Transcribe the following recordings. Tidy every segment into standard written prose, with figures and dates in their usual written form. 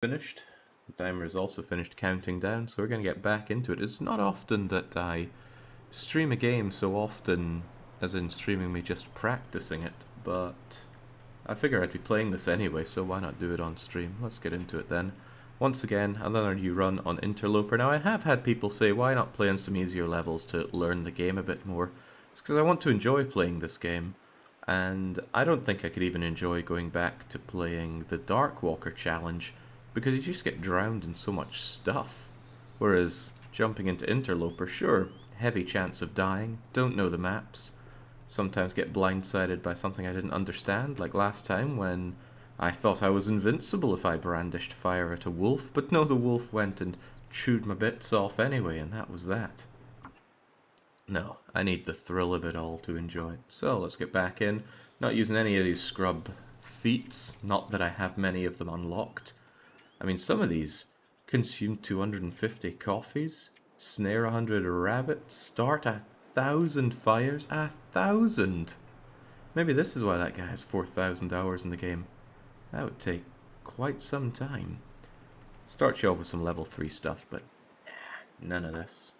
Finished. The timer is also finished counting down, so we're going to get back into it. It's not often that I stream a game so often, as in streaming me just practicing it, but I figure I'd be playing this anyway, so why not do it on stream? Let's get into it then. Once again, another new run on Interloper. Now, I have had people say, why not play on some easier levels to learn the game a bit more? It's because I want to enjoy playing this game, and I don't think I could even enjoy going back to playing the Darkwalker challenge, because you just get drowned in so much stuff. Whereas jumping into Interloper, sure, heavy chance of dying, don't know the maps, sometimes get blindsided by something I didn't understand, like last time when I thought I was invincible if I brandished fire at a wolf, but no, the wolf went and chewed my bits off anyway, and that was that. No, I need the thrill of it all to enjoy it. So let's get back in. Not using any of these scrub feats, not that I have many of them unlocked. I mean, some of these consume 250 coffees, snare 100 rabbits, start 1,000 fires. 1,000! Maybe this is why that guy has 4,000 hours in the game. That would take quite some time. Start you off with some level 3 stuff, but none of this.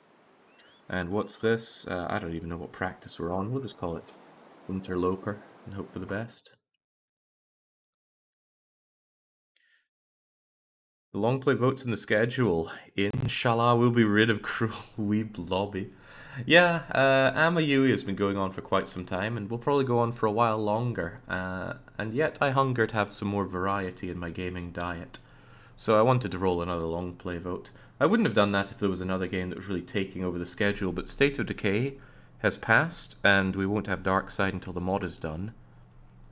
And what's this? I don't even know what practice we're on. We'll just call it Interloper and hope for the best. The long play votes in the schedule. Inshallah, we'll be rid of cruel weeb lobby. Yeah, Amayui has been going on for quite some time and will probably go on for a while longer. And yet I hunger to have some more variety in my gaming diet. So I wanted to roll another long play vote. I wouldn't have done that if there was another game that was really taking over the schedule, but State of Decay has passed and we won't have Dark Side until the mod is done.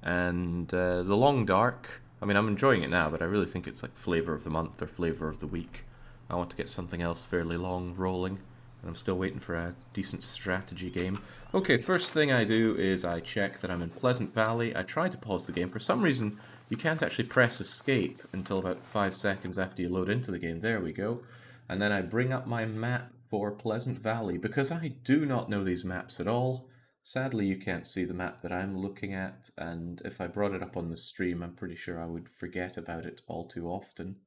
And the Long Dark, I mean, I'm enjoying it now, but I really think it's like flavor of the month or flavor of the week. I want to get something else fairly long rolling, and I'm still waiting for a decent strategy game. Okay, first thing I do is I check that I'm in Pleasant Valley. I try to pause the game. For some reason, you can't actually press escape until about 5 seconds after you load into the game. There we go. And then I bring up my map for Pleasant Valley, because I do not know these maps at all. Sadly, you can't see the map that I'm looking at, and if I brought it up on the stream, I'm pretty sure I would forget about it all too often.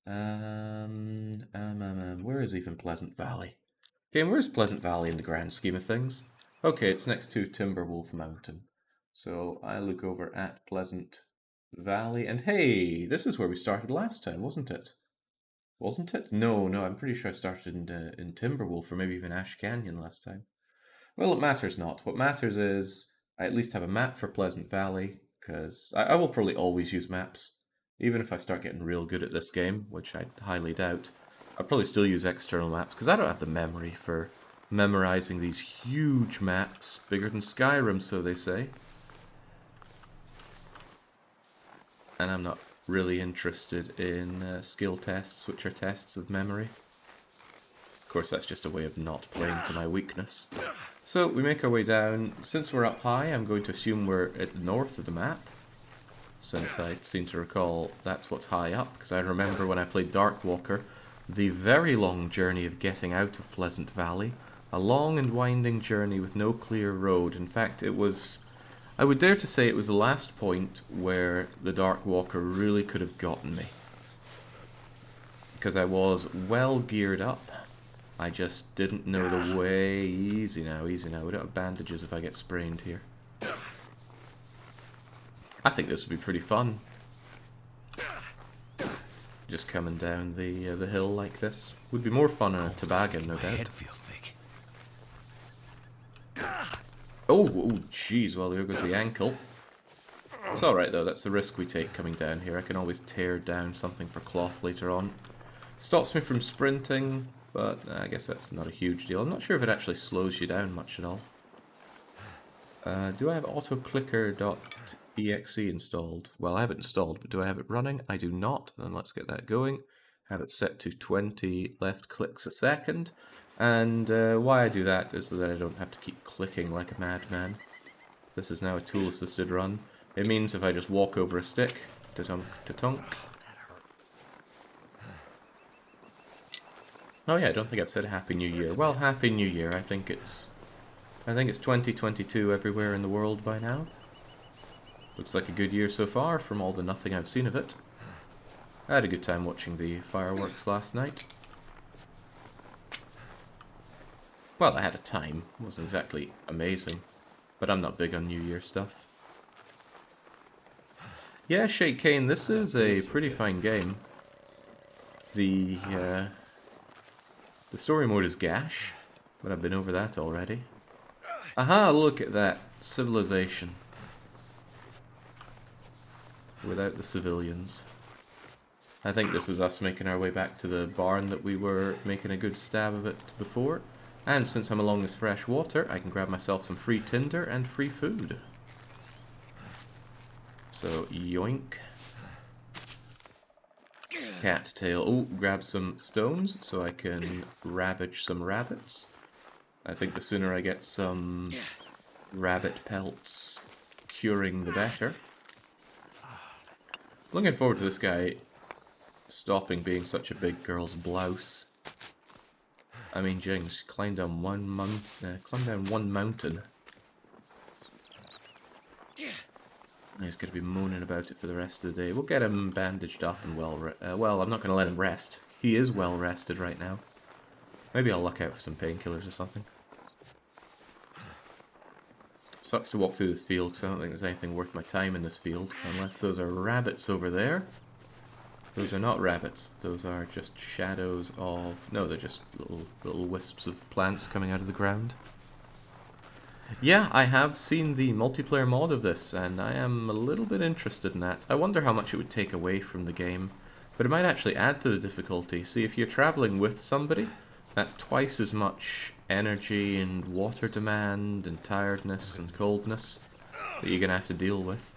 Where is even Pleasant Valley? Okay, and where's Pleasant Valley in the grand scheme of things? Okay, it's next to Timberwolf Mountain. So I look over at Pleasant Valley, and hey, this is where we started last time, wasn't it? Wasn't it? No, I'm pretty sure I started in Timberwolf, or maybe even Ash Canyon last time. Well, it matters not. What matters is I at least have a map for Pleasant Valley, because I will probably always use maps. Even if I start getting real good at this game, which I highly doubt, I'll probably still use external maps, because I don't have the memory for memorizing these huge maps, bigger than Skyrim, so they say. And I'm not really interested in skill tests, which are tests of memory. Of course, that's just a way of not playing to my weakness. So we make our way down. Since we're up high, I'm going to assume we're at the north of the map, since I seem to recall that's what's high up, because I remember when I played Darkwalker, the very long journey of getting out of Pleasant Valley, a long and winding journey with no clear road. In fact, it was, I would dare to say it was the last point where the Darkwalker really could have gotten me, because I was well geared up. I just didn't know the way. Easy now, easy now. We don't have bandages if I get sprained here. I think this would be pretty fun. Just coming down the hill like this. Would be more fun on a toboggan, no doubt. Oh, jeez, well, there goes the ankle. It's alright though, that's the risk we take coming down here. I can always tear down something for cloth later on. Stops me from sprinting, but I guess that's not a huge deal. I'm not sure if it actually slows you down much at all. Do I have autoclicker.exe installed? Well, I have it installed, but do I have it running? I do not. Then let's get that going. Have it set to 20 left clicks a second. And why I do that is so that I don't have to keep clicking like a madman. This is now a tool-assisted run. It means if I just walk over a stick, ta-tunk, ta-tunk. Oh yeah, I don't think I've said Happy New Year. Well, Happy New Year. I think it's 2022 everywhere in the world by now. Looks like a good year so far from all the nothing I've seen of it. I had a good time watching the fireworks last night. Well, I had a time. It wasn't exactly amazing. But I'm not big on New Year stuff. Yeah, Shake Kane, this is a pretty fine game. The story mode is gash, but I've been over that already. Aha, look at that. Civilization. Without the civilians. I think this is us making our way back to the barn that we were making a good stab of it before. And since I'm along this fresh water, I can grab myself some free tinder and free food. So, yoink. Cattail. Oh, grab some stones so I can ravage some rabbits. I think the sooner I get some rabbit pelts curing, the better. Looking forward to this guy stopping being such a big girl's blouse. I mean, Jings, climb down one mountain. He's going to be moaning about it for the rest of the day. We'll get him bandaged up and well, I'm not going to let him rest. He is well rested right now. Maybe I'll look out for some painkillers or something. Sucks to walk through this field because I don't think there's anything worth my time in this field. Unless those are rabbits over there. Those are not rabbits. Those are just shadows of... No, they're just little wisps of plants coming out of the ground. Yeah, I have seen the multiplayer mod of this, and I am a little bit interested in that. I wonder how much it would take away from the game, but it might actually add to the difficulty. See, if you're traveling with somebody, that's twice as much energy and water demand and tiredness and coldness that you're going to have to deal with.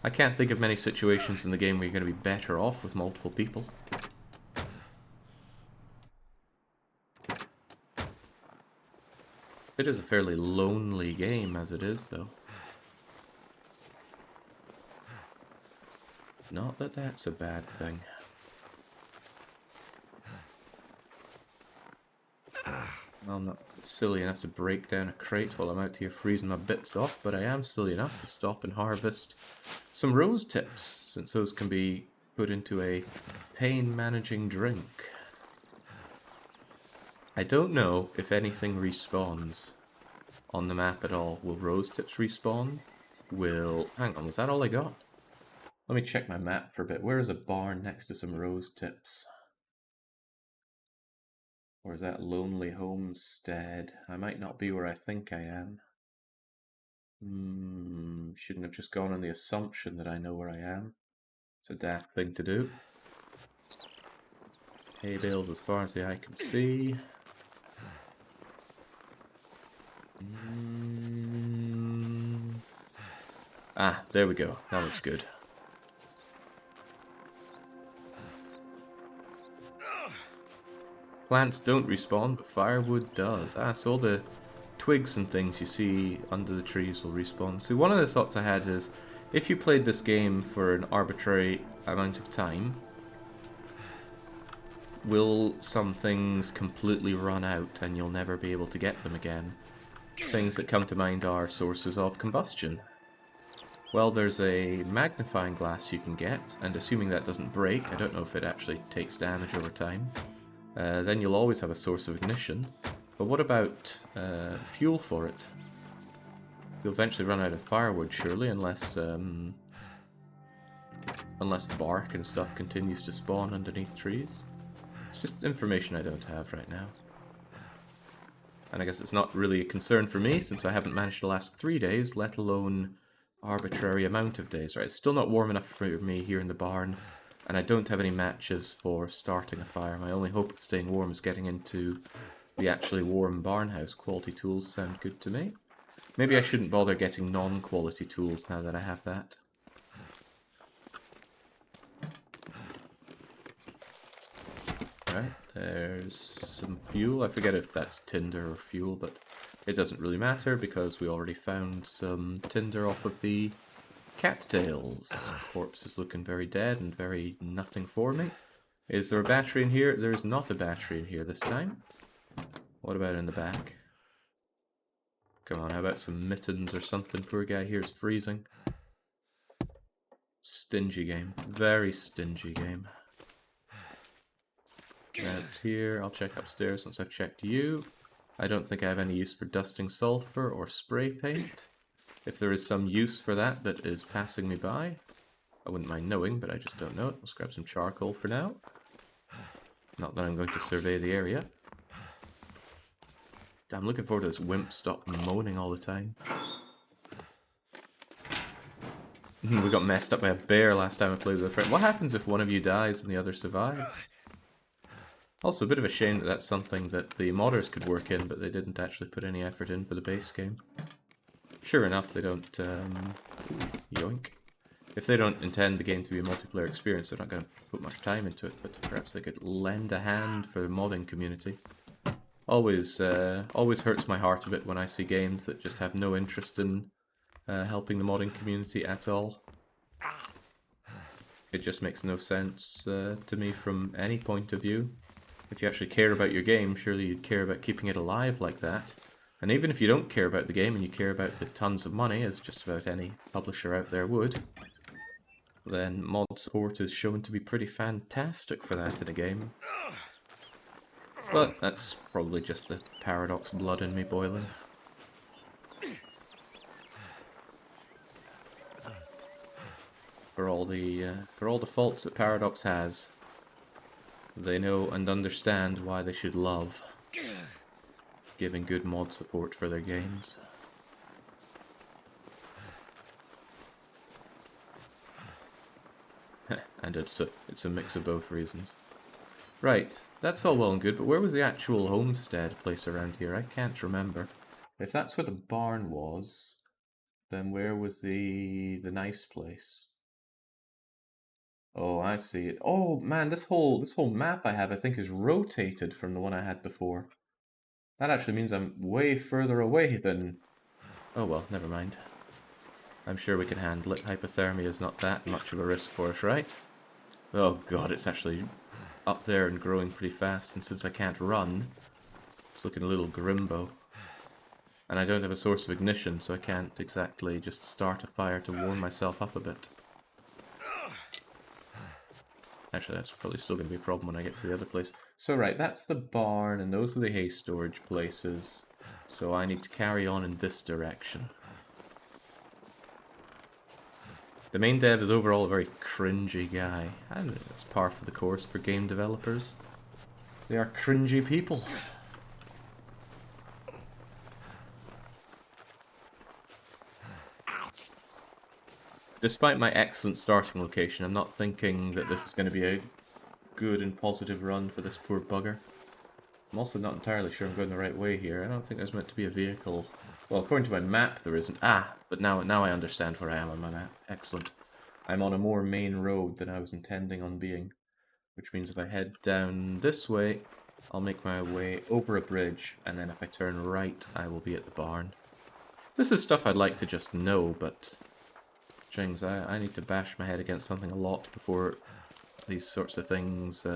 I can't think of many situations in the game where you're going to be better off with multiple people. It is a fairly lonely game as it is, though. Not that that's a bad thing. I'm not silly enough to break down a crate while I'm out here freezing my bits off, but I am silly enough to stop and harvest some rose tips, since those can be put into a pain-managing drink. I don't know if anything respawns on the map at all. Will rose tips respawn? Hang on, was that all I got? Let me check my map for a bit. Where is a barn next to some rose tips? Or is that Lonely Homestead? I might not be where I think I am. Shouldn't have just gone on the assumption that I know where I am. It's a daft thing to do. Hay bales as far as the eye can see. Ah, there we go. That looks good. Plants don't respawn, but firewood does. Ah, so all the twigs and things you see under the trees will respawn. See, one of the thoughts I had is, if you played this game for an arbitrary amount of time, will some things completely run out and you'll never be able to get them again? Things that come to mind are sources of combustion. Well, there's a magnifying glass you can get, and assuming that doesn't break, I don't know if it actually takes damage over time, then you'll always have a source of ignition. But what about fuel for it? You'll eventually run out of firewood, surely, unless bark and stuff continues to spawn underneath trees. It's just information I don't have right now. And I guess it's not really a concern for me, since I haven't managed to last 3 days, let alone arbitrary amount of days. Right, it's still not warm enough for me here in the barn, and I don't have any matches for starting a fire. My only hope of staying warm is getting into the actually warm barn house. Quality tools sound good to me. Maybe I shouldn't bother getting non-quality tools now that I have that. Right, there's some fuel. I forget if that's tinder or fuel, but it doesn't really matter because we already found some tinder off of the cattails. Corpse is looking very dead and very nothing for me. Is there a battery in here? There is not a battery in here this time. What about in the back? Come on, how about some mittens or something? Poor guy here is freezing. Stingy game. Very stingy game. Out here, I'll check upstairs once I've checked you. I don't think I have any use for dusting sulfur or spray paint. If there is some use for that that is passing me by, I wouldn't mind knowing, but I just don't know it. Let's grab some charcoal for now. Not that I'm going to survey the area. I'm looking forward to this wimp stop moaning all the time. We got messed up by a bear last time I played with a friend. What happens if one of you dies and the other survives? Also, a bit of a shame that that's something that the modders could work in, but they didn't actually put any effort in for the base game. Sure enough, they don't, yoink. If they don't intend the game to be a multiplayer experience, they're not going to put much time into it, but perhaps they could lend a hand for the modding community. Always hurts my heart a bit when I see games that just have no interest in helping the modding community at all. It just makes no sense to me from any point of view. If you actually care about your game, surely you'd care about keeping it alive like that. And even if you don't care about the game and you care about the tons of money, as just about any publisher out there would, then mod support is shown to be pretty fantastic for that in a game. But that's probably just the Paradox blood in me boiling. For all the faults that Paradox has, they know and understand why they should love giving good mod support for their games. And it's a mix of both reasons. Right, that's all well and good, but where was the actual homestead place around here? I can't remember. If that's where the barn was, then where was the nice place? Oh, I see it. Oh man, this whole map I have, I think, is rotated from the one I had before. That actually means I'm way further away than... Oh well, never mind. I'm sure we can handle it. Hypothermia is not that much of a risk for us, right? Oh god, it's actually up there and growing pretty fast, and since I can't run, it's looking a little grimbo. And I don't have a source of ignition, so I can't exactly just start a fire to warm myself up a bit. Actually, that's probably still going to be a problem when I get to the other place. So right, that's the barn, and those are the hay storage places. So I need to carry on in this direction. The main dev is overall a very cringy guy, and it's par for the course for game developers. They are cringy people. Despite my excellent starting location, I'm not thinking that this is going to be a good and positive run for this poor bugger. I'm also not entirely sure I'm going the right way here. I don't think there's meant to be a vehicle. Well, according to my map, there isn't. Ah, but now I understand where I am on my map. Excellent. I'm on a more main road than I was intending on being, which means if I head down this way, I'll make my way over a bridge, and then if I turn right, I will be at the barn. This is stuff I'd like to just know, but... Jings, I need to bash my head against something a lot before these sorts of things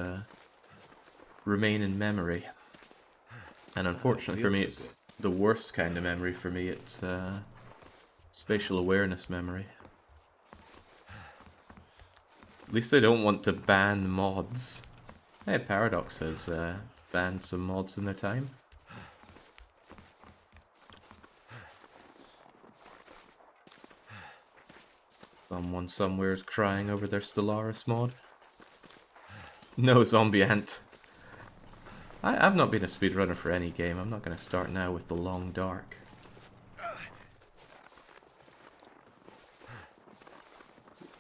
remain in memory. And unfortunately for me, it's the worst kind of memory for me. It's spatial awareness memory. At least they don't want to ban mods. Hey, Paradox has banned some mods in their time. Someone somewhere is crying over their Stellaris mod. No zombie ant. I've not been a speedrunner for any game. I'm not going to start now with the Long Dark.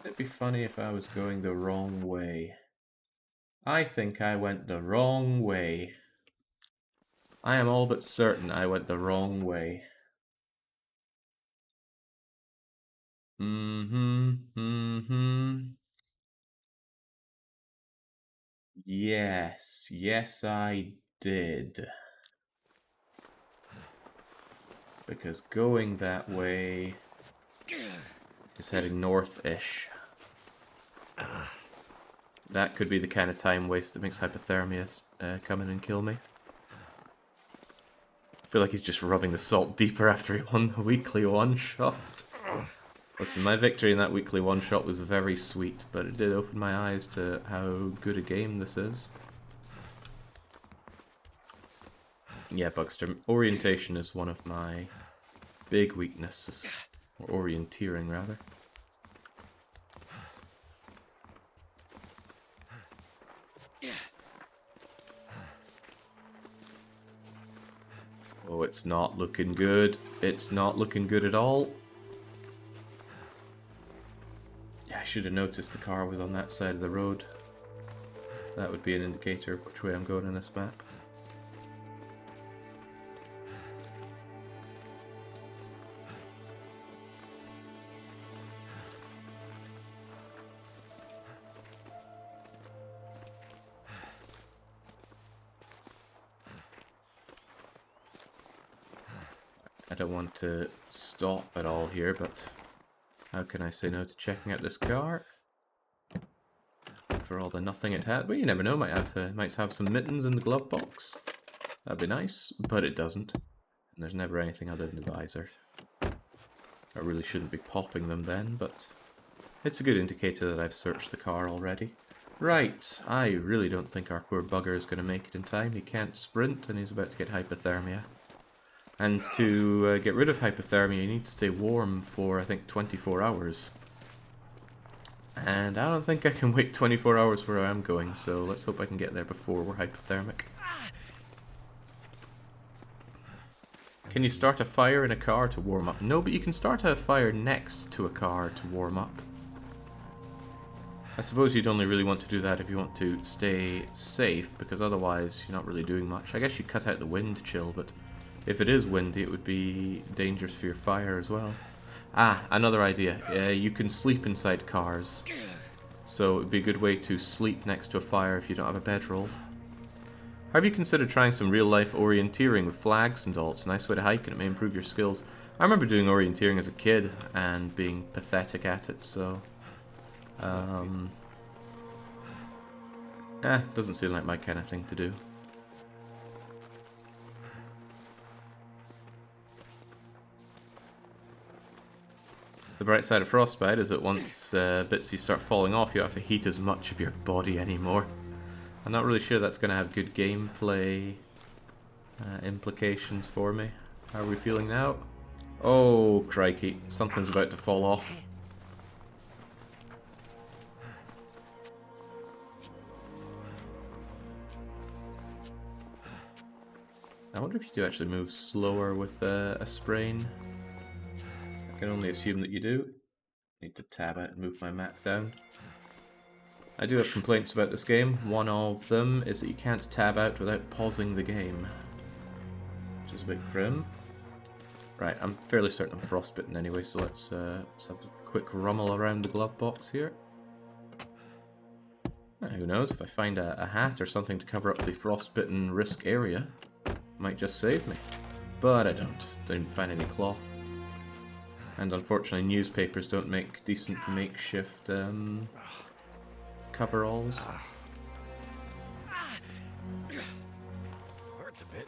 It'd be funny if I was going the wrong way. I think I went the wrong way. I am all but certain I went the wrong way. Yes, I did. Because going that way is heading north-ish. That could be the kind of time waste that makes Hypothermia come in and kill me. I feel like he's just rubbing the salt deeper after he won the weekly one-shot. Listen, my victory in that weekly one-shot was very sweet, but it did open my eyes to how good a game this is. Yeah, Bugster, orientation is one of my big weaknesses. Or orienteering, rather. Oh, it's not looking good. It's not looking good at all. Yeah, I should have noticed the car was on that side of the road. That would be an indicator of which way I'm going in this map. I don't want to stop at all here, but how can I say no to checking out this car? For all the nothing it had. Well, you never know, might have some mittens in the glove box. That'd be nice, but it doesn't. And there's never anything other than the visor. I really shouldn't be popping them then, but it's a good indicator that I've searched the car already. Right, I really don't think our poor bugger is going to make it in time. He can't sprint, and he's about to get hypothermia. And to get rid of hypothermia, you need to stay warm for, I think, 24 hours. And I don't think I can wait 24 hours where I am going, so let's hope I can get there before we're hypothermic. Can you start a fire in a car to warm up? No, but you can start a fire next to a car to warm up. I suppose you'd only really want to do that if you want to stay safe, because otherwise you're not really doing much. I guess you cut out the wind chill, but if it is windy, it would be dangerous for your fire as well. Ah, another idea. You can sleep inside cars. So it would be a good way to sleep next to a fire if you don't have a bedroll. Have you considered trying some real-life orienteering with flags and all? It's a nice way to hike and it may improve your skills. I remember doing orienteering as a kid and being pathetic at it, so... doesn't seem like my kind of thing to do. The bright side of frostbite is that once bits you start falling off, you don't have to heat as much of your body anymore. I'm not really sure that's going to have good gameplay implications for me. How are we feeling now? Oh, crikey. Something's about to fall off. I wonder if you do actually move slower with a sprain. I can only assume that you do. Need to tab out and move my map down. I do have complaints about this game. One of them is that you can't tab out without pausing the game, which is a bit grim. Right, I'm fairly certain I'm frostbitten anyway, so let's have a quick rummel around the glove box here. Who knows, if I find a hat or something to cover up the frostbitten risk area, it might just save me. But I don't even find any cloth. And unfortunately newspapers don't make decent makeshift coveralls. Hurts a bit.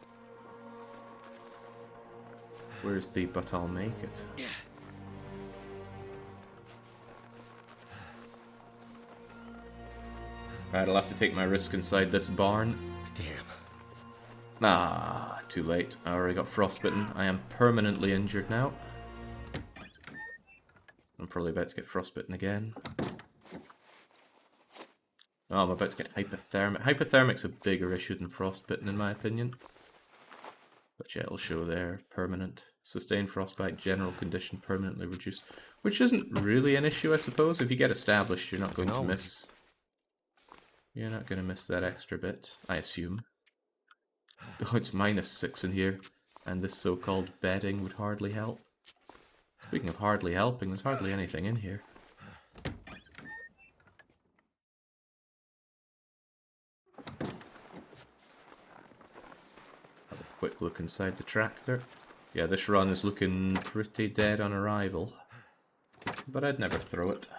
Where's the but I'll make it? Right, I'll have to take my risk inside this barn. Damn. Ah, too late. I already got frostbitten. I am permanently injured now. I'm probably about to get frostbitten again. Oh, I'm about to get hypothermic. Hypothermic's a bigger issue than frostbitten in my opinion. But yeah, it'll show there. Permanent. Sustained frostbite, general condition permanently reduced. Which isn't really an issue, I suppose. If you get established, you're not going to miss... You're not going to miss that extra bit, I assume. Oh, it's -6 in here. And this so-called bedding would hardly help. Speaking of hardly helping, there's hardly anything in here. Have a quick look inside the tractor. Yeah, this run is looking pretty dead on arrival. But I'd never throw it.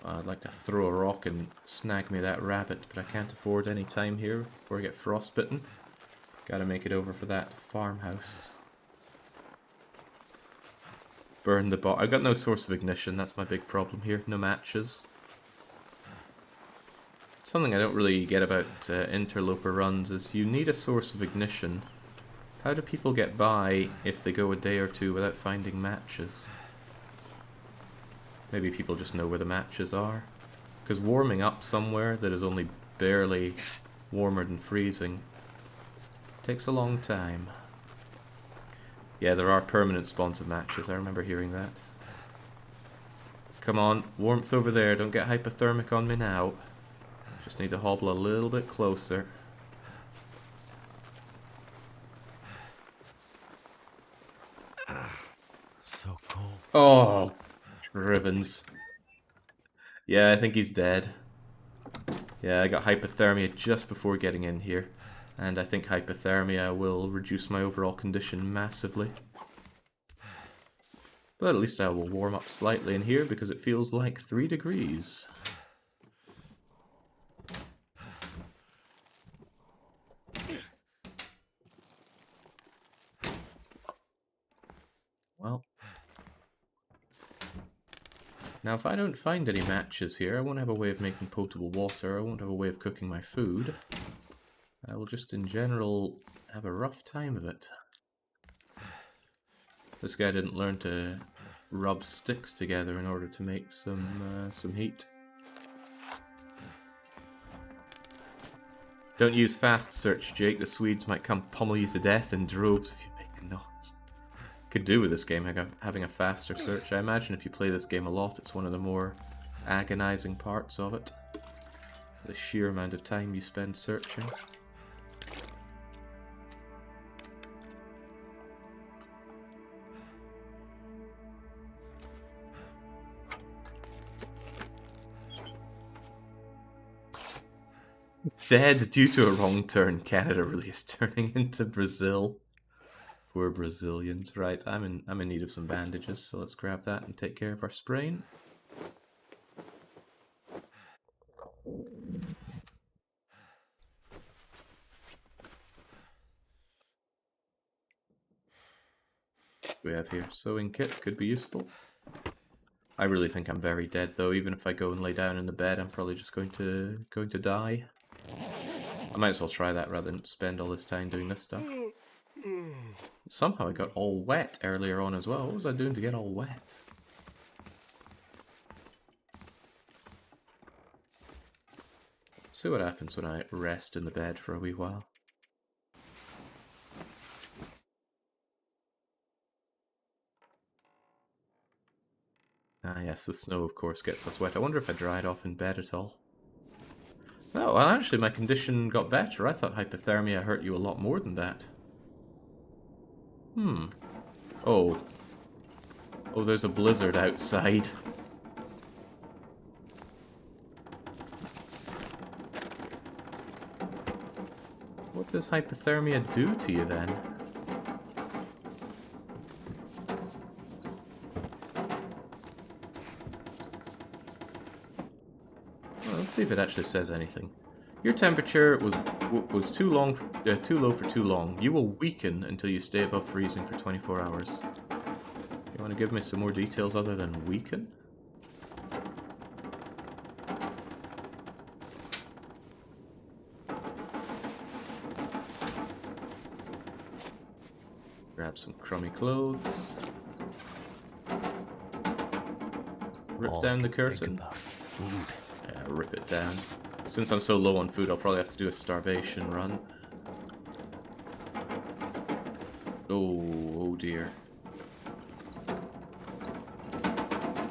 I'd like to throw a rock and snag me that rabbit, but I can't afford any time here before I get frostbitten. Gotta make it over for that farmhouse. Burn the bar. I've got no source of ignition, that's my big problem here. No matches. Something I don't really get about Interloper runs is you need a source of ignition. How do people get by if they go a day or two without finding matches? Maybe people just know where the matches are. Because warming up somewhere that is only barely warmer than freezing takes a long time. Yeah, there are permanent spawns of matches, I remember hearing that. Come on, warmth over there, don't get hypothermic on me now. Just need to hobble a little bit closer. So cold. Oh, ribbons. Yeah, I think he's dead. Yeah, I got hypothermia just before getting in here. And I think hypothermia will reduce my overall condition massively. But at least I will warm up slightly in here because it feels like 3 degrees. Well. Now if I don't find any matches here, I won't have a way of making potable water, I won't have a way of cooking my food. I will just in general have a rough time of it. This guy didn't learn to rub sticks together in order to make some heat. Don't use fast search, Jake. The Swedes might come pummel you to death in droves if you make a noise. Could do with this game having a faster search. I imagine if you play this game a lot, it's one of the more agonizing parts of it. The sheer amount of time you spend searching. Dead due to a wrong turn. Canada really is turning into Brazil. Poor Brazilians. Right, I'm in need of some bandages, so let's grab that and take care of our sprain. What we have here? Sewing kit could be useful. I really think I'm very dead though. Even if I go and lay down in the bed, I'm probably just going to die. I might as well try that rather than spend all this time doing this stuff. Somehow I got all wet earlier on as well. What was I doing to get all wet? See what happens when I rest in the bed for a wee while. Ah yes, the snow of course gets us wet. I wonder if I dried off in bed at all. Oh, well actually my condition got better. I thought hypothermia hurt you a lot more than that. Oh. Oh, there's a blizzard outside. What does hypothermia do to you then? Well, let's see if it actually says anything. Your temperature was too low for too long. You will weaken until you stay above freezing for 24 hours. You want to give me some more details other than weaken? Grab some crummy clothes. Rip down the curtain. Yeah, rip it down. Since I'm so low on food, I'll probably have to do a starvation run. Oh dear.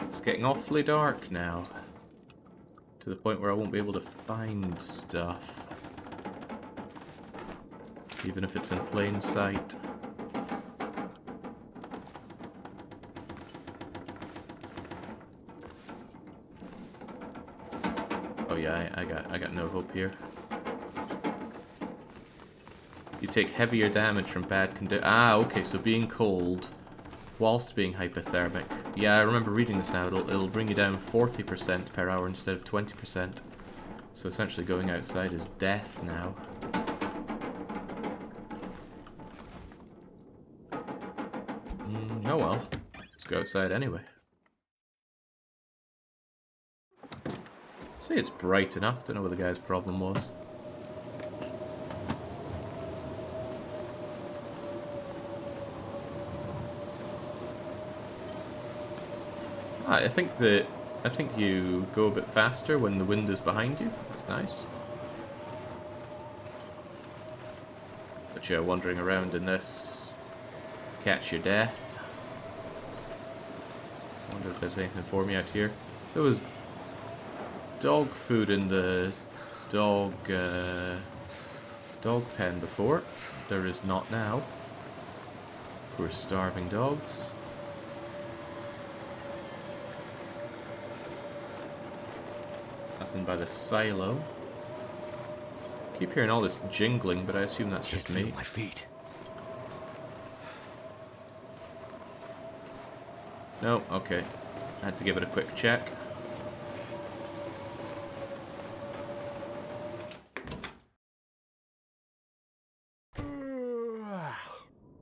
It's getting awfully dark now. To the point where I won't be able to find stuff. Even if it's in plain sight. Oh yeah, I got no hope here. You take heavier damage from bad conditions. Ah, okay, so being cold whilst being hypothermic. Yeah, I remember reading this now. It'll bring you down 40% per hour instead of 20%. So essentially going outside is death now. Oh well. Let's go outside anyway. See, it's bright enough. Don't know what the guy's problem was. I think you go a bit faster when the wind is behind you. That's nice. But yeah, wandering around in this, catch your death. I wonder if there's anything for me out here. There was dog food in the dog pen before. There is not now. Poor starving dogs. Nothing by the silo. Keep hearing all this jingling, but I assume that's just me. Feel my feet. No, okay. I had to give it a quick check.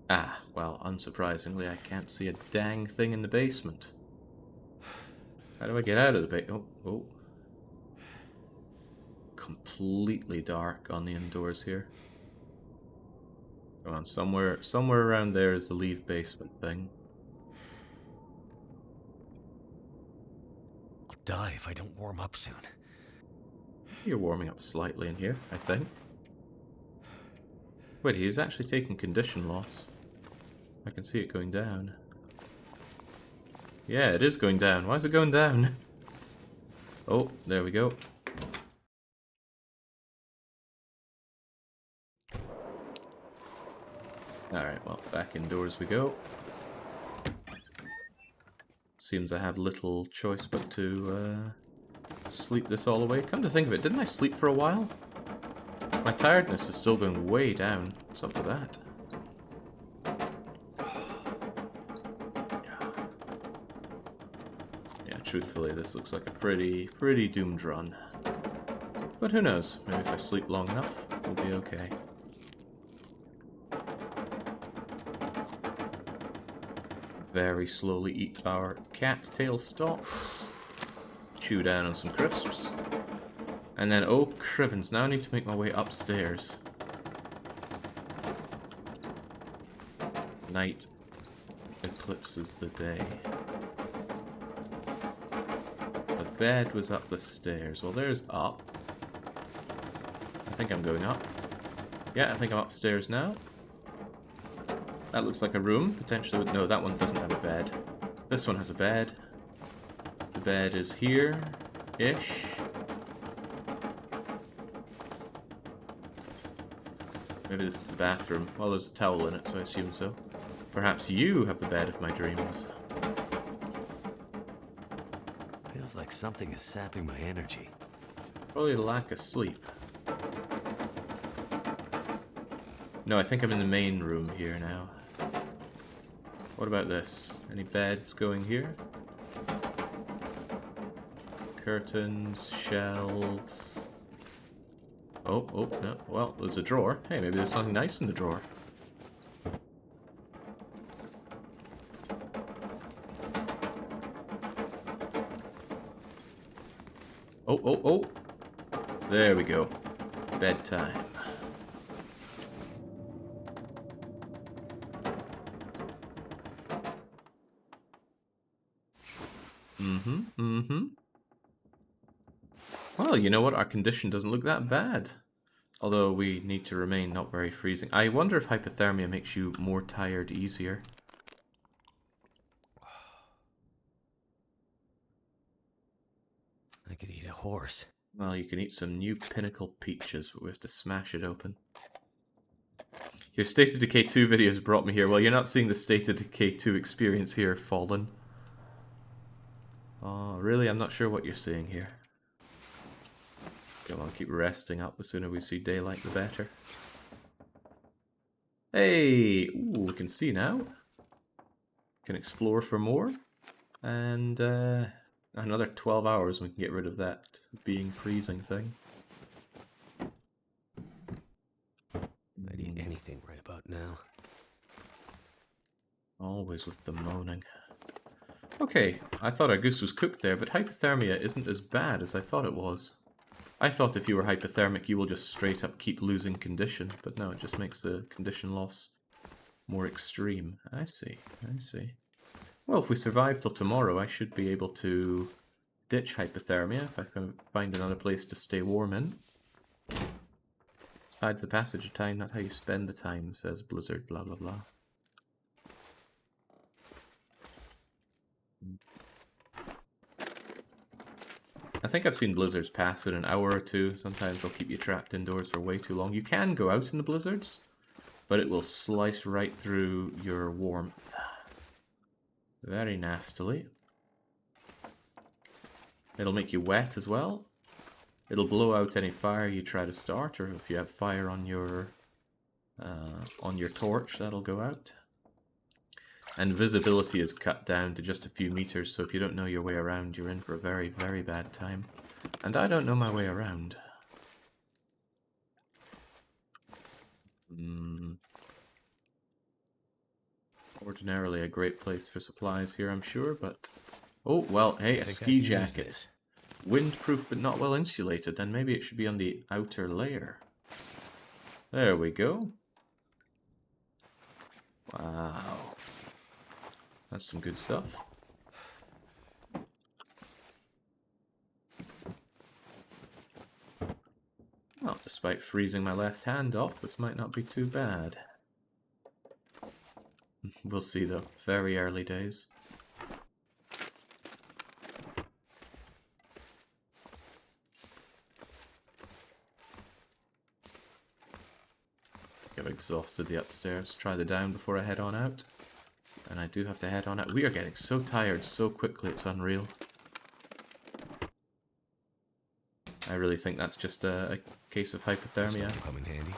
Ah, well, unsurprisingly, I can't see a dang thing in the basement. How do I get out of the basement? Oh. Completely dark on the indoors here. Come on, somewhere around there is the leave basement thing. I'll die if I don't warm up soon. You're warming up slightly in here, I think. Wait, he's actually taking condition loss. I can see it going down. Yeah, it is going down. Why is it going down? Oh, there we go. Alright, well, back indoors we go. Seems I have little choice but to sleep this all away. Come to think of it, didn't I sleep for a while? My tiredness is still going way down. What's up with that? Yeah, truthfully, this looks like a pretty doomed run. But who knows? Maybe if I sleep long enough, we'll be okay. Very slowly eat our cattail stalks. Chew down on some crisps. And then, oh crivens, now I need to make my way upstairs. Night eclipses the day. The bed was up the stairs. Well, there's up. I think I'm going up. Yeah, I think I'm upstairs now. That looks like a room, potentially. No, that one doesn't have a bed. This one has a bed. The bed is here-ish. Maybe this is the bathroom. Well, there's a towel in it, so I assume so. Perhaps you have the bed of my dreams. Feels like something is sapping my energy. Probably the lack of sleep. No, I think I'm in the main room here now. What about this? Any beds going here? Curtains, shelves. Oh, no. Well, there's a drawer. Hey, maybe there's something nice in the drawer. Oh. There we go. Bedtime. Well, you know what? Our condition doesn't look that bad. Although we need to remain not very freezing. I wonder if hypothermia makes you more tired easier. I could eat a horse. Well, you can eat some new Pinnacle peaches, but we have to smash it open. Your State of Decay 2 videos brought me here. Well, you're not seeing the State of Decay 2 experience here, Fallen. Oh, really? I'm not sure what you're seeing here. Come on, keep resting up. The sooner we see daylight, the better. Hey! Ooh, we can see now. Can explore for more. And another 12 hours and we can get rid of that being freezing thing. I'd eat anything right about now. Always with the moaning. Okay, I thought our goose was cooked there, but hypothermia isn't as bad as I thought it was. I thought if you were hypothermic, you will just straight up keep losing condition, but no, it just makes the condition loss more extreme. I see, I see. Well, if we survive till tomorrow, I should be able to ditch hypothermia if I can find another place to stay warm in. It's the passage of time, not how you spend the time, says Blizzard, blah blah blah. I think I've seen blizzards pass in an hour or two. Sometimes they'll keep you trapped indoors for way too long. You can go out in the blizzards, but it will slice right through your warmth. Very nastily. It'll make you wet as well. It'll blow out any fire you try to start, or if you have fire on your torch, that'll go out. And visibility is cut down to just a few meters, so if you don't know your way around, you're in for a very, very bad time. And I don't know my way around. Ordinarily a great place for supplies here, I'm sure, but... Oh, well, hey, a ski jacket. Windproof but not well insulated, then maybe it should be on the outer layer. There we go. Wow. That's some good stuff. Well, despite freezing my left hand off, this might not be too bad. We'll see though. Very early days. I've exhausted the upstairs. Try the down before I head on out. And I do have to head on out. We are getting so tired so quickly, it's unreal. I really think that's just a case of hypothermia. Come in handy.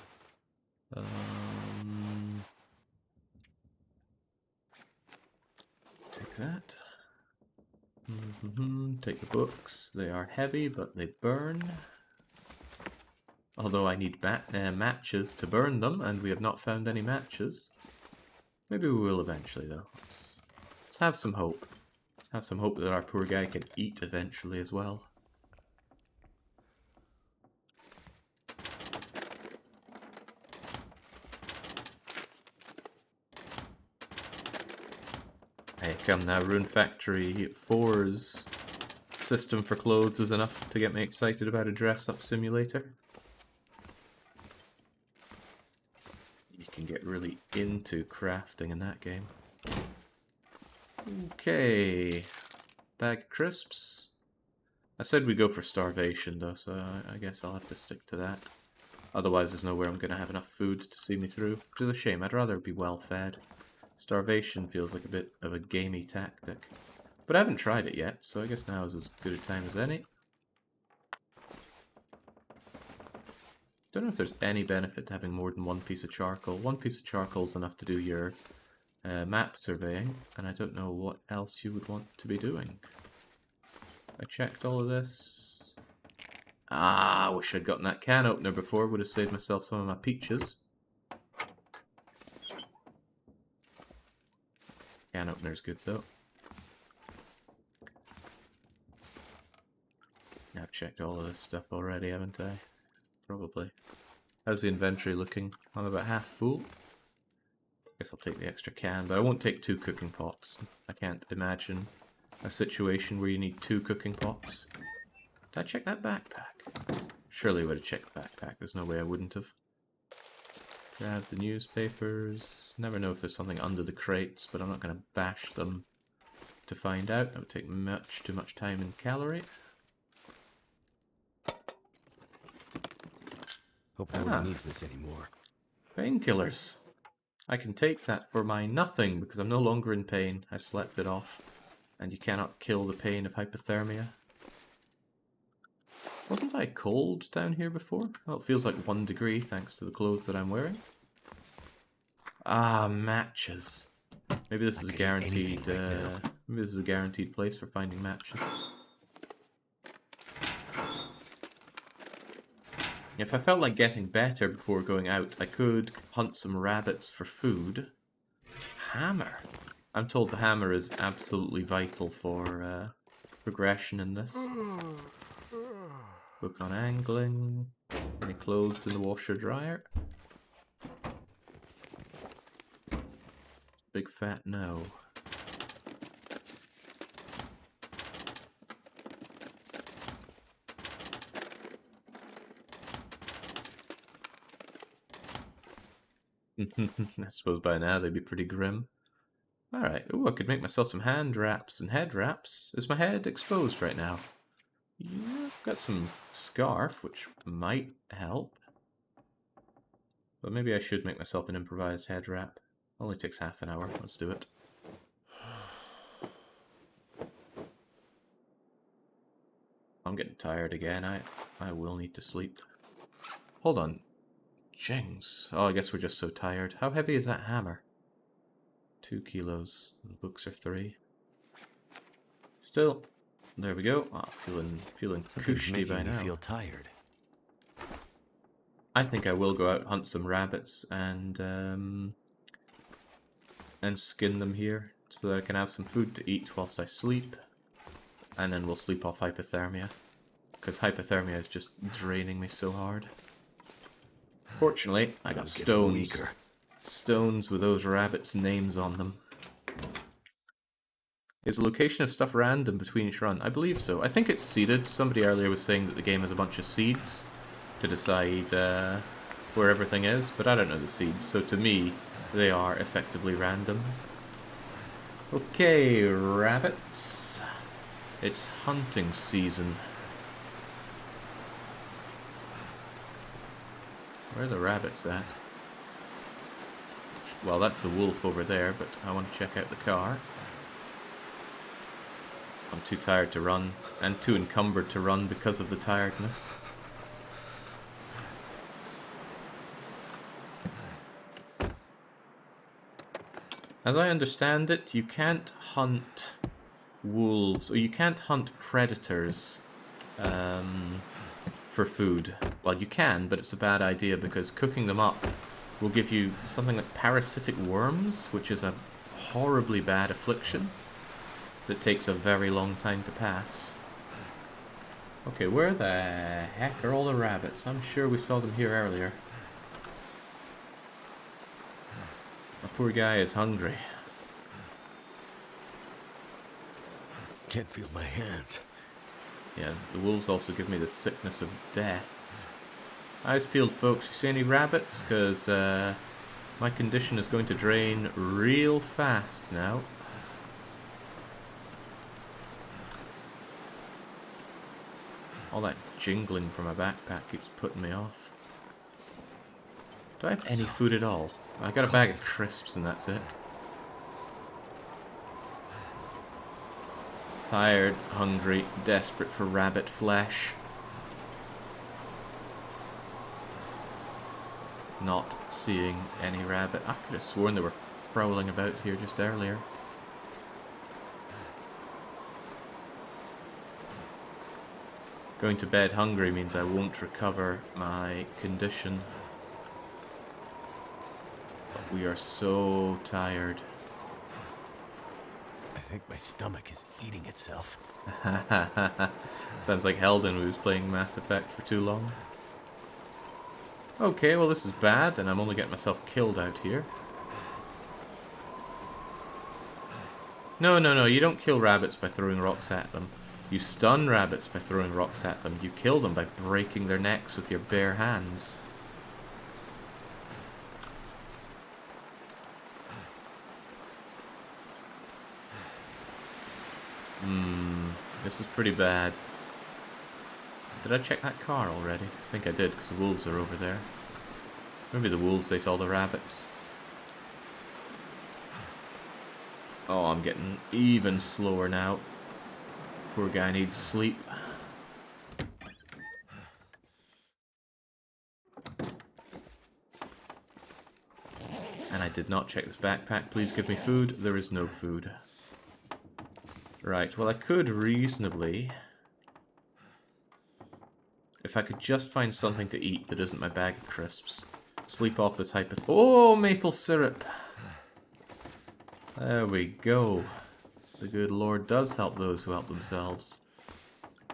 Take that. Take the books. They are heavy, but they burn. Although I need matches to burn them, and we have not found any matches. Maybe we will eventually, though. Let's have some hope. Let's have some hope that our poor guy can eat eventually as well. Hey, come now, Rune Factory 4's system for clothes is enough to get me excited about a dress-up simulator. You can get really into crafting in that game. Okay, bag of crisps. I said we'd go for starvation though, so I guess I'll have to stick to that. Otherwise there's nowhere I'm going to have enough food to see me through, which is a shame. I'd rather be well fed. Starvation feels like a bit of a gamey tactic. But I haven't tried it yet, so I guess now is as good a time as any. Don't know if there's any benefit to having more than one piece of charcoal. One piece of charcoal is enough to do your map surveying, and I don't know what else you would want to be doing. I checked all of this. Ah, I wish I'd gotten that can opener before. Would have saved myself some of my peaches. Can opener's good though. I've checked all of this stuff already, haven't I? Probably. How's the inventory looking? I'm about half full. Guess I'll take the extra can, but I won't take 2 cooking pots. I can't imagine a situation where you need 2 cooking pots. Did I check that backpack? Surely I would have checked the backpack. There's no way I wouldn't have. Grab the newspapers. Never know if there's something under the crates, but I'm not going to bash them to find out. That would take too much time and calorie. Hope nobody needs this anymore. Painkillers. I can take that for my nothing because I'm no longer in pain. I slept it off. And you cannot kill the pain of hypothermia. Wasn't I cold down here before? Well, it feels like 1 degree thanks to the clothes that I'm wearing. Ah, matches. Maybe this is a guaranteed. Maybe this is a guaranteed place for finding matches. If I felt like getting better before going out, I could hunt some rabbits for food. Hammer. I'm told the hammer is absolutely vital for progression in this. Book on angling. Any clothes in the washer dryer? Big fat no. I suppose by now they'd be pretty grim. Alright, ooh, I could make myself some hand wraps and head wraps. Is my head exposed right now? Yeah, I've got some scarf, which might help. But maybe I should make myself an improvised head wrap. Only takes half an hour. Let's do it. I'm getting tired again. I will need to sleep. Hold on. Jings. Oh, I guess we're just so tired. How heavy is that hammer? 2 kilos. The books are 3. Still. There we go. Oh, feeling cushy by making me now. feel tired. I think I will go out hunt some rabbits and skin them here so that I can have some food to eat whilst I sleep, and then we'll sleep off hypothermia because hypothermia is just draining me so hard. Fortunately, I got stones. Stones with those rabbits' names on them. Is the location of stuff random between each run? I believe so. I think it's seeded. Somebody earlier was saying that the game has a bunch of seeds to decide where everything is, but I don't know the seeds, so to me, they are effectively random. Okay, rabbits. It's hunting season. Where are the rabbits at? Well, that's the wolf over there, but I want to check out the car. I'm too tired to run, and too encumbered to run because of the tiredness. As I understand it, you can't hunt wolves, or you can't hunt predators for food. Well, you can, but it's a bad idea because cooking them up will give you something like parasitic worms, which is a horribly bad affliction that takes a very long time to pass. Okay, where the heck are all the rabbits? I'm sure we saw them here earlier. My poor guy is hungry. Can't feel my hands. Yeah, the wolves also give me the sickness of death. Eyes peeled, folks. You see any rabbits? Because my condition is going to drain real fast now. All that jingling from my backpack keeps putting me off. Do I have any food at all? I got a bag of crisps and that's it. Tired, hungry, desperate for rabbit flesh. Not seeing any rabbit. I could have sworn they were prowling about here just earlier. Going to bed hungry means I won't recover my condition. But we are so tired. I think my stomach is eating itself. Sounds like Helden, who was playing Mass Effect for too long. Okay, well this is bad, and I'm only getting myself killed out here. No, you don't kill rabbits by throwing rocks at them. You stun rabbits by throwing rocks at them. You kill them by breaking their necks with your bare hands. This is pretty bad. Did I check that car already? I think I did, because the wolves are over there. Maybe the wolves ate all the rabbits. Oh, I'm getting even slower now. Poor guy needs sleep. And I did not check this backpack. Please give me food. There is no food. Right, well I could reasonably... If I could just find something to eat that isn't my bag of crisps. Sleep off this Oh, maple syrup! There we go. The good Lord does help those who help themselves.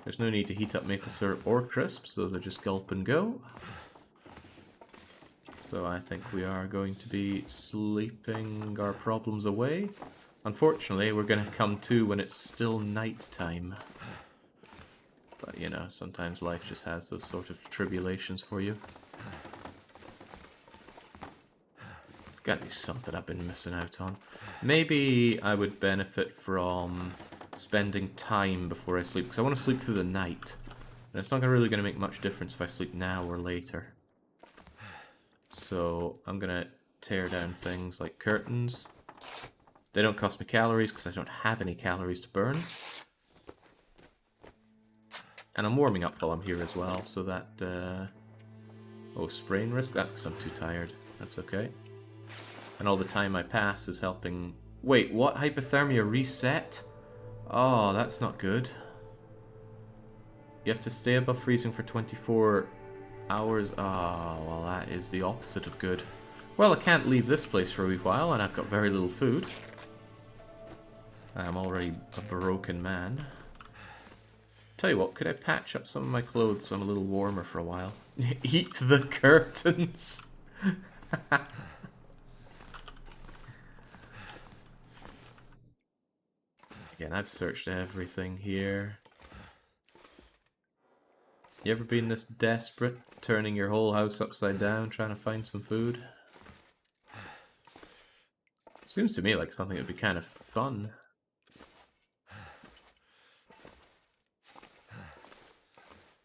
There's no need to heat up maple syrup or crisps, those are just gulp and go. So I think we are going to be sleeping our problems away. Unfortunately, we're going to come to when it's still night time. But, you know, sometimes life just has those sort of tribulations for you. There's got to be something I've been missing out on. Maybe I would benefit from spending time before I sleep, because I want to sleep through the night. And it's not really going to make much difference if I sleep now or later. So I'm going to tear down things like curtains. They don't cost me calories because I don't have any calories to burn. And I'm warming up while I'm here as well, so that... Oh, sprain risk? That's because I'm too tired. That's okay. And all the time I pass is helping... Wait, what? Hypothermia reset? Oh, that's not good. You have to stay above freezing for 24 hours. Oh, well, that is the opposite of good. Well, I can't leave this place for a wee while, and I've got very little food. I'm already a broken man. Tell you what, could I patch up some of my clothes so I'm a little warmer for a while? Eat the curtains! Again, I've searched everything here. You ever been this desperate, turning your whole house upside down, trying to find some food? Seems to me like something that would be kind of fun.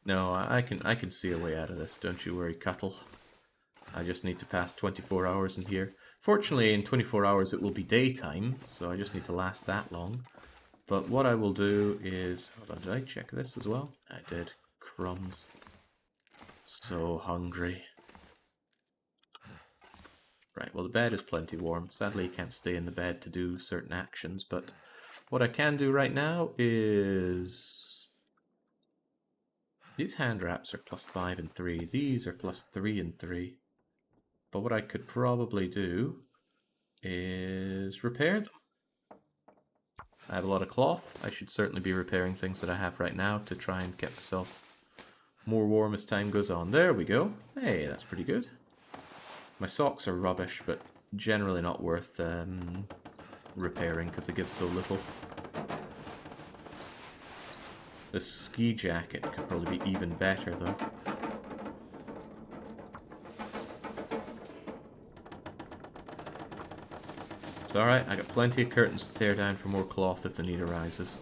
No, I can see a way out of this, don't you worry, Cuttle. I just need to pass 24 hours in here. Fortunately, in 24 hours it will be daytime, so I just need to last that long. But what I will do is... Hold on, did I check this as well? I did. Crumbs. So hungry. Right, well the bed is plenty warm. Sadly you can't stay in the bed to do certain actions, but what I can do right now is... These hand wraps are +5 and 3. These are +3 and 3. But what I could probably do is repair them. I have a lot of cloth. I should certainly be repairing things that I have right now to try and get myself more warm as time goes on. There we go. Hey, that's pretty good. My socks are rubbish, but generally not worth repairing because they give so little. The ski jacket could probably be even better, though. It's alright, I got plenty of curtains to tear down for more cloth if the need arises.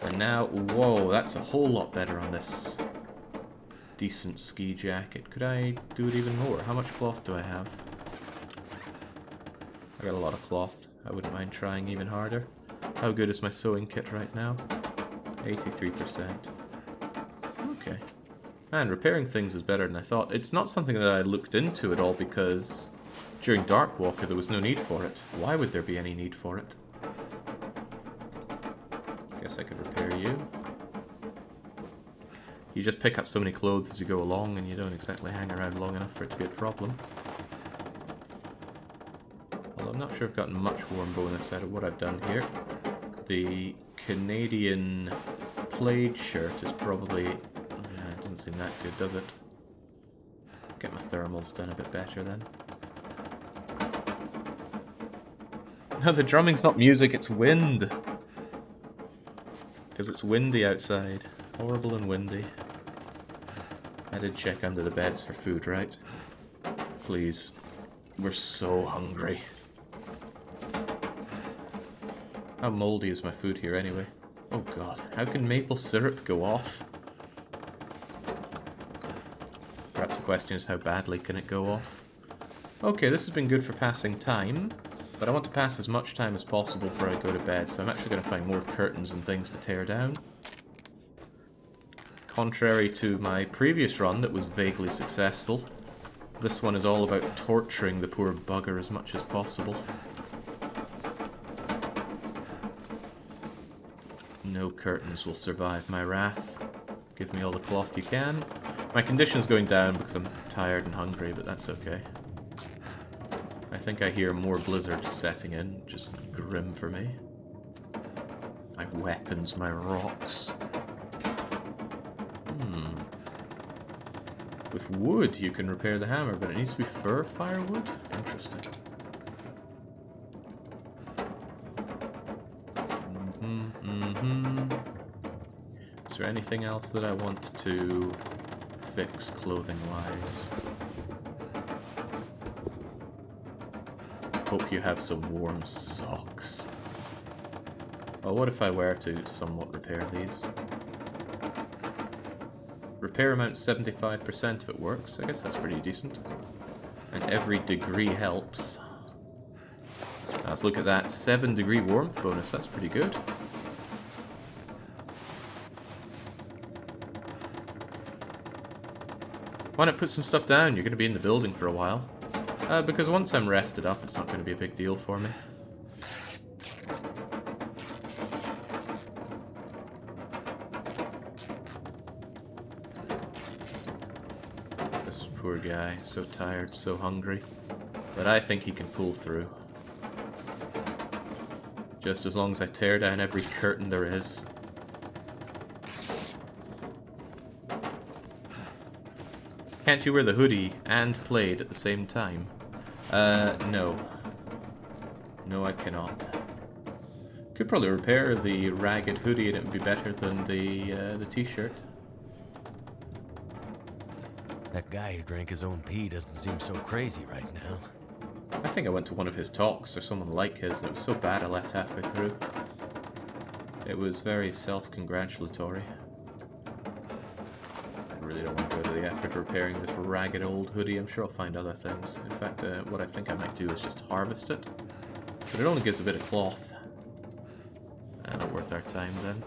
And now, whoa, that's a whole lot better on this decent ski jacket. Could I do it even more? How much cloth do I have? I got a lot of cloth. I wouldn't mind trying even harder. How good is my sewing kit right now? 83%. Okay. Man, repairing things is better than I thought. It's not something that I looked into at all because during Darkwalker there was no need for it. Why would there be any need for it? Guess I could repair you. You just pick up so many clothes as you go along and you don't exactly hang around long enough for it to be a problem. Although I'm not sure I've gotten much warm bonus out of what I've done here. The Canadian plaid shirt is probably... it doesn't seem that good, does it? Get my thermals done a bit better then. No, the drumming's not music, it's wind! Because it's windy outside. Horrible and windy. I did check under the beds for food, right? Please. We're so hungry. How moldy is my food here anyway? Oh god, how can maple syrup go off? Perhaps the question is how badly can it go off? Okay, this has been good for passing time, but I want to pass as much time as possible before I go to bed, so I'm actually going to find more curtains and things to tear down. Contrary to my previous run that was vaguely successful, this one is all about torturing the poor bugger as much as possible. No curtains will survive my wrath. Give me all the cloth you can. My condition's going down because I'm tired and hungry, but that's okay. I think I hear more blizzard setting in, just grim for me. My weapons, my rocks. With wood you can repair the hammer, but it needs to be fir firewood? Interesting. Is there anything else that I want to fix clothing-wise? Hope you have some warm socks. Well, what if I were to somewhat repair these? Repair amount 75% if it works. I guess that's pretty decent. And every degree helps. Let's look at that. 7-degree warmth bonus. That's pretty good. Why not put some stuff down? You're going to be in the building for a while. Because once I'm rested up, it's not going to be a big deal for me. This poor guy, so tired, so hungry. But I think he can pull through. Just as long as I tear down every curtain there is. Can't you wear the hoodie and plate at the same time? No. No, I cannot. Could probably repair the ragged hoodie and it would be better than the t-shirt. That guy who drank his own pee doesn't seem so crazy right now. I think I went to one of his talks, or someone like his, and it was so bad I left halfway through. It was very self-congratulatory. I really don't want to go to the effort of repairing this ragged old hoodie. I'm sure I'll find other things. In fact, what I think I might do is just harvest it. But it only gives a bit of cloth. Not worth our time then.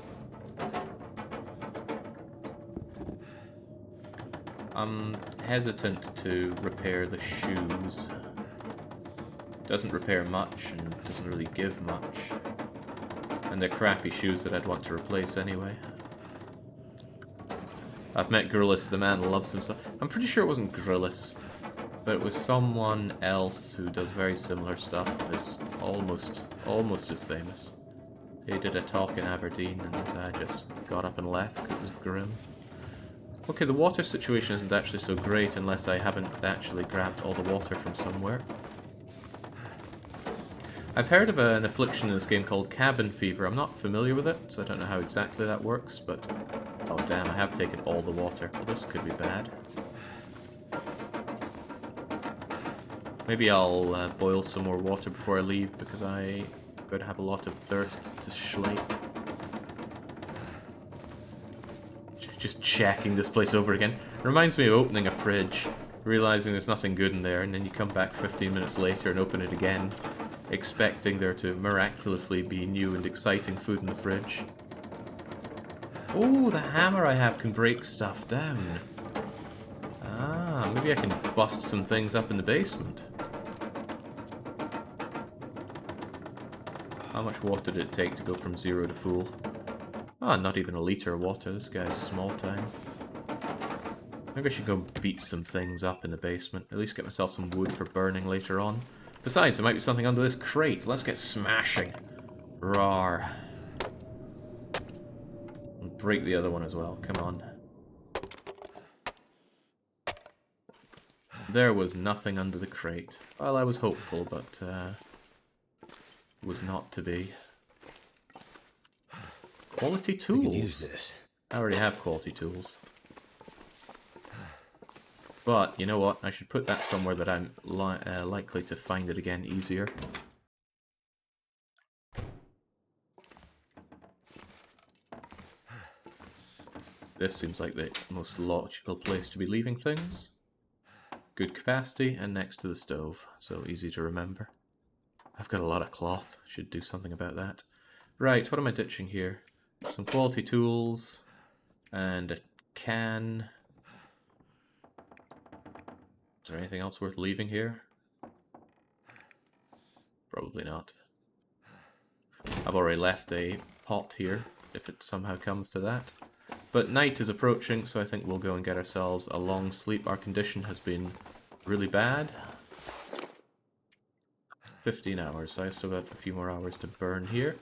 I'm hesitant to repair the shoes. Doesn't repair much and doesn't really give much. And they're crappy shoes that I'd want to replace anyway. I've met Grillis, the man loves himself. I'm pretty sure it wasn't Grillis, but it was someone else who does very similar stuff, is almost as famous. He did a talk in Aberdeen and I just got up and left because it was grim. Okay, the water situation isn't actually so great unless I haven't actually grabbed all the water from somewhere. I've heard of an affliction in this game called cabin fever. I'm not familiar with it, so I don't know how exactly that works, but... Oh damn, I have taken all the water. Well, this could be bad. Maybe I'll boil some more water before I leave, because I'm going to have a lot of thirst to slake. Just checking this place over again. Reminds me of opening a fridge, realizing there's nothing good in there, and then you come back 15 minutes later and open it again, expecting there to miraculously be new and exciting food in the fridge. Oh, the hammer I have can break stuff down. Ah, maybe I can bust some things up in the basement. How much water did it take to go from 0 to full? Ah, not even a litre of water. This guy's small time. Maybe I should go beat some things up in the basement. At least get myself some wood for burning later on. Besides, there might be something under this crate. Let's get smashing. Rawr. And break the other one as well. Come on. There was nothing under the crate. Well, I was hopeful, but it was not to be. Quality tools. I could use this. I already have quality tools. But, you know what? I should put that somewhere that I'm likely to find it again easier. This seems like the most logical place to be leaving things. Good capacity and next to the stove, so easy to remember. I've got a lot of cloth. Should do something about that. Right, what am I ditching here? Some quality tools and a can. Is there anything else worth leaving here? Probably not. I've already left a pot here, if it somehow comes to that. But night is approaching, so I think we'll go and get ourselves a long sleep. Our condition has been really bad. 15 hours, so I still got a few more hours to burn here.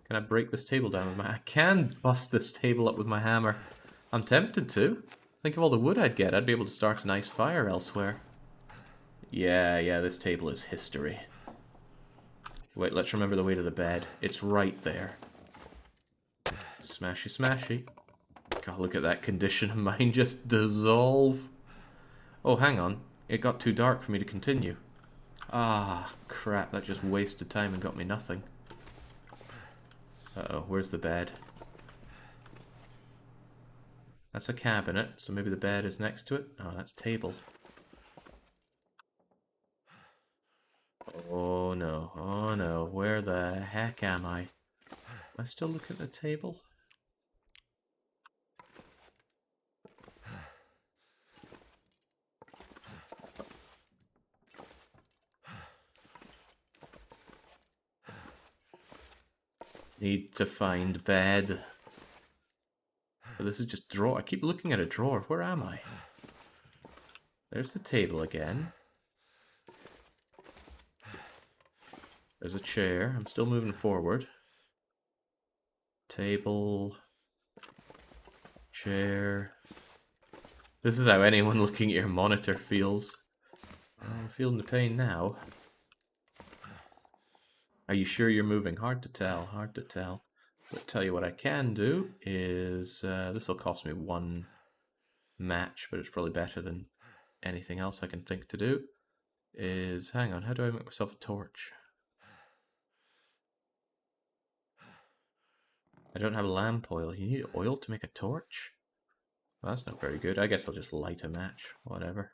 Can I break this table down with my... I can bust this table up with my hammer. I'm tempted to. Think of all the wood I'd get. I'd be able to start a nice fire elsewhere. Yeah, this table is history. Wait, let's remember the way to the bed. It's right there. Smashy, smashy. God, look at that condition of mine just dissolve. Oh, hang on. It got too dark for me to continue. Ah, crap. That just wasted time and got me nothing. Uh-oh, where's the bed? That's a cabinet, so maybe the bed is next to it. Oh, that's table. Oh no, where the heck am I? Am I still looking at the table? Need to find bed. But this is just drawer. I keep looking at a drawer. Where am I? There's the table again. There's a chair. I'm still moving forward. Table. Chair. This is how anyone looking at your monitor feels. I'm feeling the pain now. Are you sure you're moving? Hard to tell, hard to tell. But tell you what I can do is... this will cost me 1 match, but it's probably better than anything else I can think to do. Is... hang on, how do I make myself a torch? I don't have lamp oil. You need oil to make a torch? Well, that's not very good. I guess I'll just light a match. Whatever.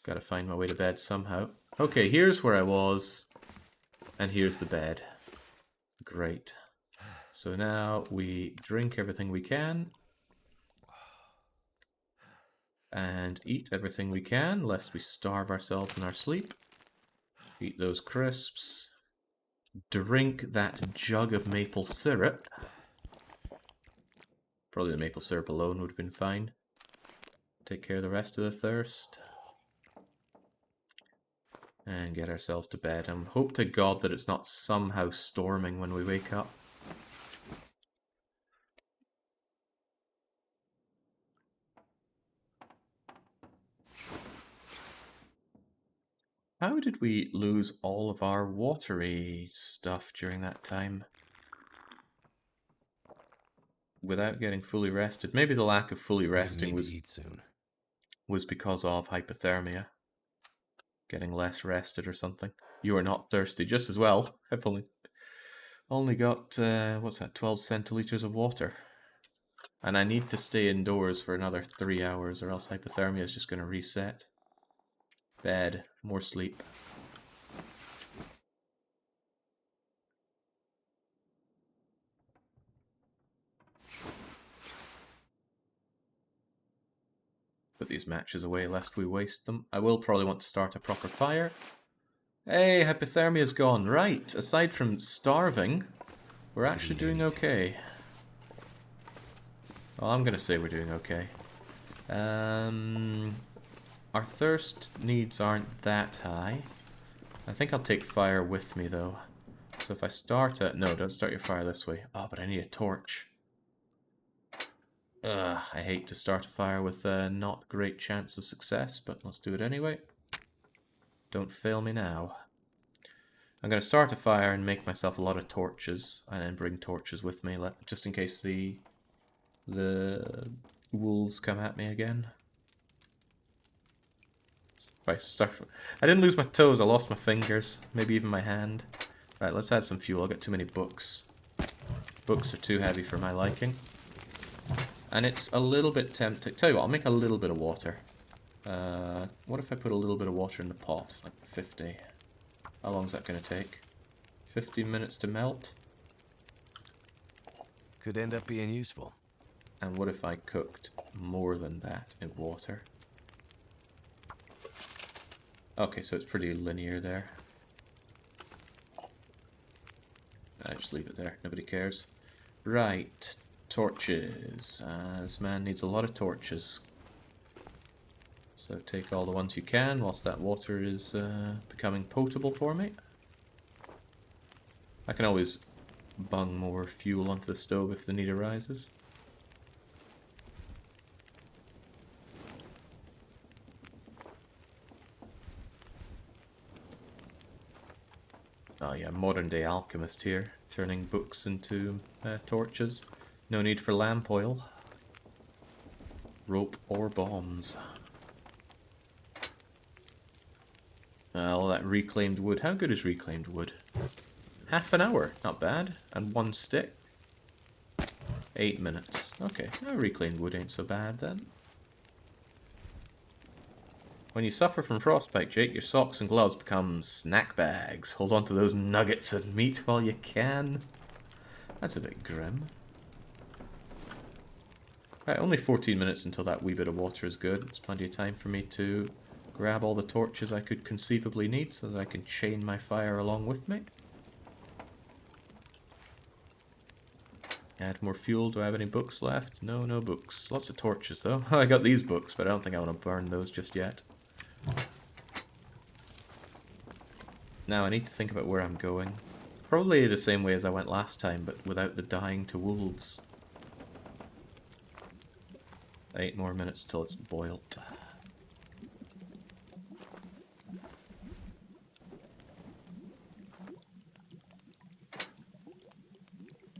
Gotta find my way to bed somehow. Okay, here's where I was. And here's the bed. Great. So now we drink everything we can. And eat everything we can, lest we starve ourselves in our sleep. Eat those crisps. Drink that jug of maple syrup. Probably the maple syrup alone would have been fine. Take care of the rest of the thirst. And get ourselves to bed. And hope to God that it's not somehow storming when we wake up. How did we lose all of our watery stuff during that time? Without getting fully rested. Maybe the lack of fully resting was because of hypothermia. Getting less rested or something. You are not thirsty just as well. I've only got, what's that, 12 centiliters of water. And I need to stay indoors for another 3 hours or else hypothermia is just going to reset. Bed, more sleep. Put these matches away lest we waste them. I will probably want to start a proper fire. Hey, hypothermia's gone. Right, aside from starving, we're actually doing okay. Well, I'm going to say we're doing okay. Our thirst needs aren't that high. I think I'll take fire with me, though. So if I start it... No, don't start your fire this way. Oh, but I need a torch. I hate to start a fire with a not great chance of success, but let's do it anyway. Don't fail me now. I'm going to start a fire and make myself a lot of torches, and then bring torches with me, just in case the wolves come at me again. If I start... I didn't lose my toes, I lost my fingers, maybe even my hand. Right, let's add some fuel. I've got too many books. Books are too heavy for my liking. And it's a little bit tempting. Tell you what, I'll make a little bit of water. What if I put a little bit of water in the pot? Like 50. How long is that going to take? 15 minutes to melt? Could end up being useful. And what if I cooked more than that in water? Okay, so it's pretty linear there. I just leave it there. Nobody cares. Right. Torches. This man needs a lot of torches. So So take all the ones you can whilst that water is becoming potable for me. I can always bung more fuel onto the stove if the need arises. Oh yeah, modern day alchemist here, turning books into torches. No need for lamp oil, rope or bombs. All that reclaimed wood. How good is reclaimed wood? Half an hour, not bad. And 1 stick. 8 minutes. Okay, reclaimed wood ain't so bad then. When you suffer from frostbite, Jake, your socks and gloves become snack bags. Hold on to those nuggets of meat while you can. That's a bit grim. Right, only 14 minutes until that wee bit of water is good. It's plenty of time for me to grab all the torches I could conceivably need so that I can chain my fire along with me. Add more fuel. Do I have any books left? No, no books. Lots of torches though. I got these books, but I don't think I want to burn those just yet. Now I need to think about where I'm going. Probably the same way as I went last time, but without the dying to wolves. 8 more minutes till it's boiled.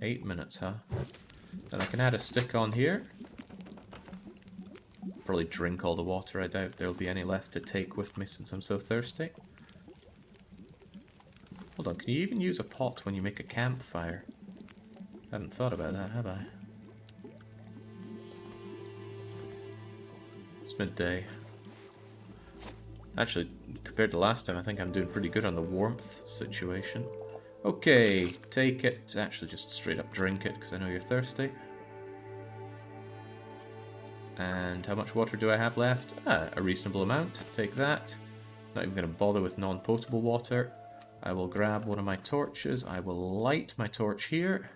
Eight minutes, huh? Then I can add a stick on here. Probably drink all the water. I doubt there'll be any left to take with me since I'm so thirsty. Hold on, can you even use a pot when you make a campfire? I haven't thought about that, have I? It's midday. Actually, compared to last time, I think I'm doing pretty good on the warmth situation. Okay, take it. Actually, just straight up drink it, because I know you're thirsty. And how much water do I have left? A reasonable amount. Take that. Not even going to bother with non-potable water. I will grab one of my torches. I will light my torch here.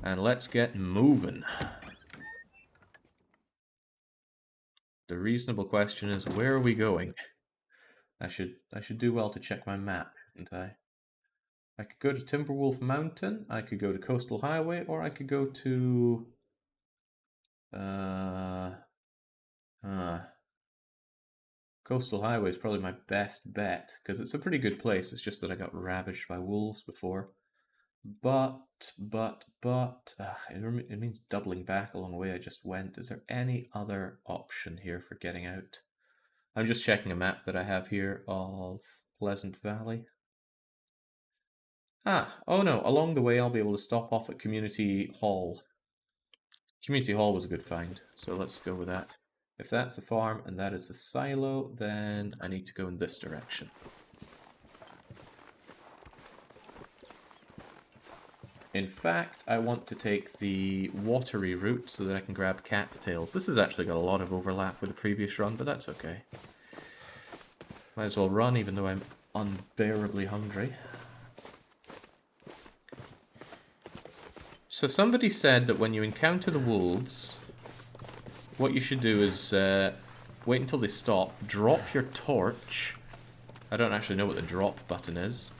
And let's get moving. The reasonable question is, where are we going? I should do well to check my map, shouldn't I? I could go to Timberwolf Mountain, I could go to Coastal Highway, or I could go to... Coastal Highway is probably my best bet, because it's a pretty good place. It's just that I got ravaged by wolves before. But, it means doubling back along the way I just went. Is there any other option here for getting out? I'm just checking a map that I have here of Pleasant Valley. Oh no, along the way I'll be able to stop off at Community Hall. Community Hall was a good find, so let's go with that. If that's the farm and that is the silo, then I need to go in this direction. In fact, I want to take the watery route so that I can grab cattails. This has actually got a lot of overlap with the previous run, but that's okay. Might as well run even though I'm unbearably hungry. So somebody said that when you encounter the wolves, what you should do is wait until they stop, drop your torch. I don't actually know what the drop button is.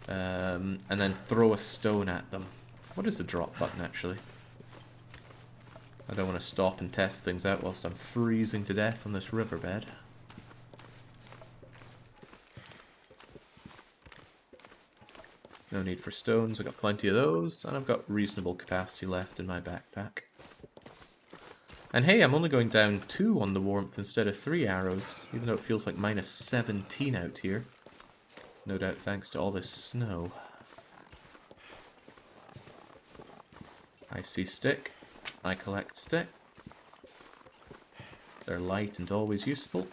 And then throw a stone at them. What is the drop button actually? I don't want to stop and test things out whilst I'm freezing to death on this riverbed. No need for stones, I've got plenty of those, and I've got reasonable capacity left in my backpack. And hey, I'm only going down 2 on the warmth instead of 3 arrows, even though it feels like minus 17 out here. No doubt thanks to all this snow. I see stick. I collect stick. They're light and always useful.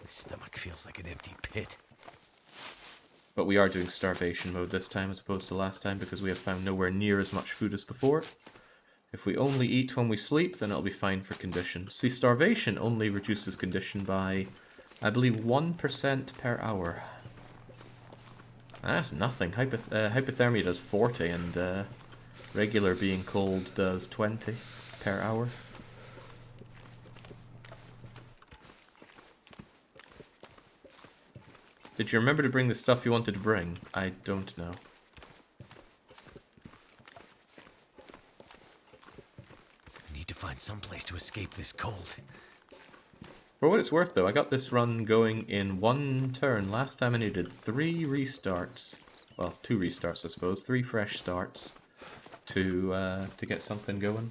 My stomach feels like an empty pit. But we are doing starvation mode this time as opposed to last time because we have found nowhere near as much food as before. If we only eat when we sleep, then it'll be fine for condition. See, starvation only reduces condition by, I believe, 1% per hour. That's nothing. Hypothermia does 40 and regular being cold does 20 per hour. Did you remember to bring the stuff you wanted to bring? I don't know. I need to find some place to escape this cold. For what it's worth, though, I got this run going in one turn. Last time I needed 3 restarts. Well, 2 restarts, I suppose. 3 fresh starts to get something going.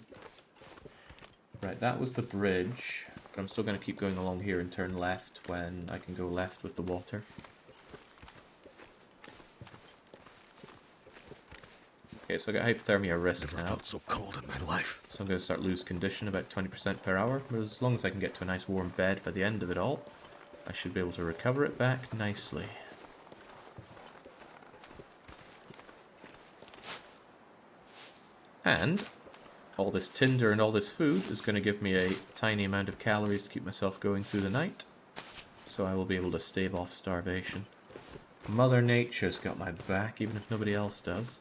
Right, that was the bridge. But I'm still going to keep going along here and turn left when I can go left with the water. Okay, so I got hypothermia risk Never now. felt so cold in my life. So I'm going to start lose condition about 20% per hour. But as long as I can get to a nice warm bed by the end of it all, I should be able to recover it back nicely. And all this tinder and all this food is going to give me a tiny amount of calories to keep myself going through the night. So I will be able to stave off starvation. Mother Nature's got my back, even if nobody else does.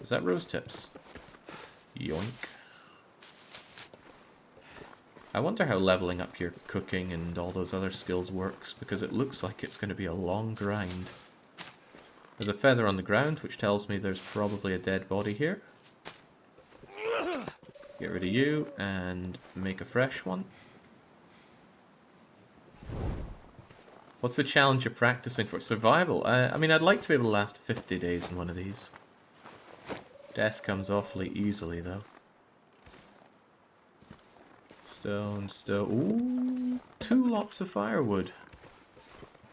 Is that rose tips? Yoink. I wonder how leveling up your cooking and all those other skills works, because it looks like it's going to be a long grind. There's a feather on the ground, which tells me there's probably a dead body here. Get rid of you, and make a fresh one. What's the challenge you're practicing for? Survival? I mean, I'd like to be able to last 50 days in one of these. Death comes awfully easily, though. Stone. Ooh, 2 lots of firewood.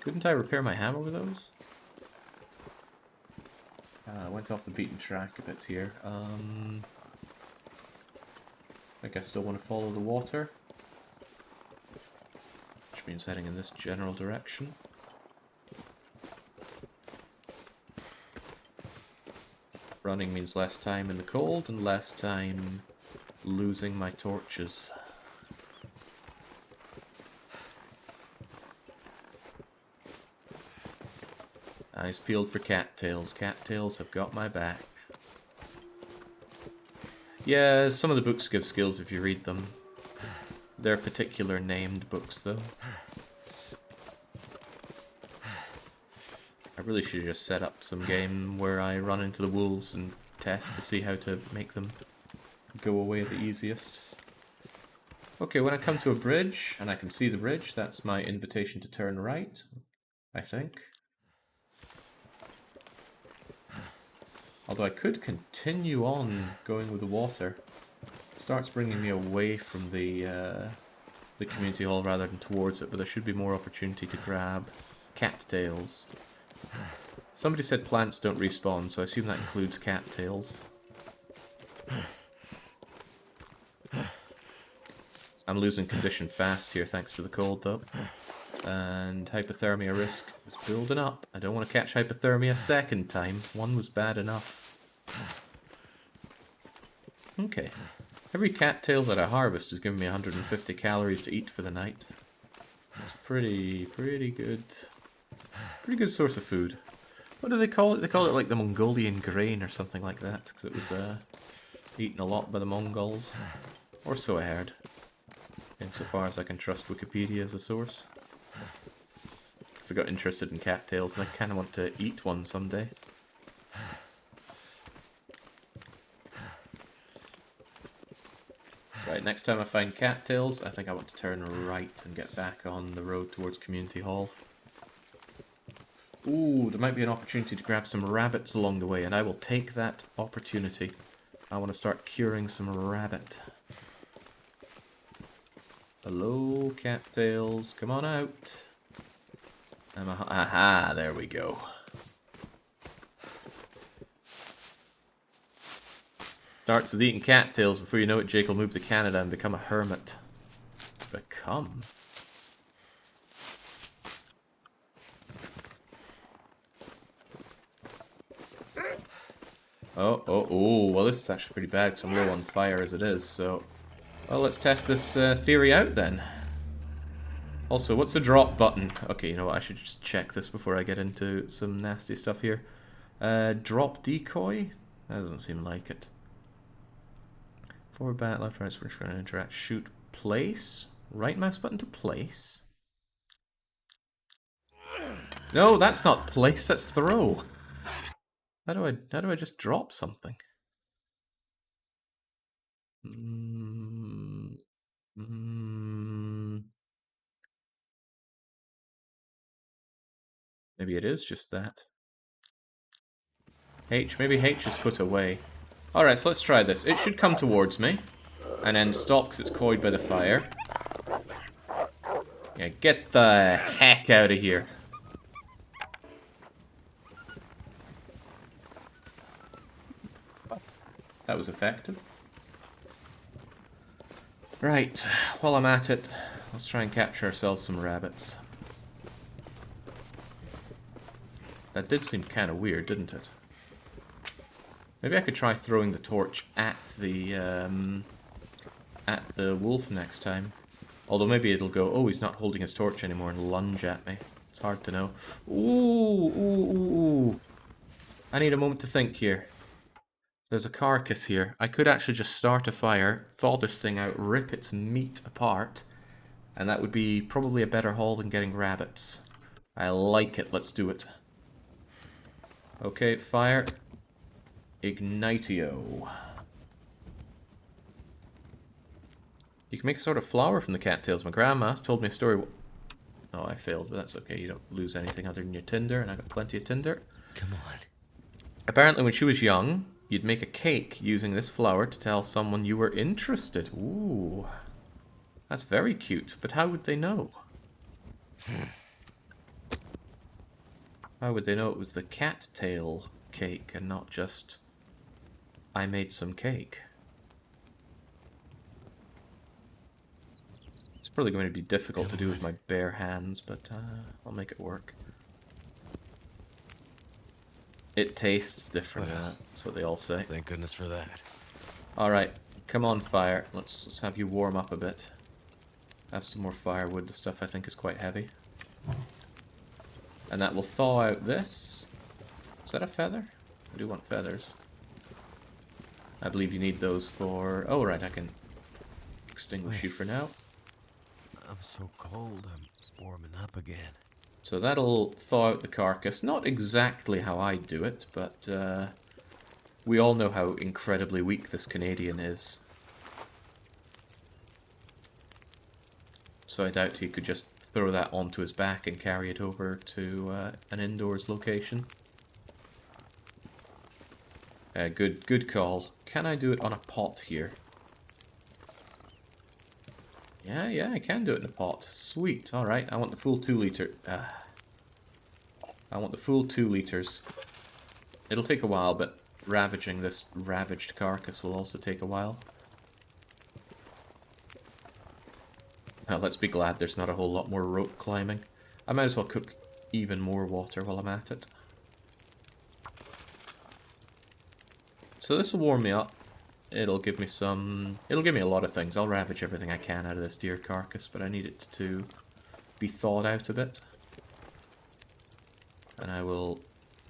Couldn't I repair my hammer with those? I went off the beaten track a bit here. I think I still want to follow the water. Which means heading in this general direction. Running means less time in the cold and less time losing my torches. Eyes peeled for cattails. Cattails have got my back. Yeah, some of the books give skills if you read them. They're particular named books, though. I really should just set up some game where I run into the wolves and test to see how to make them go away the easiest. Okay, when I come to a bridge, and I can see the bridge, that's my invitation to turn right, I think. Although I could continue on going with the water. It starts bringing me away from the community hall rather than towards it, but there should be more opportunity to grab cattails. Somebody said plants don't respawn, so I assume that includes cattails. I'm losing condition fast here thanks to the cold, though. And hypothermia risk is building up. I don't want to catch hypothermia a second time. One was bad enough. Okay. Every cattail that I harvest is giving me 150 calories to eat for the night. It's pretty good. Pretty good source of food. What do they call it? They call it like the Mongolian grain or something like that, because it was eaten a lot by the Mongols. Or so I heard. Insofar as I can trust Wikipedia as a source. So I got interested in cattails and I kind of want to eat one someday. Right, next time I find cattails, I think I want to turn right and get back on the road towards Community Hall. Ooh, there might be an opportunity to grab some rabbits along the way, and I will take that opportunity. I want to start curing some rabbit. Hello, cattails, come on out. Aha, there we go. Starts with eating cattails. Before you know it, Jake will move to Canada and become a hermit. Become? Oh, well this is actually pretty bad because I'm low on fire as it is, so... Well, let's test this theory out then. Also, what's the drop button? Okay, you know what, I should just check this before I get into some nasty stuff here. Drop decoy? That doesn't seem like it. Forward, back, left, right, switch, going to interact, shoot, place? Right mouse button to place? No, that's not place, that's throw. How do I just drop something? Maybe it is just that. Maybe H is put away. Alright, so let's try this. It should come towards me. And then stop because it's coiled by the fire. Yeah, get the heck out of here. That was effective. Right, while I'm at it, let's try and capture ourselves some rabbits. That did seem kind of weird, didn't it? Maybe I could try throwing the torch at the wolf next time. Although maybe it'll go, oh, he's not holding his torch anymore, and lunge at me. It's hard to know. Ooh. I need a moment to think here. There's a carcass here. I could actually just start a fire, thaw this thing out, rip its meat apart, and that would be probably a better haul than getting rabbits. I like it. Let's do it. Okay, fire. Ignitio. You can make a sort of flower from the cattails. My grandma told me a story. Oh, I failed, but that's okay. You don't lose anything other than your tinder, and I got plenty of tinder. Come on. Apparently, when she was young, you'd make a cake using this flower to tell someone you were interested. Ooh. That's very cute, but how would they know? How would they know it was the cattail cake and not just I made some cake? It's probably going to be difficult to do with my bare hands, but I'll make it work. It tastes different, that's what they all say. Thank goodness for that. Alright, come on, fire. Let's have you warm up a bit. Have some more firewood. The stuff I think is quite heavy. And that will thaw out this. Is that a feather? I do want feathers. I believe you need those for... Oh, right, I can extinguish you for now. I'm so cold, I'm warming up again. So that'll thaw out the carcass. Not exactly how I do it, but we all know how incredibly weak this Canadian is. So I doubt he could just throw that onto his back and carry it over to an indoors location. Good call. Can I do it on a pot here? Yeah, I can do it in a pot. Sweet. Alright, I want the full 2 liter. I want the full 2 liters. It'll take a while, but ravaging this ravaged carcass will also take a while. Let's be glad there's not a whole lot more rope climbing. I might as well cook even more water while I'm at it. So this will warm me up. It'll give me a lot of things. I'll ravage everything I can out of this deer carcass, but I need it to be thawed out a bit. And I will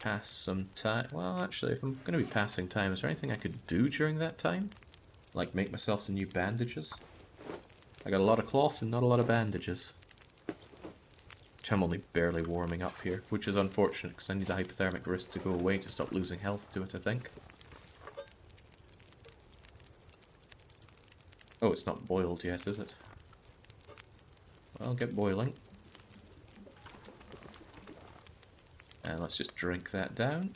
pass some time. Well, actually, if I'm going to be passing time, is there anything I could do during that time? Like make myself some new bandages? I got a lot of cloth and not a lot of bandages. Which I'm only barely warming up here, which is unfortunate because I need the hypothermic risk to go away to stop losing health to it, I think. Oh, it's not boiled yet, is it? Well, get boiling. And let's just drink that down.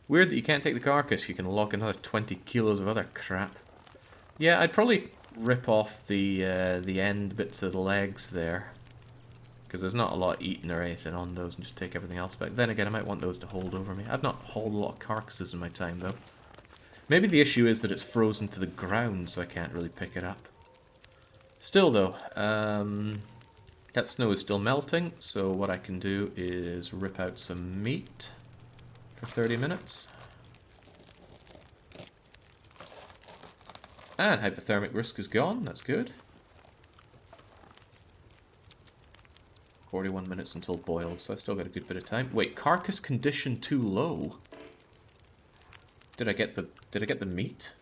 Weird that you can't take the carcass, you can log another 20 kilos of other crap. Yeah, I'd probably rip off the end bits of the legs there. Because there's not a lot eaten or anything on those, and just take everything else back. Then again, I might want those to hold over me. I've not hauled a lot of carcasses in my time, though. Maybe the issue is that it's frozen to the ground, so I can't really pick it up. Still, though, that snow is still melting, so what I can do is rip out some meat for 30 minutes. And hypothermic risk is gone, that's good. 41 minutes until boiled, so I still got a good bit of time. Wait, carcass condition too low? Did I get the meat?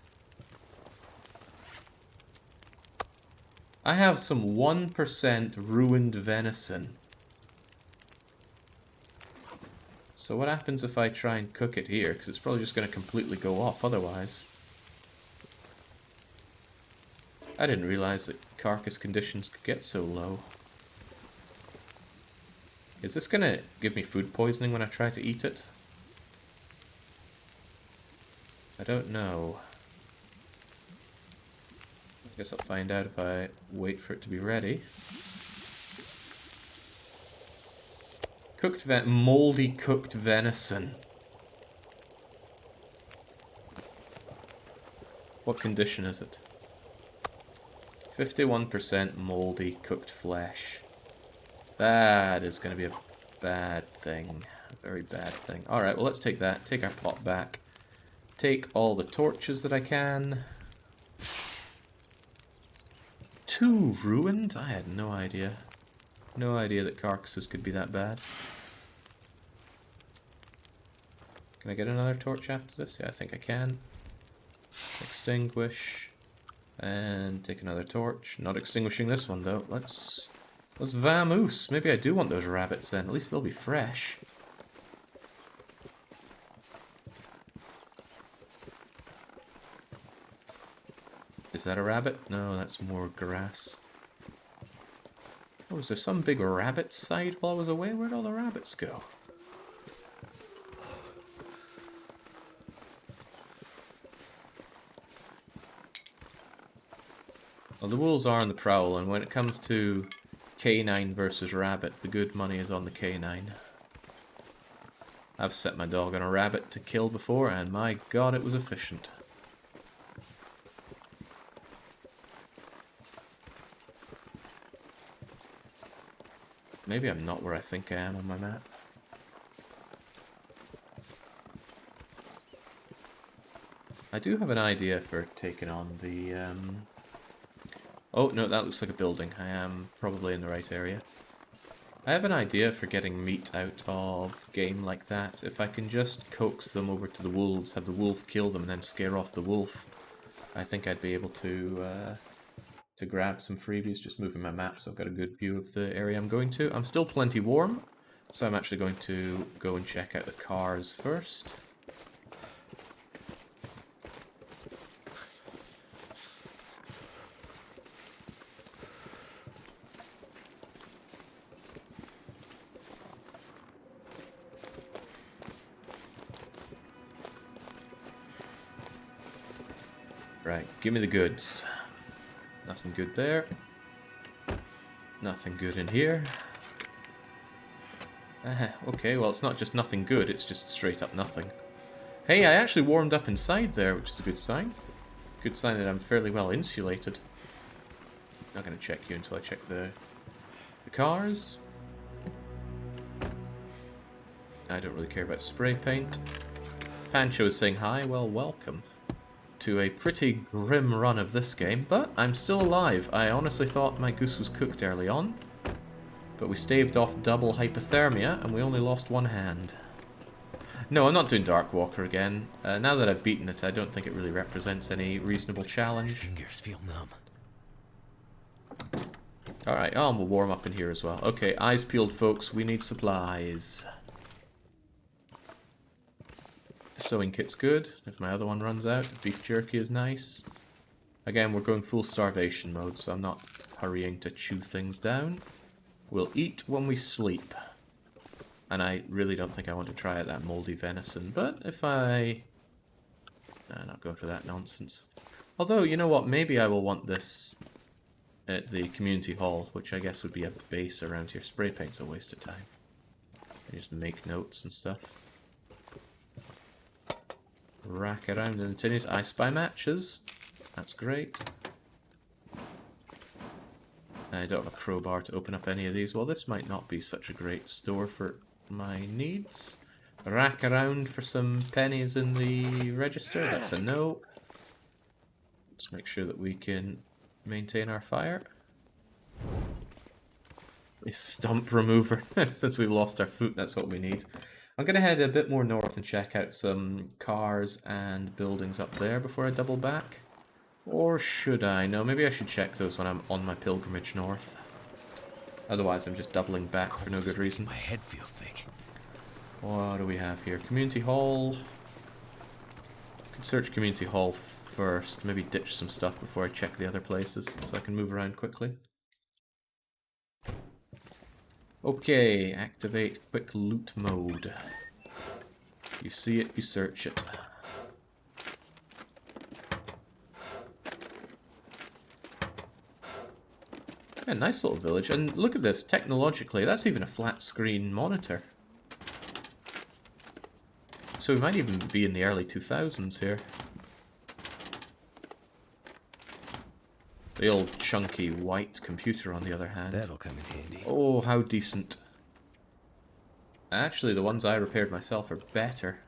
I have some 1% ruined venison. So what happens if I try and cook it here? Because it's probably just going to completely go off otherwise. I didn't realize that carcass conditions could get so low. Is this going to give me food poisoning when I try to eat it? I don't know. I guess I'll find out if I wait for it to be ready. Moldy cooked venison. What condition is it? 51% moldy cooked flesh. That is going to be a bad thing. A very bad thing. Alright, well let's take that. Take our pot back. Take all the torches that I can. 2 ruined? I had no idea. No idea that carcasses could be that bad. Can I get another torch after this? Yeah, I think I can. Extinguish. And take another torch. Not extinguishing this one though. Let's vamoose. Maybe I do want those rabbits then. At least they'll be fresh. Is that a rabbit? No, that's more grass. Oh, was there some big rabbit side while I was away? Where'd all the rabbits go? Well, the wolves are on the prowl, and when it comes to canine versus rabbit, the good money is on the canine. I've set my dog on a rabbit to kill before, and my god, it was efficient. Maybe I'm not where I think I am on my map. I do have an idea for taking on the... Oh, no, that looks like a building. I am probably in the right area. I have an idea for getting meat out of game like that. If I can just coax them over to the wolves, have the wolf kill them, and then scare off the wolf, I think I'd be able to grab some freebies. Just moving my map so I've got a good view of the area I'm going to. I'm still plenty warm, so I'm actually going to go and check out the cars first. Right, give me the goods. Nothing good there. Nothing good in here. Okay, well it's not just nothing good, it's just straight up nothing. Hey, I actually warmed up inside there, which is a good sign. Good sign that I'm fairly well insulated. Not going to check you until I check the cars. I don't really care about spray paint. Pancho is saying hi, well welcome to a pretty grim run of this game, but I'm still alive. I honestly thought my goose was cooked early on, but we staved off double hypothermia, and we only lost one hand. No, I'm not doing Dark Walker again. Now that I've beaten it, I don't think it really represents any reasonable challenge. Fingers feel numb. Alright, oh, and we'll warm up in here as well. Okay, eyes peeled, folks. We need supplies. Sewing kit's good. If my other one runs out, beef jerky is nice. Again, we're going full starvation mode, so I'm not hurrying to chew things down. We'll eat when we sleep. And I really don't think I want to try out that moldy venison, but if I... No, not going for that nonsense. Although, you know what, maybe I will want this at the community hall, which I guess would be a base around here. Spray paint's a waste of time. I just make notes and stuff. Rack around in the tinnies. I spy matches. That's great. I don't have a crowbar to open up any of these. Well, this might not be such a great store for my needs. Rack around for some pennies in the register. That's a no. Let's make sure that we can maintain our fire. A stump remover. Since we've lost our foot, that's what we need. I'm going to head a bit more north and check out some cars and buildings up there before I double back. Or should I? No, maybe I should check those when I'm on my pilgrimage north. Otherwise I'm just doubling back for no good reason. My head feel thick. What do we have here? Community hall. Could search community hall first. Maybe ditch some stuff before I check the other places so I can move around quickly. Okay, activate quick loot mode. You see it, you search it. Yeah, nice little village. And look at this, technologically, that's even a flat screen monitor. So we might even be in the early 2000s here. The old chunky white computer, on the other hand. That'll come in handy. Oh, how decent. Actually, the ones I repaired myself are better.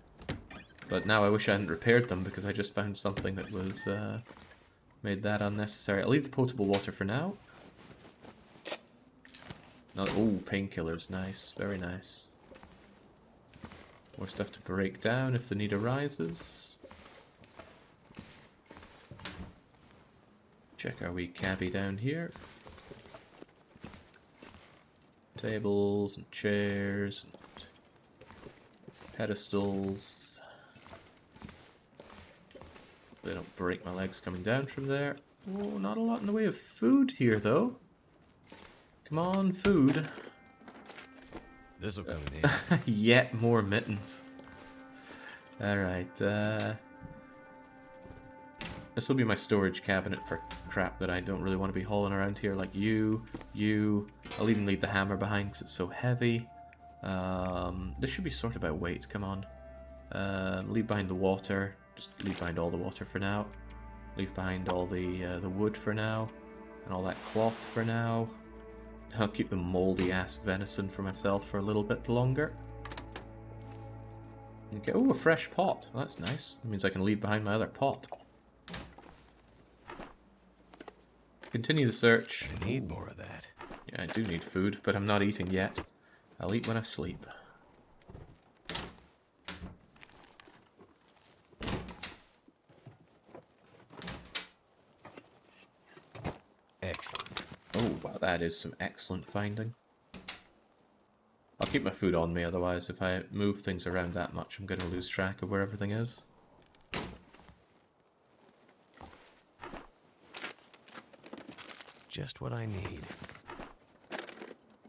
But now I wish I hadn't repaired them because I just found something that was made that unnecessary. I'll leave the potable water for now. No, oh, painkillers, nice, very nice. More stuff to break down if the need arises. Check our wee cabbie down here. Tables and chairs and pedestals. They don't break my legs coming down from there. Oh, not a lot in the way of food here, though. Come on, food. This'll come in handy. Yet more mittens. Alright, this will be my storage cabinet for crap that I don't really want to be hauling around here, like you. I'll even leave the hammer behind because it's so heavy. This should be sorted by weight, come on. Leave behind the water. Just leave behind all the water for now. Leave behind all the wood for now. And all that cloth for now. I'll keep the moldy ass venison for myself for a little bit longer. Okay, oh, a fresh pot. Well, that's nice. That means I can leave behind my other pot. Continue the search. I need more of that. Yeah, I do need food, but I'm not eating yet. I'll eat when I sleep. Excellent. Oh, wow, that is some excellent finding. I'll keep my food on me, otherwise if I move things around that much, I'm going to lose track of where everything is. Just what I need.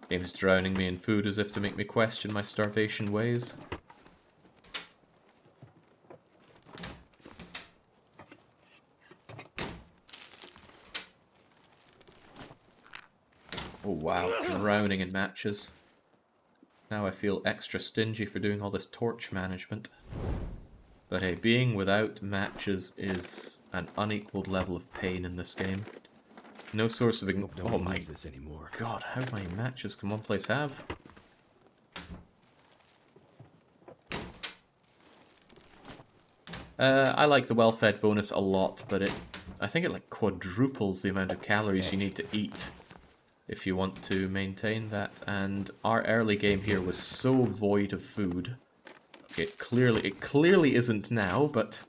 Game's drowning me in food as if to make me question my starvation ways. Oh wow, drowning in matches. Now I feel extra stingy for doing all this torch management. But hey, being without matches is an unequaled level of pain in this game. No source of Don't oh my use this anymore. god, how many matches can one place have? I like the well-fed bonus a lot, but I think it like quadruples the amount of calories you need to eat if you want to maintain that. And our early game here was so void of food. It clearly isn't now, but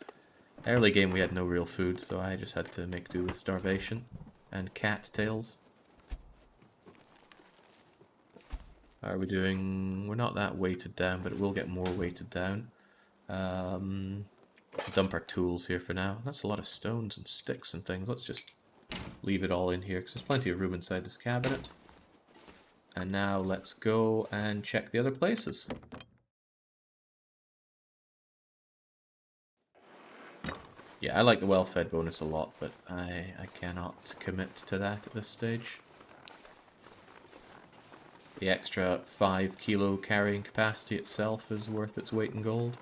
early game we had no real food, so I just had to make do with starvation and cattails. How are we doing? We're not that weighted down, but it will get more weighted down. Dump our tools here for now. That's a lot of stones and sticks and things. Let's just leave it all in here because there's plenty of room inside this cabinet. And now let's go and check the other places. Yeah, I like the well-fed bonus a lot, but I cannot commit to that at this stage. The extra 5 kilo carrying capacity itself is worth its weight in gold.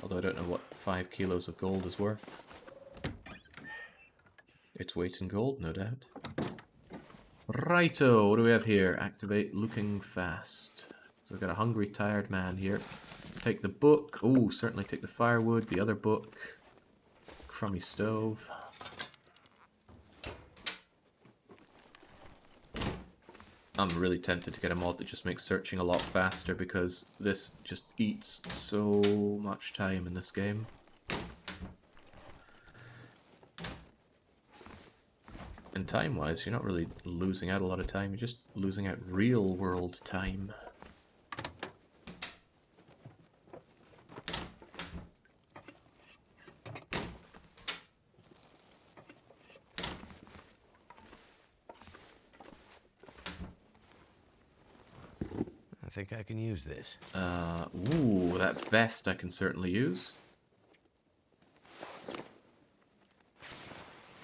Although I don't know what 5 kilos of gold is worth. Its weight in gold, no doubt. Righto, what do we have here? Activate looking fast. So we've got a hungry, tired man here. Take the book. Oh, certainly take the firewood, the other book. Crummy stove. I'm really tempted to get a mod that just makes searching a lot faster because this just eats so much time in this game. And time-wise, you're not really losing out a lot of time, you're just losing out real-world time. think I can use this. Ooh, that vest I can certainly use.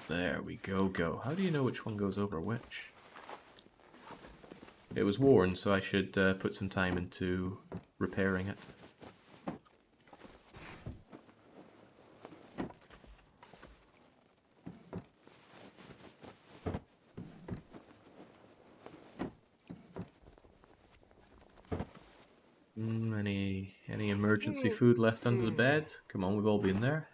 There we go. How do you know which one goes over which? It was worn, so I should put some time into repairing it. Any emergency food left under the bed? Come on, we've all been there.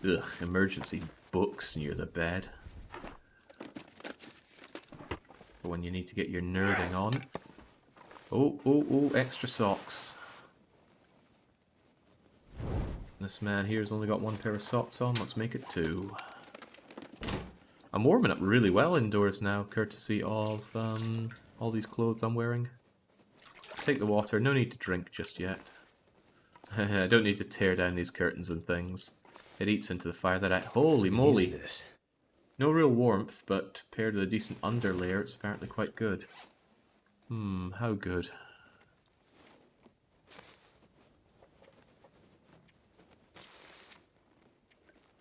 Ugh, emergency books near the bed. For when you need to get your nerding on. Oh, extra socks. This man here's only got one pair of socks on, let's make it 2. I'm warming up really well indoors now, courtesy of all these clothes I'm wearing. Take the water, no need to drink just yet. I don't need to tear down these curtains and things. It eats into the fire that I... Holy moly! No real warmth, but paired with a decent underlayer, it's apparently quite good. How good?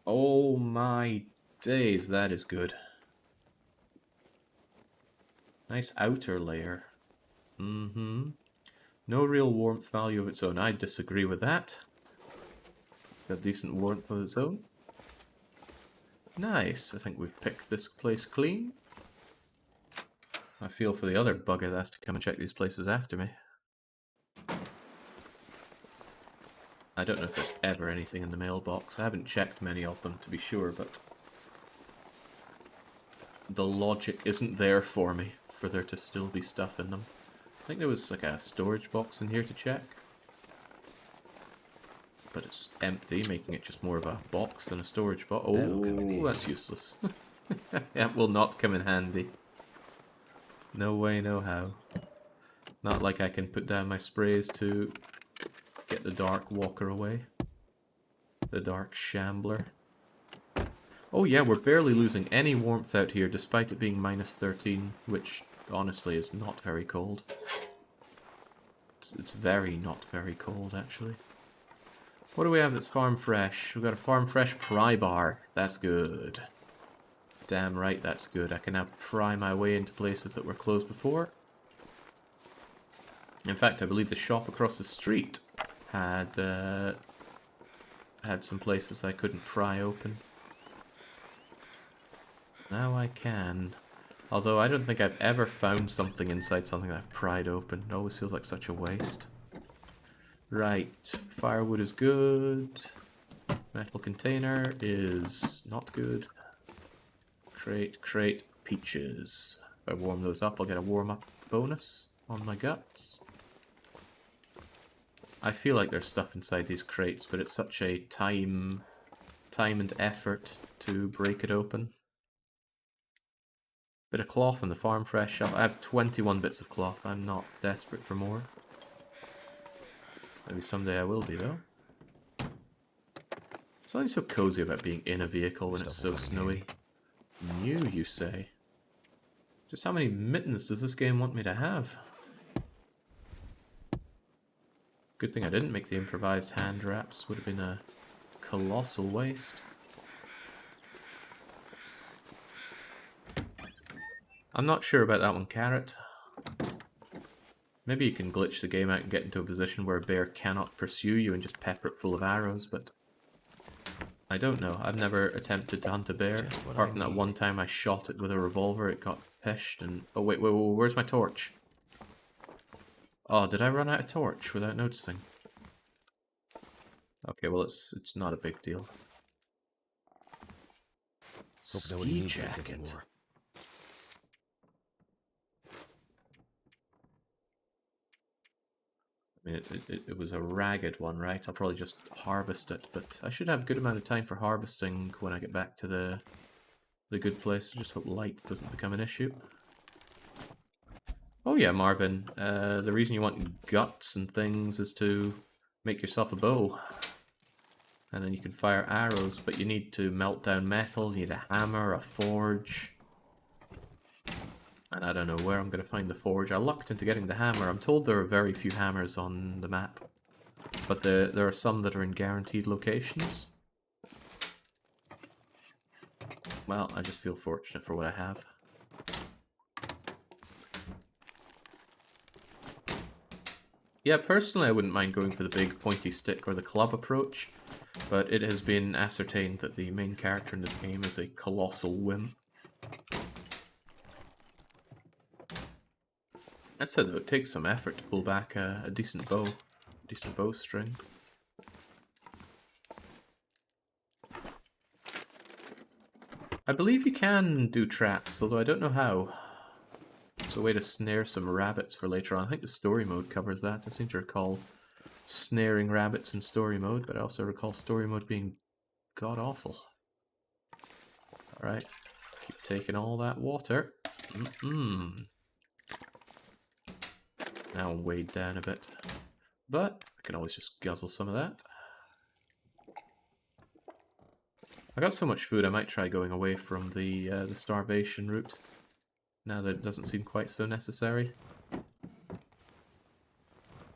Oh my days, that is good. Nice outer layer. No real warmth value of its own. I disagree with that. It's got decent warmth of its own. Nice. I think we've picked this place clean. I feel for the other bugger that has to come and check these places after me. I don't know if there's ever anything in the mailbox. I haven't checked many of them to be sure, but the logic isn't there for me for there to still be stuff in them. I think there was like a storage box in here to check. But it's empty, making it just more of a box than a storage box. Oh, that's useless. That will not come in handy. No way, no how. Not like I can put down my sprays to get the Dark Walker away. The Dark Shambler. Oh yeah, we're barely losing any warmth out here despite it being minus 13, which honestly is not very cold. It's very not very cold actually. What do we have that's farm fresh? We've got a farm fresh pry bar. That's good. Damn right that's good. I can now pry my way into places that were closed before. In fact, I believe the shop across the street had some places I couldn't pry open. Now I can. Although I don't think I've ever found something inside something that I've pried open. It always feels like such a waste. Right, firewood is good. Metal container is not good. Crate, peaches. If I warm those up, I'll get a warm-up bonus on my guts. I feel like there's stuff inside these crates, but it's such a time and effort to break it open. Bit of cloth in the farm fresh shop. I have 21 bits of cloth. I'm not desperate for more. Maybe someday I will be, though. Something so cozy about being in a vehicle when it's so snowy. New, you say? Just how many mittens does this game want me to have? Good thing I didn't make the improvised hand wraps. Would have been a colossal waste. I'm not sure about that one, Carrot. Maybe you can glitch the game out and get into a position where a bear cannot pursue you and just pepper it full of arrows, but I don't know. I've never attempted to hunt a bear. Apart from that one time I shot it with a revolver, it got pished and... Oh, wait, where's my torch? Oh, did I run out of torch without noticing? Okay, well, it's not a big deal. Ski jacket. I mean, it was a ragged one, right? I'll probably just harvest it, but I should have a good amount of time for harvesting when I get back to the good place. I just hope light doesn't become an issue. Oh yeah, Marvin, the reason you want guts and things is to make yourself a bow. And then you can fire arrows, but you need to melt down metal, you need a hammer, a forge. And I don't know where I'm going to find the forge. I lucked into getting the hammer. I'm told there are very few hammers on the map. But there are some that are in guaranteed locations. Well, I just feel fortunate for what I have. Yeah, personally I wouldn't mind going for the big pointy stick or the club approach, but it has been ascertained that the main character in this game is a colossal wimp. That said, though, it takes some effort to pull back a decent bowstring. I believe you can do traps, although I don't know how. It's a way to snare some rabbits for later on. I think the story mode covers that. I seem to recall snaring rabbits in story mode, but I also recall story mode being god-awful. Alright, keep taking all that water. Now I'm weighed down a bit. But I can always just guzzle some of that. I got so much food I might try going away from the starvation route, now that it doesn't seem quite so necessary.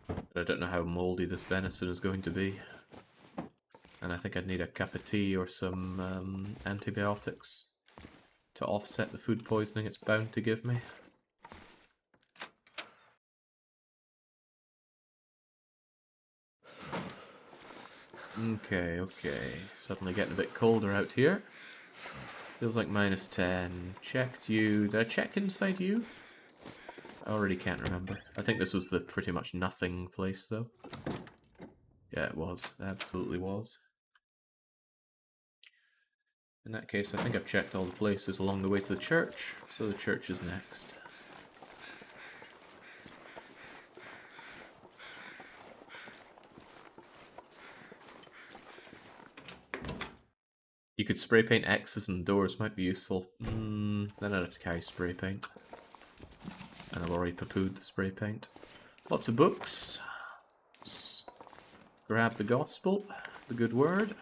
But I don't know how moldy this venison is going to be. And I think I'd need a cup of tea or some antibiotics to offset the food poisoning it's bound to give me. Okay. Suddenly getting a bit colder out here. Feels like -10. Checked you. Did I check inside you? I already can't remember. I think this was the pretty much nothing place, though. Yeah, it was. It absolutely was. In that case, I think I've checked all the places along the way to the church, so the church is next. You could spray paint X's and doors, might be useful. Then I'd have to carry spray paint. And I've already poo-pooed the spray paint. Lots of books. Grab the gospel, the good word.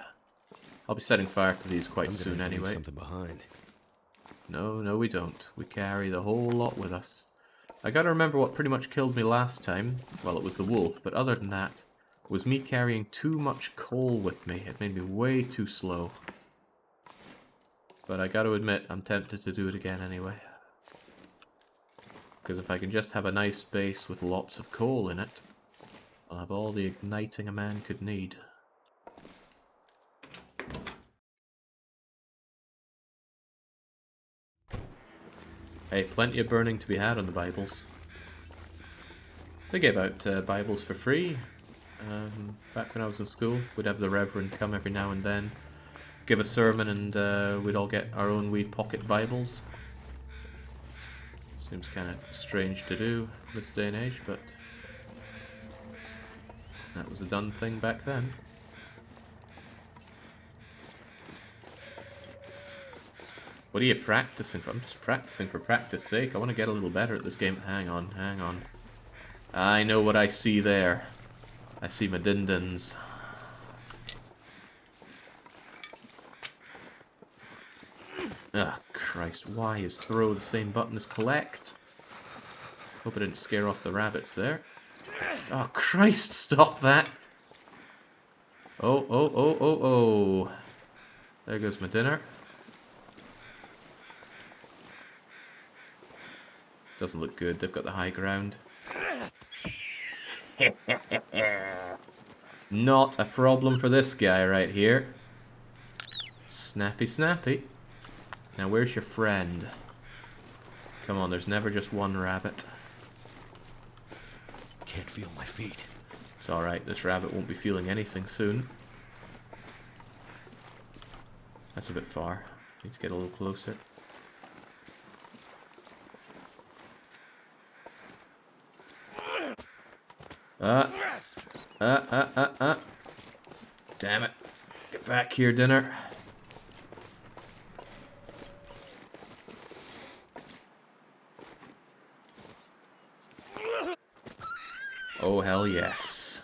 I'll be setting fire to these quite soon anyway. Something behind. No, we don't. We carry the whole lot with us. I gotta remember what pretty much killed me last time. Well, it was the wolf, but other than that, was me carrying too much coal with me. It made me way too slow. But I gotta admit, I'm tempted to do it again anyway. Because if I can just have a nice base with lots of coal in it, I'll have all the igniting a man could need. Hey, plenty of burning to be had on the Bibles. They gave out Bibles for free. Back when I was in school, we'd have the Reverend come every now and then, give a sermon, and we'd all get our own wee pocket Bibles. Seems kind of strange to do this day and age, but that was a done thing back then. What are you practicing for? I'm just practicing for practice sake. I want to get a little better at this game. Hang on. I know what I see there. I see my din-dins. Ah, Christ, why is throw the same button as collect? Hope I didn't scare off the rabbits there. Oh, Christ, stop that! Oh. There goes my dinner. Doesn't look good, they've got the high ground. Not a problem for this guy right here. Snappy. Now where's your friend? Come on, there's never just one rabbit. Can't feel my feet. It's alright, this rabbit won't be feeling anything soon. That's a bit far. Need to get a little closer. Damn it. Get back here, dinner. Oh, hell yes.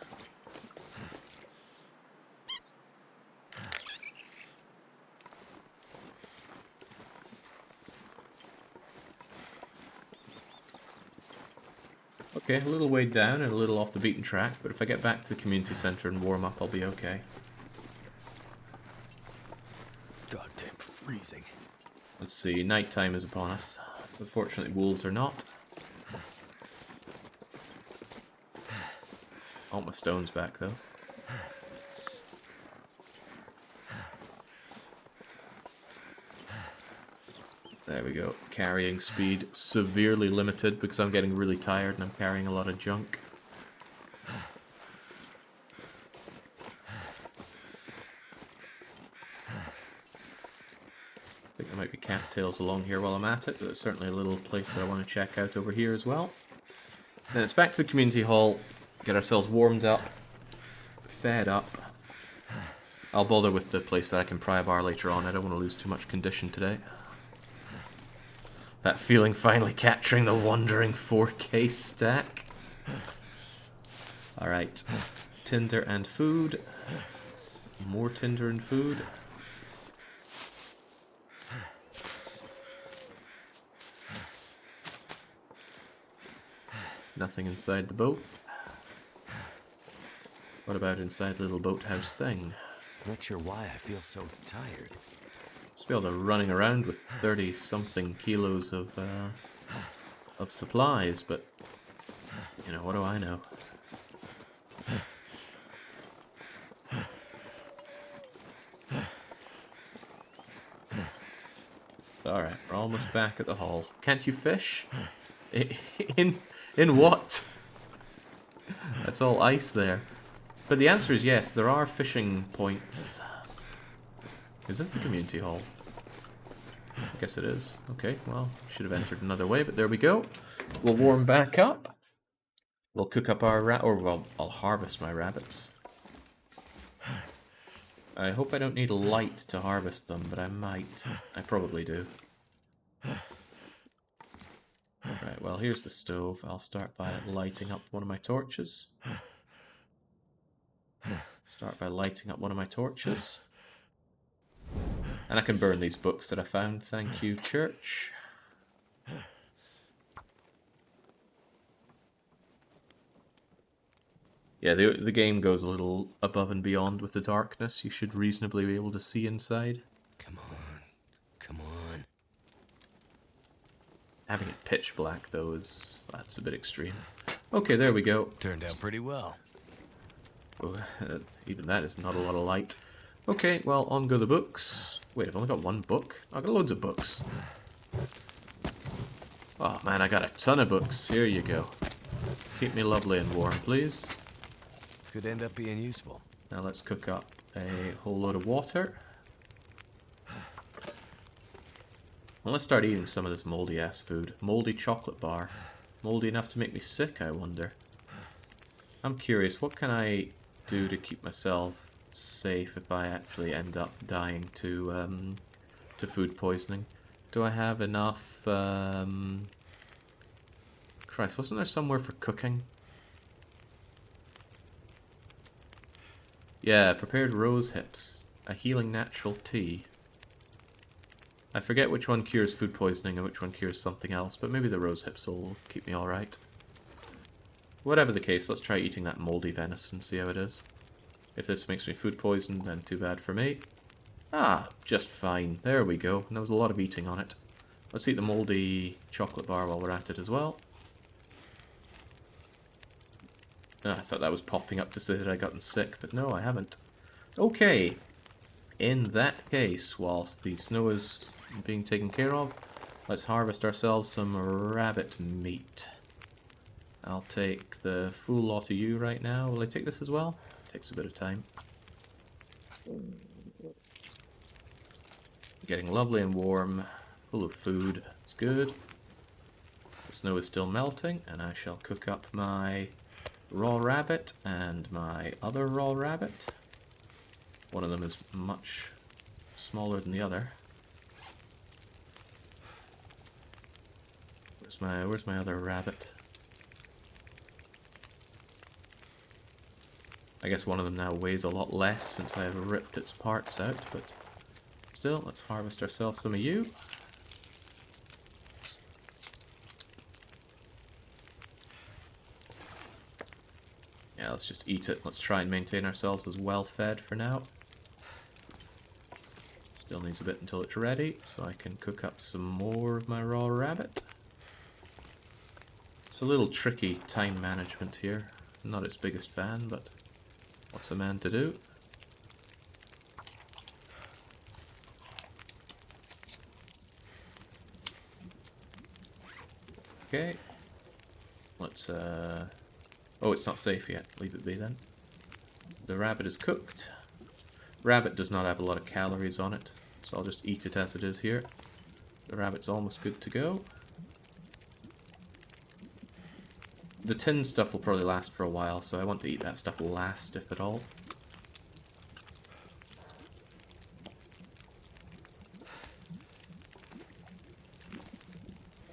Okay, a little way down and a little off the beaten track, but if I get back to the community centre and warm up, I'll be okay. Goddamn freezing. Let's see, nighttime is upon us. Unfortunately, wolves are not. I want my stones back, though. There we go. Carrying speed severely limited because I'm getting really tired and I'm carrying a lot of junk. I think there might be cattails along here while I'm at it, but there's certainly a little place that I want to check out over here as well. Then it's back to the community hall, get ourselves warmed up, fed up. I'll bother with the place that I can pry a bar later on. I don't want to lose too much condition today. That feeling finally capturing the wandering 4K stack. Alright. Tinder and food. More tinder and food. Nothing inside the boat. What about inside the little boathouse thing? Not sure why I feel so tired. Just be able to running around with 30-something kilos of supplies, but you know, what do I know? Alright, we're almost back at the hall. Can't you fish? In what? That's all ice there. But the answer is yes, there are fishing points. Is this the community hall? I guess it is. Okay, well, should have entered another way, but there we go. We'll warm back up. We'll cook up our well, I'll harvest my rabbits. I hope I don't need light to harvest them, but I might. I probably do. Right, well, here's the stove. I'll start by lighting up one of my torches. Start by lighting up one of my torches. And I can burn these books that I found. Thank you, church. Yeah, the game goes a little above and beyond with the darkness. You should reasonably be able to see inside. Come on. Come on. Having it pitch black, though, that's a bit extreme. Okay, there we go. Turned out pretty well. Oh, even that is not a lot of light. Okay, well, on go the books. Wait, I've only got one book? I've got loads of books. Oh man, I got a ton of books. Here you go. Keep me lovely and warm, please. Could end up being useful. Now let's cook up a whole load of water. Well, let's start eating some of this moldy-ass food. Moldy chocolate bar. Moldy enough to make me sick, I wonder. I'm curious, what can I do to keep myself safe if I actually end up dying to food poisoning? Do I have enough, Christ, wasn't there somewhere for cooking? Yeah, prepared rose hips. A healing natural tea. I forget which one cures food poisoning and which one cures something else, but maybe the rose hips will keep me alright. Whatever the case, let's try eating that moldy venison, see how it is. If this makes me food poisoned, then too bad for me. Ah, just fine. There we go. And there was a lot of eating on it. Let's eat the moldy chocolate bar while we're at it as well. Ah, I thought that was popping up to say that I'd gotten sick, but no, I haven't. Okay. In that case, whilst the snow is being taken care of, let's harvest ourselves some rabbit meat. I'll take the full lot of you right now. Will I take this as well? Takes a bit of time. Getting lovely and warm, full of food. It's good. The snow is still melting, and I shall cook up my raw rabbit and my other raw rabbit. One of them is much smaller than the other. Where's my other rabbit? I guess one of them now weighs a lot less since I have ripped its parts out, but still, let's harvest ourselves some of you. let's just eat it. Let's try and maintain ourselves as well fed for now. Still needs a bit until it's ready, so I can cook up some more of my raw rabbit. It's a little tricky time management here. Not its biggest fan, but what's a man to do? Okay. Let's, oh, it's not safe yet. Leave it be then. The rabbit is cooked. Rabbit does not have a lot of calories on it, so I'll just eat it as it is here. The rabbit's almost good to go. The tin stuff will probably last for a while, so I want to eat that stuff last, if at all.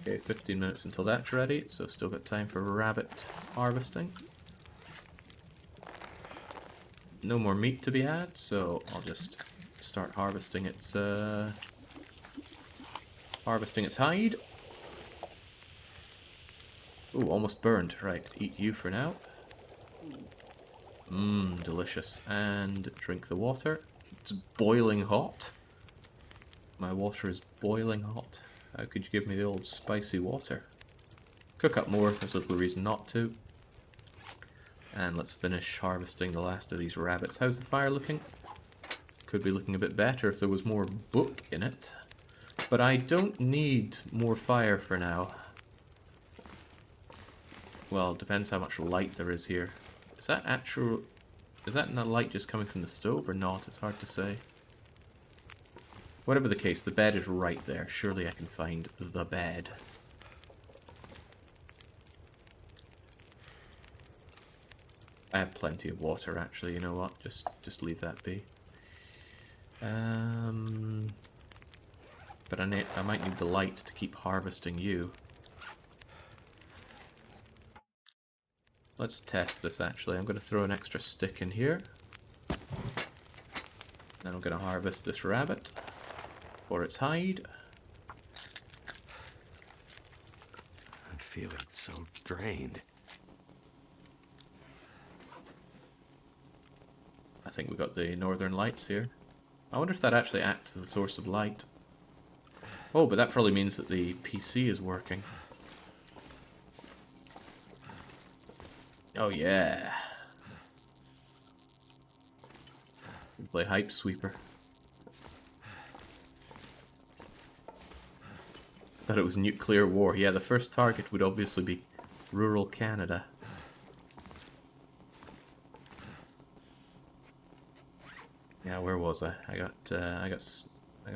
Okay, 15 minutes until that's ready, so still got time for rabbit harvesting. No more meat to be had, so I'll just start harvesting its hide. Ooh, almost burned. Right, eat you for now. Mmm, delicious. And drink the water. It's boiling hot. My water is boiling hot. How could you give me the old spicy water? Cook up more, there's little reason not to. And let's finish harvesting the last of these rabbits. How's the fire looking? Could be looking a bit better if there was more book in it. But I don't need more fire for now. Well, it depends how much light there is here. Is that not light just coming from the stove or not? It's hard to say. Whatever the case, the bed is right there. Surely I can find the bed. I have plenty of water, actually. You know what? Just leave that be. But I might need the light to keep harvesting you. Let's test this, actually. I'm going to throw an extra stick in here. Then I'm going to harvest this rabbit for its hide. I'm feeling so drained. I think we've got the northern lights here. I wonder if that actually acts as a source of light. Oh, but that probably means that the PC is working. Oh yeah. We play Hype Sweeper. Thought it was nuclear war. Yeah, the first target would obviously be rural Canada. Yeah, where was I? I got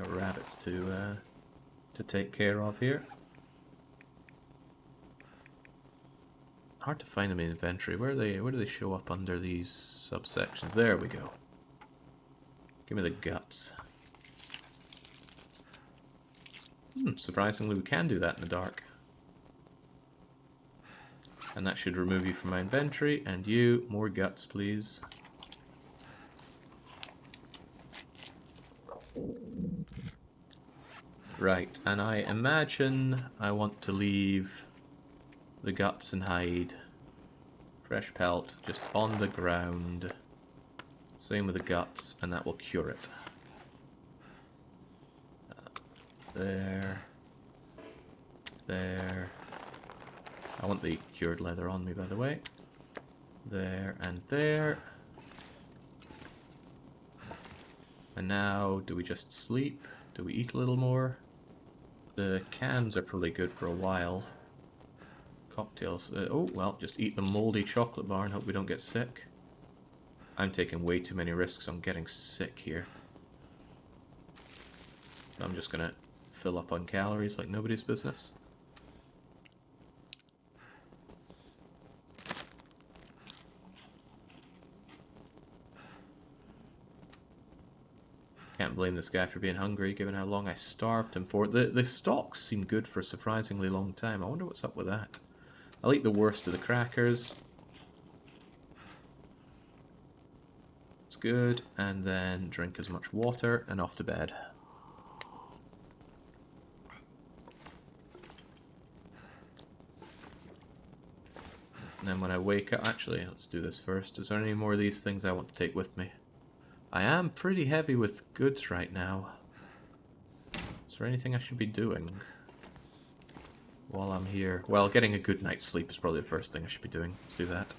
rabbits to take care of here. Hard to find them in inventory. Where do they show up under these subsections? There we go. Give me the guts. Surprisingly, we can do that in the dark. And that should remove you from my inventory. And you, more guts, please. Right, and I imagine I want to leave the guts and hide, fresh pelt, just on the ground. Same with the guts, and that will cure it. There. There. I want the cured leather on me, by the way. There and there. And now, do we just sleep? Do we eat a little more? The cans are probably good for a while. Cocktails. Oh, well, just eat the moldy chocolate bar and hope we don't get sick. I'm taking way too many risks on getting sick here. I'm just gonna fill up on calories like nobody's business. Can't blame this guy for being hungry, given how long I starved him for. The stalks seem good for a surprisingly long time. I wonder what's up with that. I'll eat the worst of the crackers. It's good. And then drink as much water and off to bed. And then when I wake up... Actually, let's do this first. Is there any more of these things I want to take with me? I am pretty heavy with goods right now. Is there anything I should be doing while I'm here? Well, getting a good night's sleep is probably the first thing I should be doing. Let's do that.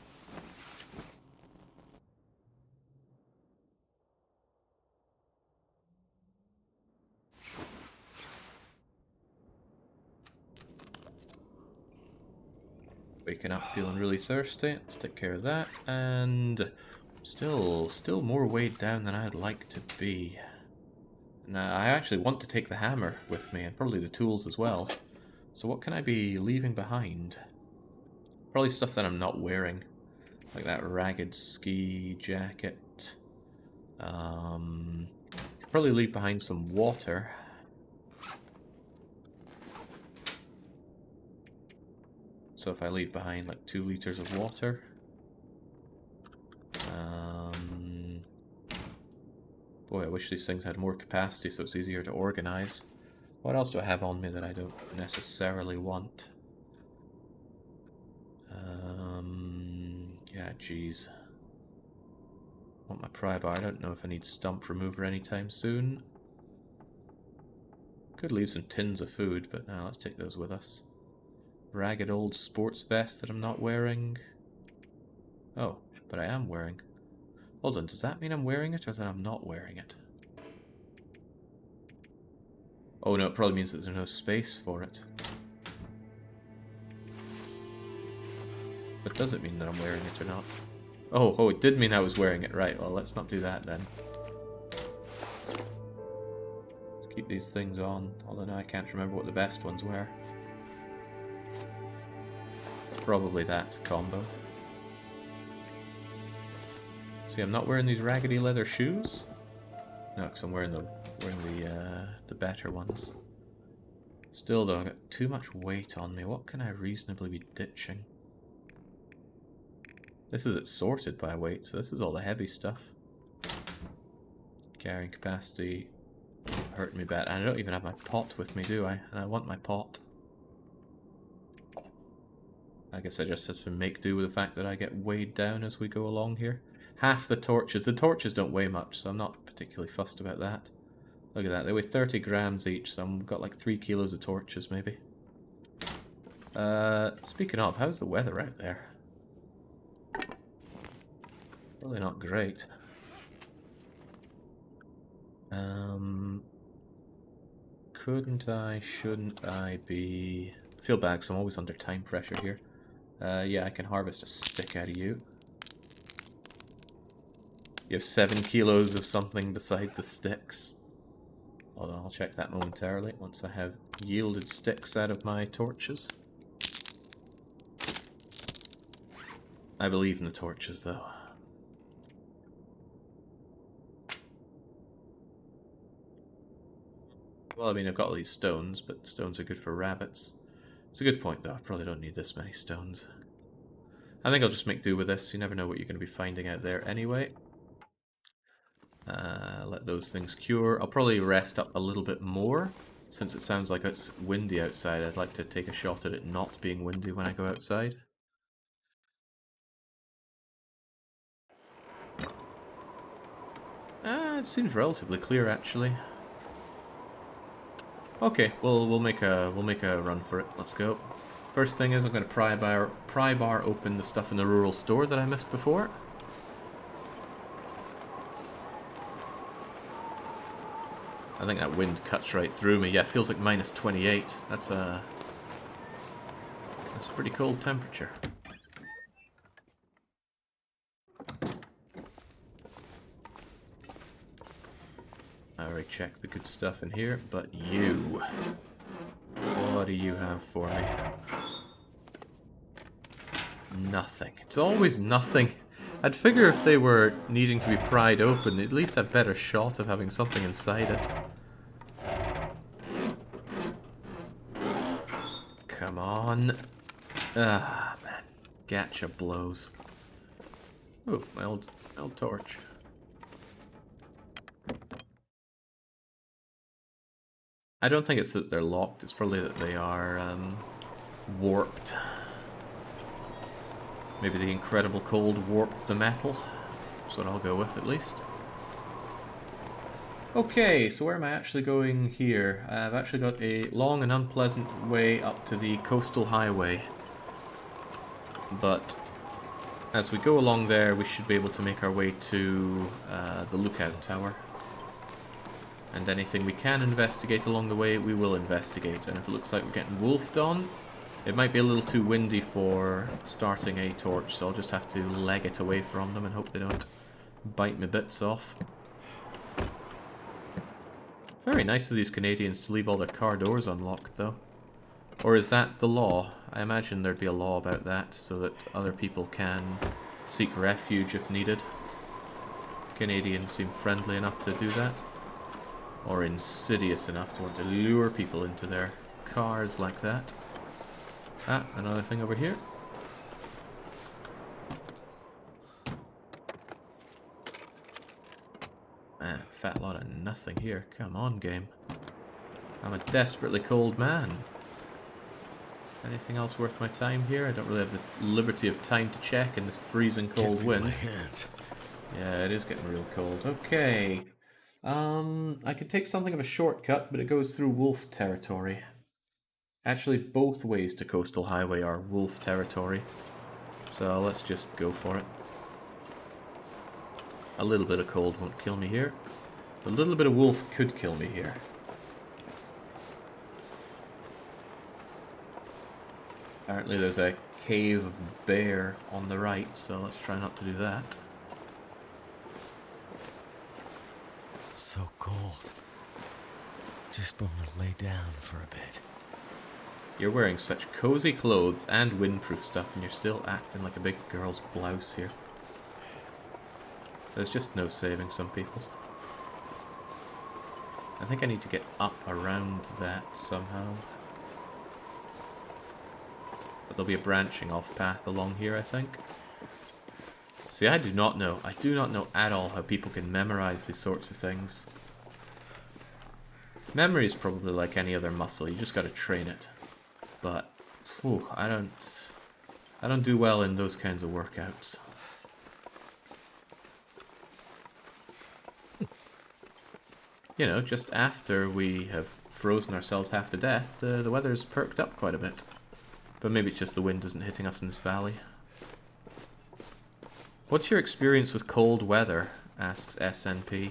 Waking up feeling really thirsty. Let's take care of that. And still more weighed down than I'd like to be. Now, I actually want to take the hammer with me, and probably the tools as well. So what can I be leaving behind? Probably stuff that I'm not wearing. Like that ragged ski jacket. Probably leave behind some water. So if I leave behind like 2 liters of water. Boy, I wish these things had more capacity so it's easier to organize. What else do I have on me that I don't necessarily want? Yeah, geez. Want my pry bar. I don't know if I need stump remover anytime soon. Could leave some tins of food, but now let's take those with us. Ragged old sports vest that I'm not wearing. Oh, but I am wearing. Hold on, does that mean I'm wearing it or that I'm not wearing it? Oh no, it probably means that there's no space for it. But does it mean that I'm wearing it or not? Oh, it did mean I was wearing it. Right, well, let's not do that then. Let's keep these things on, although now I can't remember what the best ones were. Probably that combo. See, I'm not wearing these raggedy leather shoes. No, because I'm wearing the better ones. Still though, I've got too much weight on me. What can I reasonably be ditching? This is it sorted by weight, so this is all the heavy stuff. Carrying capacity hurting me bad. And I don't even have my pot with me, do I? And I want my pot. I guess I just have to make do with the fact that I get weighed down as we go along here. Half the torches. The torches don't weigh much, so I'm not particularly fussed about that. Look at that, they weigh 30 grams each, so I've got like 3 kilos of torches, maybe. Speaking of, how's the weather out there? Probably not great. Shouldn't I be... I feel bad because I'm always under time pressure here. Yeah, I can harvest a stick out of you. You have 7 kilos of something beside the sticks. Hold on, I'll check that momentarily once I have yielded sticks out of my torches. I believe in the torches, though. Well, I mean, I've got all these stones, but stones are good for rabbits. It's a good point, though. I probably don't need this many stones. I think I'll just make do with this. You never know what you're going to be finding out there anyway. Let those things cure. I'll probably rest up a little bit more. Since it sounds like it's windy outside, I'd like to take a shot at it not being windy when I go outside. It seems relatively clear, actually. Okay, well we'll make a run for it. Let's go. First thing is I'm going to pry bar open the stuff in the rural store that I missed before. I think that wind cuts right through me. Yeah, it feels like minus 28. That's a pretty cold temperature. I already checked the good stuff in here, but you... What do you have for me? Nothing. It's always nothing. I'd figure if they were needing to be pried open, at least a better shot of having something inside it. Come on. Ah, man. Gotcha blows. Oh, my old torch. I don't think it's that they're locked, it's probably that they are warped. Maybe the incredible cold warped the metal. That's what I'll go with, at least. Okay, so where am I actually going here? I've actually got a long and unpleasant way up to the coastal highway. But as we go along there, we should be able to make our way to the lookout tower. And anything we can investigate along the way, we will investigate. And if it looks like we're getting wolfed on, it might be a little too windy for starting a torch, so I'll just have to leg it away from them and hope they don't bite me bits off. Very nice of these Canadians to leave all their car doors unlocked, though. Or is that the law? I imagine there'd be a law about that, so that other people can seek refuge if needed. Canadians seem friendly enough to do that. Or insidious enough to want to lure people into their cars like that. Ah, another thing over here. Man, fat lot of nothing here. Come on, game. I'm a desperately cold man. Anything else worth my time here? I don't really have the liberty of time to check in this freezing cold wind. Yeah, it is getting real cold. Okay. I could take something of a shortcut, but it goes through wolf territory. Actually, both ways to Coastal Highway are wolf territory. So let's just go for it. A little bit of cold won't kill me here. A little bit of wolf could kill me here. Apparently there's a cave of bear on the right, so let's try not to do that. So cold. Just want to lay down for a bit. You're wearing such cozy clothes and windproof stuff, and you're still acting like a big girl's blouse here. There's just no saving some people. I think I need to get up around that somehow. But there'll be a branching off path along here, I think. See, I do not know. I do not know at all how people can memorize these sorts of things. Memory is probably like any other muscle. You just gotta train it. But, whew, I don't do well in those kinds of workouts. You know, just after we have frozen ourselves half to death, the weather's perked up quite a bit. But maybe it's just the wind isn't hitting us in this valley. What's your experience with cold weather? Asks SNP.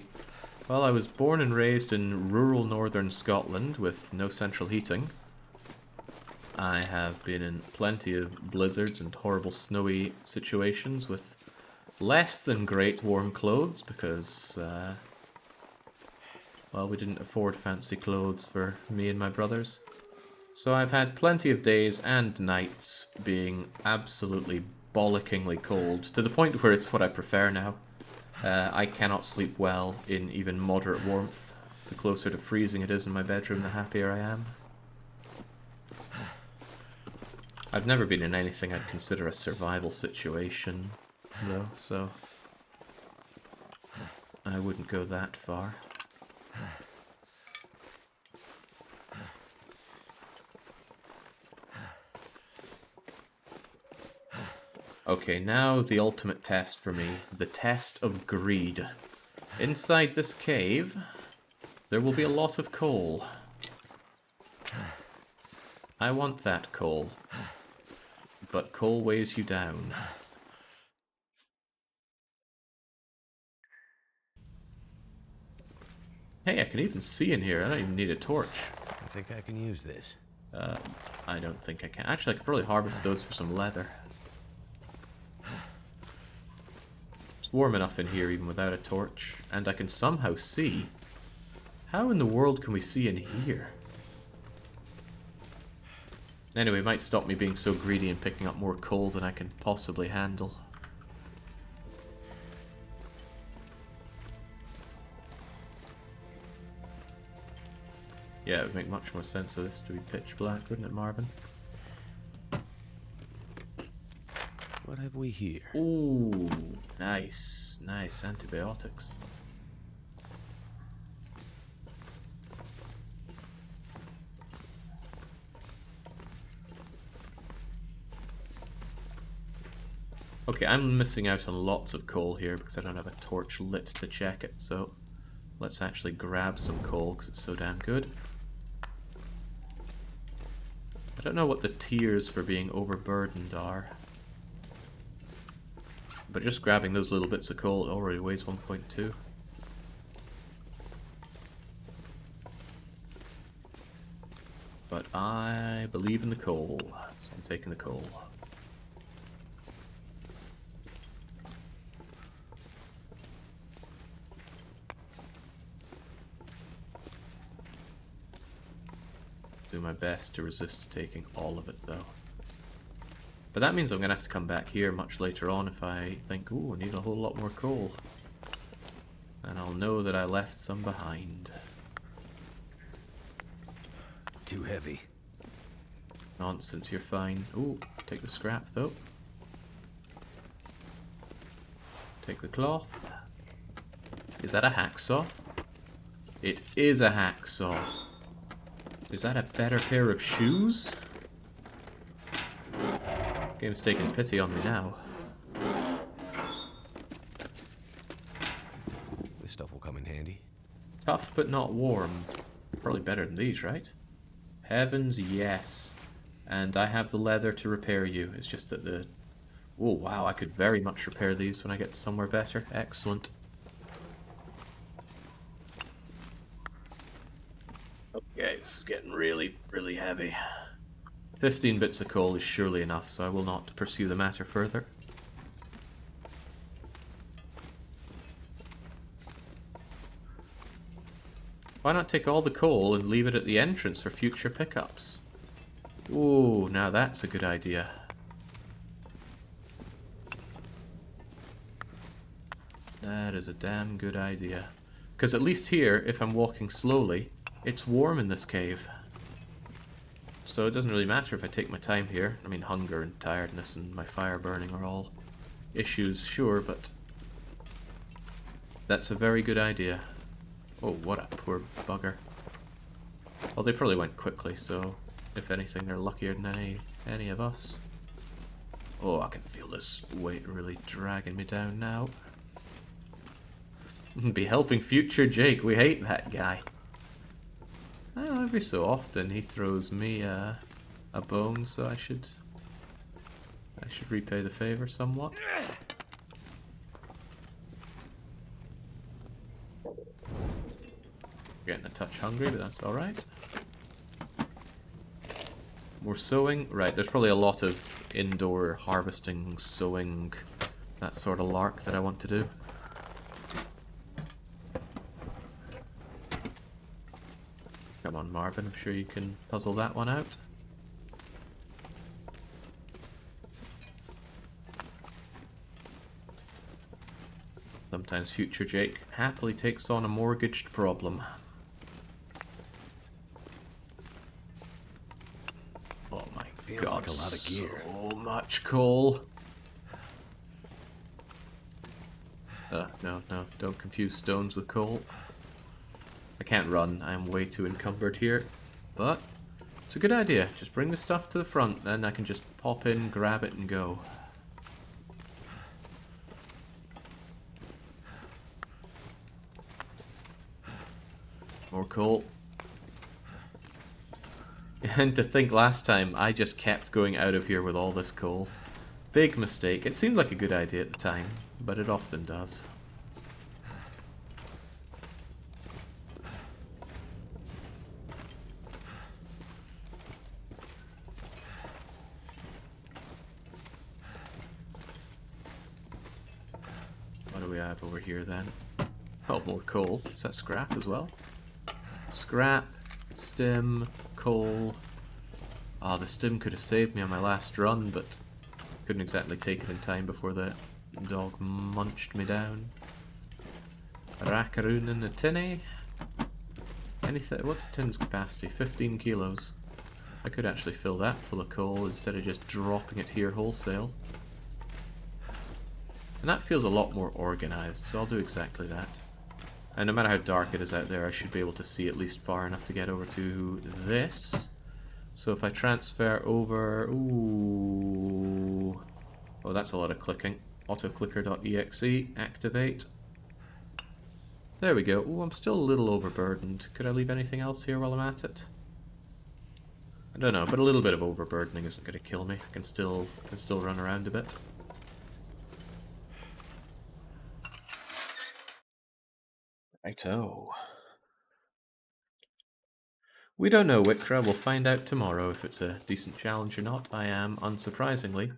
Well, I was born and raised in rural northern Scotland with no central heating. I have been in plenty of blizzards and horrible snowy situations with less than great warm clothes because, well, we didn't afford fancy clothes for me and my brothers. So I've had plenty of days and nights being absolutely bollockingly cold, to the point where it's what I prefer now. I cannot sleep well in even moderate warmth. The closer to freezing it is in my bedroom, the happier I am. I've never been in anything I'd consider a survival situation, though, so I wouldn't go that far. Okay, now the ultimate test for me, the test of greed. Inside this cave, there will be a lot of coal. I want that coal. But coal weighs you down. Hey, I can even see in here. I don't even need a torch. I think I can use this. I don't think I can. Actually, I could probably harvest those for some leather. It's warm enough in here even without a torch. And I can somehow see. How in the world can we see in here? Anyway, it might stop me being so greedy and picking up more coal than I can possibly handle. Yeah, it would make much more sense for this to be pitch black, wouldn't it, Marvin? What have we here? Ooh, nice. Nice antibiotics. Okay, I'm missing out on lots of coal here because I don't have a torch lit to check it, so let's actually grab some coal because it's so damn good. I don't know what the tiers for being overburdened are, but just grabbing those little bits of coal already weighs 1.2. But I believe in the coal, so I'm taking the coal. Do my best to resist taking all of it, though. But that means I'm going to have to come back here much later on if I think, ooh, I need a whole lot more coal. And I'll know that I left some behind. Too heavy. Nonsense, you're fine. Ooh, take the scrap, though. Take the cloth. Is that a hacksaw? It is a hacksaw. Is that a better pair of shoes? Game's taking pity on me now. This stuff will come in handy. Tough but not warm. Probably better than these, right? Heavens, yes. And I have the leather to repair you. It's just that the... Oh, wow, I could very much repair these when I get to somewhere better. Excellent. Okay, this is getting really, really heavy. 15 bits of coal is surely enough, so I will not pursue the matter further. Why not take all the coal and leave it at the entrance for future pickups? Ooh, now that's a good idea. That is a damn good idea. Because at least here, if I'm walking slowly, it's warm in this cave. So it doesn't really matter if I take my time here. I mean, hunger and tiredness and my fire burning are all issues, sure, but that's a very good idea. Oh, what a poor bugger. Well, they probably went quickly, so if anything, they're luckier than any of us. Oh, I can feel this weight really dragging me down now. Be helping future Jake. We hate that guy. Well, every so often he throws me a bone, so I should repay the favor somewhat. Getting a touch hungry, but that's alright. More sowing. Right, there's probably a lot of indoor harvesting, sowing, that sort of lark that I want to do. Come on, Marvin, I'm sure you can puzzle that one out. Sometimes future Jake happily takes on a mortgaged problem. Oh my Feels god, like a lot of gear. So much coal. No, don't confuse stones with coal. I can't run, I am way too encumbered here. But it's a good idea. Just bring the stuff to the front, then I can just pop in, grab it, and go. More coal. And to think last time, I just kept going out of here with all this coal. Big mistake. It seemed like a good idea at the time, but it often does. What do we have over here then? Oh, more coal. Is that scrap as well? Scrap, stim, coal. Oh, the stim could have saved me on my last run, but couldn't exactly take it in time before the dog munched me down. Rackaroon in the tinny. Anything? What's the tin's capacity? 15 kilos. I could actually fill that full of coal instead of just dropping it here wholesale. And that feels a lot more organized, so I'll do exactly that. And no matter how dark it is out there, I should be able to see at least far enough to get over to this. So if I transfer over... Ooh... Oh, that's a lot of clicking. Autoclicker.exe, activate. There we go. Oh, I'm still a little overburdened. Could I leave anything else here while I'm at it? I don't know, but a little bit of overburdening isn't going to kill me. I can still run around a bit. Righto. We don't know, Wictra. We'll find out tomorrow if it's a decent challenge or not. I am, unsurprisingly,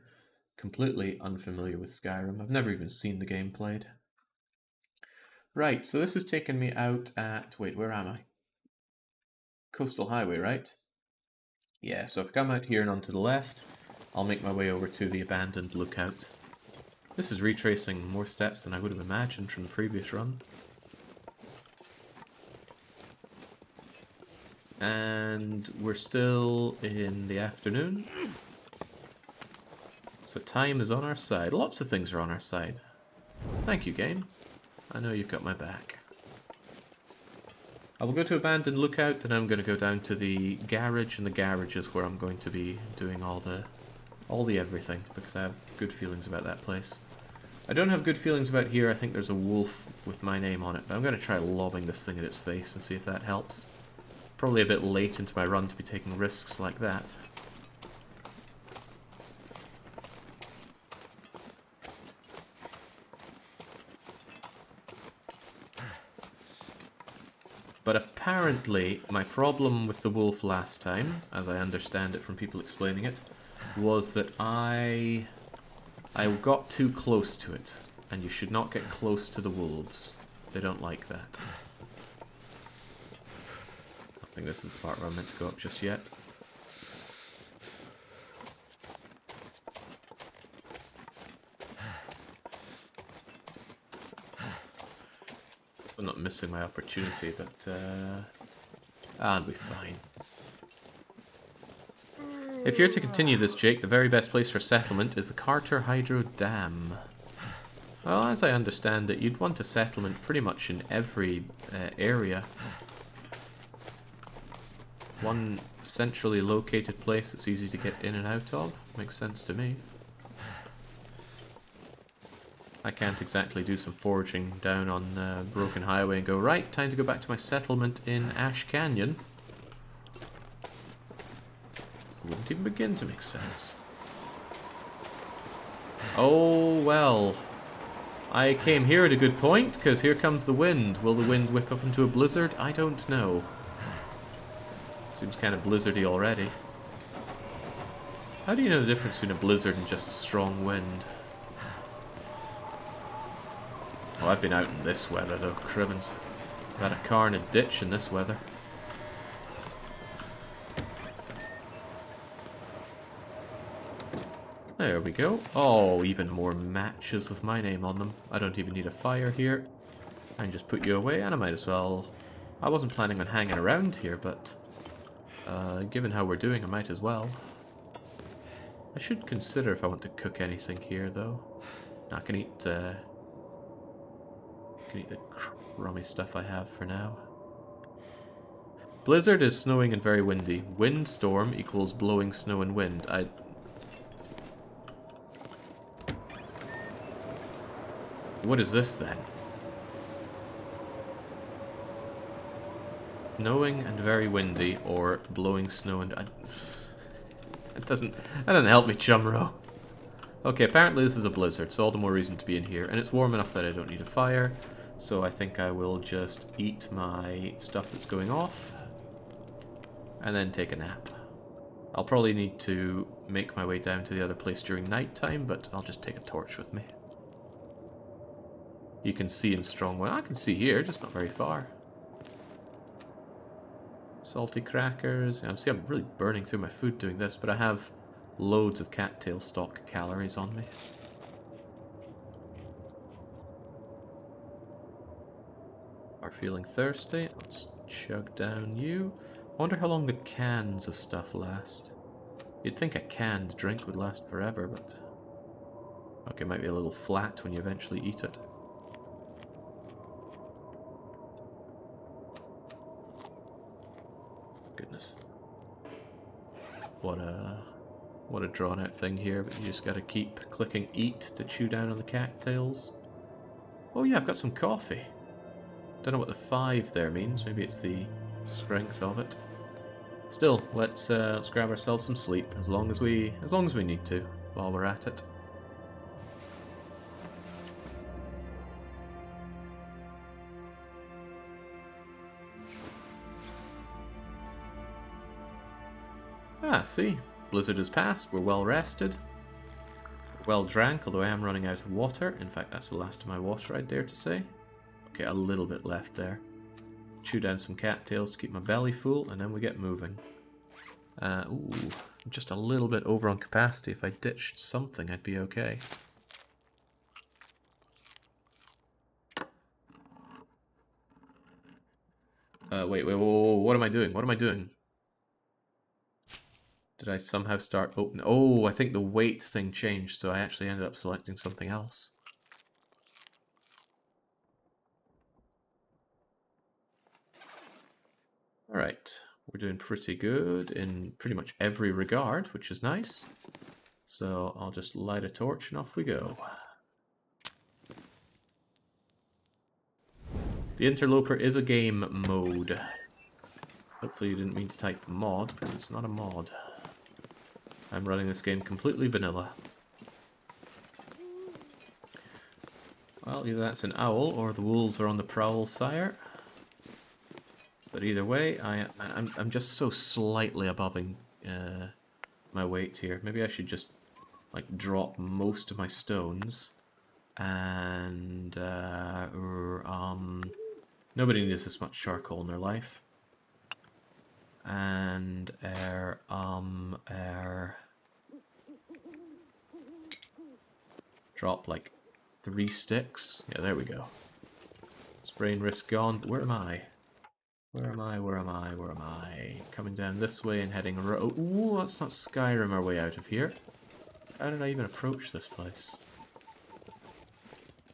completely unfamiliar with Skyrim. I've never even seen the game played. Right, so this has taken me out at... Wait, where am I? Coastal Highway, right? Yeah, so if I come out here and onto the left, I'll make my way over to the abandoned lookout. This is retracing more steps than I would have imagined from the previous run. And we're still in the afternoon. So time is on our side. Lots of things are on our side. Thank you, game. I know you've got my back. I will go to abandoned lookout, and I'm going to go down to the garage, and the garage is where I'm going to be doing all the everything, because I have good feelings about that place. I don't have good feelings about here. I think there's a wolf with my name on it, but I'm going to try lobbing this thing at its face and see if that helps. Probably a bit late into my run to be taking risks like that. But apparently, my problem with the wolf last time, as I understand it from people explaining it, was that I got too close to it, and you should not get close to the wolves. They don't like that. I don't think this is the part where I'm meant to go up just yet. I'm not missing my opportunity, but I'll be fine. If you're to continue this, Jake, the very best place for settlement is the Carter Hydro Dam. Well, as I understand it, you'd want a settlement pretty much in every area. One centrally located place that's easy to get in and out of. Makes sense to me. I can't exactly do some foraging down on Broken Highway and go, right, time to go back to my settlement in Ash Canyon. Wouldn't even begin to make sense. Oh, well. I came here at a good point, because here comes the wind. Will the wind whip up into a blizzard? I don't know. Seems kind of blizzardy already. How do you know the difference between a blizzard and just a strong wind? Oh, I've been out in this weather though, cribbins. I've had a car in a ditch in this weather. There we go. Oh, even more matches with my name on them. I don't even need a fire here. I can just put you away, and I might as well... I wasn't planning on hanging around here, but... given how we're doing, I might as well. I should consider if I want to cook anything here, though. I can eat the crummy stuff I have for now. Blizzard is snowing and very windy. Windstorm equals blowing snow and wind. What is this then? Snowing and very windy, or blowing snow and... That doesn't help me, Chumro. Okay, apparently this is a blizzard, so all the more reason to be in here. And it's warm enough that I don't need a fire, so I think I will just eat my stuff that's going off, and then take a nap. I'll probably need to make my way down to the other place during night time, but I'll just take a torch with me. You can see in strong wind. I can see here, just not very far. Salty crackers. See, I'm really burning through my food doing this, but I have loads of cattail stock calories on me. Are feeling thirsty? Let's chug down you. I wonder how long the cans of stuff last. You'd think a canned drink would last forever, but... Okay, it might be a little flat when you eventually eat it. Goodness. What a What a drawn out thing here, but you just gotta keep clicking eat to chew down on the cattails. Oh yeah, I've got some coffee. Don't know what the 5 there means. Maybe it's the strength of it. Still, let's grab ourselves some sleep as long as we need to while we're at it. Ah, see, blizzard has passed. We're well rested, well drank. Although I am running out of water. In fact, that's the last of my water, I dare to say. Okay, a little bit left there. Chew down some cattails to keep my belly full, and then we get moving. Ooh, I'm just a little bit over on capacity. If I ditched something, I'd be okay. Wait, whoa, what am I doing? What am I doing? Did I somehow start opening? Oh, I think the weight thing changed, so I actually ended up selecting something else. Alright, we're doing pretty good in pretty much every regard, which is nice. So I'll just light a torch and off we go. The Interloper is a game mode. Hopefully you didn't mean to type mod, because it's not a mod. I'm running this game completely vanilla. Well, either that's an owl or the wolves are on the prowl, sire. But either way, I'm just so slightly above my weight here. Maybe I should just like drop most of my stones. And nobody needs this much charcoal in their life. And drop like 3 sticks. Yeah, there we go. Sprain risk gone. But where am I? Where am I? Where am I? Where am I? Coming down this way and heading ooh, let's not Skyrim our way out of here. How did I even approach this place?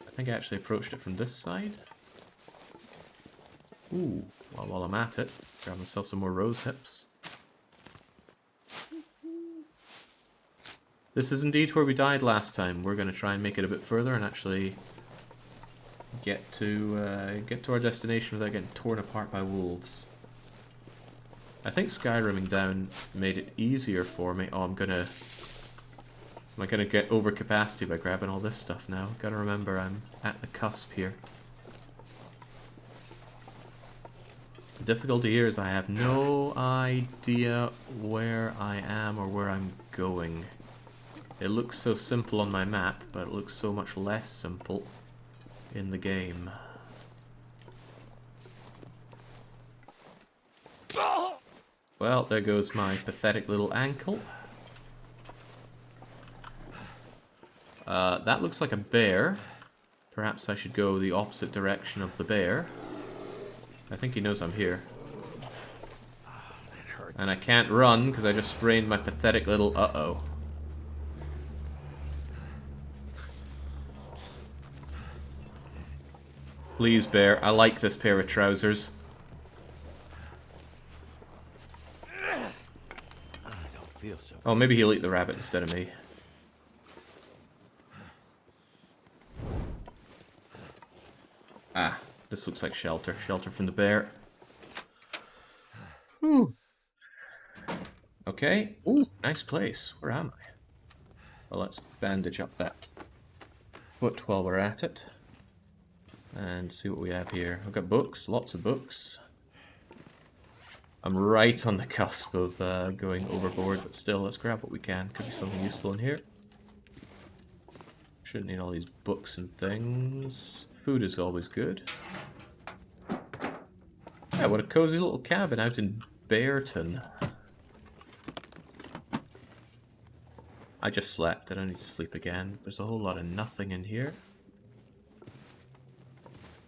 I think I actually approached it from this side. Ooh, well, while I'm at it, grab myself some more rose hips. This is indeed where we died last time. We're going to try and make it a bit further and actually get to our destination without getting torn apart by wolves. I think Skyrimming down made it easier for me. Oh, am I gonna get over capacity by grabbing all this stuff now? Gotta remember I'm at the cusp here. The difficulty here is I have no idea where I am or where I'm going. It looks so simple on my map, but it looks so much less simple in the game. Well, there goes my pathetic little ankle. That looks like a bear. Perhaps I should go the opposite direction of the bear. I think he knows I'm here. And I can't run because I just sprained my pathetic little uh-oh. Please, bear. I like this pair of trousers. I don't feel so. Oh, maybe he'll eat the rabbit instead of me. Ah, this looks like shelter. Shelter from the bear. Whew. Okay. Ooh, nice place. Where am I? Well, let's bandage up that foot while we're at it. And see what we have here. I've got books, lots of books. I'm right on the cusp of going overboard, but still, let's grab what we can. Could be something useful in here. Shouldn't need all these books and things. Food is always good. Yeah, what a cozy little cabin out in Bearton. I just slept. I don't need to sleep again. There's a whole lot of nothing in here.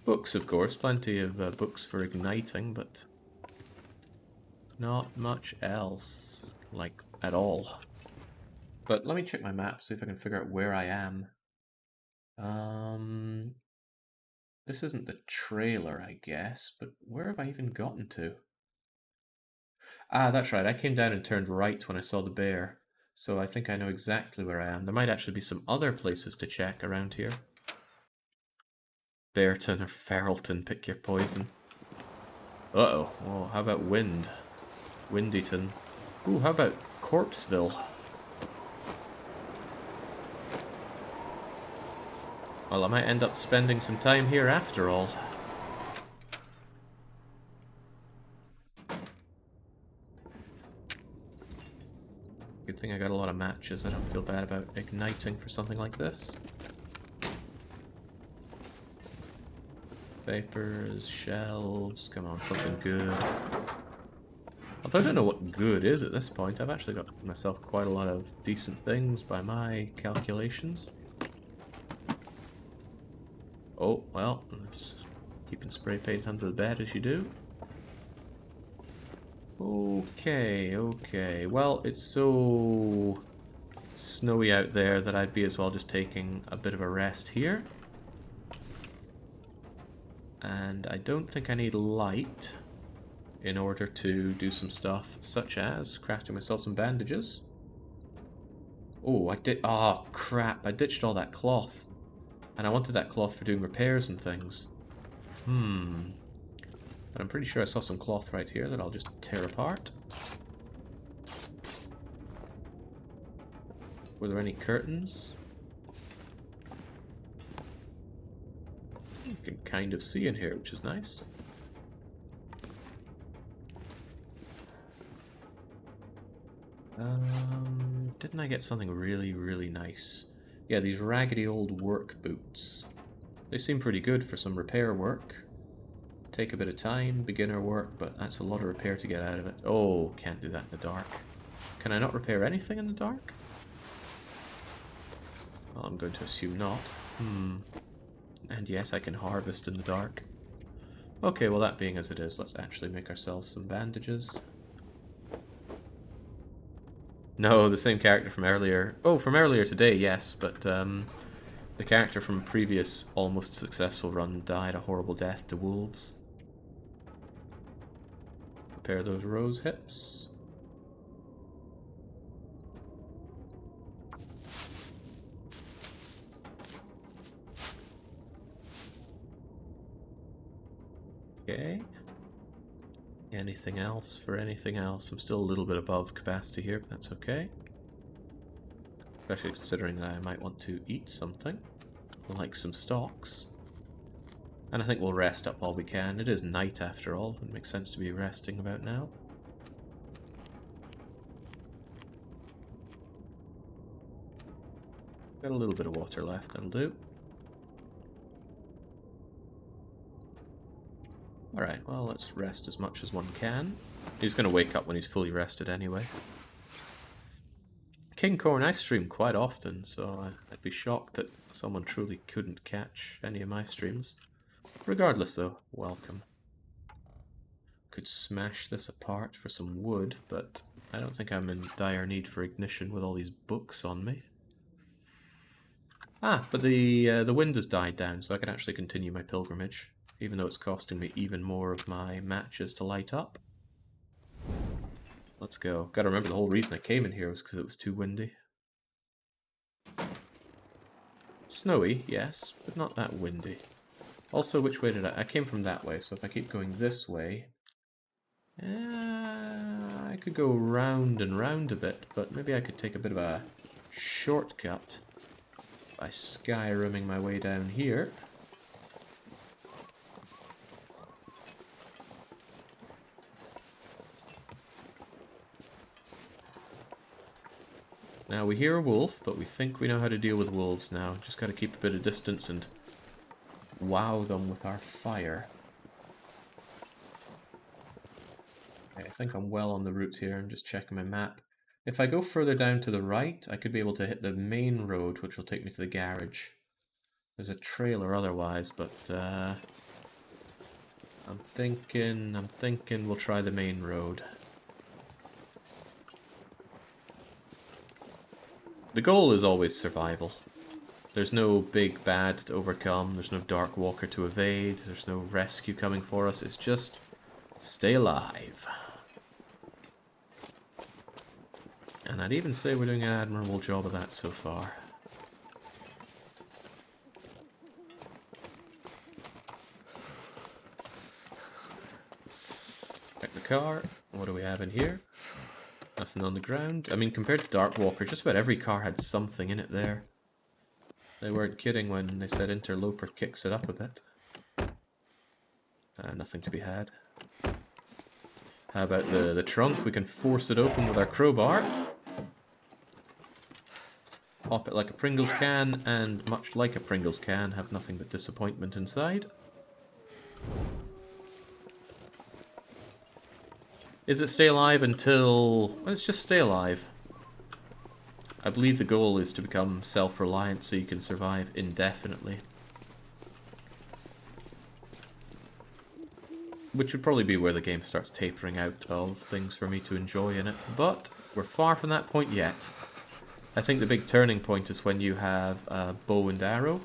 Books, of course. Plenty of books for igniting, but not much else. Like, at all. But let me check my map, see if I can figure out where I am. This isn't the trailer, I guess, but where have I even gotten to? Ah, that's right. I came down and turned right when I saw the bear. So I think I know exactly where I am. There might actually be some other places to check around here. Bearton or Feralton, pick your poison. Uh-oh. Oh, how about Wind? Windyton. Ooh, how about Corpseville? Well, I might end up spending some time here after all. Good thing I got a lot of matches. I don't feel bad about igniting for something like this. Papers, shelves, come on, something good. Although I don't know what good is at this point. I've actually got myself quite a lot of decent things by my calculations. Oh, well, just keeping spray paint under the bed as you do. Okay, okay. Well, it's so snowy out there that I'd be as well just taking a bit of a rest here. And I don't think I need light in order to do some stuff, such as crafting myself some bandages. Oh, I did. Oh, crap. I ditched all that cloth. And I wanted that cloth for doing repairs and things. But I'm pretty sure I saw some cloth right here that I'll just tear apart. Were there any curtains? You can kind of see in here, which is nice. Didn't I get something really, really nice? Yeah, these raggedy old work boots. They seem pretty good for some repair work. Take a bit of time, beginner work, but that's a lot of repair to get out of it. Oh, can't do that in the dark. Can I not repair anything in the dark? Well, I'm going to assume not. And yes, I can harvest in the dark. Okay, well that being as it is, let's actually make ourselves some bandages. No, the same character from earlier. Oh, from earlier today, yes, but the character from a previous almost successful run died a horrible death to wolves. Prepare those rose hips. Okay. Anything else for anything else? I'm still a little bit above capacity here, but that's okay. Especially considering that I might want to eat something, like some stalks. And I think we'll rest up while we can. It is night after all. It makes sense to be resting about now. Got a little bit of water left, that'll do. Alright, well, let's rest as much as one can. He's going to wake up when he's fully rested anyway. King Corn, I stream quite often, so I'd be shocked that someone truly couldn't catch any of my streams. Regardless, though, welcome. Could smash this apart for some wood, but I don't think I'm in dire need for ignition with all these books on me. Ah, but the wind has died down, so I can actually continue my pilgrimage, even though it's costing me even more of my matches to light up. Let's go. Gotta remember the whole reason I came in here was because it was too windy. Snowy, yes, but not that windy. Also, which way did I came from that way, so if I keep going this way... I could go round and round a bit, but maybe I could take a bit of a shortcut by skyrimming my way down here. Now, we hear a wolf, but we think we know how to deal with wolves now. Just gotta keep a bit of distance and wow them with our fire. Okay, I think I'm well on the route here. I'm just checking my map. If I go further down to the right, I could be able to hit the main road, which will take me to the garage. There's a trailer otherwise, but I'm thinking we'll try the main road. The goal is always survival. There's no big bad to overcome, there's no dark walker to evade, there's no rescue coming for us, it's just stay alive. And I'd even say we're doing an admirable job of that so far. Check the car. What do we have in here? Nothing on the ground. I mean, compared to Darkwalker, just about every car had something in it there. They weren't kidding when they said Interloper kicks it up a bit. Nothing to be had. How about the trunk? We can force it open with our crowbar. Pop it like a Pringles can, and much like a Pringles can, have nothing but disappointment inside. Is it stay alive until... Let's just stay alive. I believe the goal is to become self-reliant so you can survive indefinitely. Which would probably be where the game starts tapering out of things for me to enjoy in it. But we're far from that point yet. I think the big turning point is when you have a bow and arrow,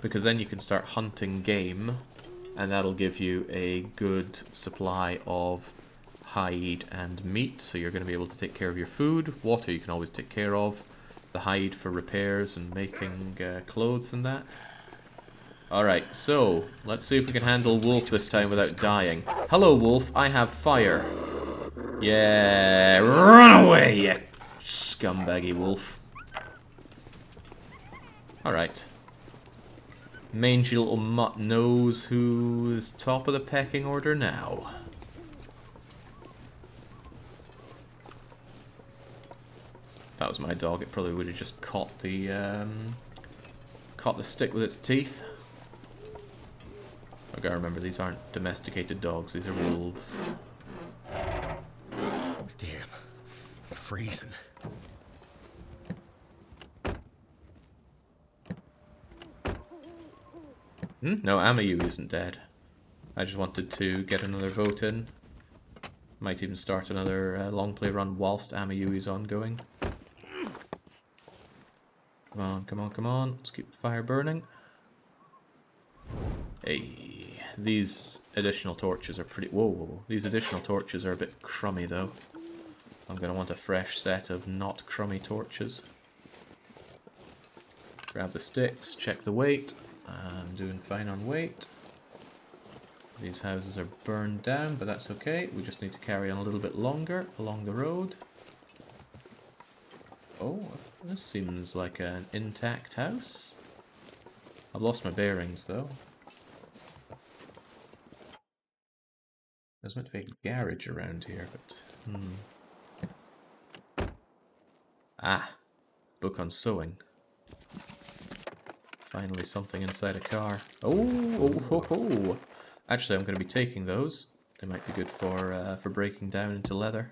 because then you can start hunting game, and that'll give you a good supply of hide and meat, so you're going to be able to take care of your food. Water you can always take care of. The hide for repairs and making clothes and that. Alright, so let's see if we can handle Wolf this time without dying. Hello, Wolf. I have fire. Yeah, run away, you scumbaggy wolf. Alright. Mangy little mutt knows who's top of the pecking order now. If that was my dog, it probably would have just caught the stick with its teeth. I gotta remember, these aren't domesticated dogs, these are wolves. Damn, I'm freezing. No, Amayu isn't dead. I just wanted to get another vote in. Might even start another long play run whilst Amayu is ongoing. Come on, come on, come on. Let's keep the fire burning. Hey, these additional torches are pretty... Whoa, whoa, whoa. These additional torches are a bit crummy, though. I'm going to want a fresh set of not crummy torches. Grab the sticks, check the weight. I'm doing fine on weight. These houses are burned down, but that's okay. We just need to carry on a little bit longer along the road. Oh, this seems like an intact house. I've lost my bearings, though. There's meant to be a garage around here, but... Ah! Book on sewing. Finally something inside a car. Oh, ho, ho! Actually, I'm going to be taking those. They might be good for breaking down into leather.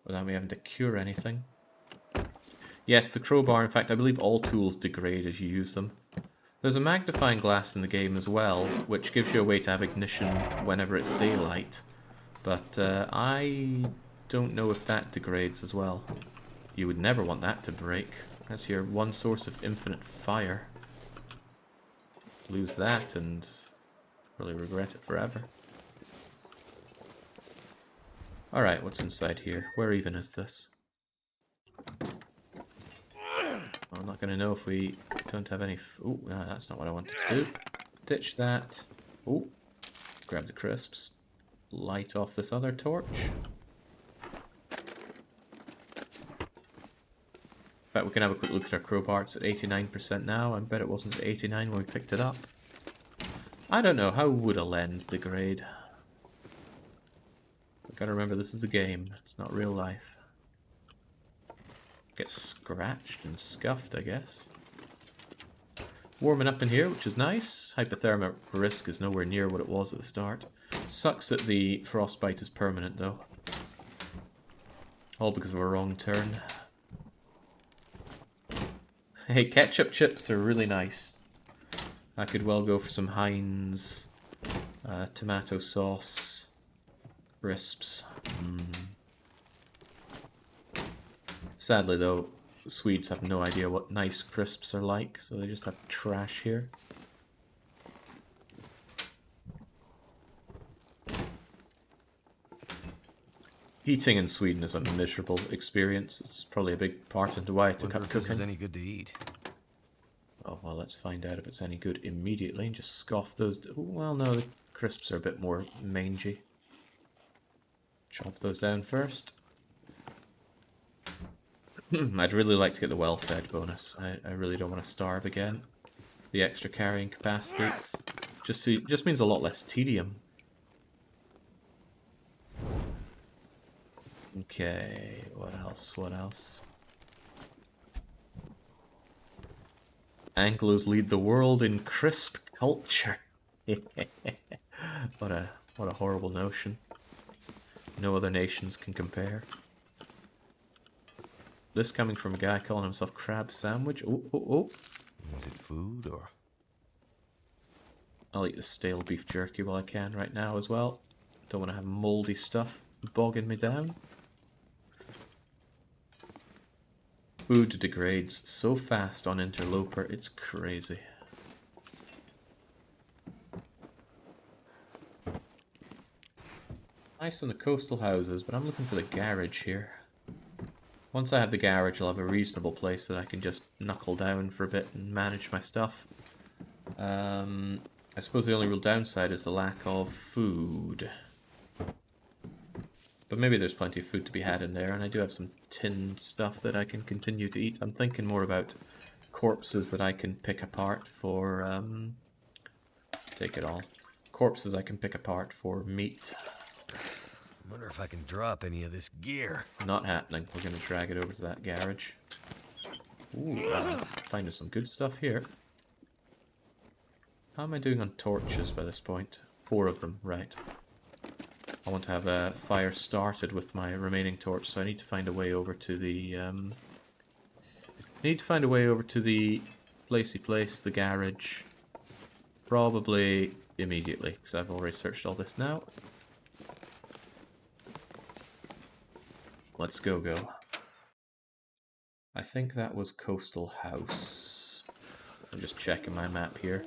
Without me having to cure anything. Yes, the crowbar, in fact, I believe all tools degrade as you use them. There's a magnifying glass in the game as well, which gives you a way to have ignition whenever it's daylight. But I don't know if that degrades as well. You would never want that to break. That's your one source of infinite fire. Lose that and really regret it forever. Alright, what's inside here? Where even is this? I'm not going to know if we don't have any... Oh, no, that's not what I wanted to do. Ditch that. Oh, grab the crisps. Light off this other torch. In fact, we can have a quick look at our crowbar. It's at 89% now. I bet it wasn't at 89 when we picked it up. I don't know. How would a lens degrade? I've got to remember this is a game. It's not real life. Get scratched and scuffed, I guess. Warming up in here, which is nice. Hypothermia risk is nowhere near what it was at the start. Sucks that the frostbite is permanent, though. All because of a wrong turn. Hey, ketchup chips are really nice. I could well go for some Heinz tomato sauce crisps. Sadly, though, the Swedes have no idea what nice crisps are like, so they just have trash here. Eating in Sweden is a miserable experience. It's probably a big part into why I took Wonder up if this is cooking. any good to eat. Oh, well, let's find out if it's any good immediately and just scoff those. Ooh, well, no, the crisps are a bit more mangy. Chop those down first. I'd really like to get the well-fed bonus. I really don't want to starve again. The extra carrying capacity just means a lot less tedium. Okay, what else? What else? Anglos lead the world in crisp culture. What a horrible notion. No other nations can compare. This coming from a guy calling himself Crab Sandwich. Oh, oh, oh. Is it food or? I'll eat the stale beef jerky while I can right now as well. Don't want to have moldy stuff bogging me down. Food degrades so fast on Interloper, it's crazy. Nice on the coastal houses, but I'm looking for the garage here. Once I have the garage, I'll have a reasonable place that I can just knuckle down for a bit and manage my stuff. I suppose the only real downside is the lack of food. But maybe there's plenty of food to be had in there, and I do have some tinned stuff that I can continue to eat. I'm thinking more about corpses that I can pick apart for, take it all. Corpses I can pick apart for meat. I wonder if I can drop any of this gear. Not happening. We're going to drag it over to that garage. Ooh, finding some good stuff here. How am I doing on torches by this point? 4 of them, right. I want to have a fire started with my remaining torch, so I need to find a way over to the, placey place, the garage. Probably immediately, because I've already searched all this now. Let's go. I think that was Coastal House. I'm just checking my map here.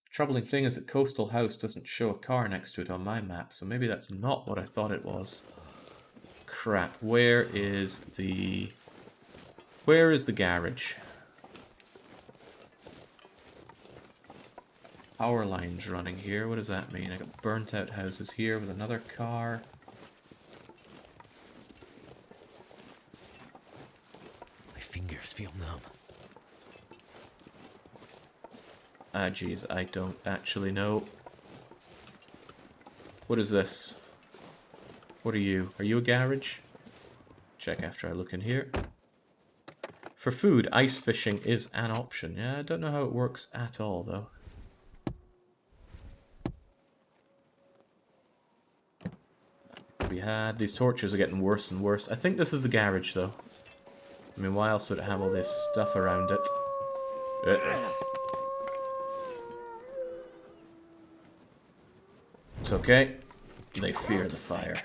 Troubling thing is that Coastal House doesn't show a car next to it on my map, so maybe that's not what I thought it was. Crap, where is the garage? Power lines running here, what does that mean? I got burnt out houses here with another car. My fingers feel numb. Ah, geez, I don't actually know. What is this? What are you? Are you a garage? Check after I look in here. For food, ice fishing is an option. Yeah, I don't know how it works at all, though. We had... These torches are getting worse and worse. I think this is the garage, though. I mean, why else would it have all this stuff around it? It's okay. They fear the fire.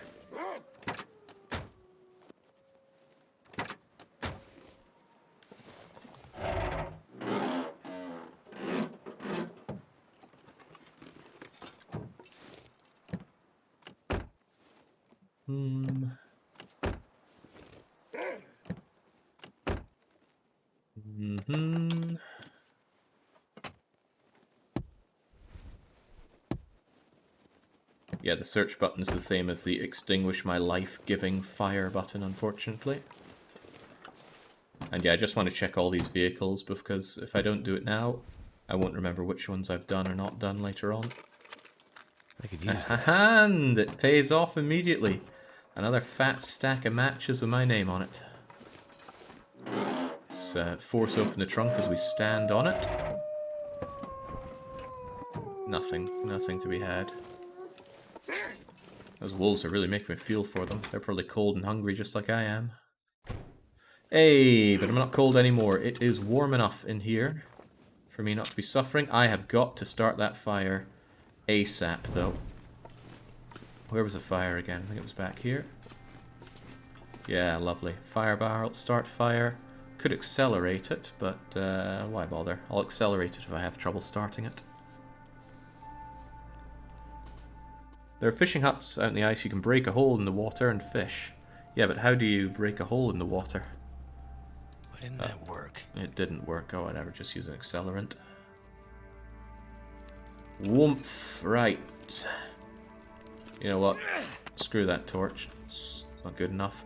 Yeah, the search button is the same as the extinguish my life-giving fire button, unfortunately. And yeah, I just want to check all these vehicles, because if I don't do it now, I won't remember which ones I've done or not done later on. I could use this. And it pays off immediately. Another fat stack of matches with my name on it. Let's force open the trunk as we stand on it. Nothing to be had. Those wolves are really making me feel for them. They're probably cold and hungry just like I am. Hey, but I'm not cold anymore. It is warm enough in here for me not to be suffering. I have got to start that fire ASAP, though. Where was the fire again? I think it was back here. Yeah, lovely. Fire barrel, start fire. Could accelerate it, but why bother? I'll accelerate it if I have trouble starting it. There are fishing huts out in the ice. You can break a hole in the water and fish. Yeah, but how do you break a hole in the water? Why didn't that work? It didn't work. Oh, whatever. Just use an accelerant. Woomph. Right. You know what? Screw that torch. It's not good enough.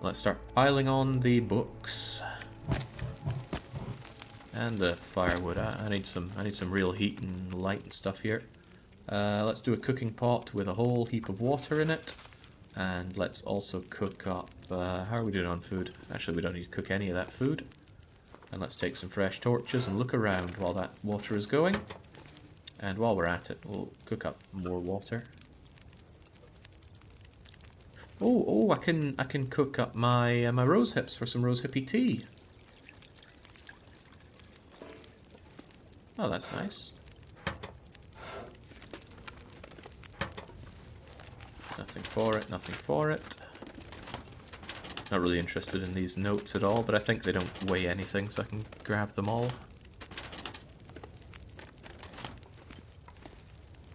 Let's start piling on the books. And the firewood. I need some real heat and light and stuff here. Let's do a cooking pot with a whole heap of water in it. And let's also cook up... how are we doing on food? Actually, we don't need to cook any of that food. And let's take some fresh torches and look around while that water is going. And while we're at it, we'll cook up more water. Oh, I can cook up my my rose hips for some rose hippie tea. Oh, that's nice. Nothing for it, nothing for it. Not really interested in these notes at all, but I think they don't weigh anything, so I can grab them all.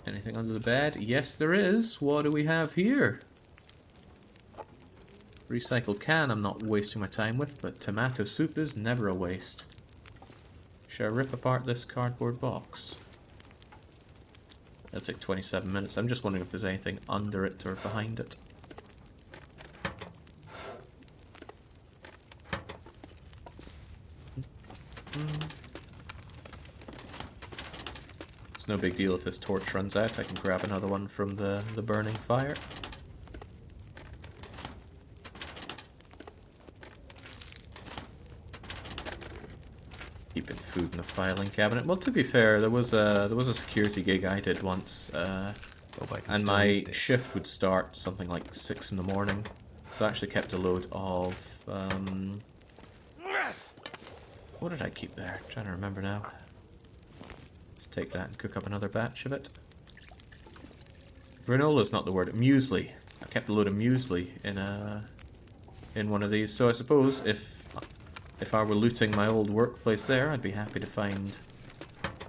Anything under the bed? Yes, there is. What do we have here? Recycled can I'm not wasting my time with, but tomato soup is never a waste. Should I rip apart this cardboard box? It'll take 27 minutes. I'm just wondering if there's anything under it or behind it. It's no big deal if this torch runs out. I can grab another one from the burning fire. Keeping food in the filing cabinet. Well, to be fair, there was a security gig I did once, and my shift would start something like 6 in the morning. So I actually kept a load of what did I keep there? I'm trying to remember now. Let's take that and cook up another batch of it. Granola's not the word. Muesli. I kept a load of muesli in one of these. So I suppose if I were looting my old workplace there, I'd be happy to find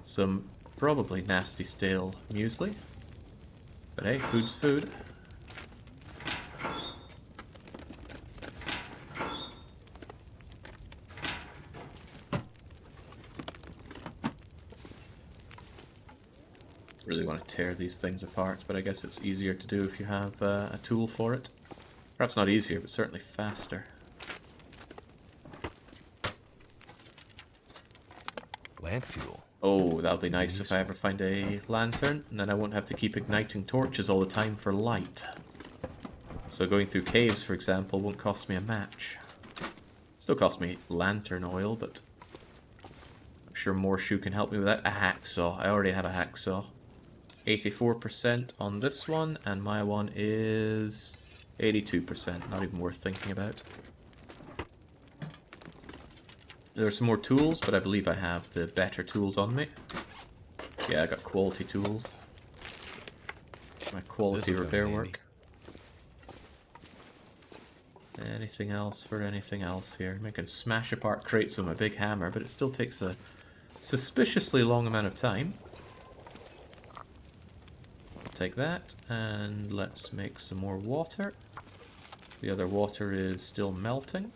some probably nasty stale muesli. But hey, food's food. Really want to tear these things apart, but I guess it's easier to do if you have a tool for it. Perhaps not easier, but certainly faster. Lamp fuel. Oh, that'll be nice if I ever find a lantern, and then I won't have to keep igniting torches all the time for light. So going through caves, for example, won't cost me a match. Still cost me lantern oil, but I'm sure Morshoe can help me with that. A hacksaw. I already have a hacksaw. 84% on this one, and my one is 82%. Not even worth thinking about. There are some more tools, but I believe I have the better tools on me. Yeah, I got quality tools. My quality repair work. Anything else for anything else here? I can smash apart crates with my big hammer, but it still takes a suspiciously long amount of time. I'll take that, and let's make some more water. The other water is still melting.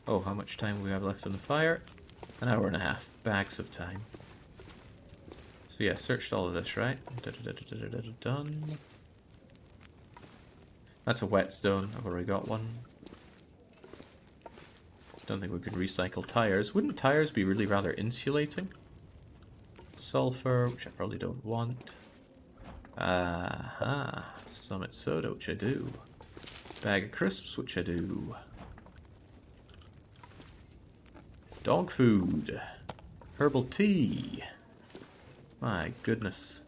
Oh, how much time do we have left on the fire? An hour and a half. Bags of time. So yeah, searched all of this, right? Done. That's a whetstone. I've already got one. Don't think we could recycle tires. Wouldn't tires be really rather insulating? Sulfur, which I probably don't want. Aha. Summit soda, which I do. Bag of crisps, which I do. Dog food. Herbal tea. My goodness.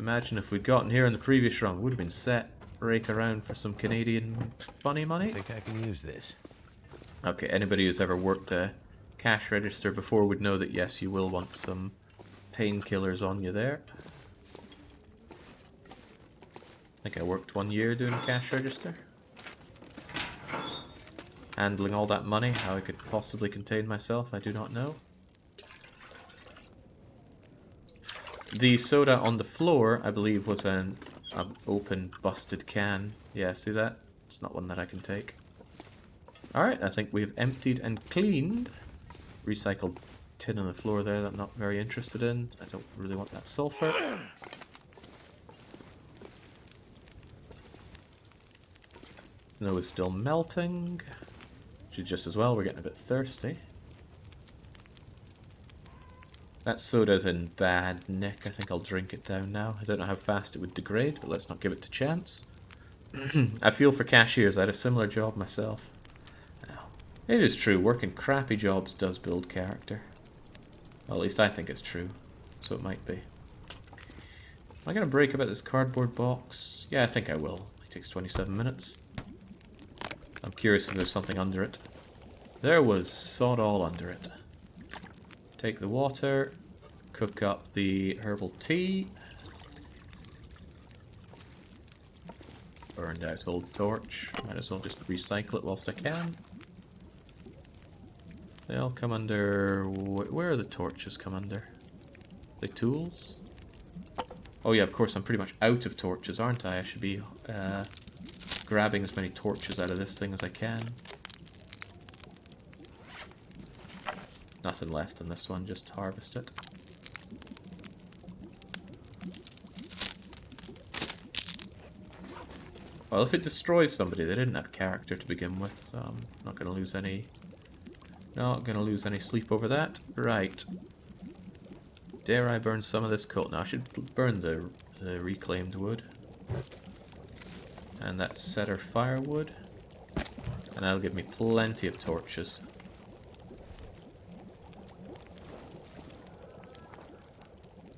Imagine if we'd gotten here in the previous run, we would have been set. Rake around for some Canadian funny money. I think I can use this. Okay, anybody who's ever worked a cash register before would know that yes, you will want some painkillers on you there. I think I worked 1 year doing a cash register. Handling all that money, how I could possibly contain myself, I do not know. The soda on the floor, I believe, was an open, busted can. Yeah, see that? It's not one that I can take. Alright, I think we've emptied and cleaned. Recycled tin on the floor there that I'm not very interested in. I don't really want that sulfur. Snow is still melting. Should just as well, we're getting a bit thirsty. That soda's in bad nick. I think I'll drink it down now. I don't know how fast it would degrade, but let's not give it a chance. I feel for cashiers. I had a similar job myself. Now, it is true, working crappy jobs does build character. Well, at least I think it's true. So it might be. Am I going to break about this cardboard box? Yeah, I think I will. It takes 27 minutes. I'm curious if there's something under it. There was sod all under it. Take the water, cook up the herbal tea. Burned out old torch. Might as well just recycle it whilst I can. They all come under... Where are the torches come under? The tools? Oh yeah, of course, I'm pretty much out of torches, aren't I? I should be grabbing as many torches out of this thing as I can. Nothing left in this one, just harvest it. Well, if it destroys somebody, they didn't have character to begin with, so I'm not going to lose any... Not going to lose any sleep over that. Right. Dare I burn some of this coal? Now I should burn the reclaimed wood. And that's cedar firewood. And that'll give me plenty of torches.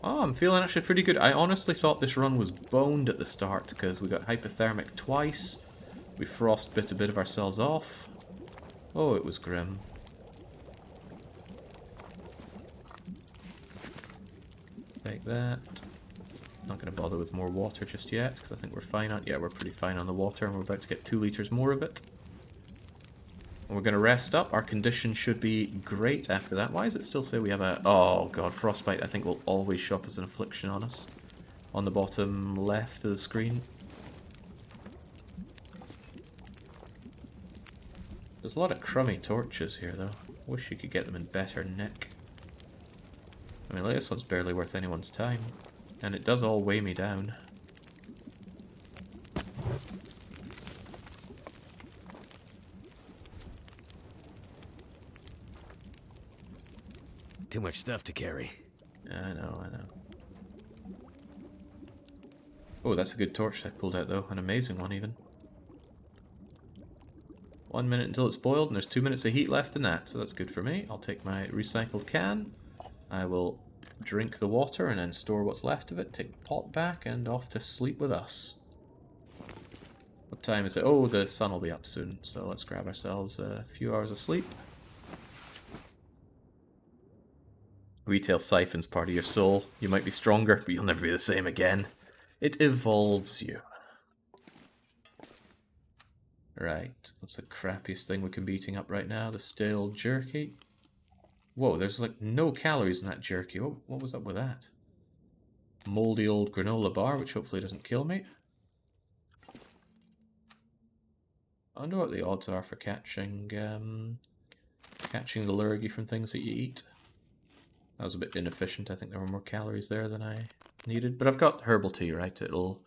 Oh, I'm feeling actually pretty good. I honestly thought this run was boned at the start because we got hypothermic twice. We frostbit a bit of ourselves off. Oh, it was grim. Like that. Not going to bother with more water just yet because I think we're fine on... Yeah, we're pretty fine on the water and we're about to get 2 liters more of it. And we're going to rest up. Our condition should be great after that. Why does it still say we have a... Oh god, frostbite I think will always show up as an affliction on us. On the bottom left of the screen. There's a lot of crummy torches here though. Wish you could get them in better nick. I mean, this one's barely worth anyone's time. And it does all weigh me down. Too much stuff to carry. I know, I know. Oh, that's a good torch I pulled out though. An amazing one even. 1 minute until it's boiled and there's 2 minutes of heat left in that. So that's good for me. I'll take my recycled can. I will drink the water and then store what's left of it. Take the pot back and off to sleep with us. What time is it? Oh, the sun will be up soon. So let's grab ourselves a few hours of sleep. Retail siphon's part of your soul. You might be stronger, but you'll never be the same again. It evolves you. Right, what's the crappiest thing we can be eating up right now? The stale jerky. Whoa, there's like no calories in that jerky. What was up with that? Moldy old granola bar, which hopefully doesn't kill me. I wonder what the odds are for catching the lurgy from things that you eat. That was a bit inefficient. I think there were more calories there than I needed. But I've got herbal tea, right? It'll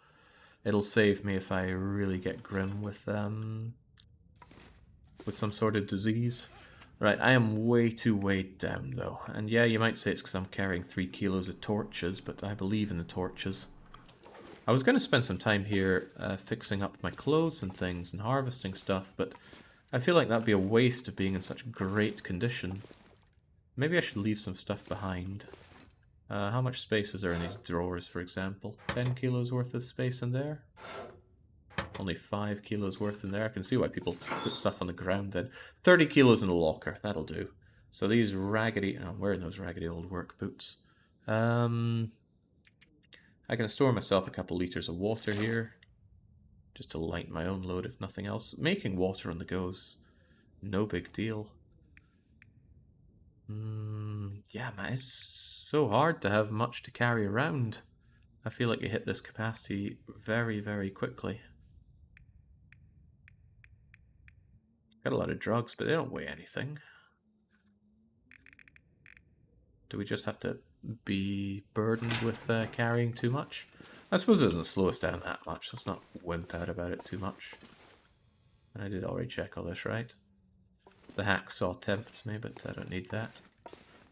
save me if I really get grim with some sort of disease. Right, I am way too weighed down though. And yeah, you might say it's because I'm carrying 3 kilos of torches, but I believe in the torches. I was going to spend some time here fixing up my clothes and things and harvesting stuff, but I feel like that'd be a waste of being in such great condition. Maybe I should leave some stuff behind. How much space is there in these drawers, for example? 10 kilos worth of space in there? Only 5 kilos worth in there. I can see why people put stuff on the ground then. 30 kilos in the locker. That'll do. So these raggedy... Oh, I'm wearing those raggedy old work boots. I can store myself a couple liters of water here. Just to lighten my own load, if nothing else. Making water on the go's no big deal. Yeah, man, it's so hard to have much to carry around. I feel like you hit this capacity very, very quickly. Got a lot of drugs, but they don't weigh anything. Do we just have to be burdened with carrying too much? I suppose it doesn't slow us down that much. Let's not wimp out about it too much. And I did already check all this, right? The hacksaw tempts me, but I don't need that.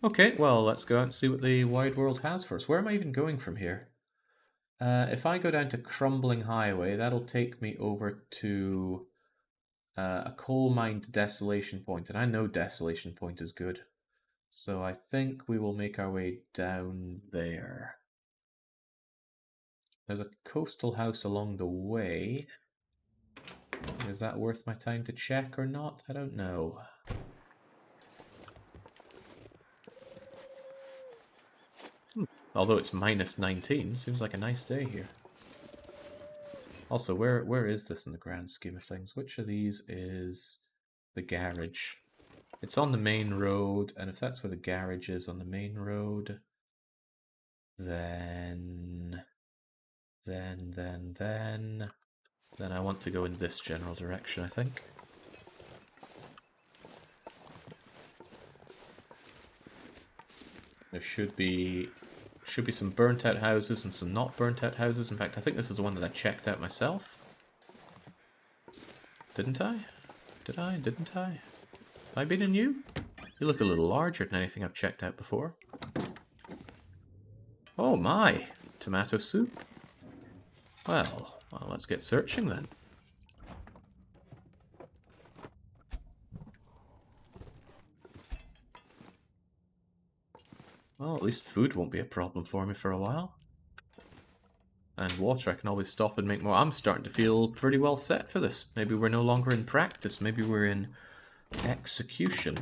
Okay, well, let's go out and see what the wide world has for us. Where am I even going from here? If I go down to Crumbling Highway, that'll take me over to a coal-mined Desolation Point, and I know Desolation Point is good. So I think we will make our way down there. There's a coastal house along the way. Is that worth my time to check or not? I don't know. Although it's minus 19, seems like a nice day here. Also, where is this in the grand scheme of things? Which of these is the garage? It's on the main road, and if that's where the garage is on the main road, then I want to go in this general direction, I think. There should be some burnt out houses and some not burnt out houses. In fact, I think this is the one that I checked out myself. Didn't I? Did I? Didn't I? Have I been in you? You look a little larger than anything I've checked out before. Oh my! Tomato soup? Well, let's get searching then. Well, at least food won't be a problem for me for a while. And water, I can always stop and make more. I'm starting to feel pretty well set for this. Maybe we're no longer in practice. Maybe we're in execution.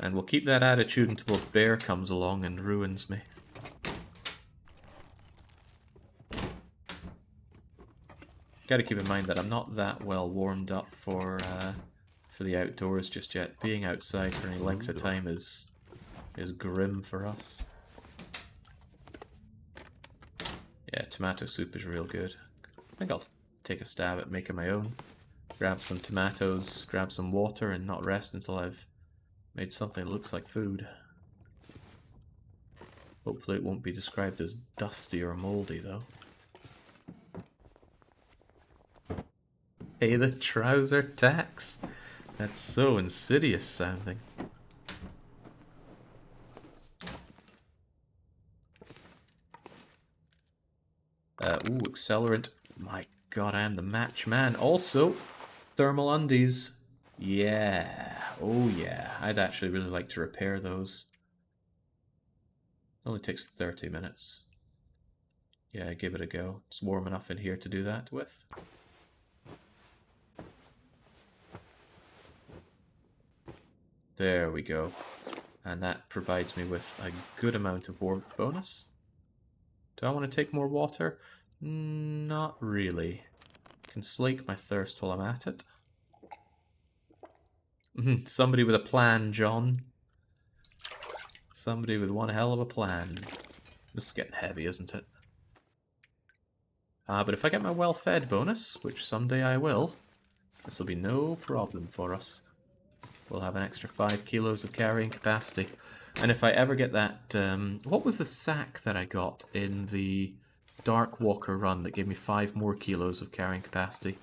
And we'll keep that attitude until a bear comes along and ruins me. Gotta keep in mind that I'm not that well warmed up for the outdoors just yet. Being outside for any length of time is grim for us. Yeah, tomato soup is real good. I think I'll take a stab at making my own. Grab some tomatoes, grab some water, and not rest until I've made something that looks like food. Hopefully it won't be described as dusty or moldy, though. Hey, the trouser tax! That's so insidious sounding. Ooh, accelerant. My god, I am the match man. Also, thermal undies. Yeah. Oh yeah. I'd actually really like to repair those. Only takes 30 minutes. Yeah, give it a go. It's warm enough in here to do that with. There we go. And that provides me with a good amount of warmth bonus. Do I want to take more water? Not really. Can slake my thirst while I'm at it. Somebody with a plan, John. Somebody with one hell of a plan. This is getting heavy, isn't it? But if I get my well-fed bonus, which someday I will, this will be no problem for us. We'll have an extra 5 kilos of carrying capacity. And if I ever get that... what was the sack that I got in the Dark Walker run that gave me 5 more kilos of carrying capacity?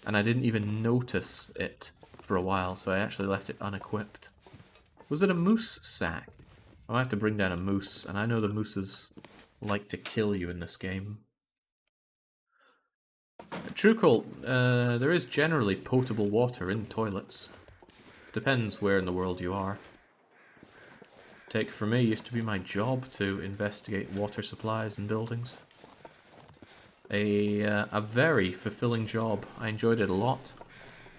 And I didn't even notice it for a while, so I actually left it unequipped. Was it a moose sack? I might have to bring down a moose, and I know the mooses like to kill you in this game. True call, there is generally potable water in toilets. Depends where in the world you are. Take for me, used to be my job to investigate water supplies and buildings. A very fulfilling job. I enjoyed it a lot.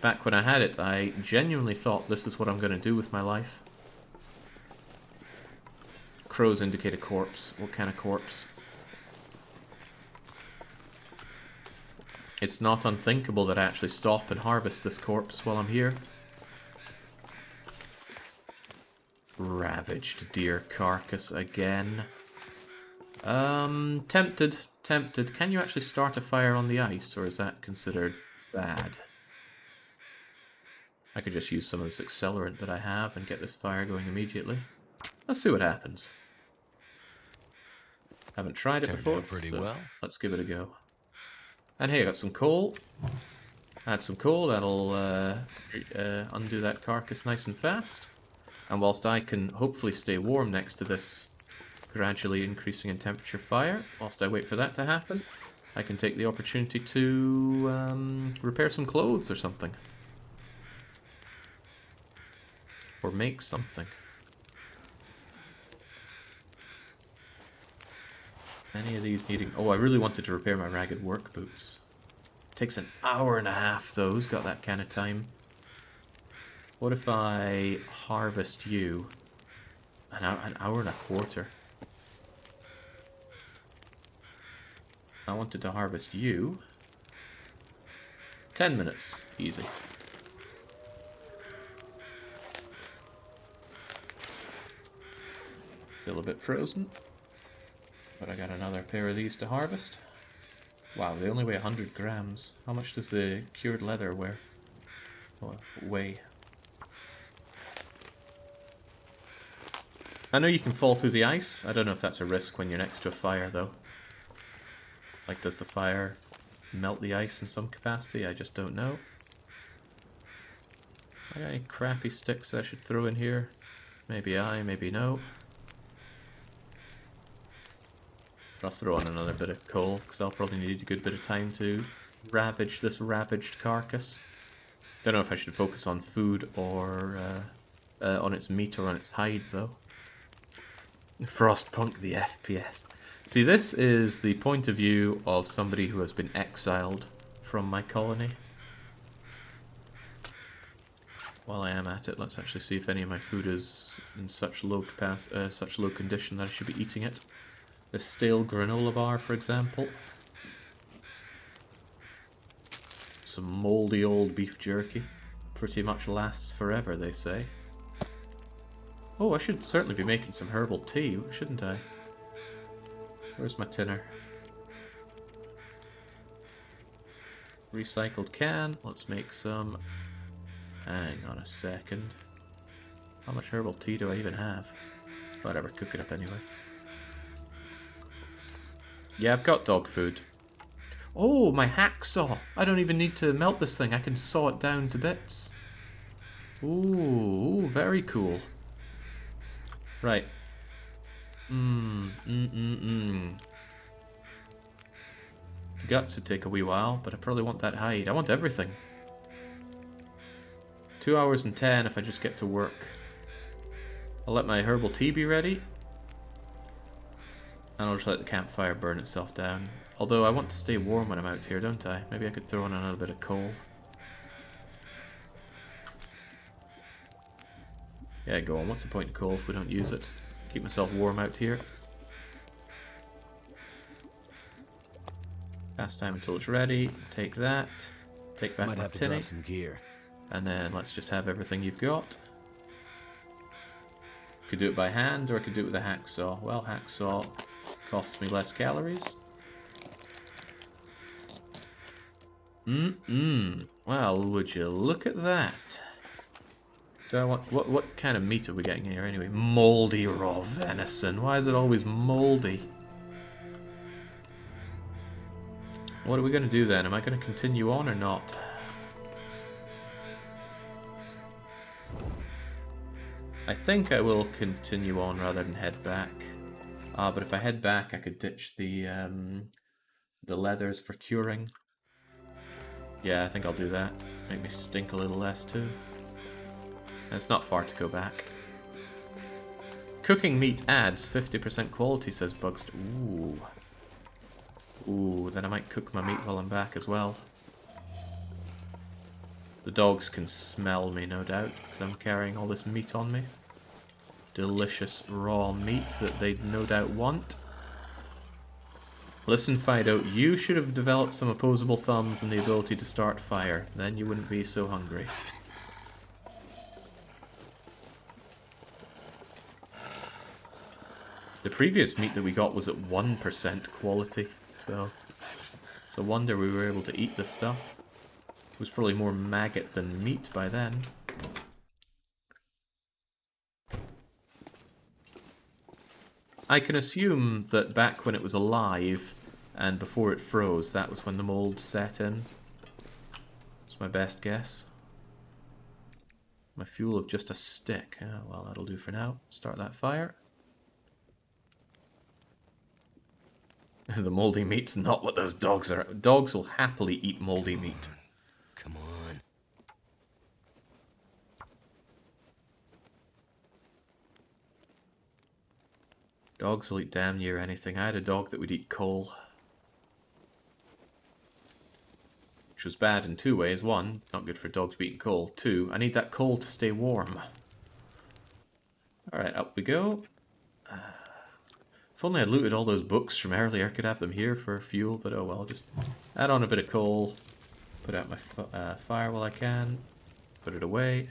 Back when I had it, I genuinely thought this is what I'm going to do with my life. Crows indicate a corpse. What kind of corpse? It's not unthinkable that I actually stop and harvest this corpse while I'm here. ravaged deer carcass again. Tempted. Tempted. Can you actually start a fire on the ice, or is that considered bad? I could just use some of this accelerant that I have and get this fire going immediately. Let's see what happens. Haven't tried it Turned before, out pretty so well. let's give it a go. And hey, I got some coal. Add some coal, that'll undo that carcass nice and fast. And whilst I can hopefully stay warm next to this gradually increasing in temperature fire, whilst I wait for that to happen, I can take the opportunity to repair some clothes or something. Or make something. Any of these needing... Oh, I really wanted to repair my ragged work boots. Takes an hour and a half, though. Who's got that kind of time? What if I harvest you? An hour and a quarter. I wanted to harvest you. 10 minutes. Easy. Still a bit frozen. But I got another pair of these to harvest. Wow, they only weigh 100 grams. How much does the cured leather weigh? I know you can fall through the ice. I don't know if that's a risk when you're next to a fire, though. Like, does the fire melt the ice in some capacity? I just don't know. I got any crappy sticks I should throw in here? Maybe maybe no. I'll throw on another bit of coal, because I'll probably need a good bit of time to ravage this ravaged carcass. Don't know if I should focus on food or on its meat or on its hide, though. Frostpunk the FPS. See, this is the point of view of somebody who has been exiled from my colony. While I am at it, let's actually see if any of my food is in such low condition that I should be eating it. The stale granola bar, for example. Some mouldy old beef jerky. Pretty much lasts forever, they say. Oh, I should certainly be making some herbal tea, shouldn't I? Where's my tinner? Recycled can. Let's make some. Hang on a second. How much herbal tea do I even have? Whatever, cook it up anyway. Yeah, I've got dog food. Oh, my hacksaw! I don't even need to melt this thing. I can saw it down to bits. Ooh, very cool. Right. Guts would take a wee while, but I probably want that hide. I want everything. 2 hours and 10 if I just get to work. I'll let my herbal tea be ready. And I'll just let the campfire burn itself down. Although I want to stay warm when I'm out here, don't I? Maybe I could throw in another bit of coal. Yeah, go on. What's the point of coal if we don't use it? Keep myself warm out here. Pass time until it's ready. Take that. Take back my tinny. Some gear. And then let's just have everything you've got. Could do it by hand, or I could do it with a hacksaw. Well, hacksaw costs me less calories. Well, would you look at that? Do I want what kind of meat are we getting here anyway? Moldy raw venison. Why is it always moldy? What are we going to do then? Am I going to continue on or not? I think I will continue on rather than head back. But if I head back, I could ditch the leathers for curing. Yeah, I think I'll do that. Make me stink a little less too. And it's not far to go back. Cooking meat adds 50% quality, says Bugs. Ooh. Ooh, then I might cook my meat while I'm back as well. The dogs can smell me, no doubt, because I'm carrying all this meat on me. Delicious raw meat that they no doubt want. Listen, Fido, you should have developed some opposable thumbs and the ability to start fire. Then you wouldn't be so hungry. The previous meat that we got was at 1% quality, so it's a wonder we were able to eat this stuff. It was probably more maggot than meat by then. I can assume that back when it was alive and before it froze, that was when the mold set in. That's my best guess. My fuel of just a stick. Oh, well, that'll do for now. Start that fire. The moldy meat's not what those dogs are. Dogs will happily eat moldy meat. Come on. Dogs will eat damn near anything. I had a dog that would eat coal. Which was bad in two ways. One, not good for dogs eating coal. Two, I need that coal to stay warm. Alright, up we go. If only I looted all those books from earlier, I could have them here for fuel, but oh well, just add on a bit of coal, put out my fire while I can, put it away.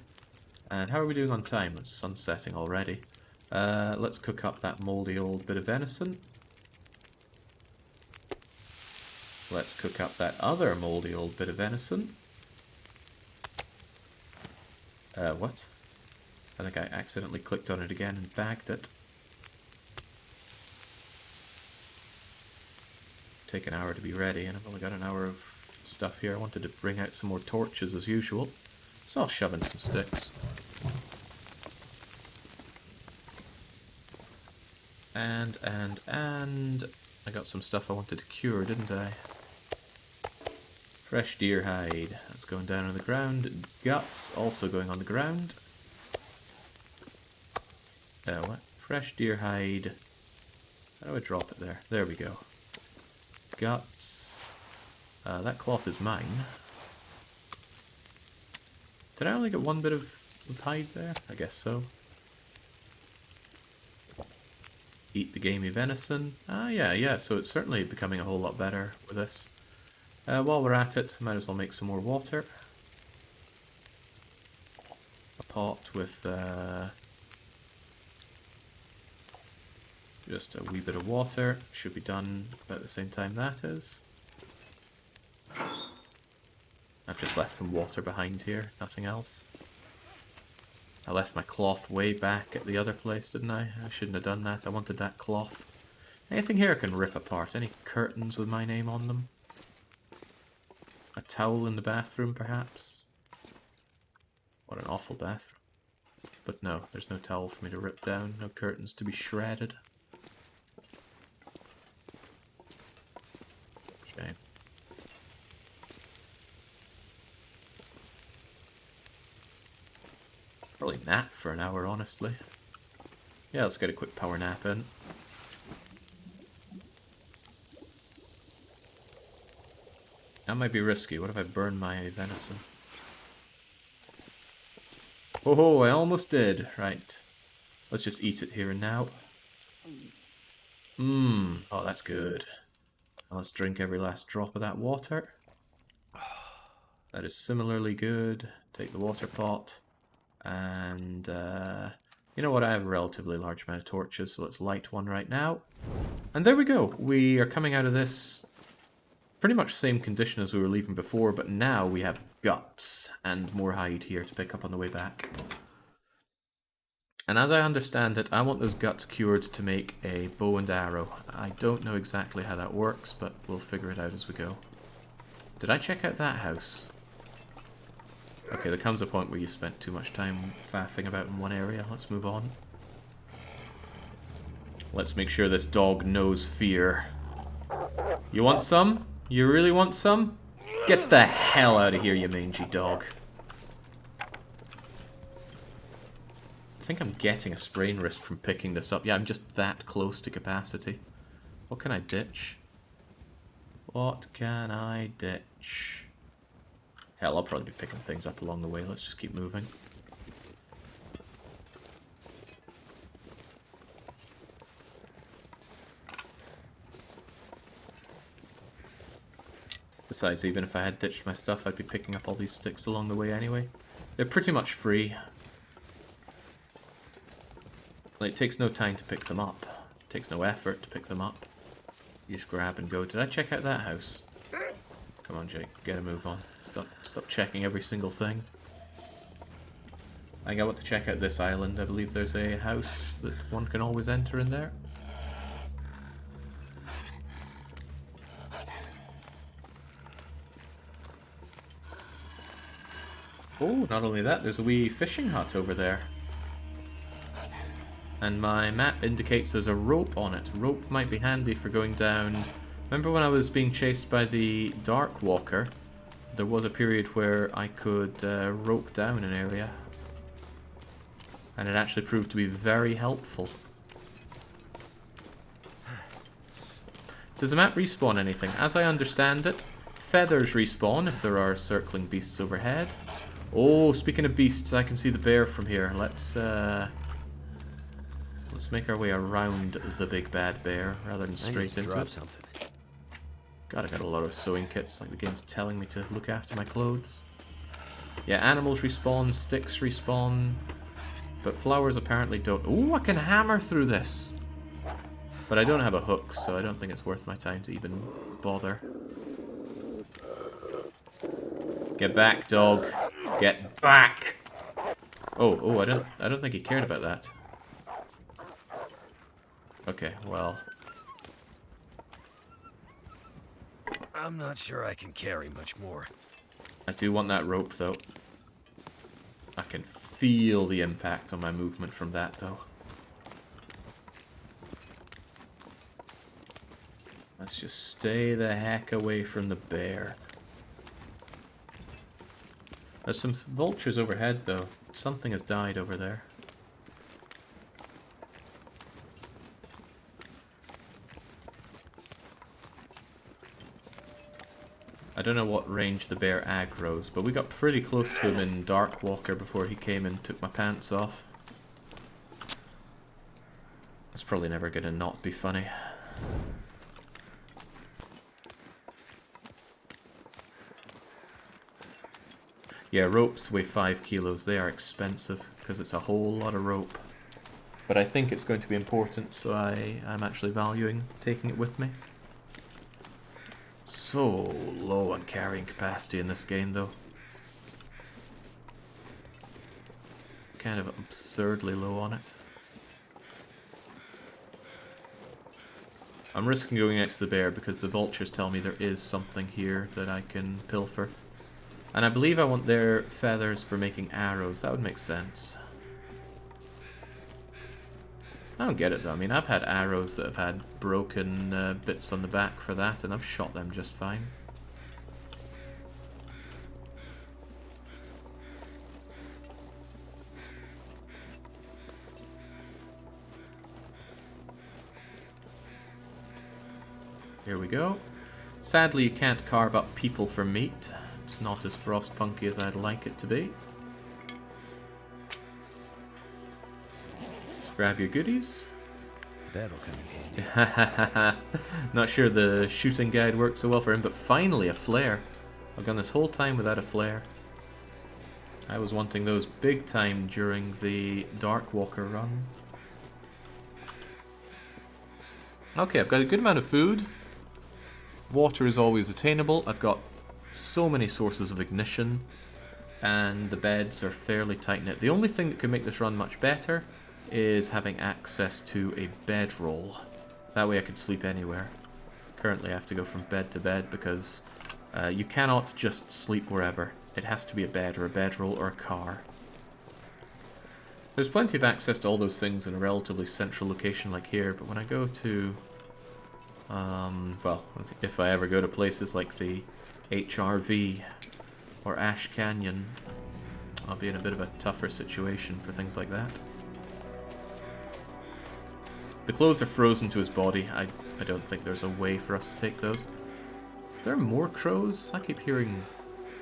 And how are we doing on time? It's sunsetting already. Let's cook up that moldy old bit of venison. Let's cook up that other moldy old bit of venison. What? I think I accidentally clicked on it again and bagged it. Take an hour to be ready, and I've only got an hour of stuff here. I wanted to bring out some more torches as usual, so I'll shove in some sticks. And I got some stuff I wanted to cure, didn't I? Fresh deer hide. That's going down on the ground. Guts also going on the ground. What? Fresh deer hide. How do I drop it there? There we go. Guts. That cloth is mine. Did I only get one bit of hide there? I guess so. Eat the gamey venison. Ah, yeah, so it's certainly becoming a whole lot better with this. While we're at it, might as well make some more water. A pot with just a wee bit of water. Should be done about the same time that is. I've just left some water behind here, nothing else. I left my cloth way back at the other place, didn't I? I shouldn't have done that. I wanted that cloth. Anything here I can rip apart? Any curtains with my name on them? A towel in the bathroom, perhaps? What an awful bathroom. But no, there's no towel for me to rip down. No curtains to be shredded. Shame. Probably nap for an hour, honestly. Yeah, let's get a quick power nap in. That might be risky. What if I burn my venison? Oh, I almost did. Right. Let's just eat it here and now. Oh, that's good. Now let's drink every last drop of that water. That is similarly good. Take the water pot. And, you know what? I have a relatively large amount of torches, so let's light one right now. And there we go. We are coming out of this pretty much same condition as we were leaving before, but now we have guts and more hide here to pick up on the way back. And as I understand it, I want those guts cured to make a bow and arrow. I don't know exactly how that works, but we'll figure it out as we go. Did I check out that house? Okay, there comes a point where you spent too much time faffing about in one area. Let's move on. Let's make sure this dog knows fear. You want some? You really want some? Get the hell out of here, you mangy dog. I think I'm getting a sprain wrist from picking this up. Yeah, I'm just that close to capacity. What can I ditch? What can I ditch? Hell, I'll probably be picking things up along the way. Let's just keep moving. Besides, even if I had ditched my stuff, I'd be picking up all these sticks along the way anyway. They're pretty much free. Like, it takes no time to pick them up. It takes no effort to pick them up. You just grab and go. Did I check out that house? Come on, Jake, get a move on. Stop checking every single thing. I think I want to check out this island. I believe there's a house that one can always enter in there. Oh, not only that, there's a wee fishing hut over there. And my map indicates there's a rope on it. Rope might be handy for going down. Remember when I was being chased by the Dark Walker? There was a period where I could rope down an area. And it actually proved to be very helpful. Does the map respawn anything? As I understand it, feathers respawn if there are circling beasts overhead. Oh, speaking of beasts, I can see the bear from here. Let's make our way around the big bad bear rather than straight into it. Something. God, I got a lot of sewing kits, like the game's telling me to look after my clothes. Yeah, animals respawn, sticks respawn, but flowers apparently don't. Ooh, I can hammer through this! But I don't have a hook, so I don't think it's worth my time to even bother. Get back, dog. Get back! Oh, I don't think he cared about that. Okay, well. I'm not sure I can carry much more. I do want that rope, though. I can feel the impact on my movement from that, though. Let's just stay the heck away from the bear. There's some vultures overhead, though. Something has died over there. I don't know what range the bear aggroes, but we got pretty close to him in Dark Walker before he came and took my pants off. That's probably never gonna not be funny. Yeah, ropes weigh 5 kilos. They are expensive because it's a whole lot of rope. But I think it's going to be important, so I'm actually valuing taking it with me. So low on carrying capacity in this game, though. Kind of absurdly low on it. I'm risking going next to the bear because the vultures tell me there is something here that I can pilfer. And I believe I want their feathers for making arrows. That would make sense. I don't get it though. I mean, I've had arrows that have had broken bits on the back for that, and I've shot them just fine. Here we go. Sadly, you can't carve up people for meat. It's not as frostpunky as I'd like it to be. Grab your goodies. That'll come in handy. Not sure the shooting guide worked so well for him, but finally a flare. I've gone this whole time without a flare. I was wanting those big time during the Dark Walker run. Okay, I've got a good amount of food. Water is always attainable. I've got so many sources of ignition, and the beds are fairly tight-knit. The only thing that could make this run much better is having access to a bedroll. That way I could sleep anywhere. Currently I have to go from bed to bed because you cannot just sleep wherever. It has to be a bed or a bedroll or a car. There's plenty of access to all those things in a relatively central location like here, but when I go to... well, if I ever go to places like the HRV or Ash Canyon, I'll be in a bit of a tougher situation for things like that. The clothes are frozen to his body. I don't think there's a way for us to take those. Are there more crows? I keep hearing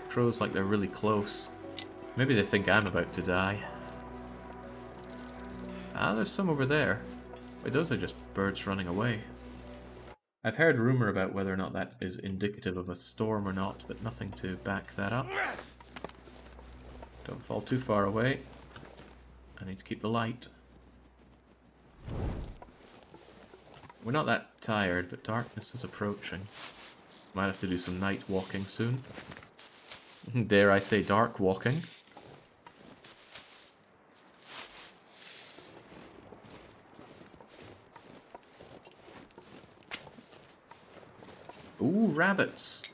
crows like they're really close. Maybe they think I'm about to die. Ah, there's some over there. Wait, those are just birds running away. I've heard rumour about whether or not that is indicative of a storm or not, but nothing to back that up. Don't fall too far away. I need to keep the light. We're not that tired, but darkness is approaching. Might have to do some night walking soon. Dare I say dark walking? Ooh, rabbits!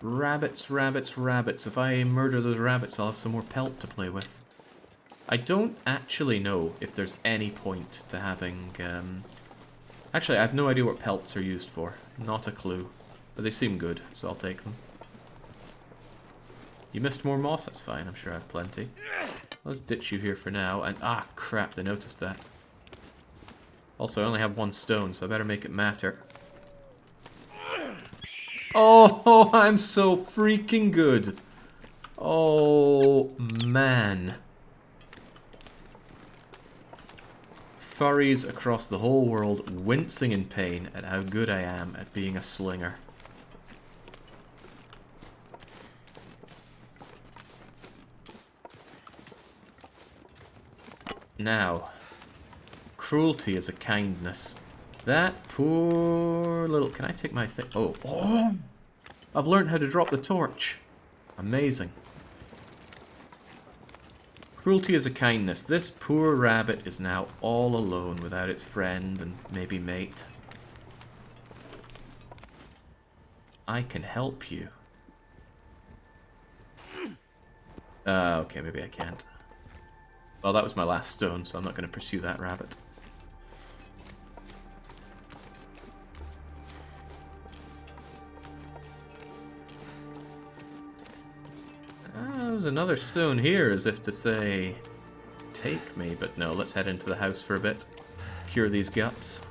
Rabbits, rabbits, rabbits. If I murder those rabbits, I'll have some more pelt to play with. I don't actually know if there's any point to having... Actually, I have no idea what pelts are used for. Not a clue. But they seem good, so I'll take them. You missed more moss? That's fine, I'm sure I have plenty. Let's ditch you here for now, and... Ah, crap, I noticed that. Also, I only have one stone, so I better make it matter. Oh, I'm so freaking good. Oh, man. Furries across the whole world wincing in pain at how good I am at being a slinger. Now, cruelty is a kindness. That poor little... Can I take my thing? Oh. Oh! I've learned how to drop the torch. Amazing. Cruelty is a kindness. This poor rabbit is now all alone without its friend and maybe mate. I can help you. Okay, maybe I can't. Well, that was my last stone, so I'm not going to pursue that rabbit. There's another stone here, as if to say, take me. But no, let's head into the house for a bit. Cure these guts.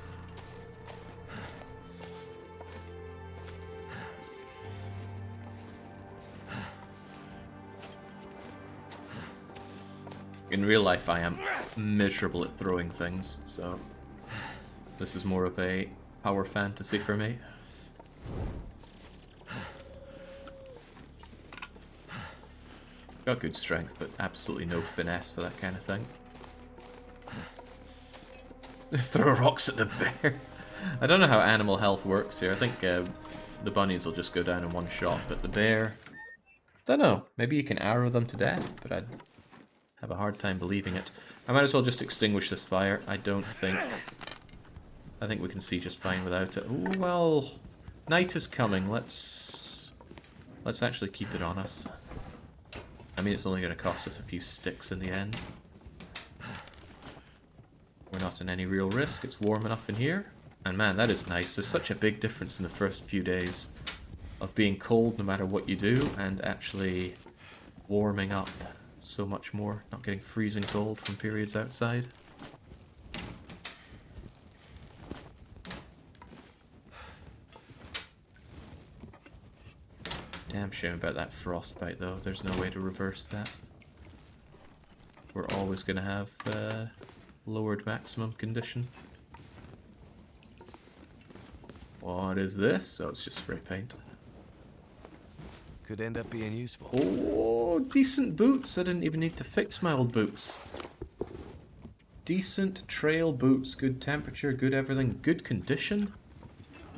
In real life, I am miserable at throwing things, so this is more of a power fantasy for me. Got good strength, but absolutely no finesse for that kind of thing. Throw rocks at the bear. I don't know how animal health works here. I think the bunnies will just go down in one shot, but the bear... Don't know. Maybe you can arrow them to death, but I'd have a hard time believing it. I might as well just extinguish this fire. I think we can see just fine without it. Oh, well... Night is coming. Let's actually keep it on us. I mean, it's only going to cost us a few sticks in the end. We're not in any real risk. It's warm enough in here. And man, that is nice. There's such a big difference in the first few days of being cold no matter what you do, and actually warming up so much more. Not getting freezing cold from periods outside. Damn shame about that frostbite, though. There's no way to reverse that. We're always going to have lowered maximum condition. What is this? Oh, it's just spray paint. Could end up being useful. Oh, decent boots. I didn't even need to fix my old boots. Decent trail boots. Good temperature, good everything. Good condition.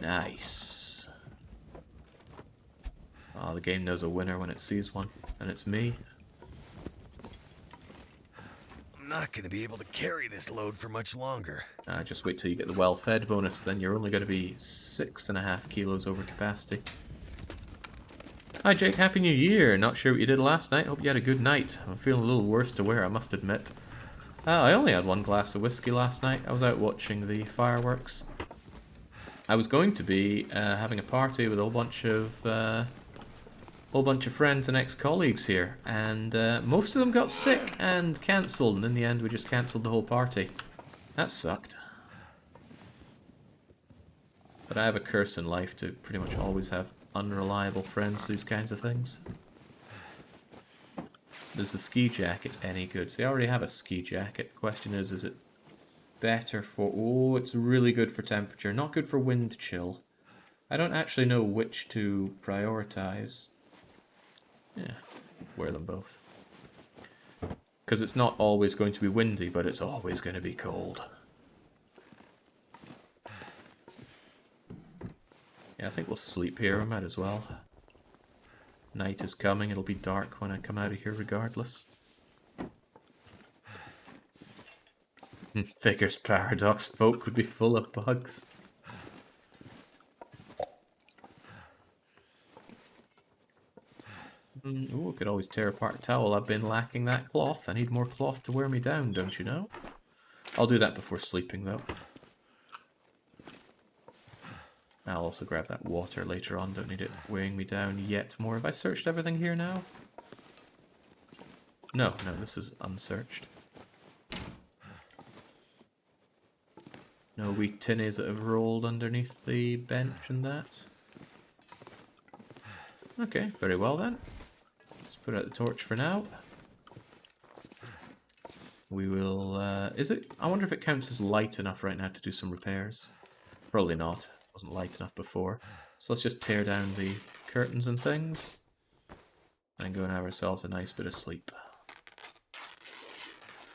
Nice. Oh, the game knows a winner when it sees one, and it's me. I'm not going to be able to carry this load for much longer. Just wait till you get the well-fed bonus, then you're only going to be 6.5 kilos over capacity. Hi Jake, Happy New Year! Not sure what you did last night, hope you had a good night. I'm feeling a little worse to wear, I must admit. I only had one glass of whiskey last night. I was out watching the fireworks. I was going to be having a party with a whole bunch of friends and ex-colleagues here, and most of them got sick and cancelled, and in the end we just cancelled the whole party. That sucked. But I have a curse in life to pretty much always have unreliable friends, these kinds of things. Is the ski jacket any good? See, I already have a ski jacket. Question is it better for... Oh, it's really good for temperature, not good for wind chill. I don't actually know which to prioritize. Yeah, wear them both. Because it's not always going to be windy, but it's always going to be cold. think we'll sleep here. We might as well. Night is coming. It'll be dark when I come out of here regardless. Figures paradox. Folk would be full of bugs. Oh, could always tear apart a towel. I've been lacking that cloth. I need more cloth to wear me down, don't you know? I'll do that before sleeping, though. I'll also grab that water later on. Don't need it weighing me down yet more. Have I searched everything here now? No, this is unsearched. No wee tinnies that have rolled underneath the bench and that. Okay, very well then. Let's put out the torch for now. We will, is it? I wonder if it counts as light enough right now to do some repairs. Probably not. It wasn't light enough before. So let's just tear down the curtains and things. And go and have ourselves a nice bit of sleep.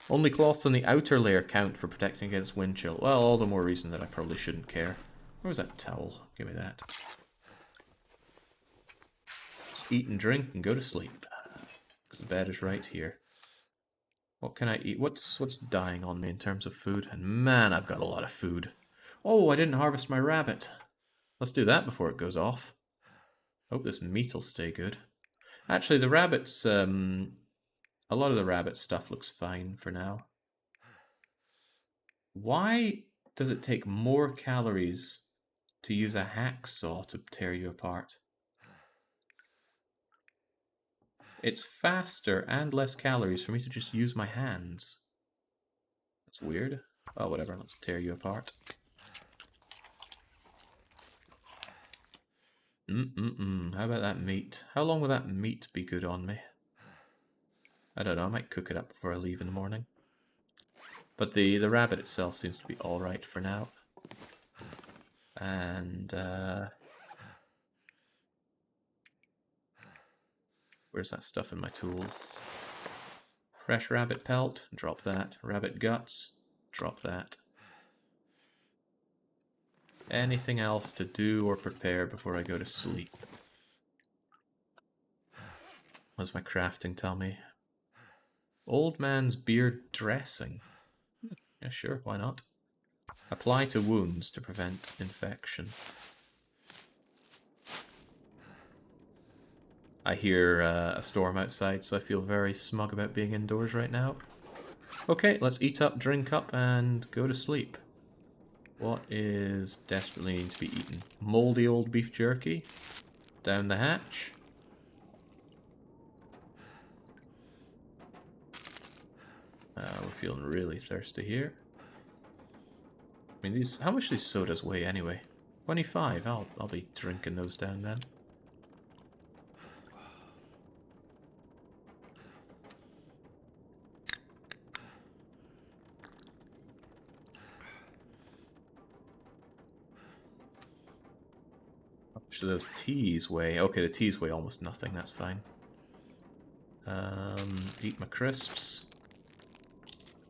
Only cloths on the outer layer count for protecting against wind chill. Well, all the more reason that I probably shouldn't care. Where was that towel? Give me that. Just eat and drink and go to sleep. Because the bed is right here. What can I eat? What's dying on me in terms of food? And man, I've got a lot of food. Oh, I didn't harvest my rabbit. Let's do that before it goes off. Hope this meat will stay good. Actually, the rabbits, a lot of the rabbit stuff looks fine for now. Why does it take more calories to use a hacksaw to tear you apart? It's faster and less calories for me to just use my hands. That's weird. Oh, whatever, let's tear you apart. How about that meat? How long will that meat be good on me? I don't know, I might cook it up before I leave in the morning. But the rabbit itself seems to be alright for now. And, where's that stuff in my tools? Fresh rabbit pelt, drop that. Rabbit guts, drop that. Anything else to do or prepare before I go to sleep? What does my crafting tell me? Old man's beard dressing. Yeah, sure, why not? Apply to wounds to prevent infection. I hear a storm outside, so I feel very smug about being indoors right now. Okay, let's eat up, drink up, and go to sleep. What is desperately needing to be eaten? Moldy old beef jerky. Down the hatch. We're feeling really thirsty here. I mean, how much do these sodas weigh anyway? 25. I'll be drinking those down then. How much do those teas weigh? Okay, the teas weigh almost nothing. That's fine. Eat my crisps.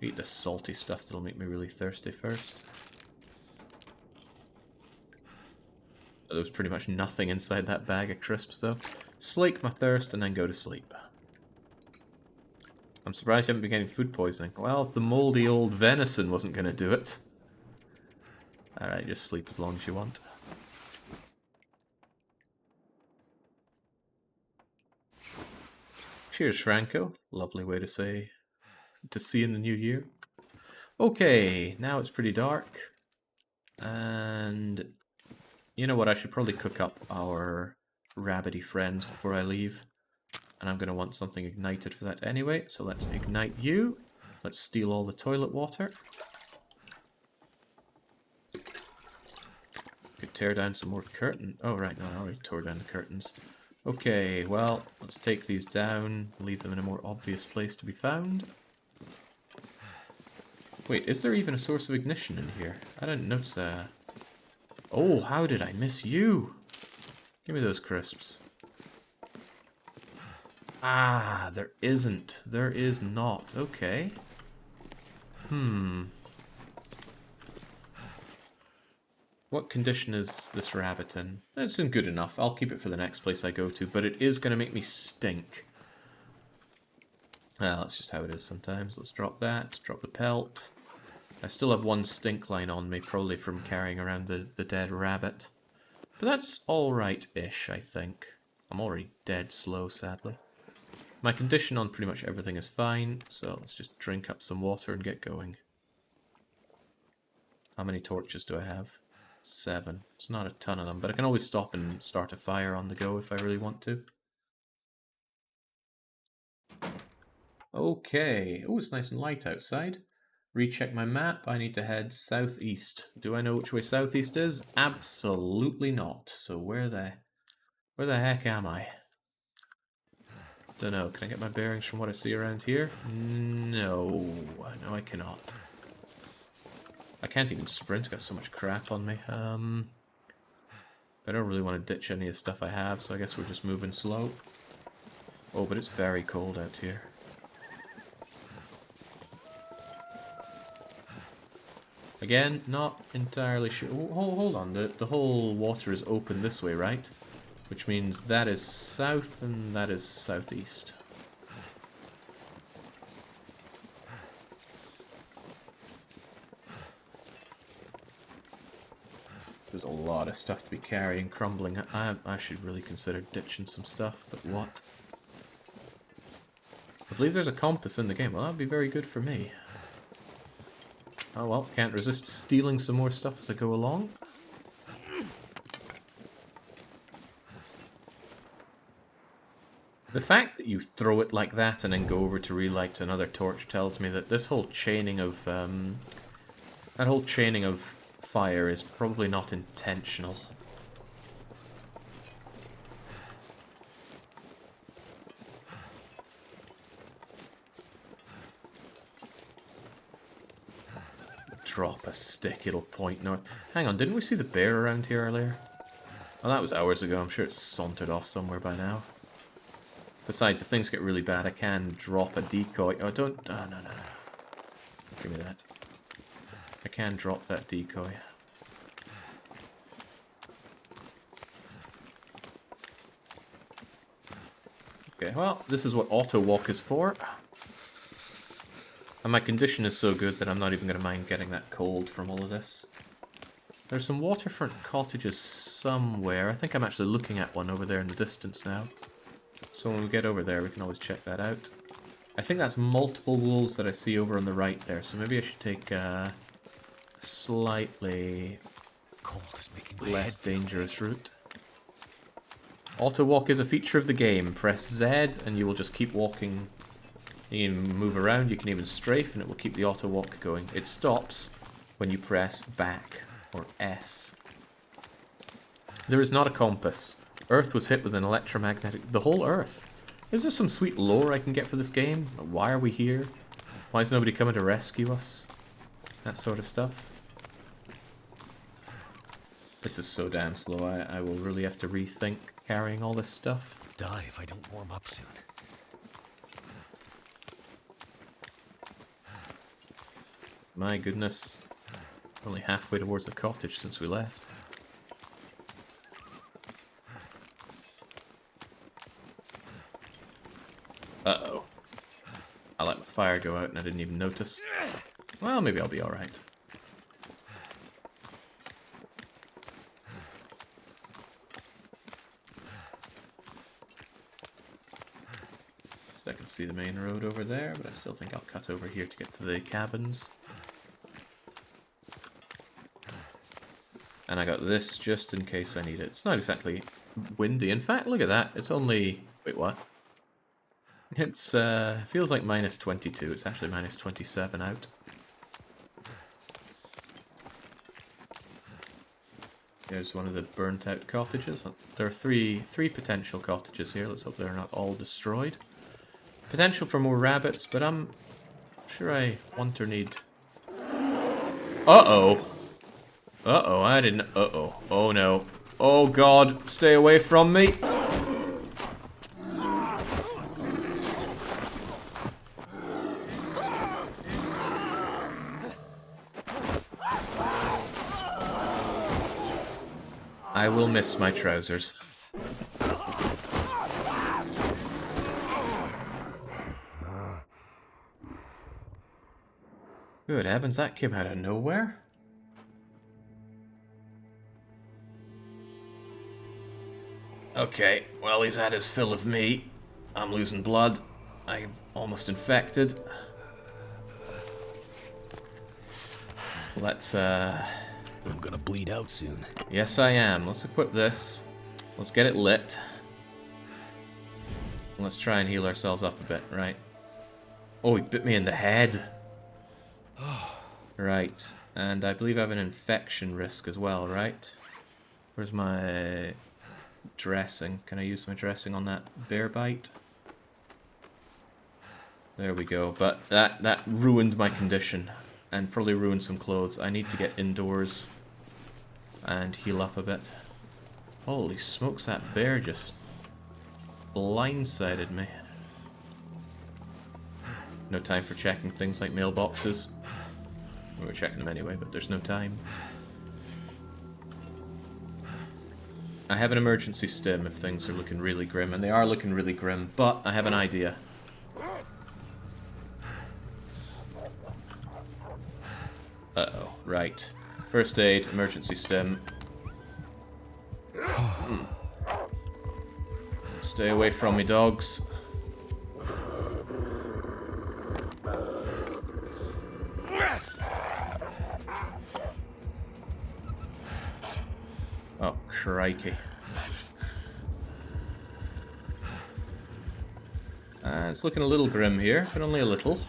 Eat the salty stuff that'll make me really thirsty first. There was pretty much nothing inside that bag of crisps, though. Slake my thirst and then go to sleep. I'm surprised you haven't been getting food poisoning. Well, if the moldy old venison wasn't going to do it. Alright, just sleep as long as you want. Cheers, Franco. Lovely way to say to see in the new year. Okay, now it's pretty dark. And you know what, I should probably cook up our rabbity friends before I leave. And I'm going to want something ignited for that anyway, so let's ignite you. Let's steal all the toilet water. Could tear down some more curtain. Oh, right, no, I already tore down the curtains. Okay, well, let's take these down, leave them in a more obvious place to be found. Wait, is there even a source of ignition in here? I didn't notice that. Oh, how did I miss you? Give me those crisps. Ah, there isn't. There is not. Okay. What condition is this rabbit in? It's in good enough. I'll keep it for the next place I go to, but it is going to make me stink. Well, that's just how it is sometimes. Let's drop that. Drop the pelt. I still have one stink line on me, probably from carrying around the dead rabbit. But that's alright-ish, I think. I'm already dead slow, sadly. My condition on pretty much everything is fine, so let's just drink up some water and get going. How many torches do I have? 7. It's not a ton of them, but I can always stop and start a fire on the go if I really want to. Okay. Oh, it's nice and light outside. Recheck my map. I need to head southeast. Do I know which way southeast is? Absolutely not. So where the heck am I? Don't know. Can I get my bearings from what I see around here? No. No, I cannot. I can't even sprint. I've got so much crap on me. I don't really want to ditch any of the stuff I have, so I guess we're just moving slow. Oh, but it's very cold out here. Again, not entirely sure. Hold on, the whole water is open this way, right? Which means that is south and that is southeast. There's a lot of stuff to be carrying, crumbling. I should really consider ditching some stuff, but what? I believe there's a compass in the game. Well, that would be very good for me. Oh well, can't resist stealing some more stuff as I go along. The fact that you throw it like that and then go over to relight another torch tells me that this whole chaining of fire is probably not intentional. Drop a stick, it'll point north. Hang on, didn't we see the bear around here earlier? Well, that was hours ago. I'm sure it's sauntered off somewhere by now. Besides, if things get really bad, I can drop a decoy. Oh, don't... Oh, no, no, no. Give me that. I can drop that decoy. Okay, well, this is what auto walk is for. And my condition is so good that I'm not even going to mind getting that cold from all of this. There's some waterfront cottages somewhere. I think I'm actually looking at one over there in the distance now. So when we get over there, we can always check that out. I think that's multiple wolves that I see over on the right there, so maybe I should take a slightly less dangerous route. Auto walk is a feature of the game. Press Z and you will just keep walking. You can move around, you can even strafe, and it will keep the auto walk going. It stops when you press back, or S. There is not a compass. Earth was hit with an electromagnetic... The whole Earth. Is there some sweet lore I can get for this game? Why are we here? Why is nobody coming to rescue us? That sort of stuff. This is so damn slow. I will really have to rethink carrying all this stuff. Die if I don't warm up soon. My goodness. Only halfway towards the cottage since we left. Uh-oh. I let my fire go out and I didn't even notice. Well, maybe I'll be alright. So I can see the main road over there, but I still think I'll cut over here to get to the cabins. And I got this just in case I need it. It's not exactly windy. In fact, look at that. It's only... Wait, what? It's, feels like minus 22. It's actually minus 27 out. There's one of the burnt out cottages. There are three potential cottages here. Let's hope they're not all destroyed. Potential for more rabbits, but I'm sure I want or need... Uh-oh. Uh-oh, I didn't... Uh-oh. Oh, no. Oh, God. Stay away from me. I will miss my trousers. Good heavens, that came out of nowhere. Okay, well, he's had his fill of me. I'm losing blood. I'm almost infected. Let's, I'm gonna bleed out soon. Yes, I am. Let's equip this. Let's get it lit. Let's try and heal ourselves up a bit, right? Oh, he bit me in the head. Right, and I believe I have an infection risk as well, right? Where's my dressing? Can I use my dressing on that bear bite? There we go, but that ruined my condition and probably ruined some clothes. I need to get indoors and heal up a bit. Holy smokes, that bear just blindsided me. No time for checking things like mailboxes. We were checking them anyway, but there's no time. I have an emergency stim if things are looking really grim, and they are looking really grim, but I have an idea. Uh-oh, right. First aid, emergency stim. Stay away from me, dogs. Oh, crikey. It's looking a little grim here, but only a little.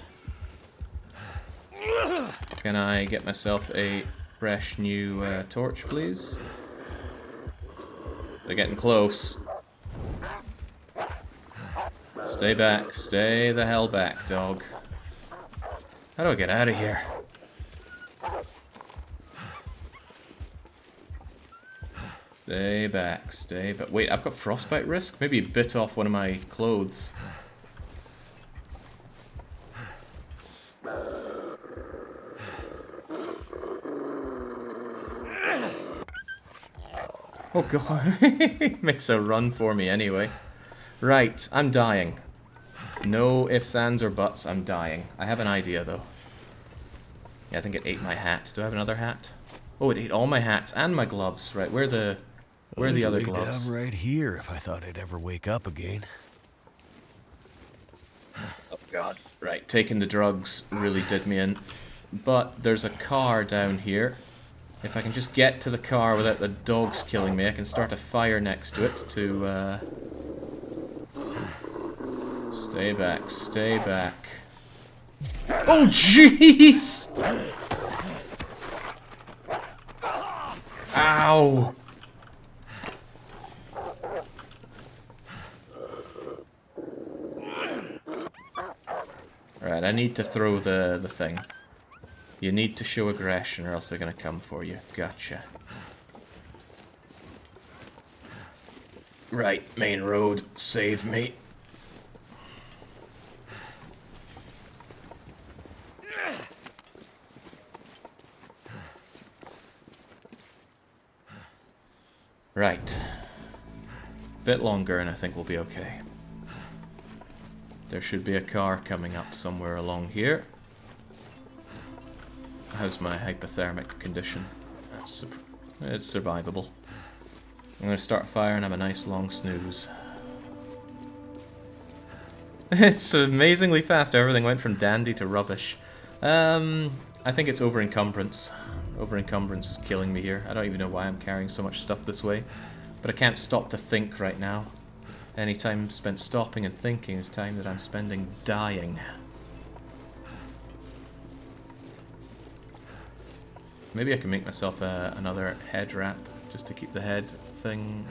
Can I get myself a fresh new torch, please? They're getting close. Stay back. Stay the hell back, dog. How do I get out of here? Stay back. Stay back. Wait, I've got frostbite risk? Maybe he bit off one of my clothes. Oh god, he makes a run for me anyway. Right, I'm dying. No ifs, ands, or buts, I'm dying. I have an idea though. Yeah, I think it ate my hat. Do I have another hat? Oh, it ate all my hats and my gloves. Right, where are the other gloves? Down right here if I thought I'd ever wake up again. Oh god. Right, taking the drugs really did me in. But there's a car down here. If I can just get to the car without the dogs killing me, I can start a fire next to it to, Stay back, stay back. Oh, jeez! Ow! Alright, I need to throw the thing. You need to show aggression or else they're gonna come for you. Gotcha. Right, main road, save me. Right. Bit longer and I think we'll be okay. There should be a car coming up somewhere along here. How's my hypothermic condition? It's survivable. I'm going to start a fire and have a nice long snooze. It's amazingly fast. Everything went from dandy to rubbish. I think it's over-encumbrance. Over-encumbrance is killing me here. I don't even know why I'm carrying so much stuff this way. But I can't stop to think right now. Any time spent stopping and thinking is time that I'm spending dying. Maybe I can make myself another head wrap just to keep the head thing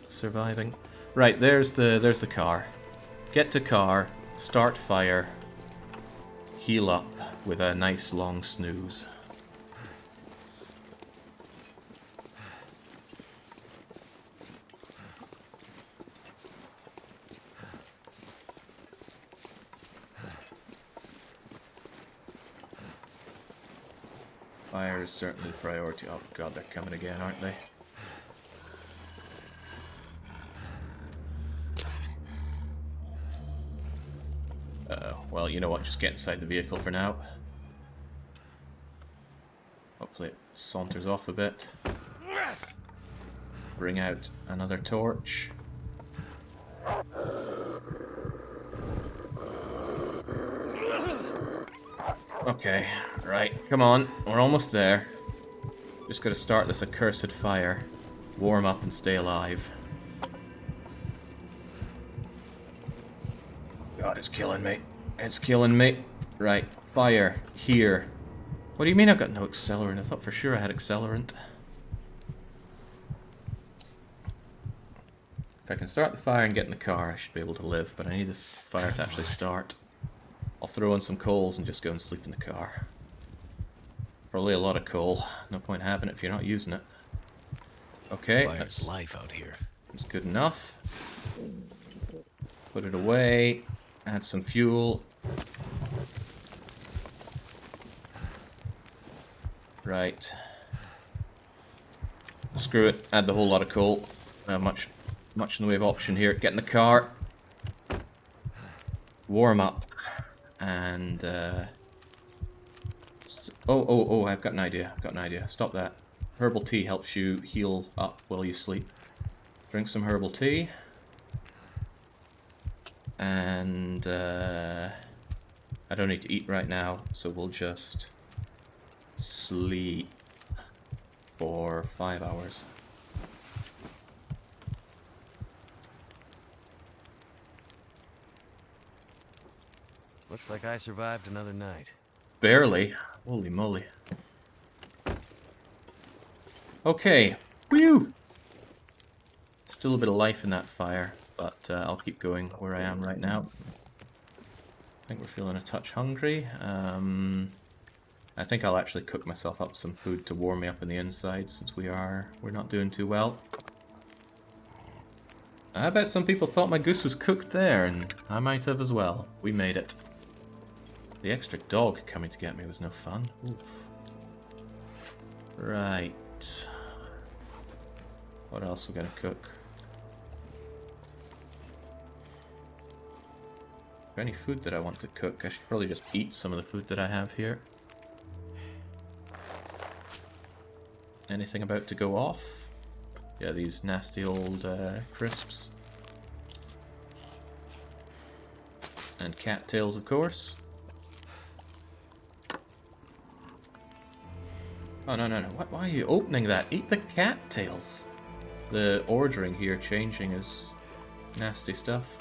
surviving. Right, there's the car. Get to car, start fire, heal up with a nice long snooze. Fire is certainly priority. Oh god, they're coming again, aren't they? Well, you know what, just get inside the vehicle for now. Hopefully it saunters off a bit. Bring out another torch. Okay, right, come on, we're almost there. Just gotta start this accursed fire. Warm up and stay alive. God, it's killing me. It's killing me. Right, fire, here. What do you mean I've got no accelerant? I thought for sure I had accelerant. If I can start the fire and get in the car, I should be able to live, but I need this fire to actually start. I'll throw in some coals and just go and sleep in the car. Probably a lot of coal. No point having it if you're not using it. Okay, Fire's life out here. that's good enough. Put it away. Add some fuel. Right. Screw it. Add the whole lot of coal. Much in the way of option here. Get in the car. Warm up. And, oh, I've got an idea. Stop that. Herbal tea helps you heal up while you sleep. Drink some herbal tea. And, I don't need to eat right now, so we'll just sleep for 5 hours. Looks like I survived another night. Barely. Holy moly. Okay. Whew! Still a bit of life in that fire, but I'll keep going where I am right now. I think we're feeling a touch hungry. I think I'll actually cook myself up some food to warm me up on the inside, since we're not doing too well. I bet some people thought my goose was cooked there, and I might have as well. We made it. The extra dog coming to get me was no fun. Oof. Right. What else are we gonna cook? Is there any food that I want to cook? I should probably just eat some of the food that I have here. Anything about to go off? Yeah, these nasty old crisps. And cattails, of course. Oh, no. Why are you opening that? Eat the cattails. The ordering here changing is nasty stuff.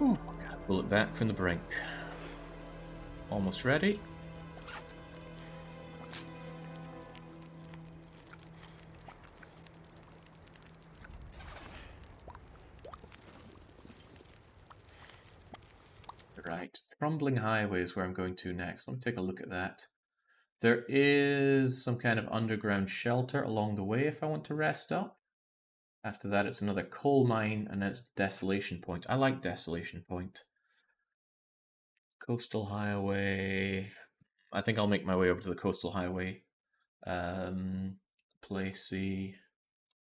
Ooh, gotta pull it back from the brink. Almost ready. Right, Crumbling Highway is where I'm going to next. Let me take a look at that. There is some kind of underground shelter along the way if I want to rest up. After that, it's another coal mine, and then it's Desolation Point. I like Desolation Point. Coastal Highway. I think I'll make my way over to the Coastal Highway. Placey.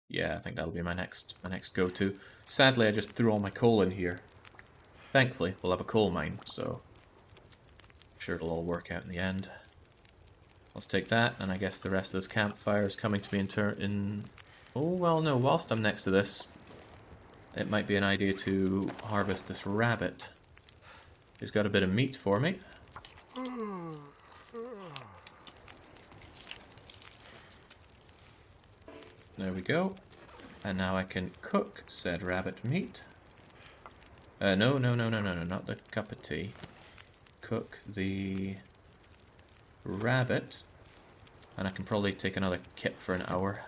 Yeah, I think that'll be my next go-to. Sadly, I just threw all my coal in here. Thankfully, we'll have a coal mine, so I'm sure it'll all work out in the end. Let's take that, and I guess the rest of this campfire is coming to me in... Oh, well, no, whilst I'm next to this, it might be an idea to harvest this rabbit. He's got a bit of meat for me. There we go. And now I can cook said rabbit meat. No, not the cup of tea. Cook the rabbit. And I can probably take another kip for an hour.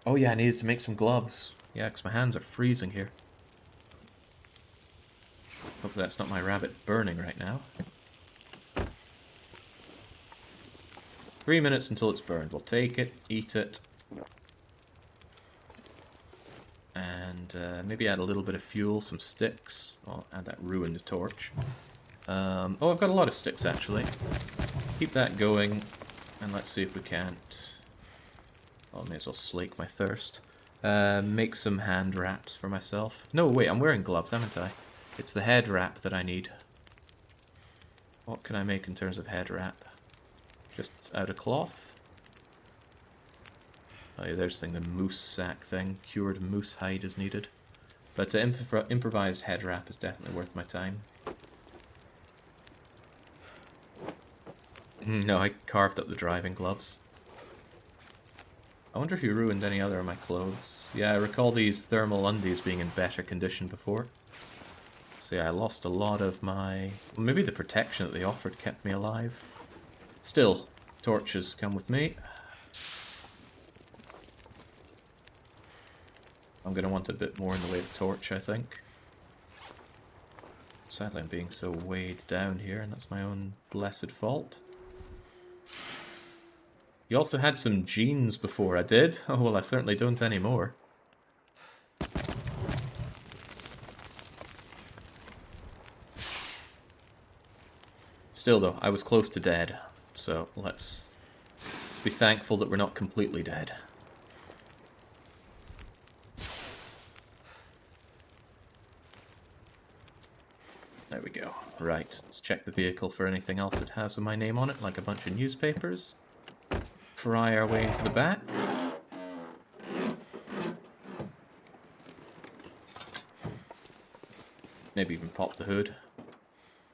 Oh yeah, I needed to make some gloves. Yeah, because my hands are freezing here. Hopefully that's not my rabbit burning right now. 3 minutes until it's burned. We'll take it, eat it. And maybe add a little bit of fuel, some sticks. I'll add that ruined torch. Oh, I've got a lot of sticks, actually. Keep that going, and let's see if we can't... Oh, I may as well slake my thirst. Make some hand wraps for myself. No, wait, I'm wearing gloves, haven't I? It's the head wrap that I need. What can I make in terms of head wrap? Just out of cloth? Oh yeah, there's the thing, the moose sack thing. Cured moose hide is needed. But improvised head wrap is definitely worth my time. No, I carved up the driving gloves. I wonder if you ruined any other of my clothes. Yeah, I recall these thermal undies being in better condition before. So yeah, I lost a lot of my... Well, maybe the protection that they offered kept me alive. Still, torches come with me. I'm going to want a bit more in the way of torch, I think. Sadly, I'm being so weighed down here, and that's my own blessed fault. You also had some jeans before. I did? Oh, well, I certainly don't anymore. Still, though, I was close to dead. So, let's be thankful that we're not completely dead. There we go. Right, let's check the vehicle for anything else that has my name on it, like a bunch of newspapers. Pry our way into the back. Maybe even pop the hood.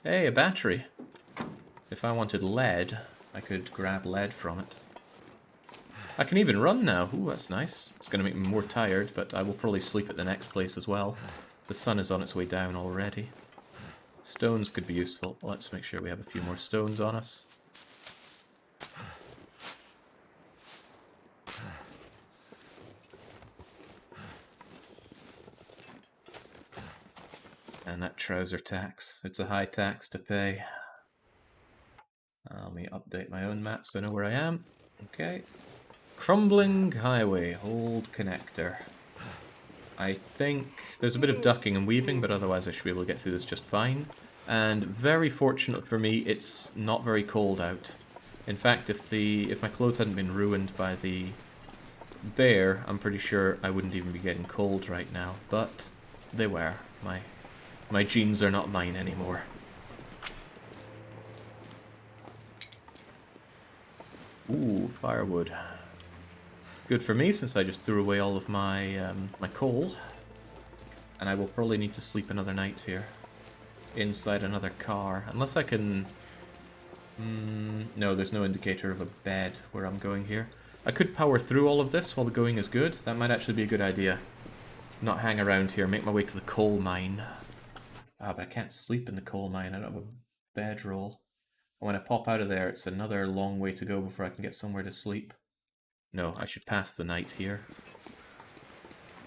Hey, a battery. If I wanted lead, I could grab lead from it. I can even run now. Ooh, that's nice. It's going to make me more tired, but I will probably sleep at the next place as well. The sun is on its way down already. Stones could be useful. Let's make sure we have a few more stones on us. And that trouser tax. It's a high tax to pay. Let me update my own map so I know where I am. Okay. Crumbling highway. Old connector. I think there's a bit of ducking and weaving, but otherwise I should be able to get through this just fine. And very fortunate for me, it's not very cold out. In fact, if my clothes hadn't been ruined by the bear, I'm pretty sure I wouldn't even be getting cold right now. But they were. My jeans are not mine anymore. Ooh, firewood. Good for me, since I just threw away all of my my coal. And I will probably need to sleep another night here. Inside another car. Unless I can... no, there's no indicator of a bed where I'm going here. I could power through all of this while the going is good. That might actually be a good idea. Not hang around here, make my way to the coal mine. Ah, but I can't sleep in the coal mine. I don't have a bedroll. And when I pop out of there, it's another long way to go before I can get somewhere to sleep. No, I should pass the night here.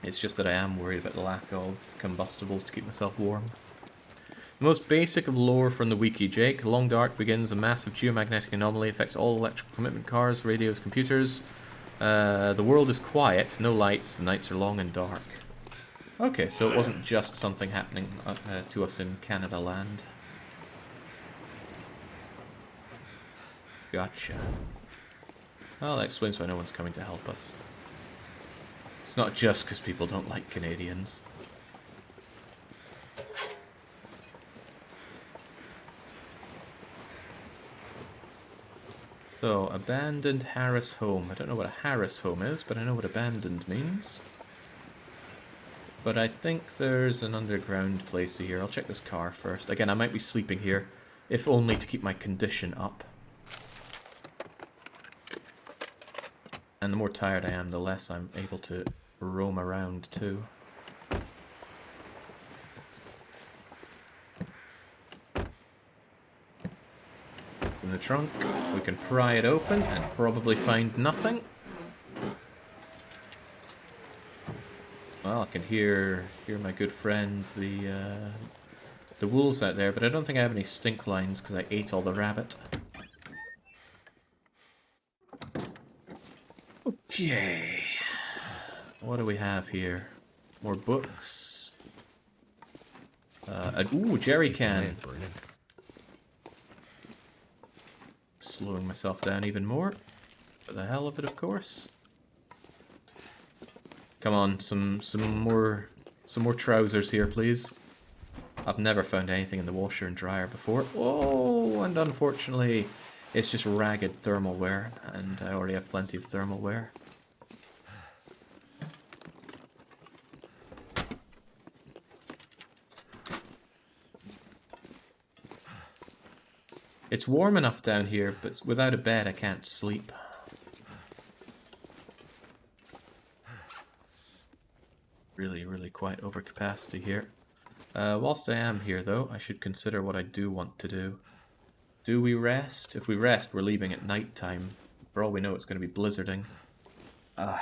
It's just that I am worried about the lack of combustibles to keep myself warm. The most basic of lore from the wiki, Jake. Long dark begins, a massive geomagnetic anomaly affects all electrical commitment cars, radios, computers. The world is quiet, no lights, the nights are long and dark. Okay, so it wasn't just something happening to us in Canada land. Gotcha. Well, that explains why no one's coming to help us. It's not just because people don't like Canadians. So, abandoned Harris home. I don't know what a Harris home is, but I know what abandoned means. But I think there's an underground place here. I'll check this car first. Again, I might be sleeping here, if only to keep my condition up. And the more tired I am, the less I'm able to roam around too. It's in the trunk. We can pry it open and probably find nothing. Well, I can hear my good friend, the wolves out there, but I don't think I have any stink lines because I ate all the rabbit. Okay. What do we have here? More books. Ooh, jerry can. slowing myself down even more. For the hell of it, of course. Come on, some more trousers here, please. I've never found anything in the washer and dryer before. Oh, and unfortunately, it's just ragged thermal wear, and I already have plenty of thermal wear. It's warm enough down here, but without a bed I can't sleep. Really quite over capacity here. Whilst I am here, though, I should consider what I do want to do. Do we rest? If we rest, we're leaving at night time. For all we know, it's going to be blizzarding.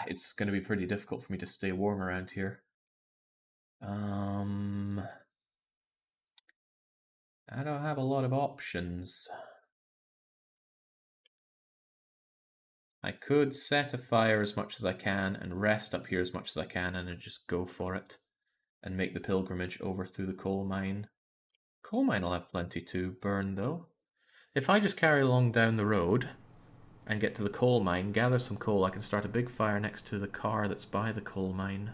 It's going to be pretty difficult for me to stay warm around here. I don't have a lot of options. I could set a fire as much as I can and rest up here as much as I can and then just go for it and make the pilgrimage over through the coal mine. Coal mine will have plenty to burn, though. If I just carry along down the road and get to the coal mine, gather some coal, I can start a big fire next to the car that's by the coal mine.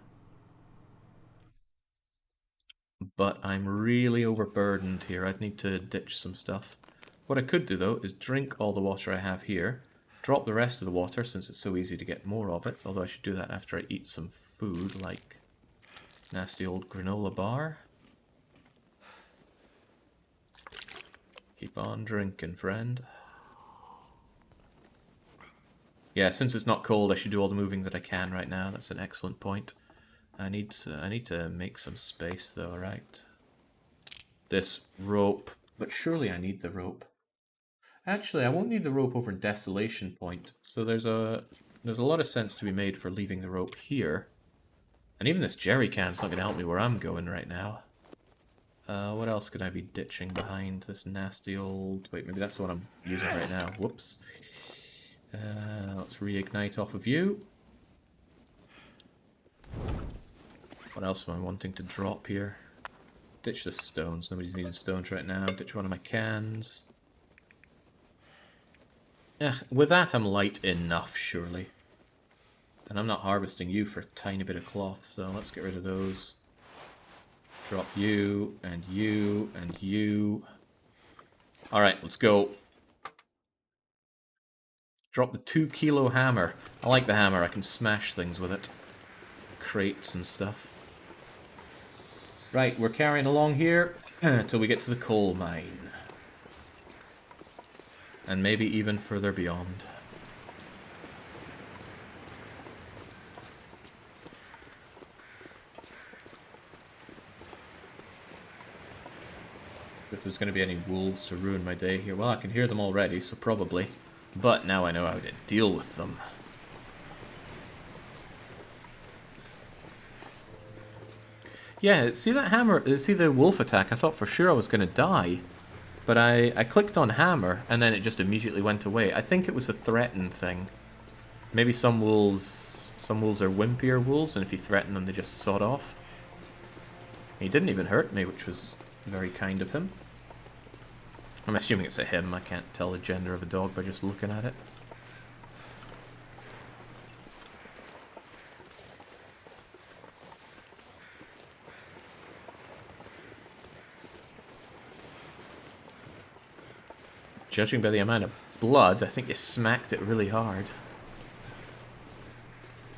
But I'm really overburdened here. I'd need to ditch some stuff. What I could do, though, is drink all the water I have here, drop the rest of the water since it's so easy to get more of it, although I should do that after I eat some food, like nasty old granola bar. Keep on drinking, friend. Yeah, since it's not cold, I should do all the moving that I can right now. That's an excellent point. I need to make some space, though, right? This rope. But surely I need the rope. Actually, I won't need the rope over Desolation Point. So there's a lot of sense to be made for leaving the rope here. And even this jerry can's not going to help me where I'm going right now. What else could I be ditching behind this nasty old... Wait, maybe that's the one I'm using right now. Whoops. Let's reignite off of you. What else am I wanting to drop here? Ditch the stones. Nobody's needing stones right now. Ditch one of my cans. With that I'm light enough, surely. And I'm not harvesting you for a tiny bit of cloth, so let's get rid of those. Drop you, and you, and you. Alright, let's go. Drop the 2-kilo hammer. I like the hammer, I can smash things with it. Crates and stuff. Right, we're carrying along here until we get to the coal mine. And maybe even further beyond. If there's going to be any wolves to ruin my day here. Well, I can hear them already, so probably. But now I know how to deal with them. Yeah, see that hammer, see the wolf attack? I thought for sure I was going to die. But I clicked on hammer, and then it just immediately went away. I think it was a threaten thing. Maybe some wolves are wimpier wolves, and if you threaten them, they just sod off. He didn't even hurt me, which was very kind of him. I'm assuming it's a him. I can't tell the gender of a dog by just looking at it. Judging by the amount of blood, I think you smacked it really hard.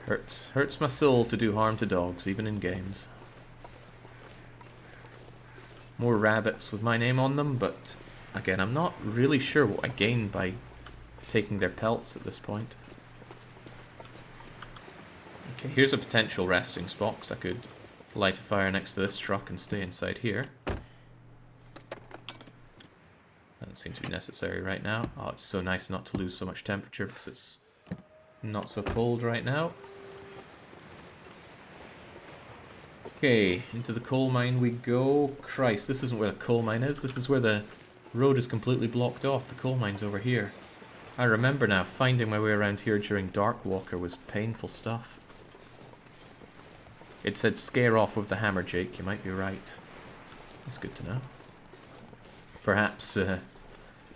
Hurts my soul to do harm to dogs, even in games. More rabbits with my name on them, but again, I'm not really sure what I gain by taking their pelts at this point. Okay, here's a potential resting spot, 'cause I could light a fire next to this truck and stay inside here. Doesn't seem to be necessary right now. Oh, it's so nice not to lose so much temperature because it's not so cold right now. Okay, into the coal mine we go. Christ, this isn't where the coal mine is. This is where the road is completely blocked off. The coal mine's over here. I remember now, finding my way around here during Dark Walker was painful stuff. It said scare off with the hammer, Jake. You might be right. That's good to know. Perhaps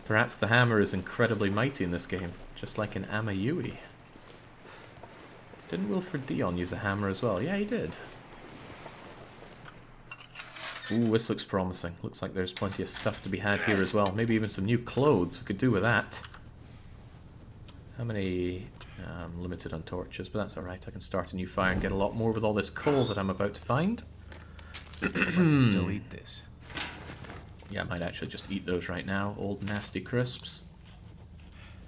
Perhaps the hammer is incredibly mighty in this game, just like in Amayui. Didn't Wilfred Dion use a hammer as well? Yeah, he did. Ooh, this looks promising. Looks like there's plenty of stuff to be had here as well. Maybe even some new clothes we could do with that. How many... I'm limited on torches, but that's alright. I can start a new fire and get a lot more with all this coal that I'm about to find. I can still eat this. Yeah, I might actually just eat those right now. Old nasty crisps.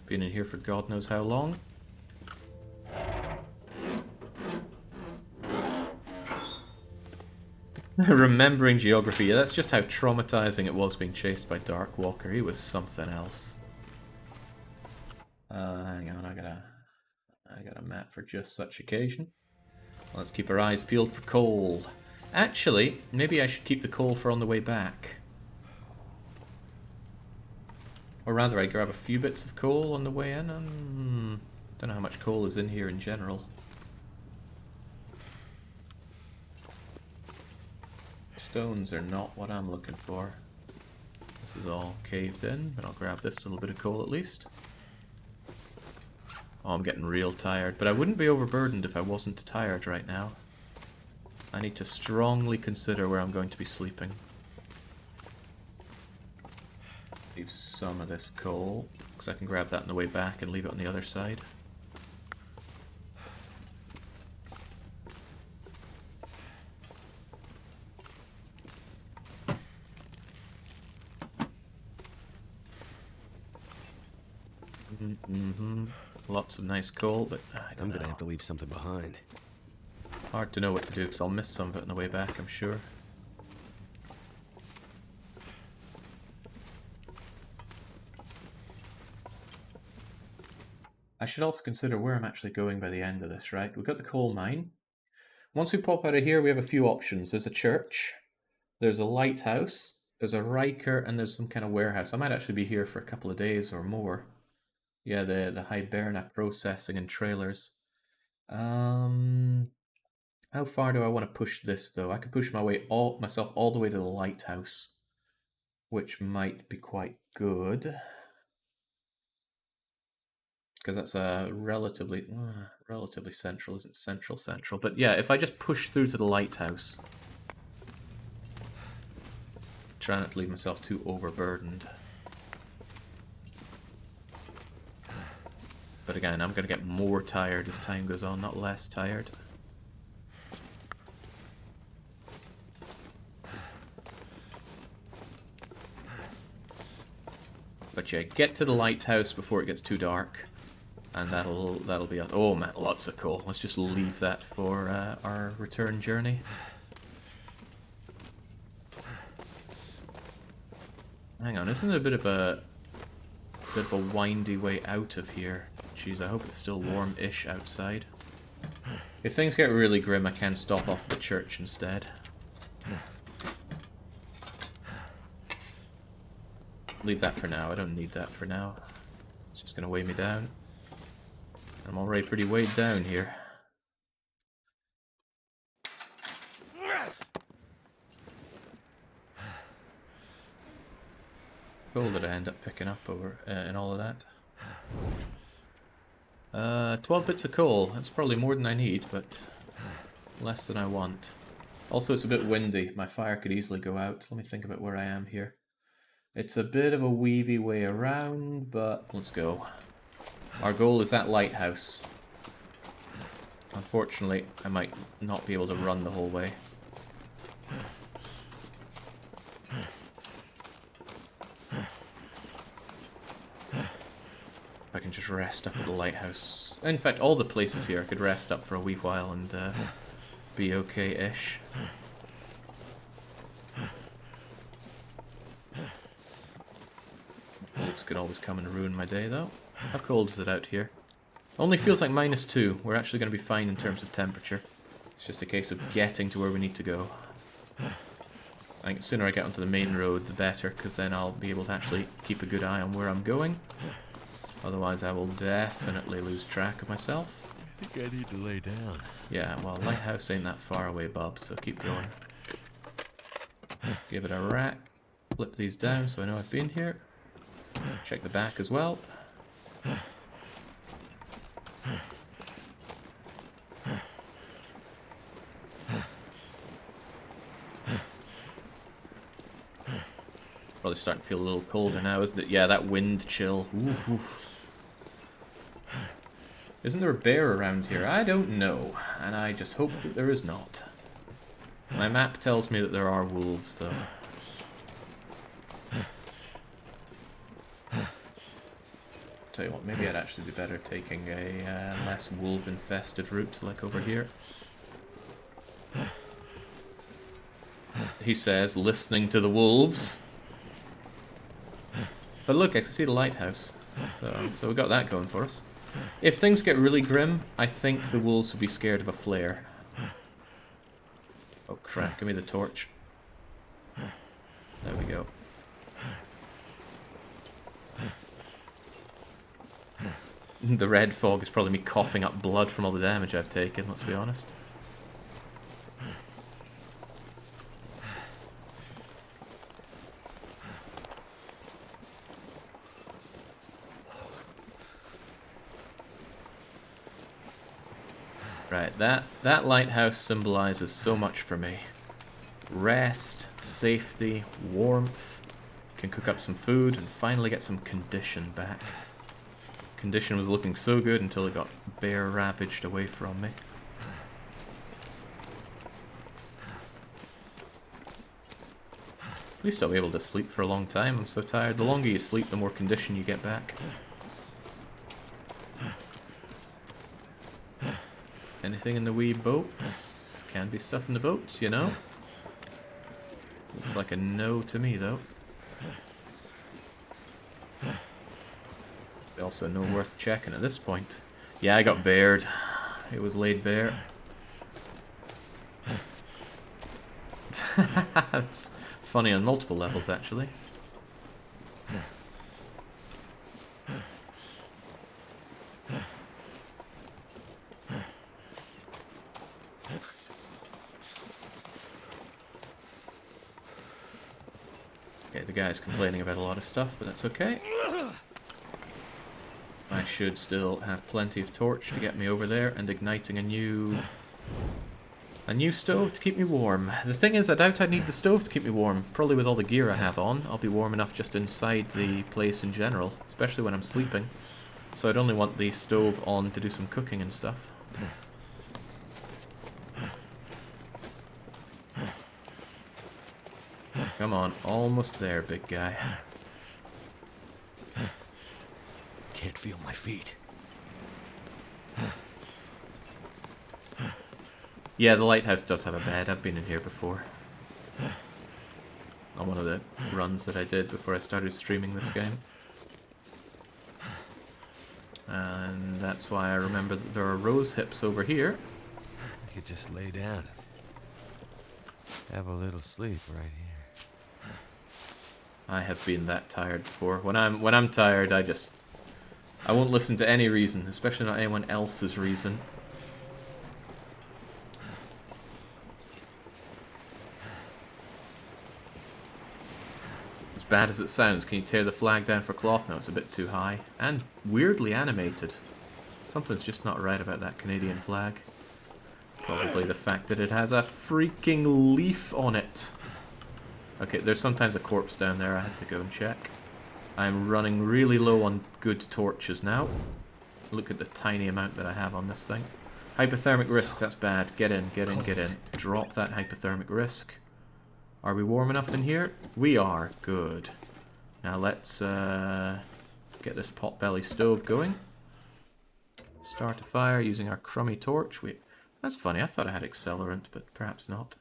Been in here for God knows how long. Remembering geography. Yeah, that's just how traumatizing it was being chased by Darkwalker. He was something else. Hang on, I got a map for just such occasion. Let's keep our eyes peeled for coal. Actually, maybe I should keep the coal for on the way back. Or rather, I grab a few bits of coal on the way in. Don't know how much coal is in here in general. Stones are not what I'm looking for. This is all caved in, but I'll grab this little bit of coal at least. Oh, I'm getting real tired, but I wouldn't be overburdened if I wasn't tired right now. I need to strongly consider where I'm going to be sleeping. Leave some of this coal, because I can grab that on the way back and leave it on the other side. Lots of nice coal, but I'm gonna have to leave something behind. Hard to know what to do, because I'll miss some of it on the way back, I'm sure. I should also consider where I'm actually going by the end of this, right? We've got the coal mine. Once we pop out of here, we have a few options. There's a church, there's a lighthouse, there's a Riker, and there's some kind of warehouse. I might actually be here for a couple of days or more. Yeah, the Hiberna processing and trailers. How far do I want to push this, though? I could push myself all the way to the lighthouse, which might be quite good. Because that's a relatively central, isn't central. But yeah, if I just push through to the lighthouse, try not to leave myself too overburdened. But again, I'm going to get more tired as time goes on, not less tired. But yeah, get to the lighthouse before it gets too dark. And that'll be... Oh man, lots of coal. Let's just leave that for our return journey. Hang on, isn't there a bit of a windy way out of here? Jeez, I hope it's still warm-ish outside. If things get really grim, I can stop off at the church instead. Leave that for now. I don't need that for now. It's just going to weigh me down. I'm already pretty weighed down here. Coal did I end up picking up over in all of that? 12 bits of coal. That's probably more than I need, but less than I want. Also, it's a bit windy. My fire could easily go out. Let me think about where I am here. It's a bit of a weavy way around, but let's go. Our goal is that lighthouse. Unfortunately, I might not be able to run the whole way. I can just rest up at the lighthouse. In fact, all the places here I could rest up for a wee while and be okay-ish. Wolves could always come and ruin my day, though. How cold is it out here? Only feels like -2. We're actually going to be fine in terms of temperature. It's just a case of getting to where we need to go. I think the sooner I get onto the main road, the better, because then I'll be able to actually keep a good eye on where I'm going. Otherwise, I will definitely lose track of myself. I think I need to lay down. Yeah, well, lighthouse ain't that far away, bub, so keep going. Give it a rack. Flip these down so I know I've been here. Check the back as well. Probably starting to feel a little colder now, isn't it? Yeah, that wind chill. Ooh, ooh. Isn't there a bear around here? I don't know, and I just hope that there is not. My map tells me that there are wolves, though. Tell you what, maybe I'd actually be better taking a less wolf-infested route, like over here. He says, listening to the wolves. But look, I can see the lighthouse. So we got that going for us. If things get really grim, I think the wolves will be scared of a flare. Oh crap, give me the torch. There we go. The red fog is probably me coughing up blood from all the damage I've taken, let's be honest. Right, that lighthouse symbolizes so much for me. Rest, safety, warmth. Can cook up some food and finally get some condition back. Condition was looking so good until it got bear ravaged away from me. At least I'll be able to sleep for a long time. I'm so tired. The longer you sleep, the more condition you get back. Anything in the wee boats? Can be stuff in the boats, you know? Looks like a no to me, though. Also no worth checking at this point. Yeah, I got bared. It was laid bare. It's funny on multiple levels, actually. Okay, the guy's complaining about a lot of stuff, but that's okay. I should still have plenty of torch to get me over there and igniting a new stove to keep me warm. The thing is, I doubt I'd need the stove to keep me warm. Probably with all the gear I have on, I'll be warm enough just inside the place in general, especially when I'm sleeping. So I'd only want the stove on to do some cooking and stuff. Come on, almost there, big guy. Can't feel my feet. Yeah, the lighthouse does have a bed. I've been in here before. On one of the runs that I did before I started streaming this game. And that's why I remember that there are rose hips over here. I could just lay down and have a little sleep right here. I have been that tired before. When I'm tired, I won't listen to any reason, especially not anyone else's reason. As bad as it sounds, can you tear the flag down for cloth? No, it's a bit too high. And weirdly animated. Something's just not right about that Canadian flag. Probably the fact that it has a freaking leaf on it. Okay, there's sometimes a corpse down there. I had to go and check. I'm running really low on good torches now. Look at the tiny amount that I have on this thing. Hypothermic risk, that's bad. Get in, get in, get in. Drop that hypothermic risk. Are we warm enough in here? We are. Good. Now let's get this potbelly stove going. Start a fire using our crummy torch. Wait, that's funny. I thought I had accelerant, but perhaps not.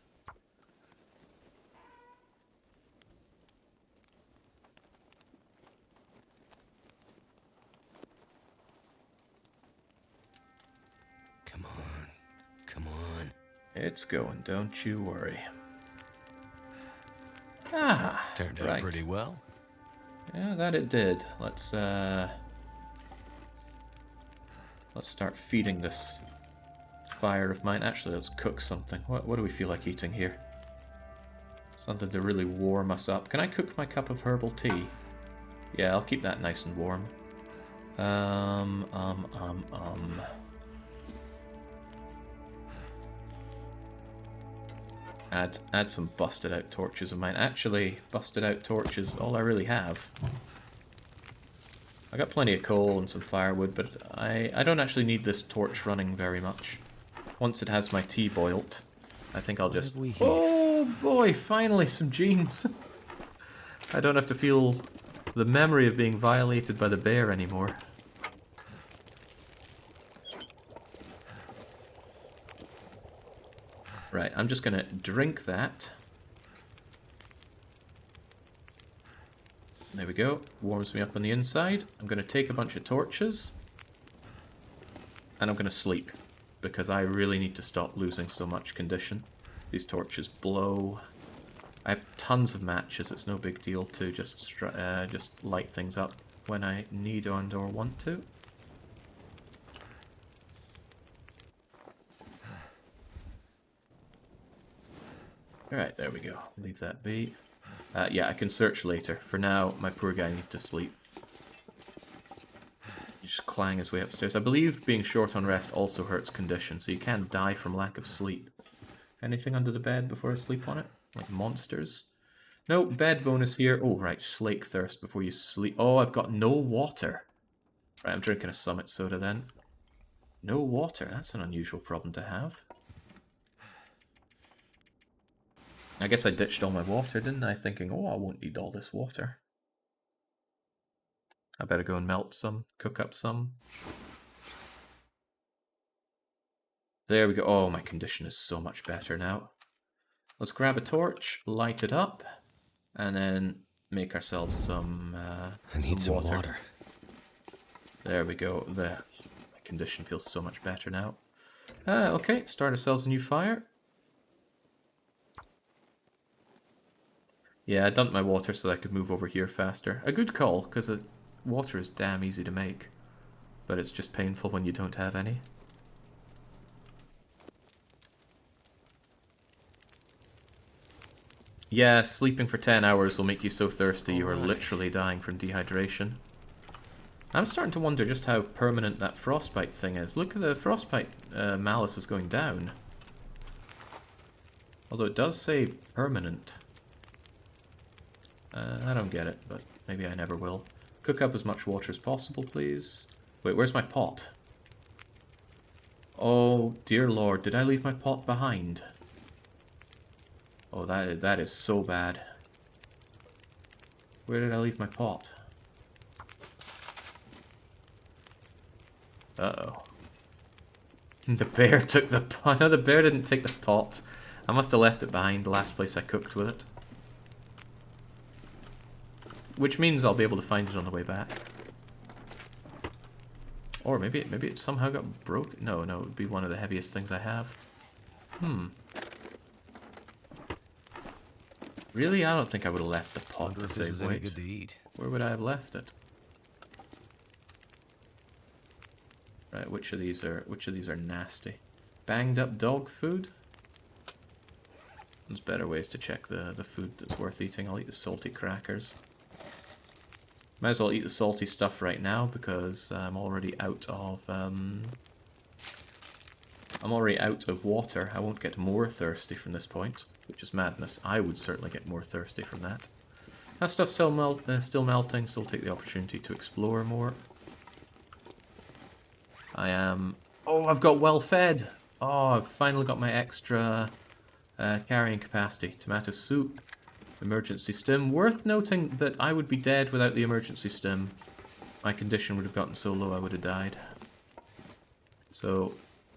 Come on. It's going, don't you worry. Ah, Turned out right. pretty well. Yeah, that it did. Let's start feeding this fire of mine. Actually, let's cook something. What do we feel like eating here? Something to really warm us up. Can I cook my cup of herbal tea? Yeah, I'll keep that nice and warm. Add some busted out torches of mine. Actually, busted out torches, all I really have. I got plenty of coal and some firewood, but I don't actually need this torch running very much. Once it has my tea boiled, I think I'll just... Oh boy, finally some jeans! I don't have to feel the memory of being violated by the bear anymore. Right, I'm just gonna drink that. There we go. Warms me up on the inside. I'm gonna take a bunch of torches. And I'm gonna sleep. Because I really need to stop losing so much condition. These torches blow. I have tons of matches. It's no big deal to just light things up when I need and or want to. Alright, there we go. Leave that be. Yeah, I can search later. For now, my poor guy needs to sleep. Just clang his way upstairs. I believe being short on rest also hurts condition, so you can die from lack of sleep. Anything under the bed before I sleep on it? Like monsters? No, bed bonus here. Oh, right, slake thirst before you sleep. Oh, I've got no water. Right, I'm drinking a Summit soda then. No water, that's an unusual problem to have. I guess I ditched all my water, didn't I? Thinking, oh, I won't need all this water. I better go and melt some, cook up some. There we go. Oh, my condition is so much better now. Let's grab a torch, light it up, and then make ourselves some I need some water. There we go. There. My condition feels so much better now. Okay, start ourselves a new fire. Yeah, I dumped my water so that I could move over here faster. A good call, because water is damn easy to make. But it's just painful when you don't have any. Yeah, sleeping for 10 hours will make you so thirsty you are literally dying from dehydration. I'm starting to wonder just how permanent that frostbite thing is. Look at the frostbite malice is going down. Although it does say permanent. I don't get it, but maybe I never will. Cook up as much water as possible, please. Wait, where's my pot? Oh, dear lord, did I leave my pot behind? Oh, that is so bad. Where did I leave my pot? Uh-oh. The bear took the pot. No, the bear didn't take the pot. I must have left it behind the last place I cooked with it. Which means I'll be able to find it on the way back. Or maybe it somehow got broken. No, it would be one of the heaviest things I have. Really? I don't think I would have left the pot to save weight. Good to eat. Where would I have left it? Right, which of these are nasty? Banged up dog food? There's better ways to check the food that's worth eating. I'll eat the salty crackers. Might as well eat the salty stuff right now because I'm already out of water. I won't get more thirsty from this point, which is madness. I would certainly get more thirsty from that. That stuff's still melting, so we'll take the opportunity to explore more. Oh, I've got well fed. Oh, I've finally got my extra carrying capacity. Tomato soup. Emergency stim. Worth noting that I would be dead without the emergency stim. My condition would have gotten so low I would have died. So,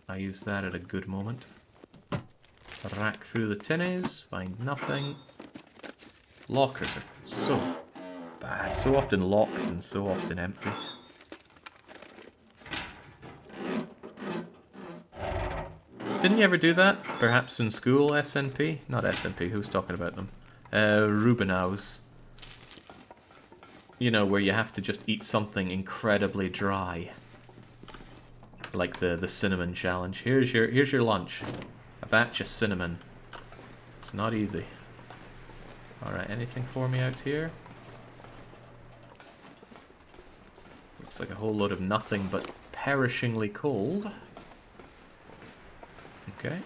I used that at a good moment. Rack through the tinnies, find nothing. Lockers are so bad. So often locked and so often empty. Didn't you ever do that? Perhaps in school, SNP? Not SNP, who's talking about them? Rubinows. You know, where you have to just eat something incredibly dry. Like the cinnamon challenge. Here's your lunch. A batch of cinnamon. It's not easy. Alright, anything for me out here? Looks like a whole load of nothing but perishingly cold. Okay.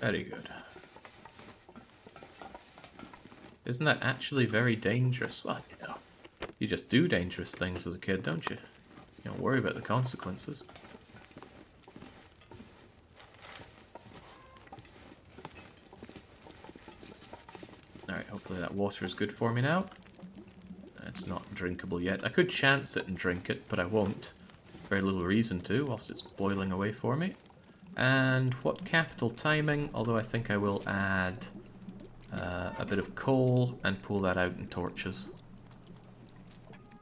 Very good. Isn't that actually very dangerous? Well, you know, you just do dangerous things as a kid, don't you? You don't worry about the consequences. Alright, hopefully that water is good for me now. It's not drinkable yet. I could chance it and drink it, but I won't. Very little reason to, whilst it's boiling away for me. And what capital timing, although I think I will add a bit of coal and pull that out in torches.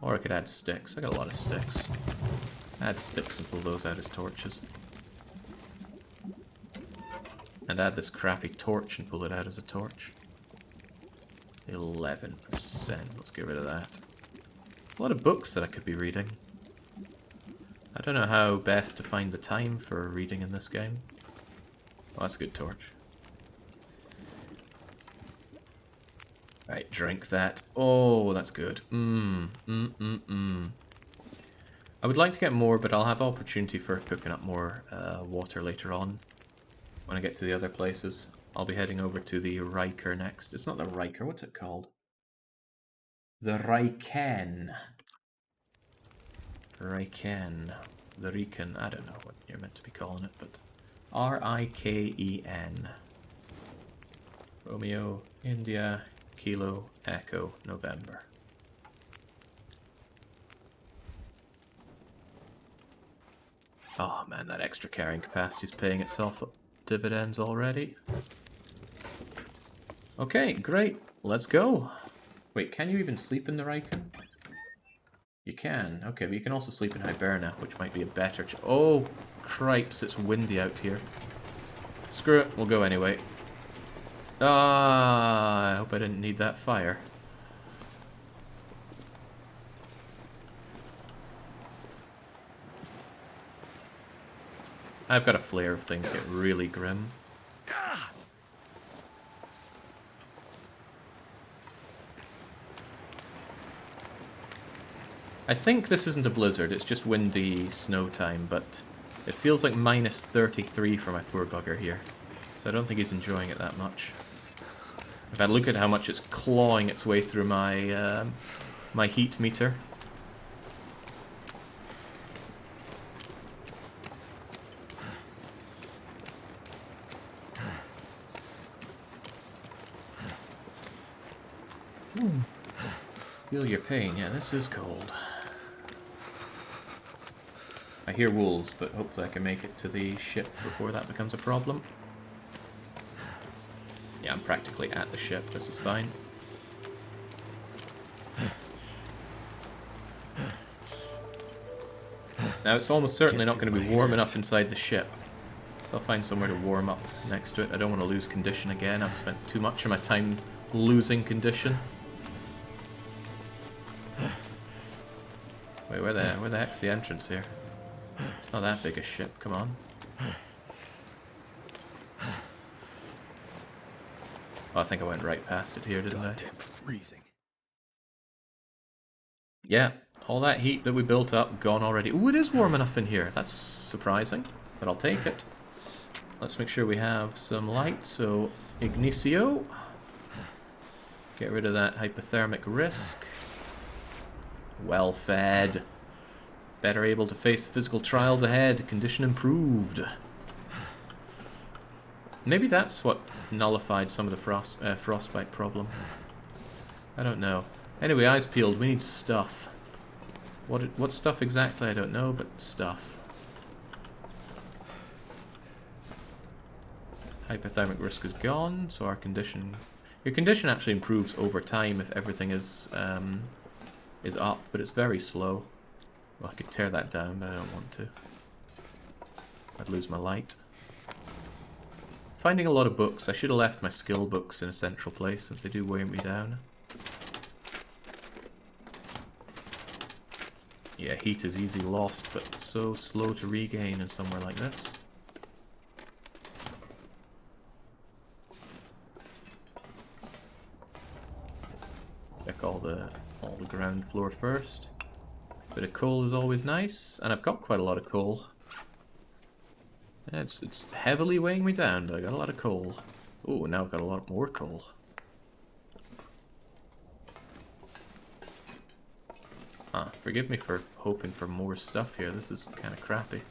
Or I could add sticks. I got a lot of sticks. Add sticks and pull those out as torches. And add this crappy torch and pull it out as a torch. 11%. Let's get rid of that. A lot of books that I could be reading. I don't know how best to find the time for reading in this game. Oh, that's a good torch. Right, drink that. Oh, that's good. I would like to get more, but I'll have opportunity for cooking up more water later on. When I get to the other places. I'll be heading over to the Riker next. It's not the Riker, what's it called? The Riken. Riken. The Riken. I don't know what you're meant to be calling it, but R-I-K-E-N. Romeo, India, Kilo, Echo, November. Oh man, that extra carrying capacity is paying itself dividends already. Okay, great. Let's go. Wait, can you even sleep in the Riken? You can. Okay, but you can also sleep in Hibernia, which might be a better... Oh, cripes, it's windy out here. Screw it, we'll go anyway. Ah, I hope I didn't need that fire. I've got a flare if things get really grim. I think this isn't a blizzard, it's just windy snow time, but it feels like minus 33 for my poor bugger here. So I don't think he's enjoying it that much. If I look at how much it's clawing its way through my my heat meter. Feel your pain. Yeah, this is cold. I hear wolves, but hopefully I can make it to the ship before that becomes a problem. Yeah, I'm practically at the ship. This is fine. Now, it's almost certainly not going to be warm enough inside the ship. So I'll find somewhere to warm up next to it. I don't want to lose condition again. I've spent too much of my time losing condition. Wait, where the heck's the entrance here? It's not that big a ship, come on. Oh, I think I went right past it here, didn't I? Goddamn freezing. Yeah, all that heat that we built up, gone already. Ooh, it is warm enough in here. That's surprising, but I'll take it. Let's make sure we have some light, so Ignicio. Get rid of that hypothermic risk. Well fed. Better able to face the physical trials ahead. Condition improved. Maybe that's what nullified some of the frostbite problem. I don't know. Anyway, eyes peeled. We need stuff. What stuff exactly? I don't know, but stuff. Hypothermic risk is gone, so our condition... Your condition actually improves over time if everything is up, but it's very slow. Well, I could tear that down, but I don't want to. I'd lose my light. Finding a lot of books. I should have left my skill books in a central place, since they do weigh me down. Yeah, heat is easy lost, but so slow to regain in somewhere like this. Check all the ground floor first. Bit of coal is always nice, and I've got quite a lot of coal. Yeah, it's heavily weighing me down, but I got a lot of coal. Oh, now I've got a lot more coal. Ah, forgive me for hoping for more stuff here. This is kind of crappy.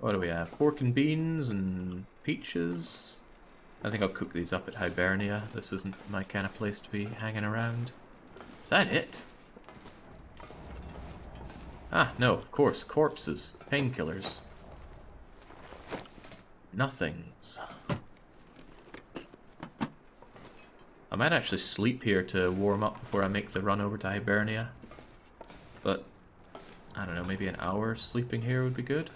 What do we have? Pork and beans and peaches. I think I'll cook these up at Hibernia. This isn't my kind of place to be hanging around. Is that it? Ah, no, of course. Corpses. Painkillers. Nothings. I might actually sleep here to warm up before I make the run over to Hibernia. But, I don't know, maybe an hour sleeping here would be good.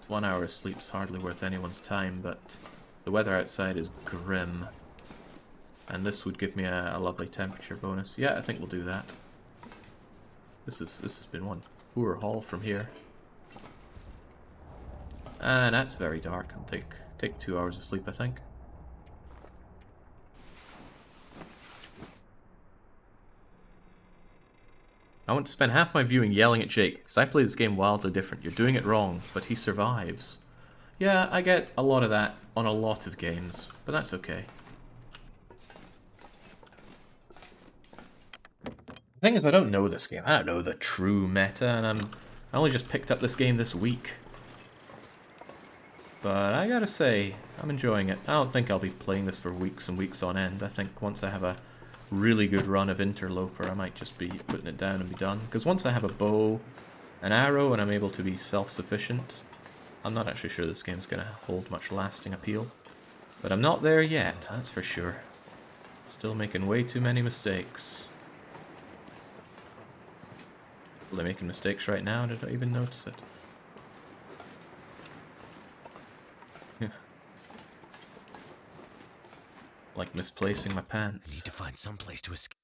1 hour of sleep's hardly worth anyone's time, but the weather outside is grim. And this would give me a lovely temperature bonus. Yeah, I think we'll do that. This has been one poor haul from here. And that's very dark. I'll take 2 hours of sleep, I think. I want to spend half my viewing yelling at Jake, because I play this game wildly different. You're doing it wrong, but he survives. Yeah, I get a lot of that on a lot of games, but that's okay. The thing is, I don't know this game. I don't know the true meta, and I only just picked up this game this week. But I gotta say, I'm enjoying it. I don't think I'll be playing this for weeks and weeks on end. I think once I have a really good run of Interloper, I might just be putting it down and be done. Because once I have a bow, an arrow, and I'm able to be self-sufficient, I'm not actually sure this game's going to hold much lasting appeal. But I'm not there yet, that's for sure. Still making way too many mistakes. Am I making mistakes right now? Did I even notice it? Like misplacing my pants. Need to find some place to escape.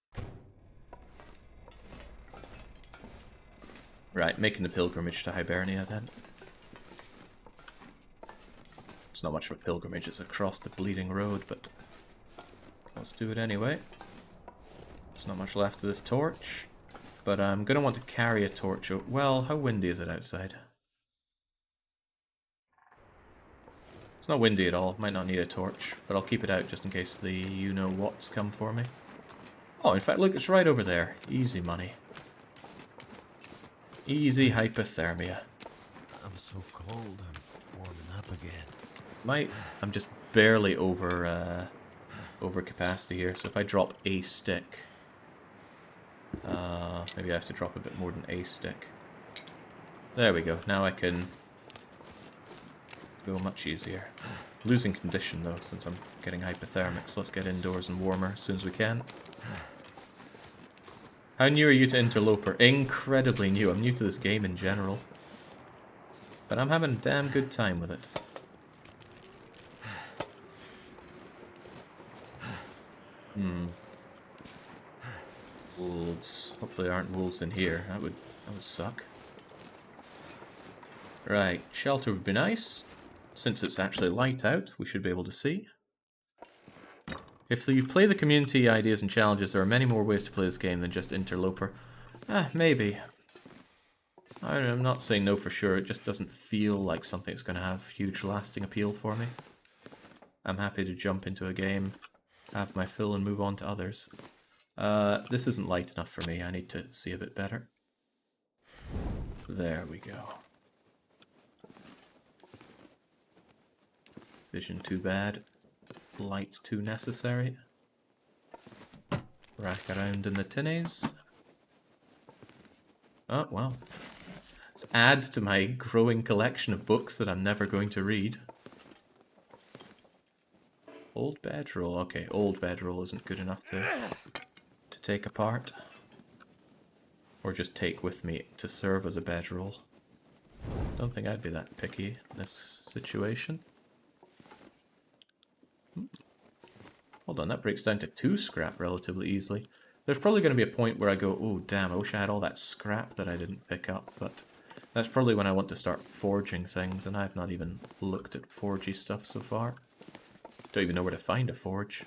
Right, making the pilgrimage to Hibernia then. It's not much of a pilgrimage, it's across the bleeding road, but let's do it anyway. There's not much left of this torch, but I'm going to want to carry a torch. Well, how windy is it outside? It's not windy at all, might not need a torch, but I'll keep it out just in case the you-know-whats come for me. Oh, in fact, look, it's right over there. Easy money. Easy hypothermia. I'm so cold, I'm warming up again. I'm just barely over capacity here, so if I drop a stick... maybe I have to drop a bit more than a stick. There we go, now I can go much easier. Losing condition though, since I'm getting hypothermic, so let's get indoors and warmer as soon as we can. How new are you to Interloper? Incredibly new. I'm new to this game in general. But I'm having a damn good time with it. Wolves. Hopefully there aren't wolves in here. That would suck. Right, shelter would be nice. Since it's actually light out, we should be able to see. If you play the community ideas and challenges, there are many more ways to play this game than just Interloper. Maybe. I'm not saying no for sure, it just doesn't feel like something that's going to have huge lasting appeal for me. I'm happy to jump into a game, have my fill and move on to others. This isn't light enough for me, I need to see a bit better. There we go. Vision too bad. Light too necessary. Rack around in the tinnies. Oh, well. Let's add to my growing collection of books that I'm never going to read. Old bedroll. Okay, old bedroll isn't good enough to take apart. Or just take with me to serve as a bedroll. Don't think I'd be that picky in this situation. Hold on, that breaks down to 2 scrap relatively easily. There's probably going to be a point where I go, oh damn, I wish I had all that scrap that I didn't pick up, but that's probably when I want to start forging things, and I've not even looked at forgy stuff so far. Don't even know where to find a forge.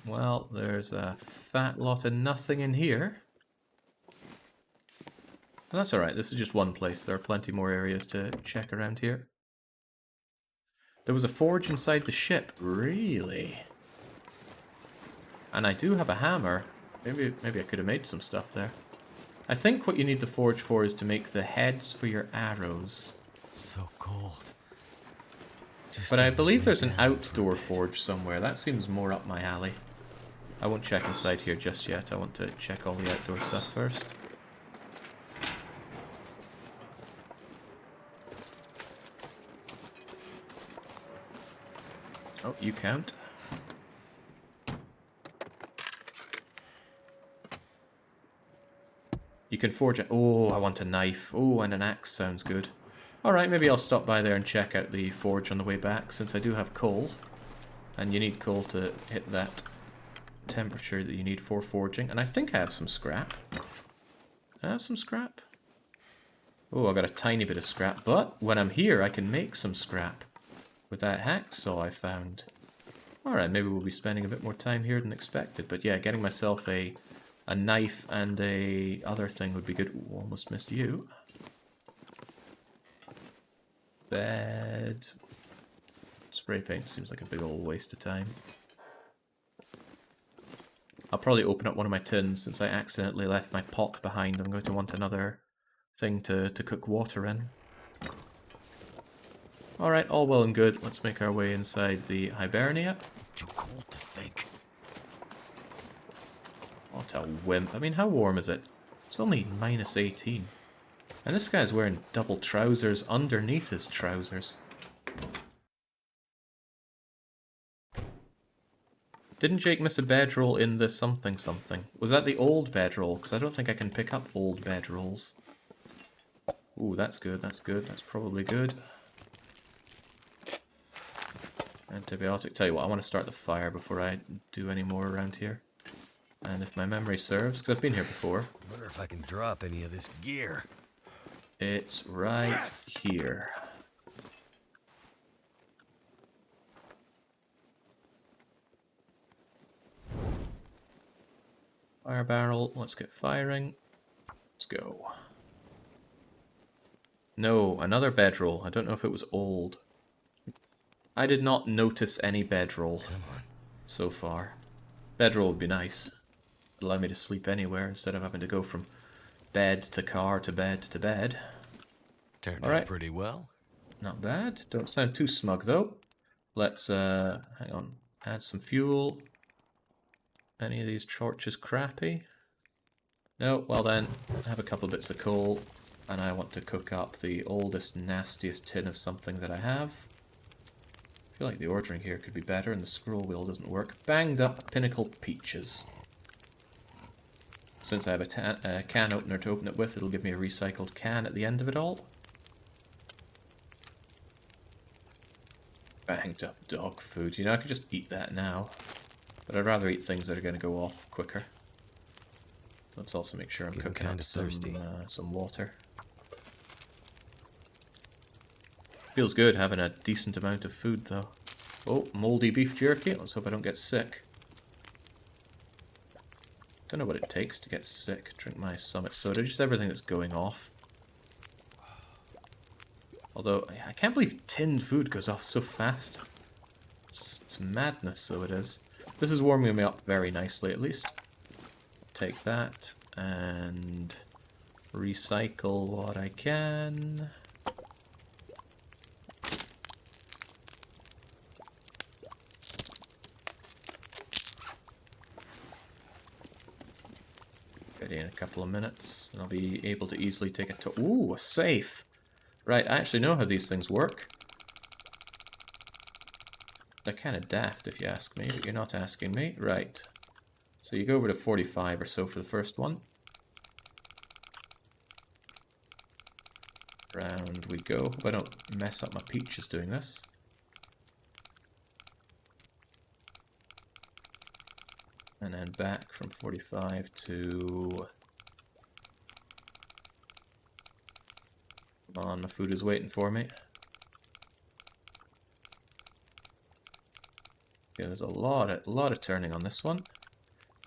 Well, there's a fat lot of nothing in here. That's alright, this is just one place. There are plenty more areas to check around here. There was a forge inside the ship. Really? And I do have a hammer. Maybe I could have made some stuff there. I think what you need the forge for is to make the heads for your arrows. So cold. But I believe there's an outdoor forge somewhere. That seems more up my alley. I won't check inside here just yet. I want to check all the outdoor stuff first. Oh, you count. You can forge it. Oh, I want a knife. Oh, and an axe sounds good. Alright, maybe I'll stop by there and check out the forge on the way back, since I do have coal. And you need coal to hit that temperature that you need for forging. And I think I have some scrap. I have some scrap? Oh, I got a tiny bit of scrap. But when I'm here, I can make some scrap with that hacksaw I found. Alright, maybe we'll be spending a bit more time here than expected. But yeah, getting myself a knife and a other thing would be good. Ooh, almost missed you. Bed. Spray paint seems like a big old waste of time. I'll probably open up one of my tins since I accidentally left my pot behind. I'm going to want another thing to cook water in. Alright, all well and good. Let's make our way inside the Hibernia. Too cold to think. What a wimp. I mean, how warm is it? It's only minus 18. And this guy's wearing double trousers underneath his trousers. Didn't Jake miss a bedroll in the something something? Was that the old bedroll? Because I don't think I can pick up old bedrolls. Ooh, that's good, that's good, that's probably good. Antibiotic. Tell you what, I want to start the fire before I do any more around here. And if my memory serves, because I've been here before. I wonder if I can drop any of this gear. It's right here. Fire barrel, let's get firing. Let's go. No, another bedroll. I don't know if it was old. I did not notice any bedroll so far. Bedroll would be nice. Allow me to sleep anywhere instead of having to go from bed to car to bed to bed. Turned out pretty well. Not bad. Don't sound too smug though. Let's hang on. Add some fuel. Any of these torches crappy? No, well then, I have a couple bits of coal, and I want to cook up the oldest, nastiest tin of something that I have. I feel like the ordering here could be better, and the scroll wheel doesn't work. Banged up pinnacled peaches. Since I have a can opener to open it with, it'll give me a recycled can at the end of it all. Banged up dog food. You know, I could just eat that now. But I'd rather eat things that are going to go off quicker. Let's also make sure I'm cooking up some water. Feels good having a decent amount of food, though. Oh, moldy beef jerky. Let's hope I don't get sick. Don't know what it takes to get sick. Drink my Summit soda. Just everything that's going off. Although, I can't believe tinned food goes off so fast. It's madness, so it is. This is warming me up very nicely, at least. Take that and recycle what I can. Ready in a couple of minutes, and I'll be able to easily take a ooh, a safe! Right, I actually know how these things work. They're kind of daft if you ask me, but you're not asking me. Right. So you go over to 45 or so for the first one. we go. Hope I don't mess up my peaches doing this. And then back from 45 to... Come on, my food is waiting for me. Okay, there's a lot of turning on this one.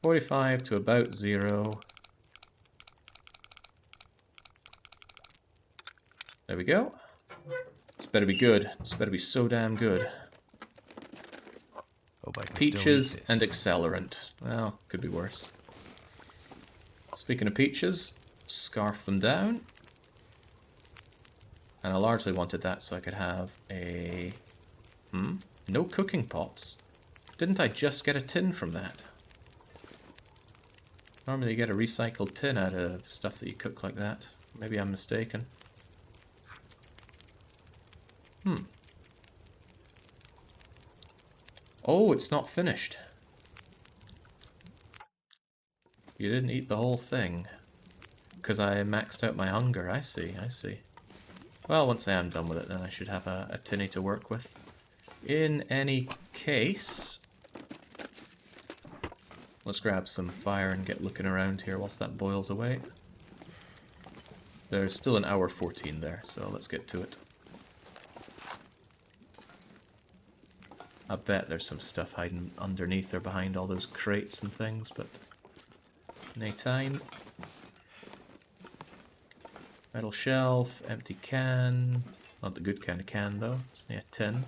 45 to about 0. There we go. This better be good. This better be so damn good. Hope I can Peaches still eat this. and accelerant. Well, could be worse. Speaking of peaches, scarf them down. And I largely wanted that so I could have a... No cooking pots. Didn't I just get a tin from that? Normally you get a recycled tin out of stuff that you cook like that. Maybe I'm mistaken. Oh, it's not finished. You didn't eat the whole thing. Because I maxed out my hunger. I see, I see. Well, once I am done with it, then I should have a tinny to work with. In any case... Let's grab some fire and get looking around here whilst that boils away. There's still an hour 14 there, so let's get to it. I bet there's some stuff hiding underneath or behind all those crates and things, but... no time. Metal shelf, empty can. Not the good kind of can, though. It's near a tin.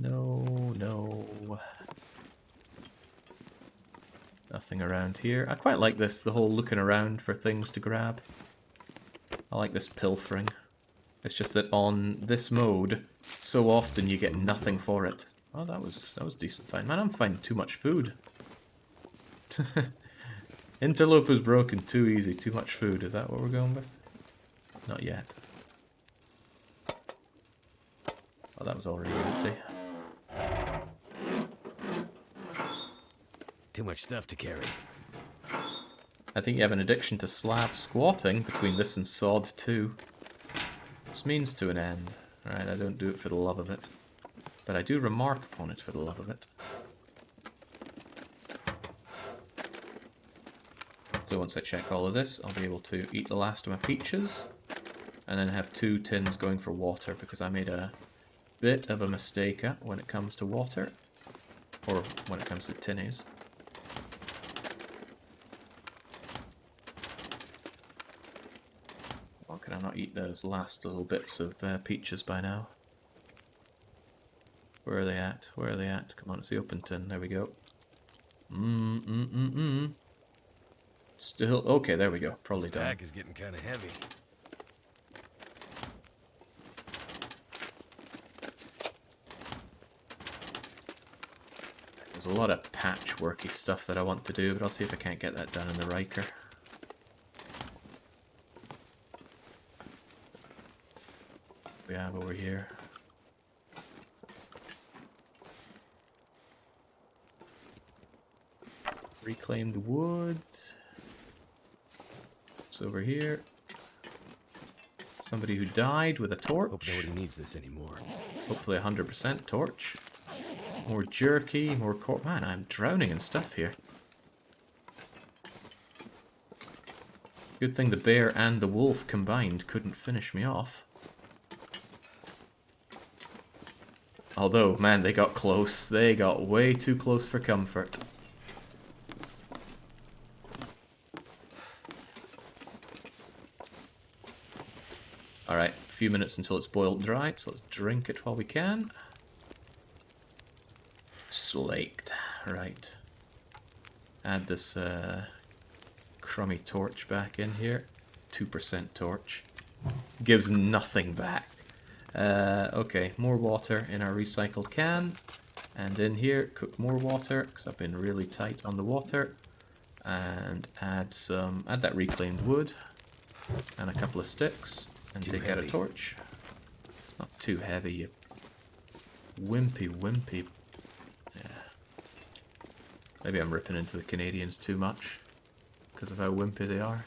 No. Nothing around here. I quite like this, the whole looking around for things to grab. I like this pilfering. It's just that on this mode, so often you get nothing for it. Oh, that was decent find. Man, I'm finding too much food. Interloper's broken, too easy, too much food. Is that what we're going with? Not yet. Oh, that was already empty. Too much stuff to carry. I think you have an addiction to slab squatting between this and sod too. This means to an end. Alright, I don't do it for the love of it. But I do remark upon it for the love of it. So once I check all of this, I'll be able to eat the last of my peaches. And then have 2 tins going for water, because I made a bit of a mistake when it comes to water. Or when it comes to tinnies. Why can I not eat those last little bits of peaches by now? Where are they at? Where are they at? Come on, it's the open tin. There we go. Still... okay, there we go. Probably This done. bag is getting kind of heavy. There's a lot of patchworky stuff that I want to do, but I'll see if I can't get that done in the Riker. We have over here. Reclaimed wood. It's over here. Somebody who died with a torch. Hope nobody needs this anymore. Hopefully 100% torch. More jerky, more corp. Man, I'm drowning in stuff here. Good thing the bear and the wolf combined couldn't finish me off. Although, man, they got close. They got way too close for comfort. Alright, a few minutes until it's boiled dry, so let's drink it while we can. Slaked. Right. Add this crummy torch back in here. 2% torch. Gives nothing back. Okay, more water in our recycled can. And in here, cook more water, because I've been really tight on the water. And add that reclaimed wood. And a couple of sticks. And take out a torch. It's not too heavy, you wimpy. Yeah. Maybe I'm ripping into the Canadians too much because of how wimpy they are.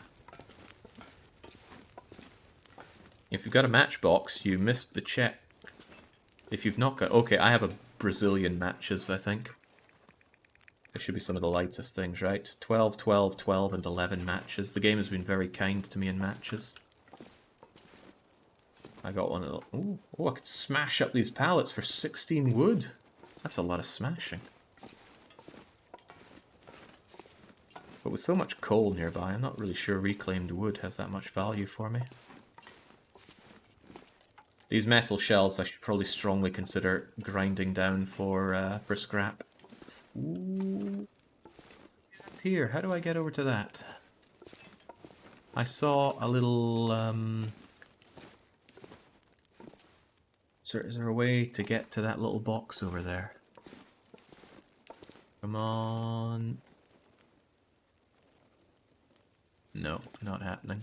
If you've got a matchbox, you missed the check. If you've not got... Okay, I have a Brazilian matches, I think. There should be some of the lightest things, right? 12, 12, 12, and 11 matches. The game has been very kind to me in matches. I got one of the... Ooh, oh, I could smash up these pallets for 16 wood. That's a lot of smashing. But with so much coal nearby, I'm not really sure reclaimed wood has that much value for me. These metal shells I should probably strongly consider grinding down for scrap. Ooh. Here, how do I get over to that? I saw a little... Is there a way to get to that little box over there? Come on. No, not happening.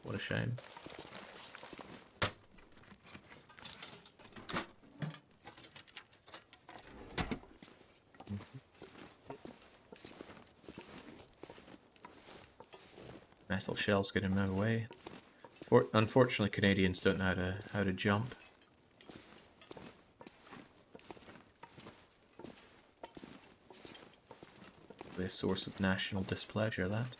What a shame. Metal shells get in my way. Unfortunately, Canadians don't know how to jump. A source of national displeasure, that.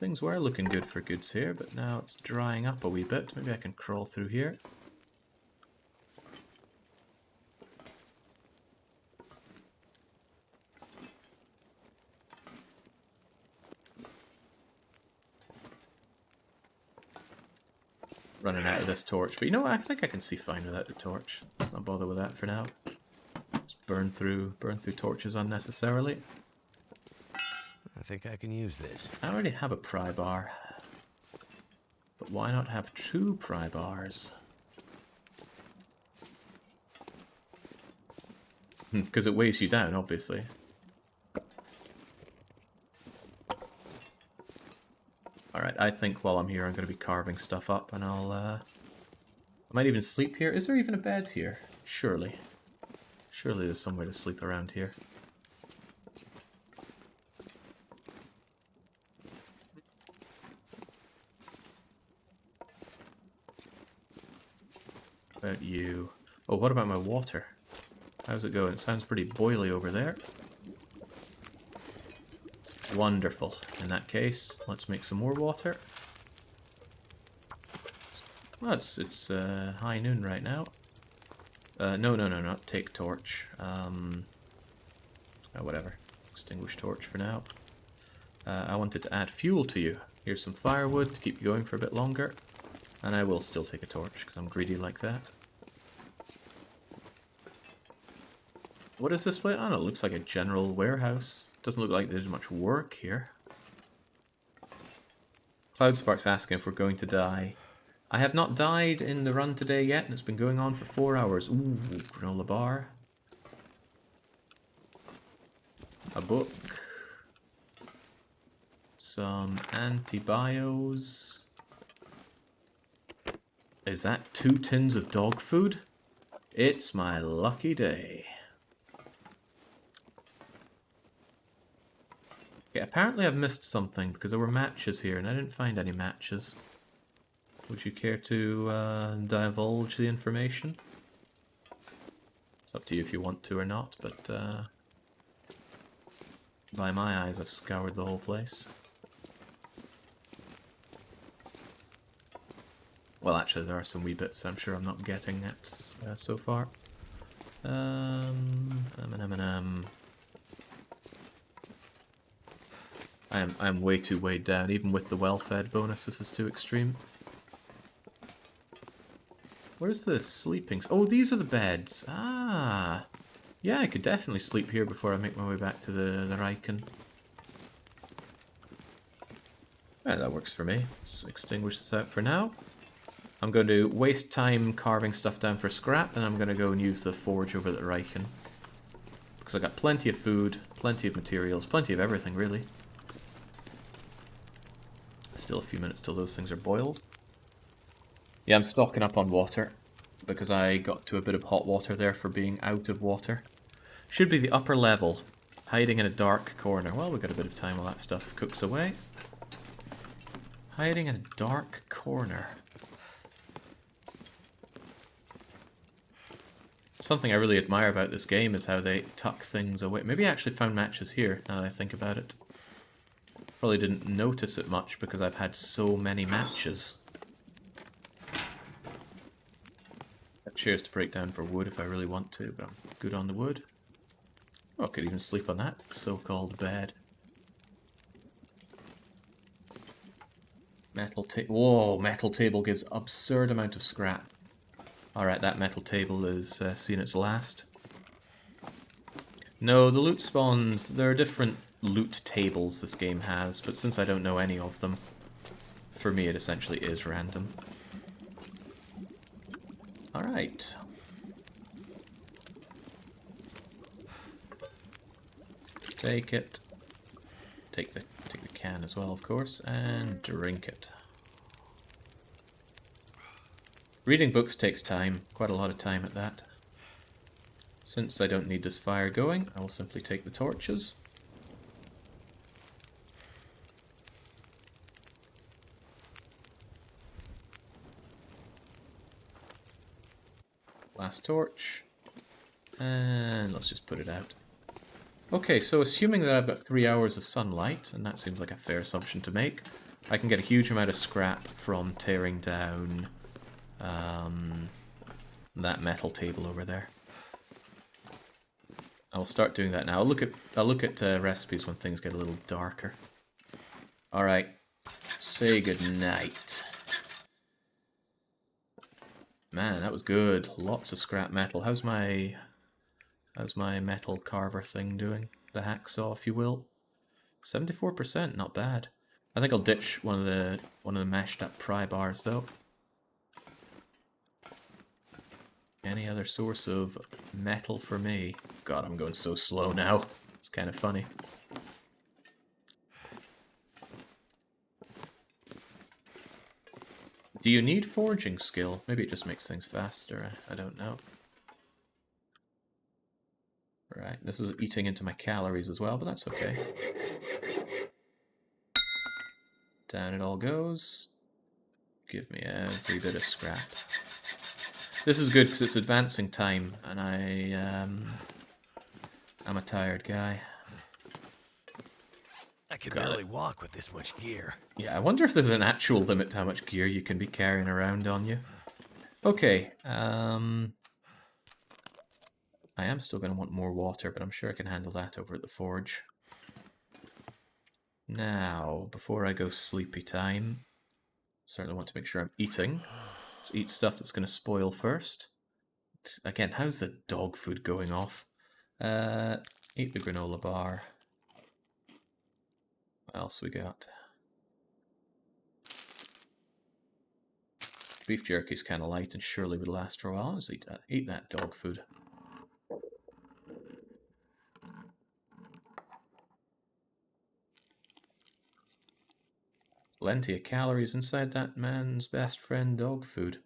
Things were looking good for goods here, but now it's drying up a wee bit. Maybe I can crawl through here. Running out of this torch, but you know what? I think I can see fine without the torch. Let's not bother with that for now. Just burn through torches unnecessarily. I think I can use this. I already have a pry bar, but why not have 2 pry bars? Because it weighs you down, obviously. Alright, I think while I'm here I'm going to be carving stuff up, and I might even sleep here. Is there even a bed here? Surely. Surely there's somewhere to sleep around here. What about you? Oh, what about my water? How's it going? It sounds pretty boily over there. Wonderful. In that case, let's make some more water. Well, it's high noon right now. No, not take torch. Oh, whatever. Extinguish torch for now. I wanted to add fuel to you. Here's some firewood to keep you going for a bit longer. And I will still take a torch, because I'm greedy like that. What is this place? Oh, no, it looks like a general warehouse. Doesn't look like there's much work here. Cloudspark's asking if we're going to die. I have not died in the run today yet, and it's been going on for 4 hours. Ooh, granola bar. A book. Some antibios. Is that 2 tins of dog food? It's my lucky day. Okay, apparently I've missed something because there were matches here and I didn't find any matches. Would you care to divulge the information? It's up to you if you want to or not, but by my eyes I've scoured the whole place. Well, actually there are some wee bits I'm sure I'm not getting at so far. I am way too weighed down. Even with the well-fed bonus, this is too extreme. Where's the sleeping? Oh, these are the beds. Ah, yeah, I could definitely sleep here before I make my way back to the Riken. Yeah, that works for me. Let's extinguish this out for now. I'm going to waste time carving stuff down for scrap, and I'm going to go and use the forge over at the Riken. Because I got plenty of food, plenty of materials, plenty of everything, really. Still a few minutes till those things are boiled. Yeah, I'm stocking up on water, because I got to a bit of hot water there for being out of water. Should be the upper level Hiding in a dark corner. Well, we've got a bit of time while that stuff cooks away. Hiding in a dark corner. Something I really admire about this game is how they tuck things away. Maybe I actually found matches here, now that I think about it. Probably didn't notice it much because I've had so many matches. Got chairs to break down for wood if I really want to, but I'm good on the wood. Oh, I could even sleep on that so-called bed. Metal table. Whoa, metal table gives absurd amount of scrap. Alright, that metal table has seen its last. No, the loot spawns, there are different loot tables this game has, but since I don't know any of them, for me it essentially is random. Alright. Take it. Take the can as well, of course, and drink it. Reading books takes time, quite a lot of time at that. Since I don't need this fire going, I will simply take the torches. Last torch. And let's just put it out. Okay, so assuming that I've got 3 hours of sunlight, and that seems like a fair assumption to make, I can get a huge amount of scrap from tearing down that metal table over there. I'll start doing that now. I'll look at recipes when things get a little darker. All right, say goodnight. Man, that was good. Lots of scrap metal. How's my metal carver thing doing? The hacksaw, if you will. 74%, not bad. I think I'll ditch one of the mashed up pry bars though. Any other source of metal for me? God, I'm going so slow now. It's kind of funny. Do you need forging skill? Maybe it just makes things faster. I don't know. Right, this is eating into my calories as well, but that's okay. Down it all goes. Give me every bit of scrap. This is good because it's advancing time, and I'm a tired guy. I can barely walk with this much gear. Yeah, I wonder if there's an actual limit to how much gear you can be carrying around on you. Okay, I am still going to want more water, but I'm sure I can handle that over at the forge. Now, before I go sleepy time, certainly want to make sure I'm eating. Let's eat stuff that's going to spoil first. Again, how's the dog food going off? Eat the granola bar. What else we got? Beef jerky's kind of light and surely would last for a while. Let's eat that dog food. Plenty of calories inside that man's best friend dog food.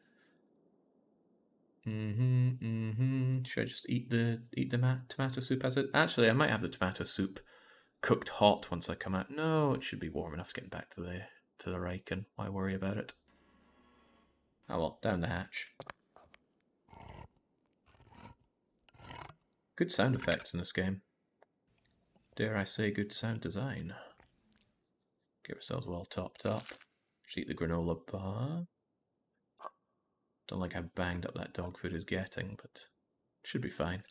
Should I just eat the tomato soup as it? Actually, I might have the tomato soup cooked hot once I come out. No, it should be warm enough to get back to the Riken. Why worry about it? Oh well, down the hatch. Good sound effects in this game. Dare I say good sound design. Get ourselves well topped up. Just eat the granola bar. Don't like how banged up that dog food is getting, but it should be fine.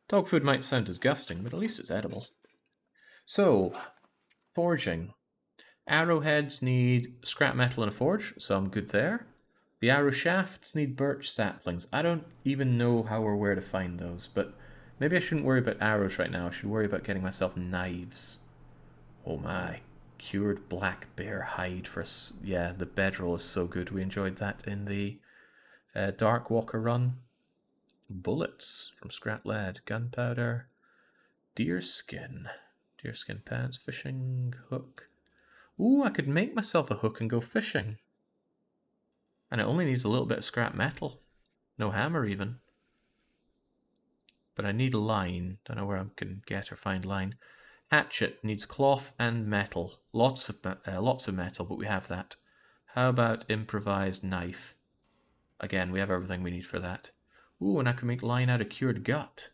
Dog food might sound disgusting, but at least it's edible. So, forging. Arrowheads need scrap metal in a forge, so I'm good there. The arrow shafts need birch saplings. I don't even know how or where to find those, but maybe I shouldn't worry about arrows right now. I should worry about getting myself knives. Oh my. Cured black bear hide for us. Yeah, the bedroll is so good. We enjoyed that in the Dark Walker run. Bullets from scrap lead. Gunpowder. Deerskin. Deerskin pants. Fishing hook. Ooh, I could make myself a hook and go fishing. And it only needs a little bit of scrap metal. No hammer even. but I need line. Don't know where I can get or find line. Hatchet needs cloth and metal. Lots of metal, but we have that. How about improvised knife? Again, we have everything we need for that. Ooh, and I can make line out of cured gut.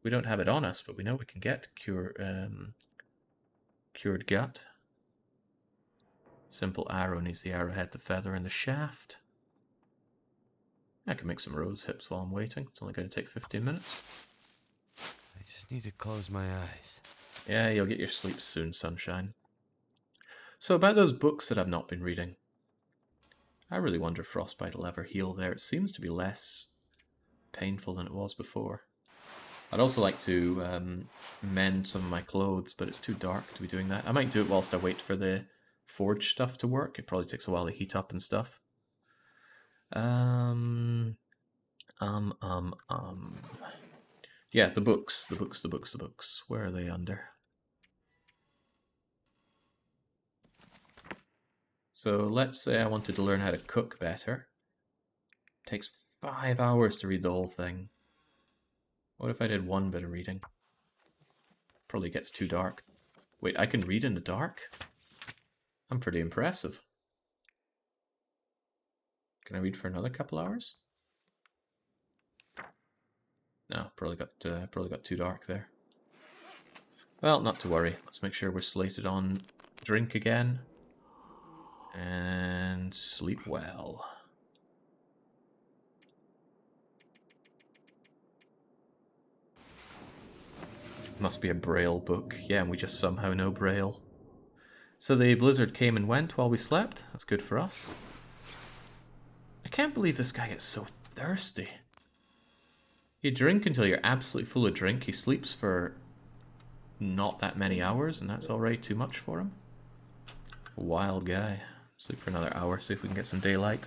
We don't have it on us, but we know we can get cured gut. Simple arrow needs the arrowhead, the feather, and the shaft. I can make some rose hips while I'm waiting. It's only going to take 15 minutes. I just need to close my eyes. Yeah, you'll get your sleep soon, sunshine. So about those books that I've not been reading. I really wonder if frostbite will ever heal there. It seems to be less painful than it was before. I'd also like to mend some of my clothes, but it's too dark to be doing that. I might do it whilst I wait for the forge stuff to work. It probably takes a while to heat up and stuff. Yeah, the books. Where are they under? So let's say I wanted to learn how to cook better. It takes 5 hours to read the whole thing. What if I did one bit of reading? Probably gets too dark. Wait, I can read in the dark? I'm pretty impressive. Can I read for another couple hours? No, probably got too dark there. Well, not to worry. Let's make sure we're slated on drink again. And sleep well. Must be a Braille book. Yeah, and we just somehow know Braille. So the blizzard came and went while we slept. That's good for us. I can't believe this guy gets so thirsty. You drink until you're absolutely full of drink. He sleeps for not that many hours, and that's already too much for him. A wild guy. Sleep for another hour, see if we can get some daylight.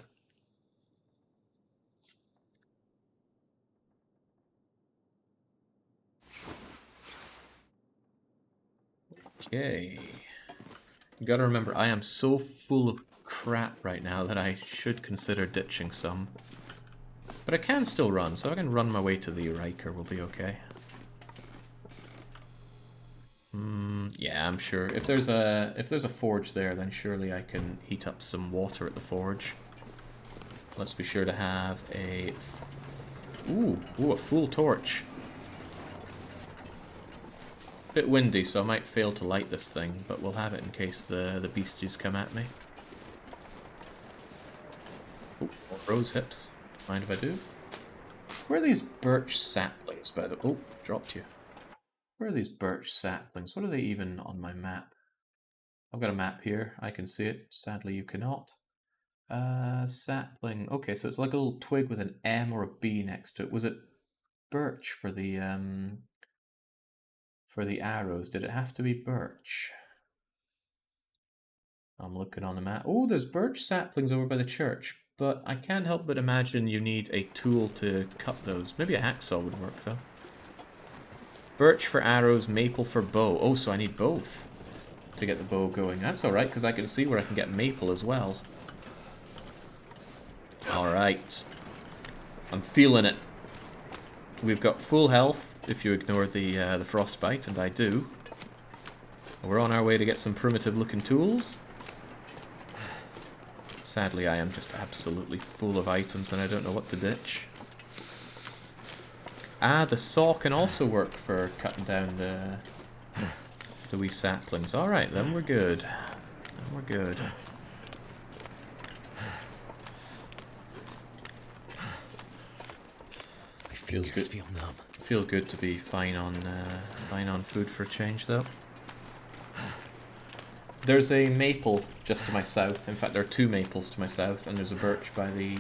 Okay. You gotta remember, I am so full of crap right now that I should consider ditching some. But I can still run, so I can run my way to the Riker, we'll be okay. Yeah, I'm sure. If there's a forge there, then surely I can heat up some water at the forge. Let's be sure to have a... Ooh, a full torch. Bit windy, so I might fail to light this thing, but we'll have it in case the beasties come at me. Ooh, more rose hips. Mind if I do? Where are these birch saplings, by the way? Oh, dropped you. Where are these birch saplings? What are they even on my map? I've got a map here. I can see it. Sadly, you cannot. Sapling. Okay, so it's like a little twig with an M or a B next to it. Was it birch for the arrows? Did it have to be birch? I'm looking on the map. Oh, there's birch saplings over by the church, but I can't help but imagine you need a tool to cut those. Maybe a hacksaw would work, though. Birch for arrows, maple for bow. Oh, so I need both to get the bow going. That's alright, because I can see where I can get maple as well. Alright. I'm feeling it. We've got full health, if you ignore the frostbite, and I do. We're on our way to get some primitive-looking tools. Sadly, I am just absolutely full of items, and I don't know what to ditch. Ah, the saw can also work for cutting down the wee saplings. Alright, then we're good. Then we're good. Feels good. Feel numb. Feel good to be fine on food for a change, though. There's a maple just to my south. In fact, there are two maples to my south, and there's a birch by the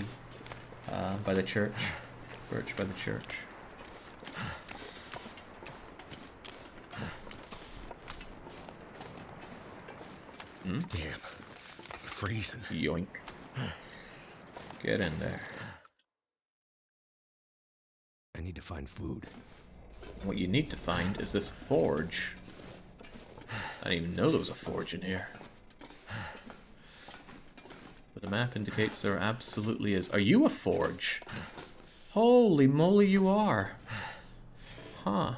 church. Birch by the church. Damn. I'm freezing. Yoink. Get in there. I need to find food. What you need to find is this forge. I didn't even know there was a forge in here. But the map indicates there absolutely is. Are you a forge? Holy moly, you are. Huh.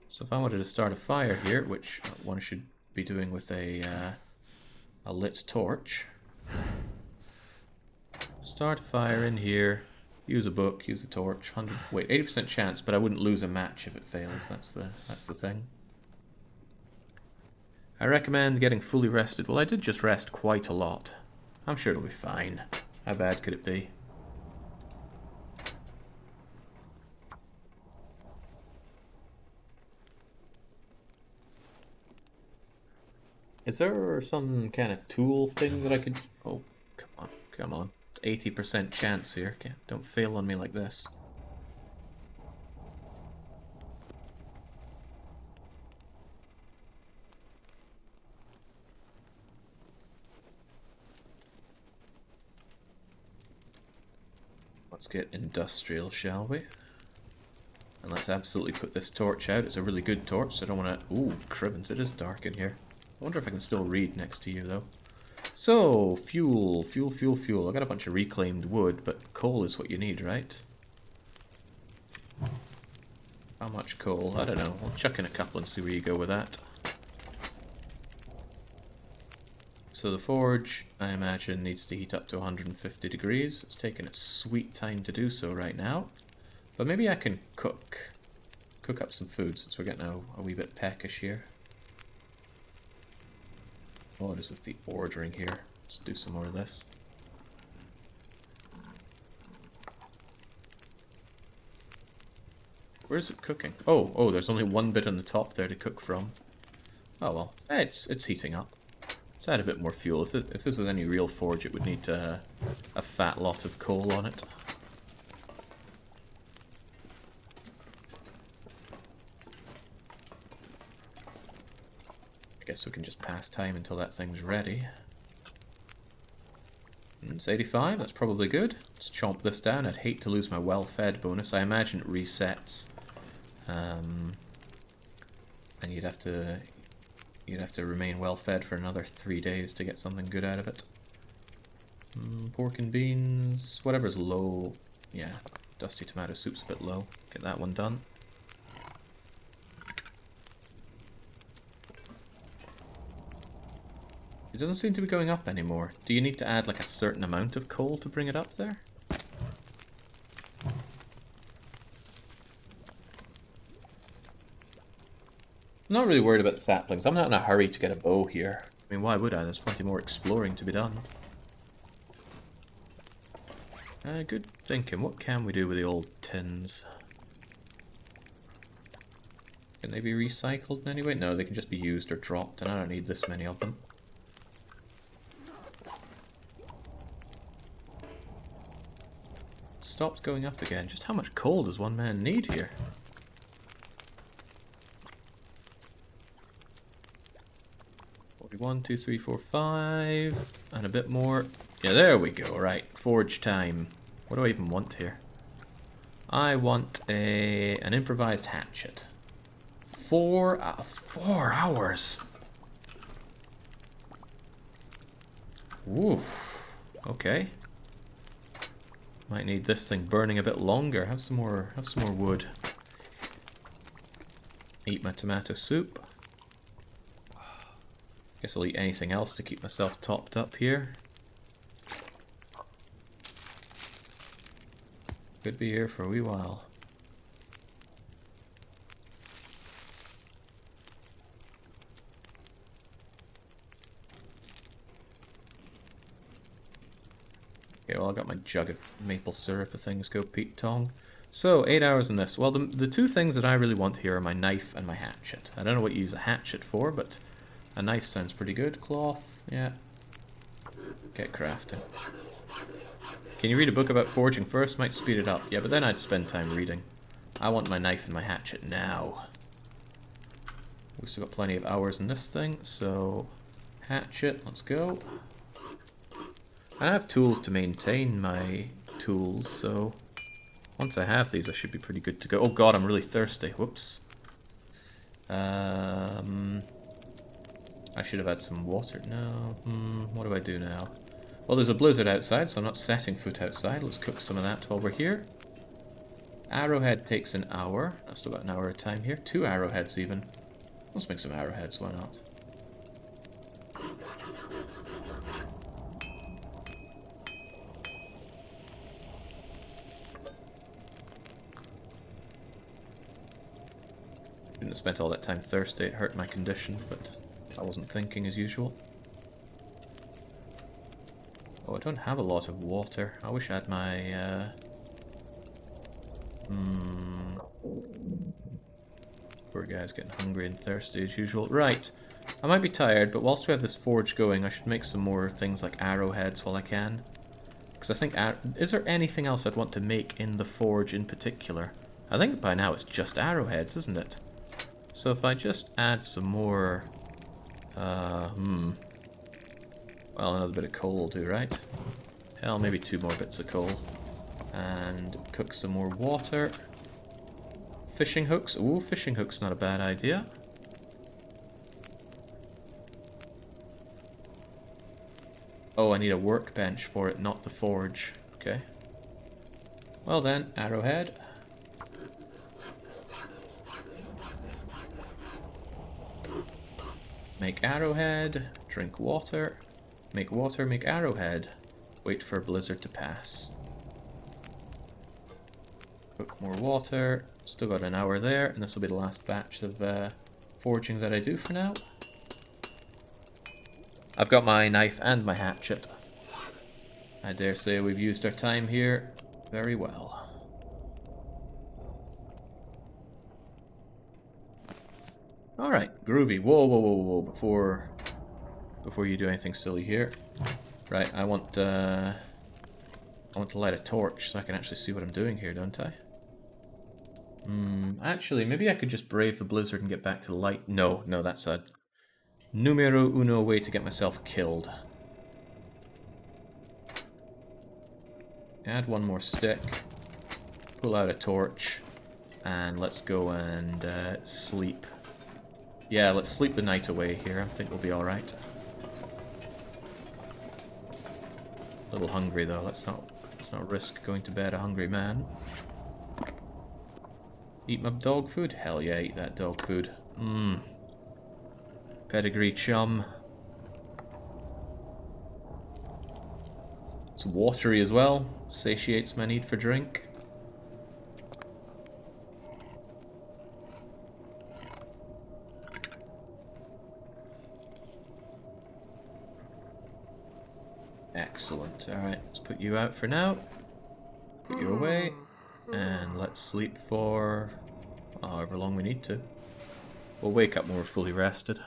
So if I wanted to start a fire here, which one should be doing with a lit torch. Start a fire in here. Use a book, use a torch. 80% chance, but I wouldn't lose a match if it fails. That's the thing. I recommend getting fully rested. Well, I did just rest quite a lot. I'm sure it'll be fine. How bad could it be? Is there some kind of tool thing that I could... Oh, come on, come on. It's 80% chance here. Okay, don't fail on me like this. Let's get industrial, shall we? And let's absolutely put this torch out. It's a really good torch, so I don't want to... Ooh, cribbins, it is dark in here. I wonder if I can still read next to you, though. So, fuel. I got a bunch of reclaimed wood, but coal is what you need, right? How much coal? I don't know. I'll chuck in a couple and see where you go with that. So the forge, I imagine, needs to heat up to 150 degrees. It's taking its sweet time to do so right now. But maybe I can cook up some food, since we're getting a wee bit peckish here. What is with the ordering here? Let's do some more of this. Where's it cooking? Oh, there's only one bit on the top there to cook from. Oh well, it's heating up. Let's add a bit more fuel. If this was any real forge, it would need a fat lot of coal on it. I guess we can just pass time until that thing's ready. And it's 85, that's probably good. Let's chomp this down. I'd hate to lose my well-fed bonus. I imagine it resets. And you'd have to remain well-fed for another 3 days to get something good out of it. Pork and beans, whatever's low. Yeah, dusty tomato soup's a bit low. Get that one done. It doesn't seem to be going up anymore. Do you need to add like a certain amount of coal to bring it up there? I'm not really worried about saplings. I'm not in a hurry to get a bow here. I mean, why would I? There's plenty more exploring to be done. Good thinking. What can we do with the old tins? Can they be recycled in any way? No, they can just be used or dropped, and I don't need this many of them. Stopped going up again. Just how much coal does one man need here? One, 2, 3, 4, 5, and a bit more. Yeah, there we go. Right, forge time. What do I even want here? I want an improvised hatchet. 4 hours. Oof. Okay. Might need this thing burning a bit longer. Have some more wood. Eat my tomato soup. Guess I'll eat anything else to keep myself topped up here. Could be here for a wee while. Okay, well I got my jug of maple syrup if things go Pete Tong. So, 8 hours in this. Well, the two things that I really want here are my knife and my hatchet. I don't know what you use a hatchet for, but a knife sounds pretty good. Cloth, yeah. Get crafting. Can you read a book about forging first? Might speed it up. Yeah, but then I'd spend time reading. I want my knife and my hatchet now. We've still got plenty of hours in this thing, so... Hatchet, let's go. I have tools to maintain my tools, so... Once I have these, I should be pretty good to go. Oh god, I'm really thirsty. Whoops. I should have had some water. No. What do I do now? Well, there's a blizzard outside, so I'm not setting foot outside. Let's cook some of that while we're here. Arrowhead takes an hour. I've still got an hour of time here. 2 arrowheads even. Let's make some arrowheads, why not? Shouldn't have spent all that time thirsty, it hurt my condition, but I wasn't thinking as usual. Oh, I don't have a lot of water. I wish I had my, Poor guy's getting hungry and thirsty as usual. Right, I might be tired, but whilst we have this forge going, I should make some more things like arrowheads while I can. Because I think, is there anything else I'd want to make in the forge in particular? I think by now it's just arrowheads, isn't it? So if I just add some more, well, another bit of coal will do, right? Hell, maybe 2 more bits of coal. And cook some more water. Fishing hooks. Ooh, fishing hooks not a bad idea. Oh, I need a workbench for it, not the forge. Okay. Well then, arrowhead. Make arrowhead. Drink water. Make water, make arrowhead. Wait for a blizzard to pass. Cook more water. Still got an hour there, and this will be the last batch of forging that I do for now. I've got my knife and my hatchet. I dare say we've used our time here very well. Alright, groovy. Whoa, whoa, whoa, whoa, before you do anything silly here. Right, I want to light a torch so I can actually see what I'm doing here, don't I? Actually, maybe I could just brave the blizzard and get back to the light. No, that's a numero uno way to get myself killed. Add 1 more stick, pull out a torch, and let's go and sleep. Yeah, let's sleep the night away here. I think we'll be alright. A little hungry though, let's not risk going to bed a hungry man. Eat my dog food? Hell yeah, eat that dog food. Pedigree chum. It's watery as well. Satiates my need for drink. Excellent. Alright, let's put you out for now. Put you away. And let's sleep for however long we need to. We'll wake up when we're fully rested.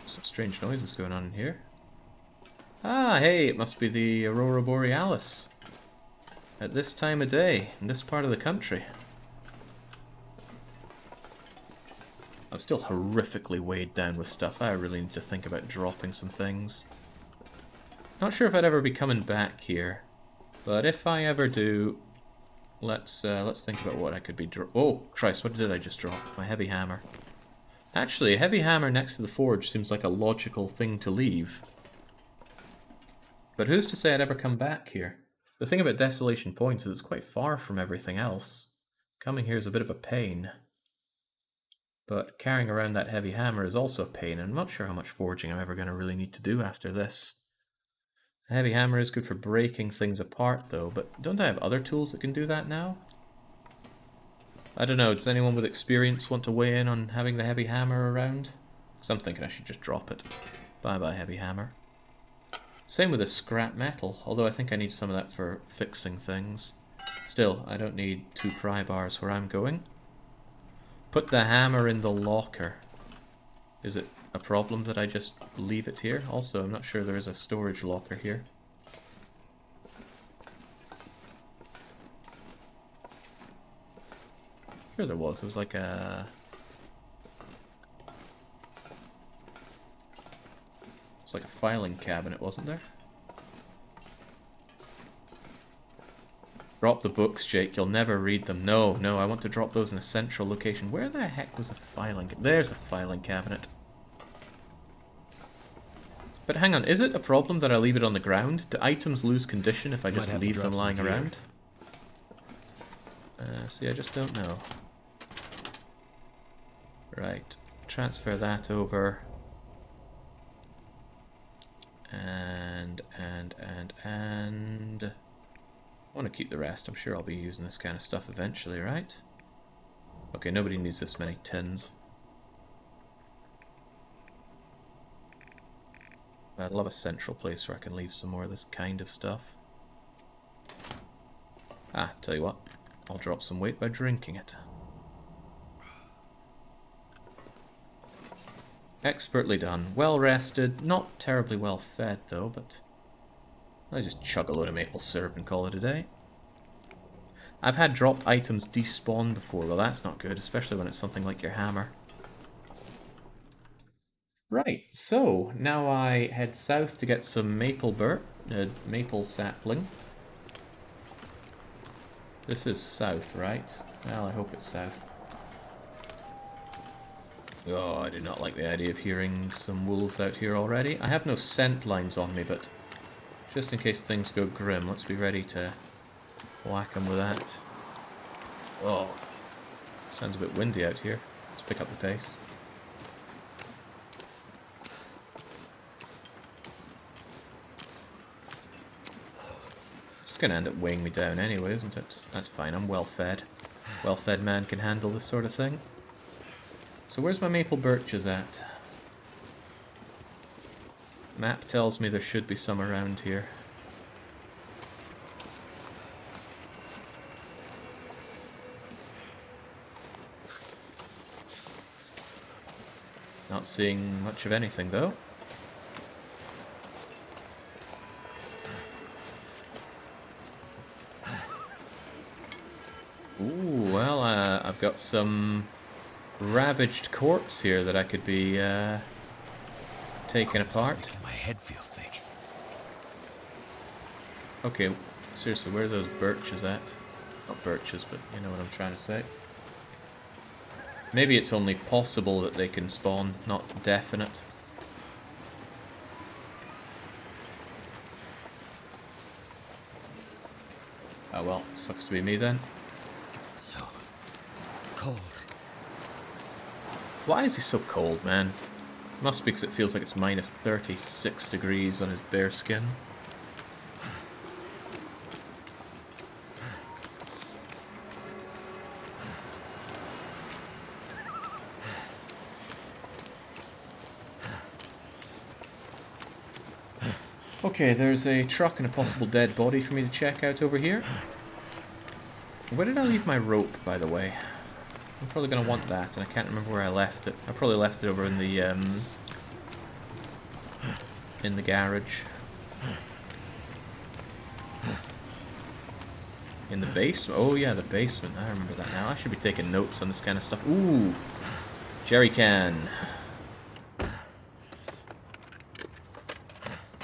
Some strange noises going on in here. Ah, hey, it must be the Aurora Borealis. At this time of day, in this part of the country. I'm still horrifically weighed down with stuff. I really need to think about dropping some things. Not sure if I'd ever be coming back here, but if I ever do, let's think about what I could be oh, Christ, what did I just drop? My heavy hammer. Actually, a heavy hammer next to the forge seems like a logical thing to leave. But who's to say I'd ever come back here? The thing about Desolation Point is it's quite far from everything else. Coming here is a bit of a pain. But carrying around that heavy hammer is also a pain, and I'm not sure how much forging I'm ever going to really need to do after this. A heavy hammer is good for breaking things apart, though, but don't I have other tools that can do that now? I don't know, does anyone with experience want to weigh in on having the heavy hammer around? Because I'm thinking I should just drop it. Bye-bye, heavy hammer. Same with the scrap metal, although I think I need some of that for fixing things. Still, I don't need 2 pry bars where I'm going. Put the hammer in the locker. Is it a problem that I just leave it here? Also, I'm not sure there is a storage locker here. Sure there was. It was like a... It's like a filing cabinet, wasn't there? Drop the books, Jake. You'll never read them. No, I want to drop those in a central location. Where the heck was a filing... There's a filing cabinet. But hang on, is it a problem that I leave it on the ground? Do items lose condition if I just Might have to leave drop them some lying gear. around? See, I just don't know. Right, transfer that over. And I want to keep the rest. I'm sure I'll be using this kind of stuff eventually, right? Okay, nobody needs this many tins. I'd love a central place where I can leave some more of this kind of stuff. Ah, tell you what, I'll drop some weight by drinking it. Expertly done. Well rested, not terribly well fed though, but I just chug a load of maple syrup and call it a day. I've had dropped items despawn before, well that's not good, especially when it's something like your hammer. Right, so now I head south to get some maple maple sapling. This is south, right? Well, I hope it's south. Oh, I do not like the idea of hearing some wolves out here already. I have no scent lines on me, but just in case things go grim, let's be ready to whack them with that. Oh, sounds a bit windy out here. Let's pick up the pace. It's going to end up weighing me down anyway, isn't it? That's fine, I'm well fed. Well-fed man can handle this sort of thing. So where's my maple birches at? Map tells me there should be some around here. Not seeing much of anything though. Ooh, well, I've got some ravaged corpse here that I could be taking apart. Making my head feel thick. Okay, seriously, where are those birches at? Not birches, but you know what I'm trying to say. Maybe it's only possible that they can spawn, not definite. Oh well, sucks to be me then. So cold. Why is he so cold, man? Must be because it feels like it's minus 36 degrees on his bare skin. Okay, there's a truck and a possible dead body for me to check out over here. Where did I leave my rope, by the way? I'm probably going to want that, and I can't remember where I left it. I probably left it over in the garage. In the basement? Oh yeah, the basement. I remember that now. I should be taking notes on this kind of stuff. Ooh! Jerry can.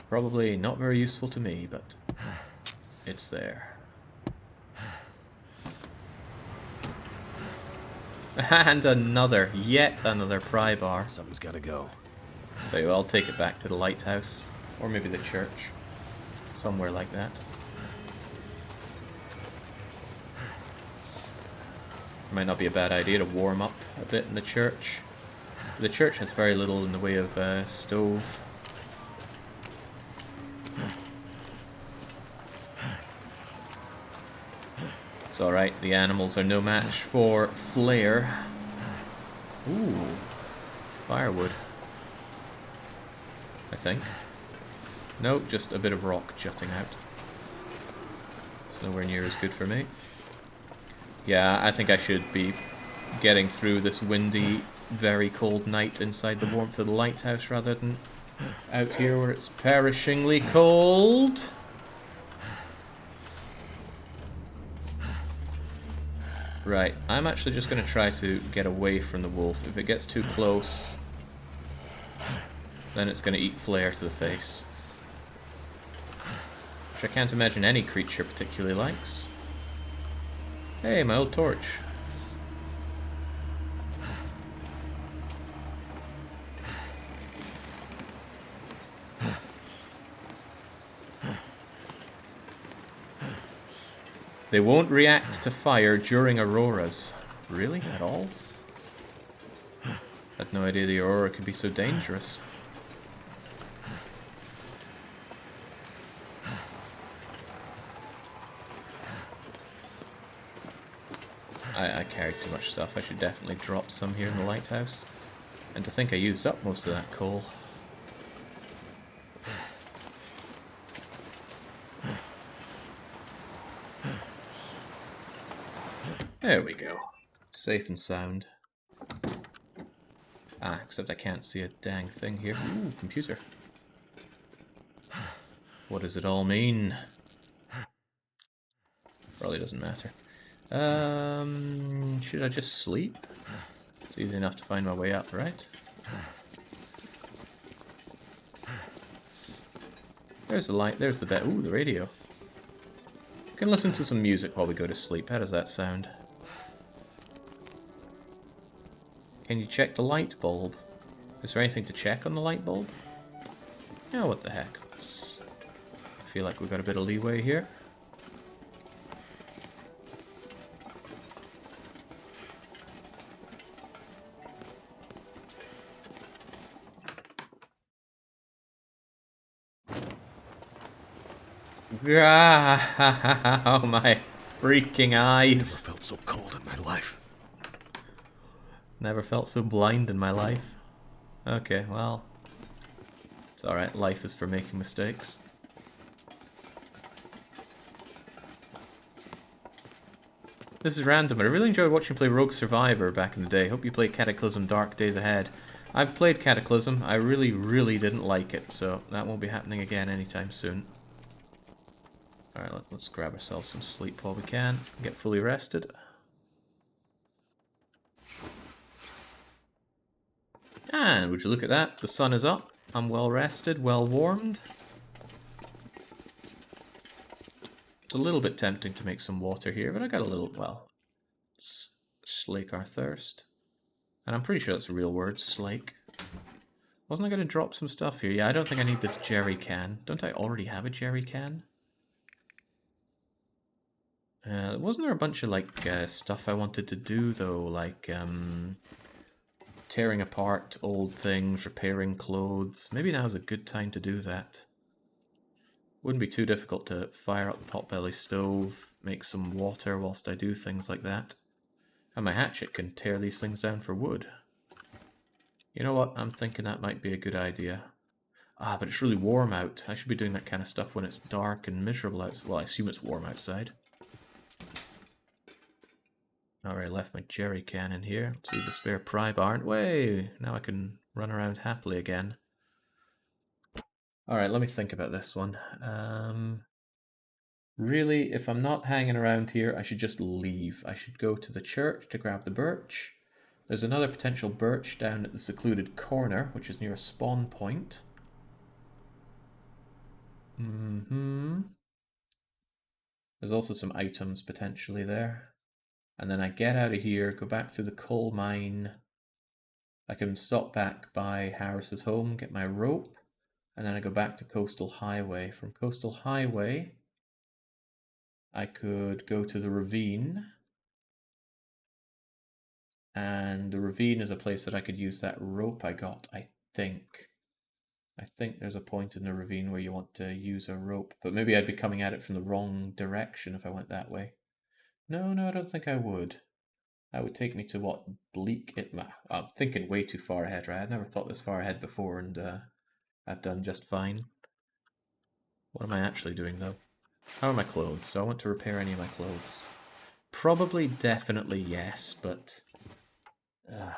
Probably not very useful to me, but it's there. And yet another pry bar. Something's gotta go. So I'll take it back to the lighthouse, or maybe the church. Somewhere like that. Might not be a bad idea to warm up a bit in the church. The church has very little in the way of stove. It's alright, the animals are no match for flare. Ooh, firewood. I think. No, just a bit of rock jutting out. It's nowhere near as good for me. Yeah, I think I should be getting through this windy, very cold night inside the warmth of the lighthouse rather than out here where it's perishingly cold. Right, I'm actually just going to try to get away from the wolf. If it gets too close, then it's going to eat flare to the face. Which I can't imagine any creature particularly likes. Hey, my old torch. They won't react to fire during auroras. Really? At all? I had no idea the aurora could be so dangerous. I carried too much stuff. I should definitely drop some here in the lighthouse. And to think I used up most of that coal. There we go. Safe and sound. Ah, except I can't see a dang thing here. Ooh, computer. What does it all mean? Probably doesn't matter. Should I just sleep? It's easy enough to find my way up, right? There's the light, there's the bed. Ooh, the radio. We can listen to some music while we go to sleep. How does that sound? Can you check the light bulb? Is there anything to check on the light bulb? Yeah, what the heck. I feel like we've got a bit of leeway here. Oh my freaking eyes. Never felt so cold in my life. Never felt so blind in my life. Okay, well. It's alright, life is for making mistakes. This is random, but I really enjoyed watching you play Rogue Survivor back in the day. Hope you play Cataclysm Dark Days Ahead. I've played Cataclysm. I really didn't like it, so that won't be happening again anytime soon. Alright, let's grab ourselves some sleep while we can. Get fully rested. And would you look at that? The sun is up. I'm well rested, well warmed. It's a little bit tempting to make some water here, but I got a little, well, slake our thirst. And I'm pretty sure that's a real word, slake. Wasn't I going to drop some stuff here? Yeah, I don't think I need this jerry can. Don't I already have a jerry can? Wasn't there a bunch of, like, stuff I wanted to do, though? Like, tearing apart old things, repairing clothes. Maybe now's a good time to do that. Wouldn't be too difficult to fire up the potbelly stove, make some water whilst I do things like that. And my hatchet can tear these things down for wood. You know what? I'm thinking that might be a good idea. Ah, but it's really warm out. I should be doing that kind of stuff when it's dark and miserable outside. Well, I assume it's warm outside. Alright, left my jerry can in here. Let's see the spare pry bar. Way! Now I can run around happily again. Alright, let me think about this one. Really, if I'm not hanging around here, I should just leave. I should go to the church to grab the birch. There's another potential birch down at the secluded corner, which is near a spawn point. There's also some items potentially there. And then I get out of here, go back to the coal mine. I can stop back by Harris's home, get my rope, and then I go back to Coastal Highway. From Coastal Highway, I could go to the ravine. And the ravine is a place that I could use that rope I got, I think. I think there's a point in the ravine where you want to use a rope, but maybe I'd be coming at it from the wrong direction if I went that way. No, I don't think I would. That would take me to what bleak it. I'm thinking way too far ahead, right? I've never thought this far ahead before, and I've done just fine. What am I actually doing though? How are my clothes? Do I want to repair any of my clothes? Probably, definitely yes, but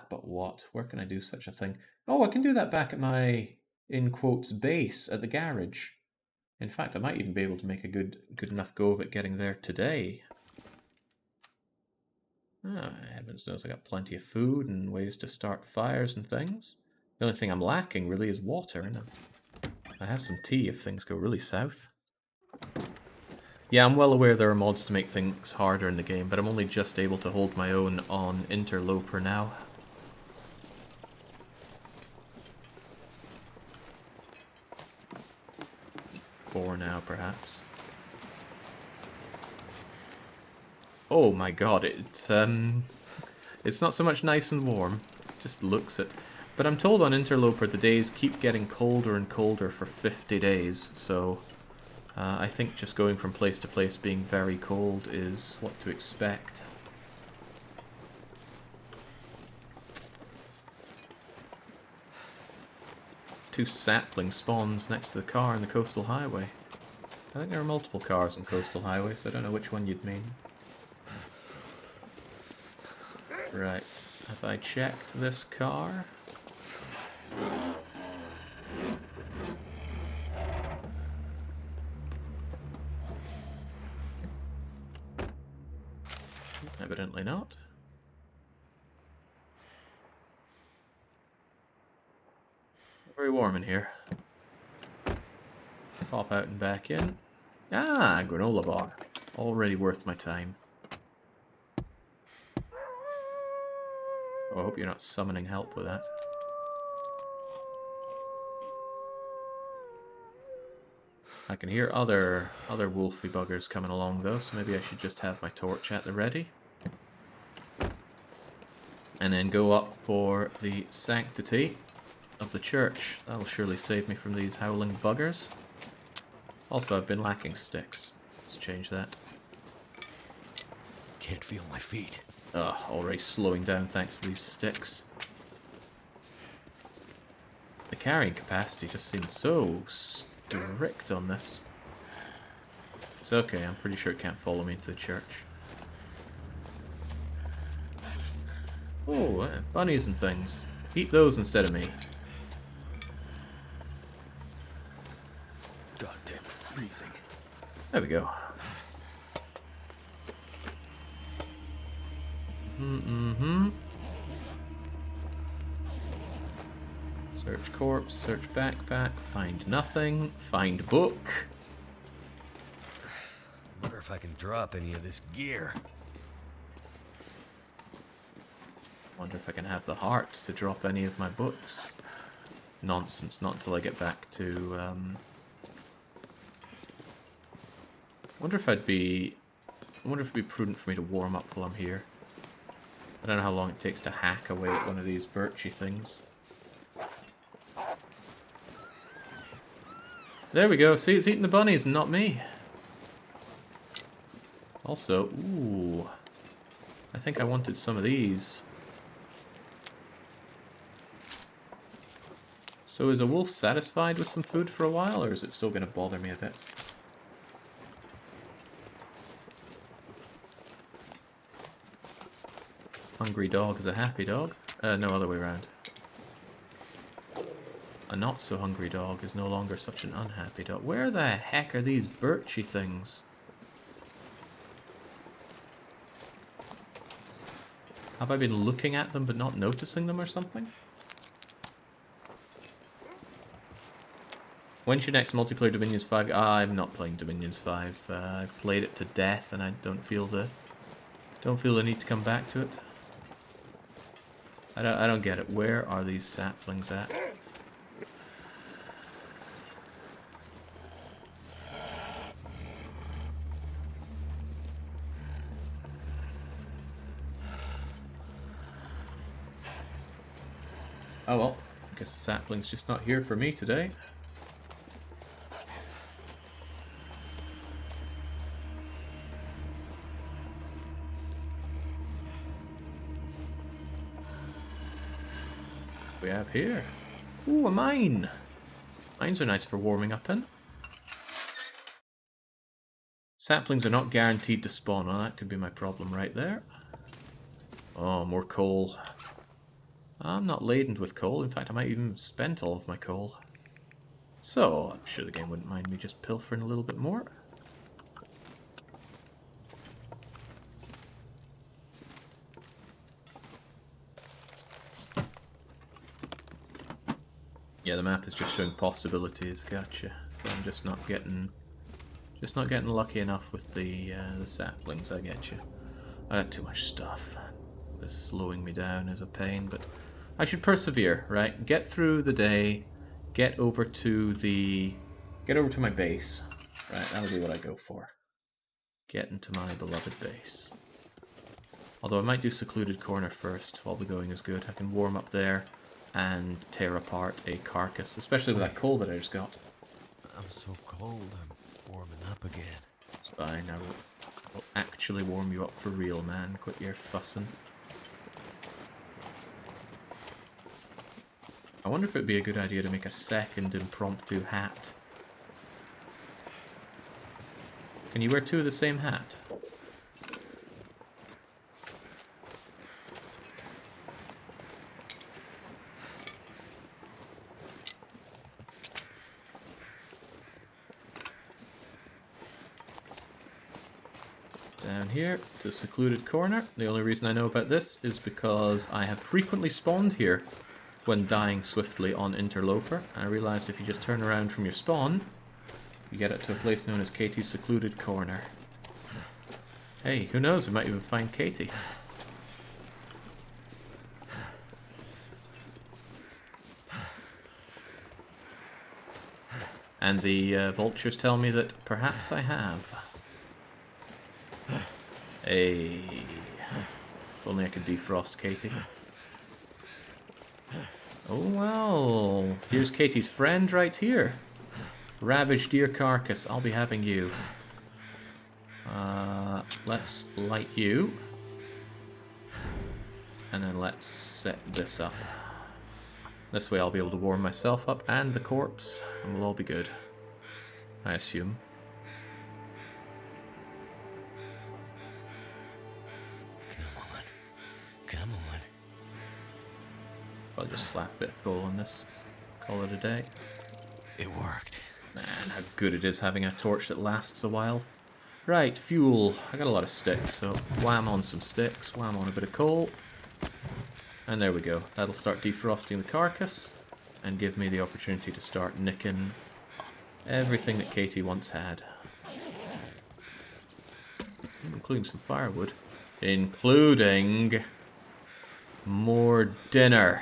what? Where can I do such a thing? Oh, I can do that back at my, in quotes, base at the garage. In fact, I might even be able to make a good enough go of it getting there today. Oh, heavens knows I got plenty of food and ways to start fires and things. The only thing I'm lacking really is water, and I have some tea if things go really south. Yeah, I'm well aware there are mods to make things harder in the game, but I'm only just able to hold my own on Interloper now. For now, perhaps. Oh my god, it's not so much nice and warm. It just looks it. But I'm told on Interloper the days keep getting colder and colder for 50 days, so I think just going from place to place being very cold is what to expect. Two sapling spawns next to the car on the coastal highway. I think there are multiple cars on coastal highways, so I don't know which one you'd mean. Right, have I checked this car? Evidently not. Very warm in here. Pop out and back in. Ah, granola bar. Already worth my time. Oh, I hope you're not summoning help with that. I can hear other wolfy buggers coming along though, so maybe I should just have my torch at the ready. And then go up for the sanctity of the church. That'll surely save me from these howling buggers. Also, I've been lacking sticks. Let's change that. Can't feel my feet. Ugh, already slowing down thanks to these sticks. The carrying capacity just seems so strict on this. It's okay, I'm pretty sure it can't follow me into the church. Oh, bunnies and things. Eat those instead of me. Goddamn freezing. There we go. Mm-hmm. Search corpse, search backpack, find nothing, find book. Wonder if I can drop any of this gear. Wonder if I can have the heart to drop any of my books. Nonsense, not until I get back to, I wonder if it'd be prudent for me to warm up while I'm here. I don't know how long it takes to hack away at one of these birchy things. There we go, see, it's eating the bunnies and not me. Also, ooh, I think I wanted some of these. So is a wolf satisfied with some food for a while, or is it still going to bother me a bit? Hungry dog is a happy dog. No other way around. A not so hungry dog is no longer such an unhappy dog. Where the heck are these birchy things? Have I been looking at them but not noticing them or something? When's your next multiplayer Dominions 5? I'm not playing Dominions 5. I've played it to death and I don't feel the need to come back to it. I don't get it. Where are these saplings at? Oh well, I guess the sapling's just not here for me today. We have here. Ooh, a mine! Mines are nice for warming up in. Saplings are not guaranteed to spawn. Well, that could be my problem right there. Oh, more coal. I'm not laden with coal. In fact, I might even have spent all of my coal. So, I'm sure the game wouldn't mind me just pilfering a little bit more. Yeah, the map is just showing possibilities. Gotcha. I'm just not getting lucky enough with the saplings. I get you. I got too much stuff. This slowing me down is a pain, but I should persevere, right? Get through the day. Get over to my base. Right, that'll be what I go for. Get into my beloved base. Although I might do Secluded Corner first while the going is good. I can warm up there and tear apart a carcass, especially with that coal that I just got. I'm so cold, I'm warming up again. It's fine, will actually warm you up for real, man. Quit your fussing. I wonder if it'd be a good idea to make a second impromptu hat. Can you wear two of the same hat? Down here to Secluded Corner. The only reason I know about this is because I have frequently spawned here when dying swiftly on Interloper. I realised if you just turn around from your spawn, you get it to a place known as Katie's Secluded Corner. Hey, who knows, we might even find Katie. And the vultures tell me that perhaps I have. Hey, if only I could defrost Katie. Oh well, here's Katie's friend right here. Ravaged deer carcass, I'll be having you. Let's light you. And then let's set this up. This way I'll be able to warm myself up and the corpse, and we'll all be good. I assume. Come on. I'll just slap a bit of coal on this. Call it a day. It worked. Man, how good it is having a torch that lasts a while. Right, fuel. I got a lot of sticks, so wham on some sticks, wham on a bit of coal. And there we go. That'll start defrosting the carcass and give me the opportunity to start nicking everything that Katie once had. Including some firewood. Including more dinner.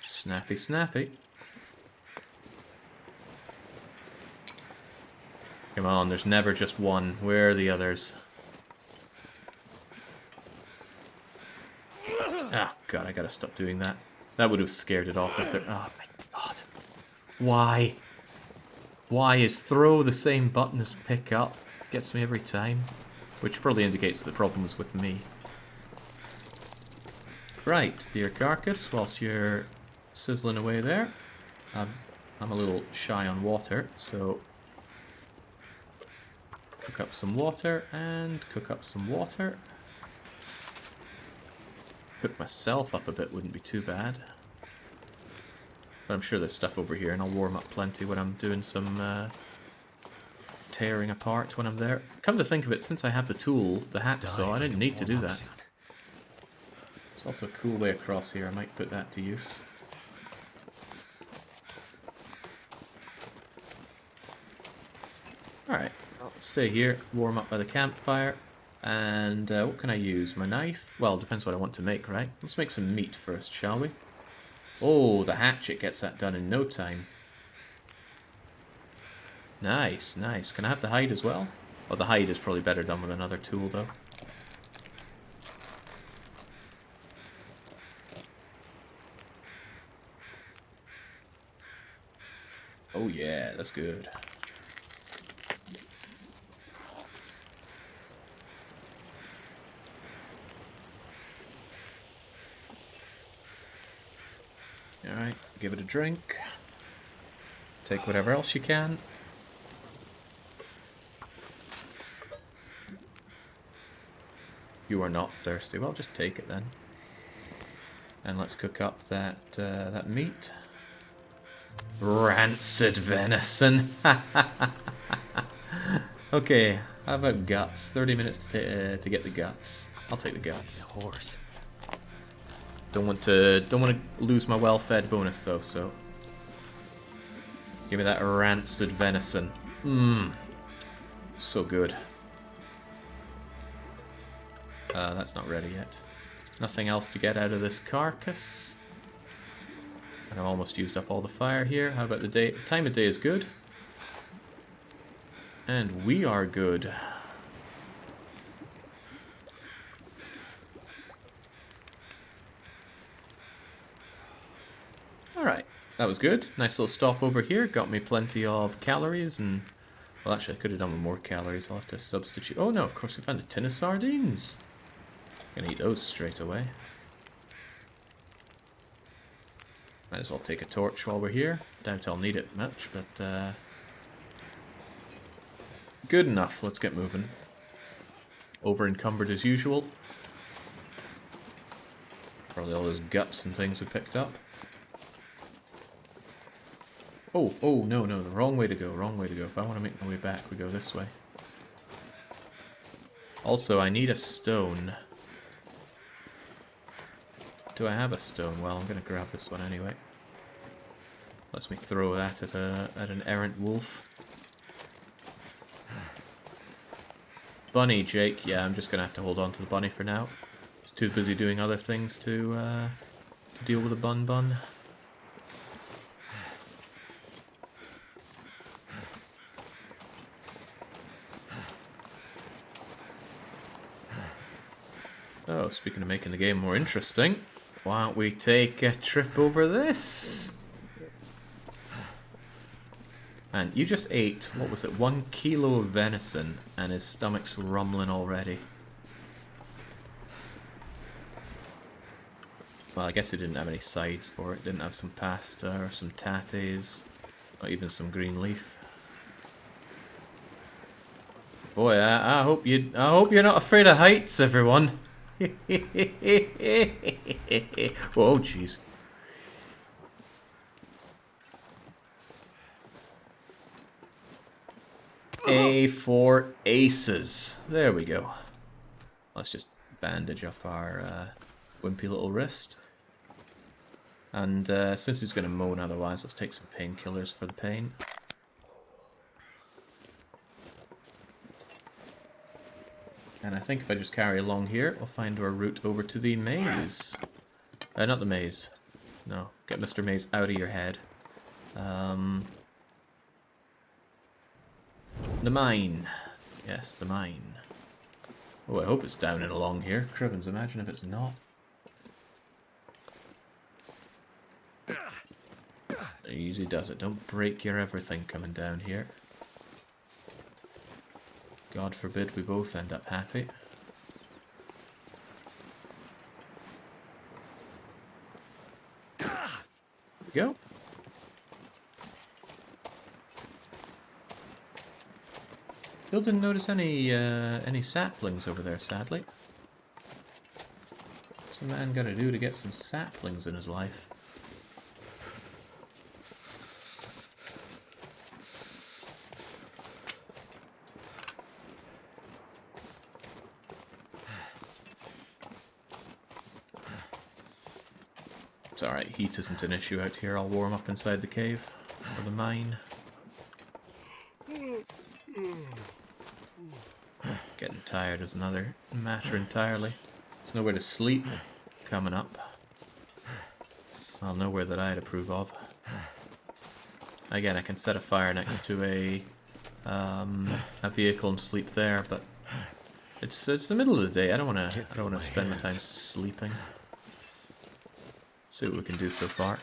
Snappy, snappy. Come on, there's never just one. Where are the others? Oh god, I gotta stop doing that. That would have scared it off if there... Oh my god. Why? Why is throw the same button as pick up? Gets me every time. Which probably indicates the problem is with me. Right, dear carcass, whilst you're sizzling away there. I'm a little shy on water, so... Cook up some water, and cook up some water. Cook myself up a bit wouldn't be too bad. But I'm sure there's stuff over here, and I'll warm up plenty when I'm doing some tearing apart when I'm there. Come to think of it, since I have the tool, the hacksaw, I didn't need to do that. There's also a cool way across here, I might put that to use. Alright, I'll stay here, warm up by the campfire, and what can I use? My knife? Well, depends what I want to make, right? Let's make some meat first, shall we? Oh, the hatchet gets that done in no time. Nice, nice. Can I have the hide as well? Oh, the hide is probably better done with another tool, though. Oh yeah, that's good. Alright, give it a drink. Take whatever else you can. You are not thirsty. Well, just take it then. And let's cook up that that meat. Rancid venison. Okay, how about guts? 30 minutes to get the guts. I'll take the guts. Horse. Don't want to lose my well-fed bonus though. So give me that rancid venison. Mmm, so good. That's not ready yet. Nothing else to get out of this carcass. And I've almost used up all the fire here. How about the day? Time of day is good. And we are good. Alright, that was good. Nice little stop over here. Got me plenty of calories and... Well, actually, I could have done with more calories. I'll have to substitute... Oh no, of course we found a tin of sardines. Gonna eat those straight away. Might as well take a torch while we're here. Doubt I'll need it much, but... Good enough. Let's get moving. Over encumbered as usual. Probably all those guts and things we picked up. Oh, no, the wrong way to go, wrong way to go. If I want to make my way back, we go this way. Also, I need a stone. Do I have a stone? Well, I'm going to grab this one anyway. Lets me throw that at an errant wolf. Bunny, Jake. Yeah, I'm just going to have to hold on to the bunny for now. He's too busy doing other things to deal with a bun. Oh, speaking of making the game more interesting, why don't we take a trip over this? And you just ate, what was it, 1 kilo of venison, and his stomach's rumbling already. Well, I guess he didn't have any sides for it. Didn't have some pasta or some tates, not even some green leaf. Boy, I hope you're not afraid of heights, everyone. Whoa, jeez. A for aces. There we go. Let's just bandage up our wimpy little wrist. And since he's going to moan otherwise, let's take some painkillers for the pain. And I think if I just carry along here, we'll find our route over to the maze. Not the maze. No, get Mr. Maze out of your head. The mine. Yes, the mine. Oh, I hope it's down and along here. Cribbins, imagine if it's not. Easy does it. Don't break your everything coming down here. God forbid we both end up happy. There we go. Still didn't notice any saplings over there, sadly. What's a man gonna do to get some saplings in his life? It's alright, heat isn't an issue out here. I'll warm up inside the cave, or the mine. Getting tired is another matter entirely. There's nowhere to sleep coming up. Well, nowhere that I'd approve of. Again, I can set a fire next to a vehicle and sleep there, but it's the middle of the day. I don't want to spend my time sleeping. See what we can do so far.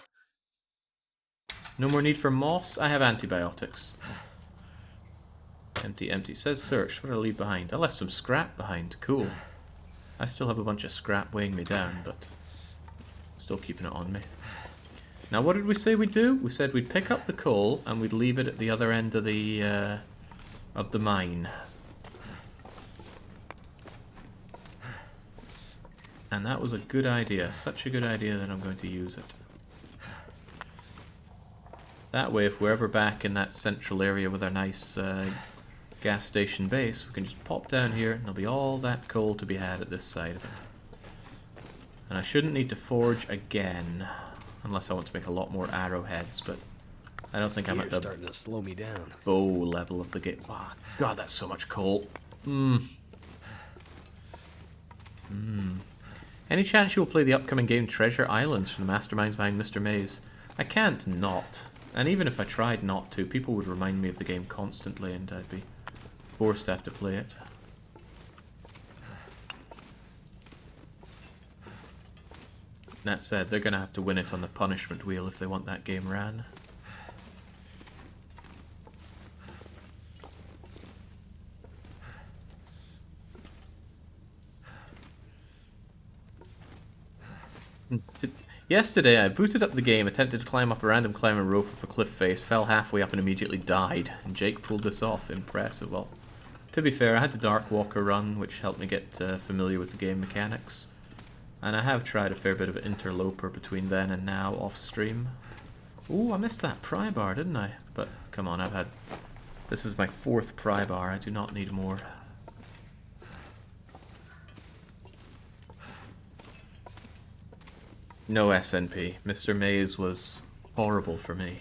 No more need for moss. I have antibiotics. Empty, empty. Says search. What did I leave behind? I left some scrap behind. Cool. I still have a bunch of scrap weighing me down, but still keeping it on me. Now, what did we say we'd do? We said we'd pick up the coal and we'd leave it at the other end of the mine. And that was a good idea. Such a good idea that I'm going to use it. That way, if we're ever back in that central area with our nice gas station base, we can just pop down here and there'll be all that coal to be had at this side of it. And I shouldn't need to forge again, unless I want to make a lot more arrowheads, but I don't think I'm at the starting to slow me down. bow level of the game. Oh, God, that's so much coal. Any chance you will play the upcoming game Treasure Islands from the masterminds behind Mr. Maze? I can't not. And even if I tried not to, people would remind me of the game constantly and I'd be forced to have to play it. That said, they're going to have to win it on the punishment wheel if they want that game ran. Yesterday, I booted up the game, attempted to climb up a random climbing rope off a cliff face, fell halfway up and immediately died. And Jake pulled this off. Impressive. Well, to be fair, I had the Dark Walker run, which helped me get familiar with the game mechanics. And I have tried a fair bit of Interloper between then and now off stream. Ooh, I missed that pry bar, didn't I? But come on, I've had... This is my 4th pry bar. I do not need more. No SNP. Mr. Maze was horrible for me.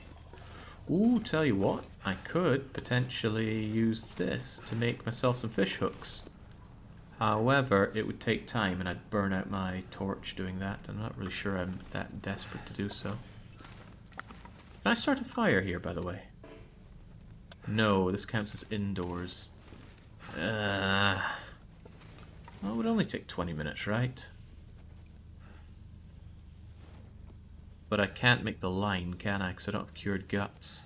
Ooh, tell you what, I could potentially use this to make myself some fish hooks. However, it would take time and I'd burn out my torch doing that. I'm not really sure I'm that desperate to do so. Can I start a fire here, by the way? No, this counts as indoors. Well, it would only take 20 minutes, right? But I can't make the line, can I? Because I don't have cured guts.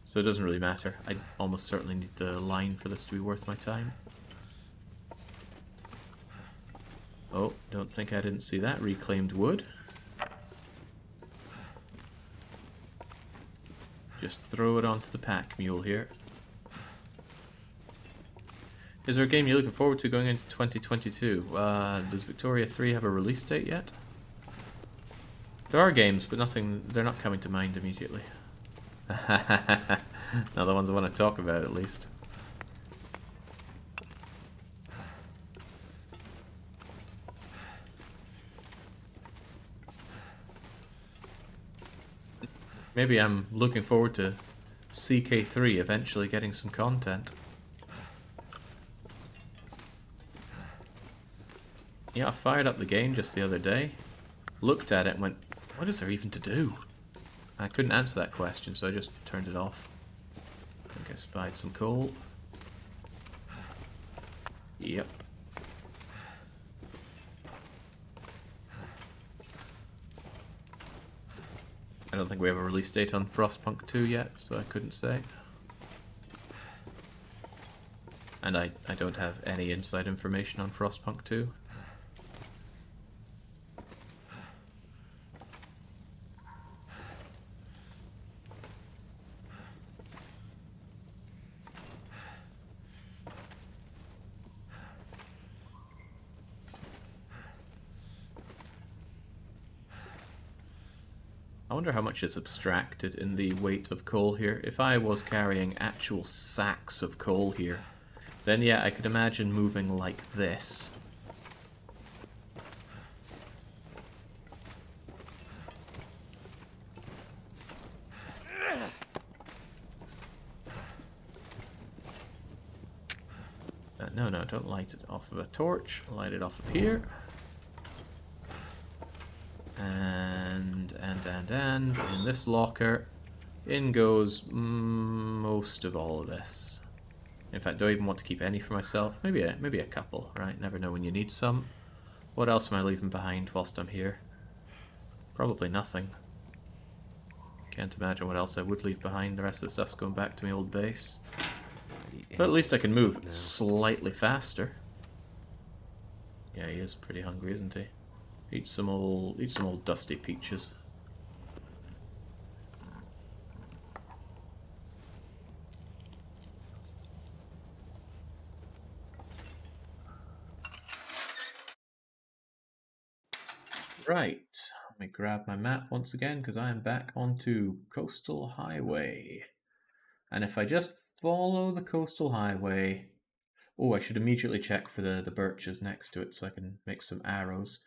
So it doesn't really matter. I almost certainly need the line for this to be worth my time. Oh, don't think I didn't see that. Reclaimed wood. Just throw it onto the pack mule here. Is there a game you're looking forward to going into 2022? Does Victoria 3 have a release date yet? There are games, but nothing. They're not coming to mind immediately. Not the ones I want to talk about, at least. Maybe I'm looking forward to CK3 eventually getting some content. Yeah, I fired up the game just the other day, looked at it and went, what is there even to do? I couldn't answer that question, so I just turned it off. I think I spied some coal. Yep. I don't think we have a release date on Frostpunk 2 yet, so I couldn't say. And I don't have any inside information on Frostpunk 2. I wonder how much is abstracted in the weight of coal here. If I was carrying actual sacks of coal here, then yeah, I could imagine moving like this. No, don't light it off of a torch. Light it off of here. And in this locker, in goes most of all of this. In fact, do I even want to keep any for myself? Maybe a couple, right? Never know when you need some. What else am I leaving behind whilst I'm here? Probably nothing. Can't imagine what else I would leave behind. The rest of the stuff's going back to my old base. But at least I can move slightly faster. Yeah, he is pretty hungry, isn't he? Eat some old dusty peaches. Right, let me grab my map once again because I am back onto Coastal Highway. And if I just follow the Coastal Highway... Oh, I should immediately check for the birches next to it so I can make some arrows.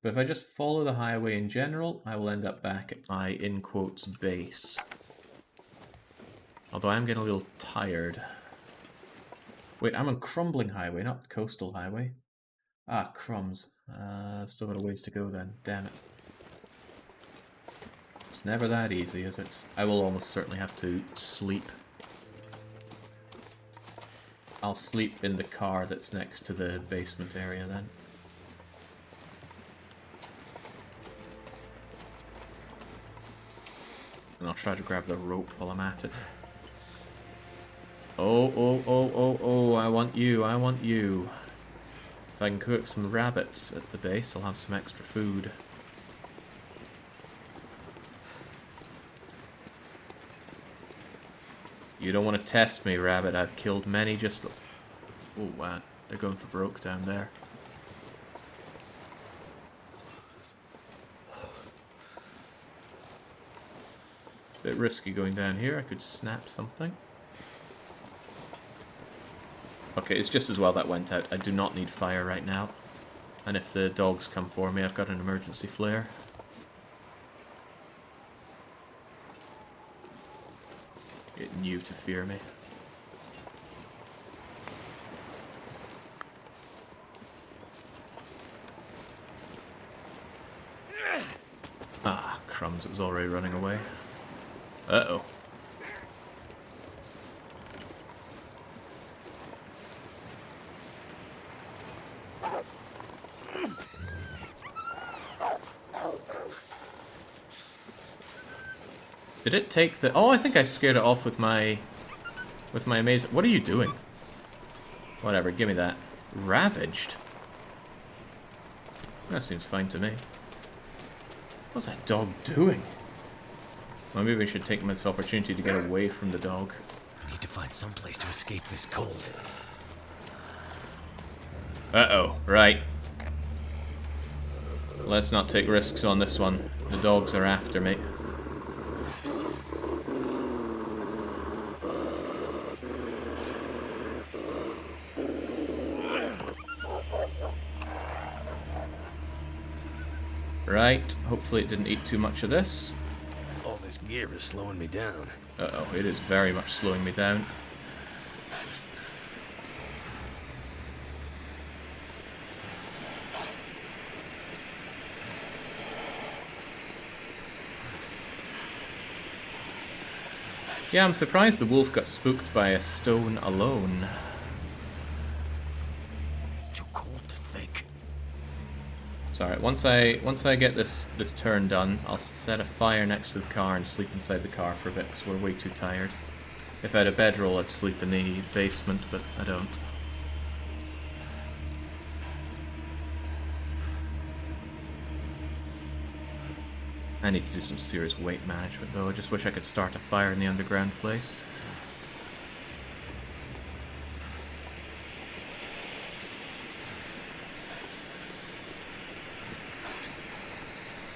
But if I just follow the highway in general, I will end up back at my, in quotes, base. Although I am getting a little tired. Wait, I'm on Crumbling Highway, not Coastal Highway. Ah, crumbs. Still got a ways to go then. Damn it. It's never that easy, is it? I will almost certainly have to sleep. I'll sleep in the car that's next to the basement area then. And I'll try to grab the rope while I'm at it. Oh, oh, oh, oh, oh, I want you, I want you. If I can cook some rabbits at the base, I'll have some extra food. You don't want to test me, rabbit. I've killed many just... Oh, wow. They're going for broke down there. Bit risky going down here. I could snap something. Okay, it's just as well that went out. I do not need fire right now. And if the dogs come for me, I've got an emergency flare. It knew to fear me. Ah, crumbs, it was already running away. Uh-oh. Did it take the... Oh, I think I scared it off with my amazing... What are you doing? Whatever, give me that. Ravaged? That seems fine to me. What's that dog doing? Well, maybe we should take this opportunity to get away from the dog. I need to find some place to escape this cold. Uh-oh, right. Let's not take risks on this one. The dogs are after me. Right, hopefully it didn't eat too much of this. All this gear is slowing me down. Uh-oh, it is very much slowing me down. Yeah, I'm surprised the wolf got spooked by a stone alone. Too cold to think. It's alright, once I get this turn done, I'll set a fire next to the car and sleep inside the car for a bit, because we're way too tired. If I had a bedroll, I'd sleep in the basement, but I don't. I need to do some serious weight management, though. I just wish I could start a fire in the underground place.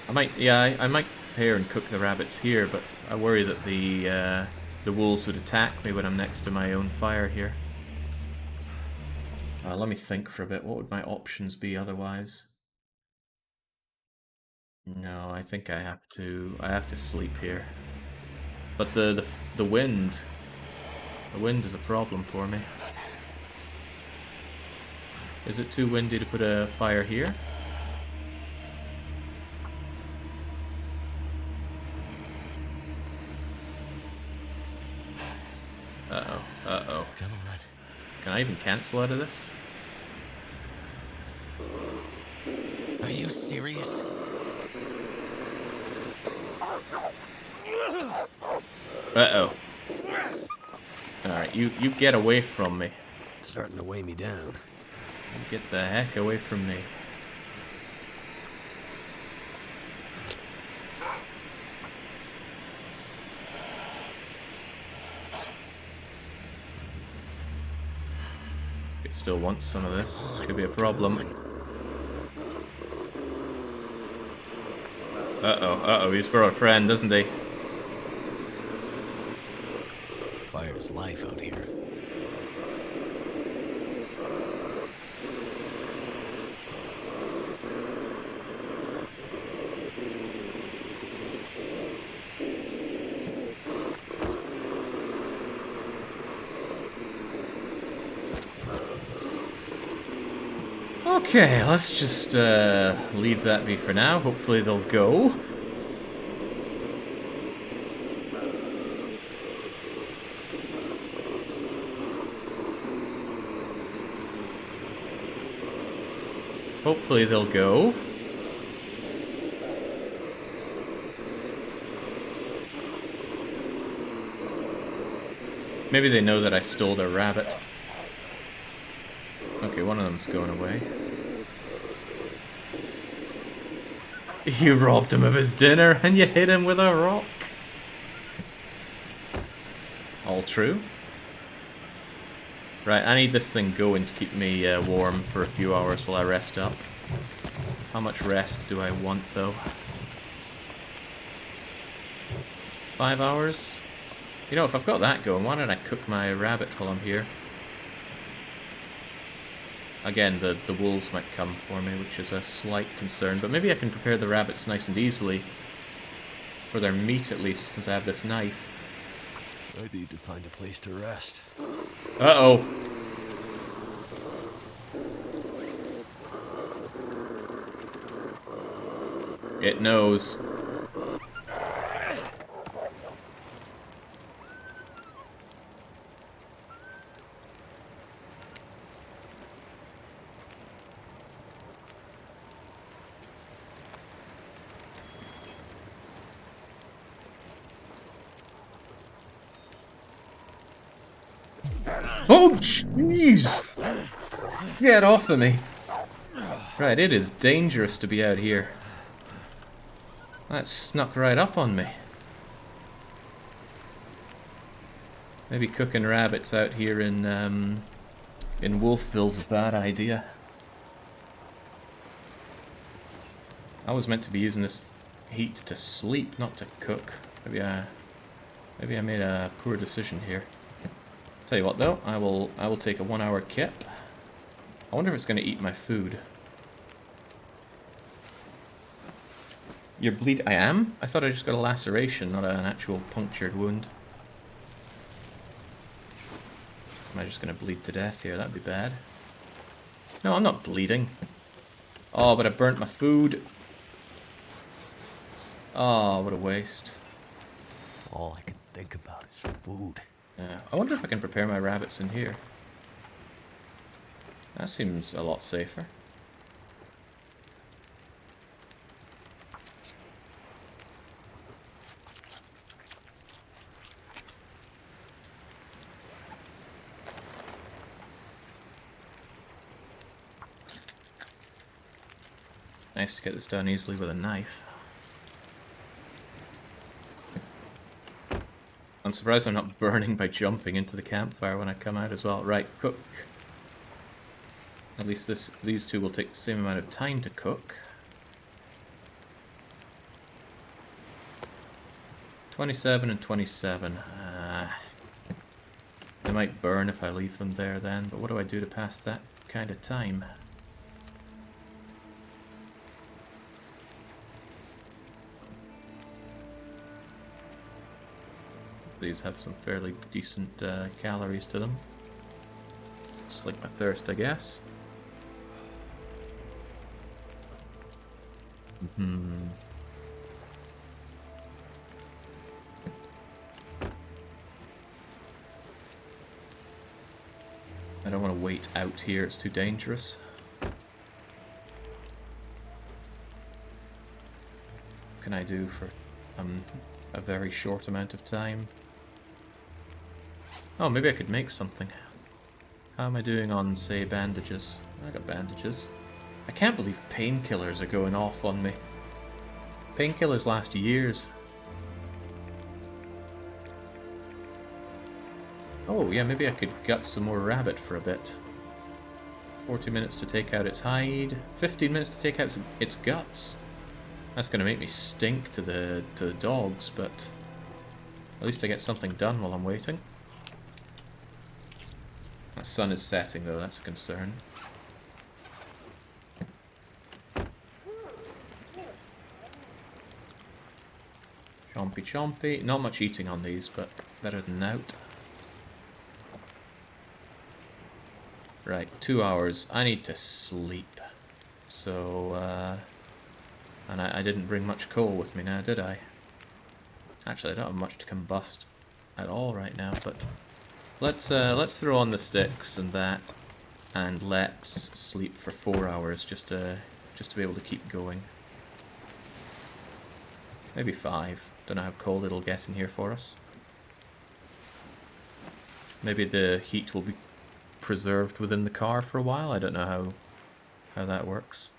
I might prepare and cook the rabbits here, but I worry that the wolves would attack me when I'm next to my own fire here. Let me think for a bit. What would my options be otherwise? No, I think I have to sleep here. But the wind is a problem for me. Is it too windy to put a fire here? Uh-oh, uh-oh. Come on. Can I even cancel out of this? Are you serious? Uh-oh. Alright, you get away from me. It's starting to weigh me down. You get the heck away from me. It still wants some of this. Could be a problem. Uh-oh, he's brought a friend, doesn't he? Fire's life out here. Okay, let's just leave that be for now. Hopefully they'll go. Hopefully they'll go. Maybe they know that I stole their rabbit. Okay, one of them's going away. You robbed him of his dinner and you hit him with a rock. All true. Right, I need this thing going to keep me warm for a few hours while I rest up. How much rest do I want, though? 5 hours? You know, if I've got that going, why don't I cook my rabbit while I'm here? Again, the wolves might come for me, which is a slight concern, but maybe I can prepare the rabbits nice and easily. For their meat, at least, since I have this knife. I need to find a place to rest. Uh-oh. It knows. Oh, jeez! Get off of me. Right, it is dangerous to be out here. That snuck right up on me. Maybe cooking rabbits out here in Wolfville's a bad idea. I was meant to be using this heat to sleep, not to cook. Maybe I made a poor decision here. Tell you what though, I will take a 1 hour kip. I wonder if it's going to eat my food. You're bleed. I am? I thought I just got a laceration, not an actual punctured wound. Am I just going to bleed to death here? That'd be bad. No, I'm not bleeding. Oh, but I burnt my food. Oh, what a waste. All I can think about is food. Yeah. I wonder if I can prepare my rabbits in here. That seems a lot safer. Nice to get this done easily with a knife. I'm surprised I'm not burning by jumping into the campfire when I come out as well. Right, cook. At least these two will take the same amount of time to cook. 27 and 27. They might burn if I leave them there then, but what do I do to pass that kind of time? These have some fairly decent calories to them. Slake my thirst, I guess. I don't want to wait out here, it's too dangerous. What can I do for a very short amount of time? Oh, maybe I could make something. How am I doing on, say, bandages? I got bandages. I can't believe painkillers are going off on me. Painkillers last years. Oh, yeah, maybe I could gut some more rabbit for a bit. 40 minutes to take out its hide. 15 minutes to take out its guts. That's going to make me stink to the dogs, but at least I get something done while I'm waiting. The sun is setting, though, that's a concern. Chompy chompy. Not much eating on these, but better than out. Right, 2 hours. I need to sleep. So, and I didn't bring much coal with me now, did I? Actually, I don't have much to combust at all right now, but let's throw on the sticks and that. and let's sleep for 4 hours just to be able to keep going. Maybe 5. Don't know how cold it'll get in here for us. Maybe the heat will be preserved within the car for a while. I don't know how that works.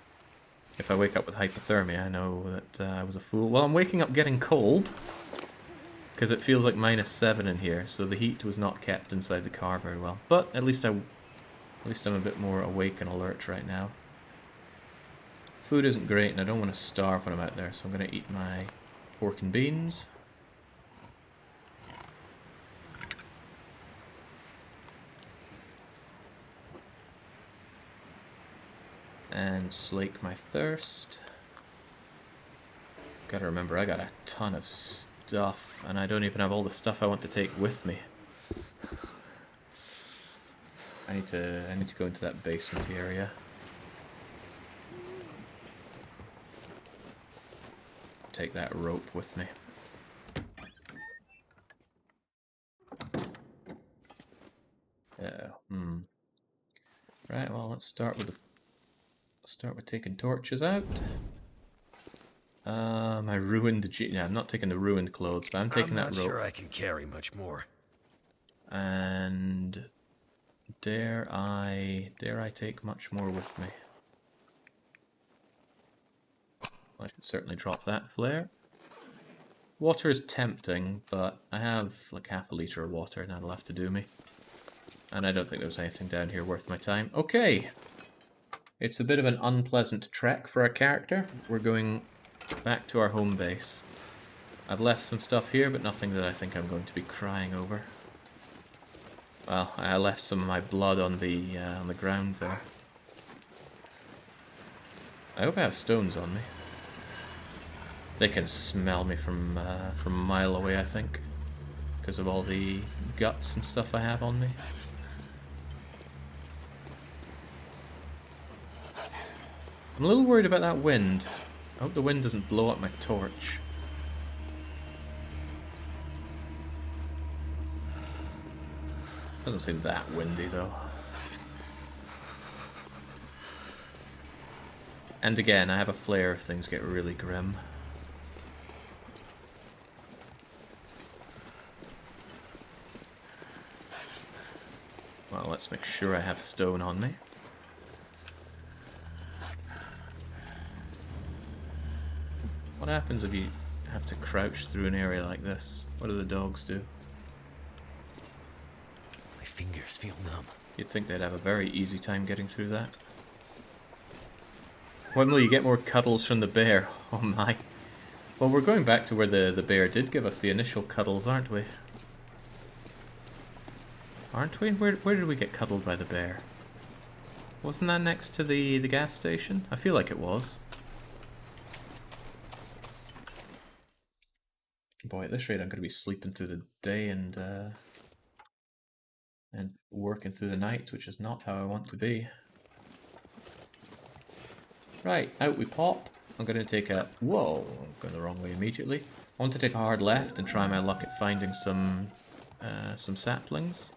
If I wake up with hypothermia, I know that I was a fool. Well, I'm waking up getting cold, because it feels like -7 in here, so the heat was not kept inside the car very well. But at least I'm a bit more awake and alert right now. Food isn't great, and I don't want to starve when I'm out there, so I'm going to eat my pork and beans. And slake my thirst. Gotta remember, I got a ton of stuff, and I don't even have all the stuff I want to take with me. I need to go into that basement area. Take that rope with me. Right, well, let's start with taking torches out. My ruined yeah, I'm not taking the ruined clothes, but I'm taking that rope. I'm not sure I can carry much more. And dare I take much more with me? I should certainly drop that flare. Water is tempting, but I have like half a litre of water, and that'll have to do me. And I don't think there's anything down here worth my time. Okay! It's a bit of an unpleasant trek for our character. We're going back to our home base. I've left some stuff here, but nothing that I think I'm going to be crying over. Well, I left some of my blood on the ground there. I hope I have stones on me. They can smell me from a mile away, I think, because of all the guts and stuff I have on me. I'm a little worried about that wind. I hope the wind doesn't blow up my torch. Doesn't seem that windy though. And again, I have a flare if things get really grim. Well, let's make sure I have stone on me. What happens if you have to crouch through an area like this? What do the dogs do? My fingers feel numb. You'd think they'd have a very easy time getting through that. When will you get more cuddles from the bear? Oh my. Well, we're going back to where the bear did give us the initial cuddles, aren't we? Aren't we? Where did we get cuddled by the bear? Wasn't that next to the gas station? I feel like it was. Boy, at this rate I'm going to be sleeping through the day and working through the night, which is not how I want to be. Right, out we pop. I'm going to take a... Whoa, I'm going the wrong way immediately. I want to take a hard left and try my luck at finding some saplings.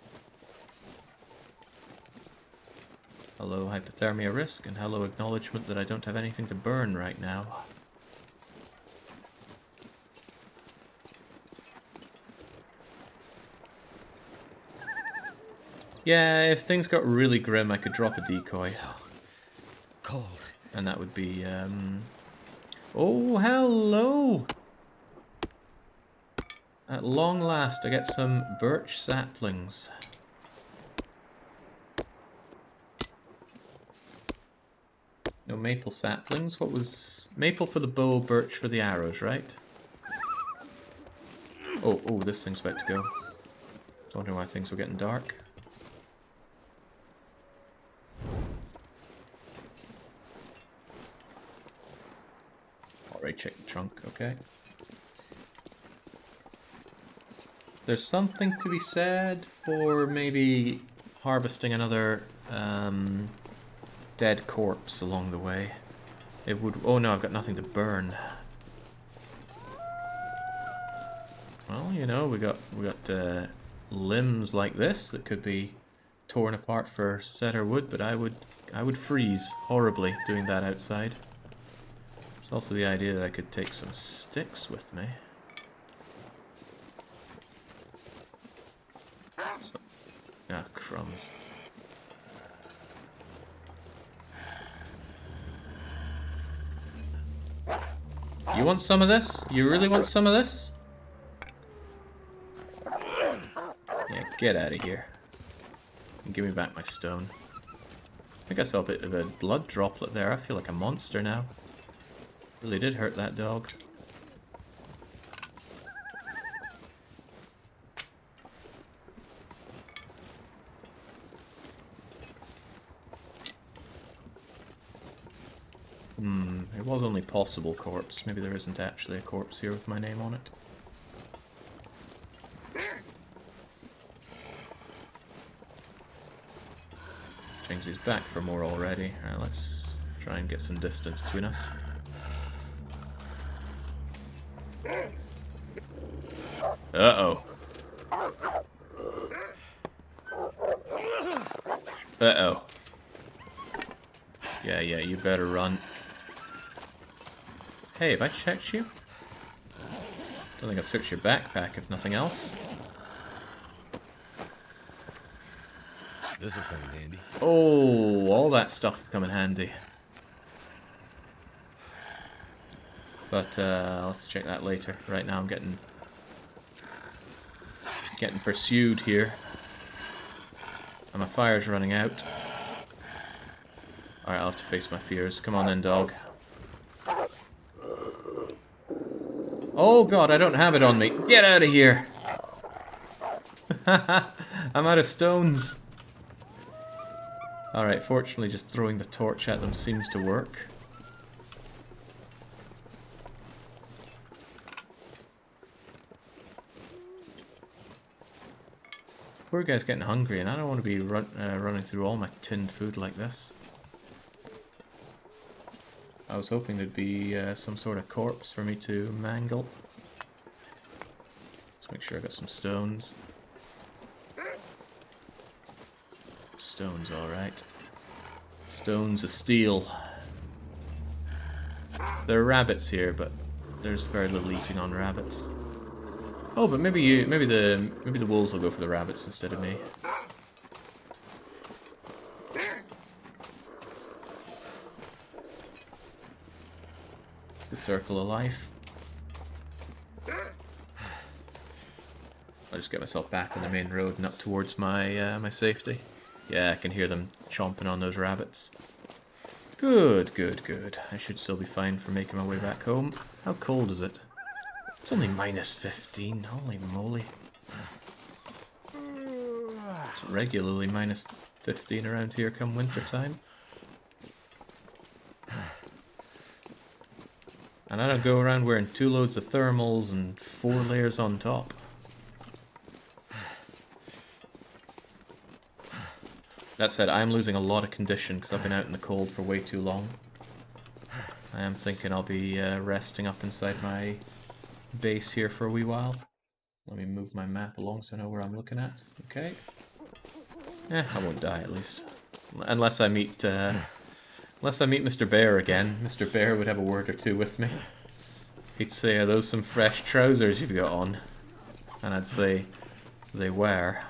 Hello, hypothermia risk, and hello, acknowledgement that I don't have anything to burn right now. Yeah, if things got really grim, I could drop a decoy. So cold. And that would be, Oh, hello! At long last, I get some birch saplings. No maple saplings? What was... Maple for the bow, birch for the arrows, right? Oh, this thing's about to go. Don't know why things were getting dark. Alright, check the trunk, okay. There's something to be said for maybe harvesting another dead corpse along the way. It would... Oh no, I've got nothing to burn. Well, you know, we got limbs like this that could be torn apart for cedar wood, but I would freeze horribly doing that outside. It's also the idea that I could take some sticks with me. So, ah, crumbs. You want some of this? You really want some of this? Yeah, get out of here. And give me back my stone. I think I saw a bit of a blood droplet there. I feel like a monster now. Really did hurt that dog. It was only possible corpse. Maybe there isn't actually a corpse here with my name on it. Chingsy's back for more already. Alright, let's try and get some distance between us. Uh-oh. Uh-oh. Yeah, you better run. Hey, have I checked you? Don't think I've searched your backpack, if nothing else. This'll come in handy. Oh, all that stuff will come in handy. But, I'll have to check that later. Right now I'm getting pursued here. And my fire's running out. Alright, I'll have to face my fears. Come on then, dog. Oh god, I don't have it on me. Get out of here! I'm out of stones. Alright, fortunately just throwing the torch at them seems to work. Poor guy's getting hungry, and I don't want to be running through all my tinned food like this. I was hoping there'd be some sort of corpse for me to mangle. Let's make sure I got some stones. Stones, alright. Stones of steel. There are rabbits here, but there's very little eating on rabbits. Oh, but maybe the wolves will go for the rabbits instead of me. It's a circle of life. I'll just get myself back on the main road and up towards my my safety. Yeah, I can hear them chomping on those rabbits. Good, good, good. I should still be fine for making my way back home. How cold is it? It's only -15. Holy moly. It's regularly -15 around here come winter time. And I don't go around wearing 2 loads of thermals and 4 layers on top. That said, I'm losing a lot of condition because I've been out in the cold for way too long. I am thinking I'll be resting up inside my base here for a wee while. Let me move my map along so I know where I'm looking at. Okay. I won't die at least. Unless I meet Mr. Bear again. Mr. Bear would have a word or two with me. He'd say, "Are those some fresh trousers you've got on?" And I'd say, "They were."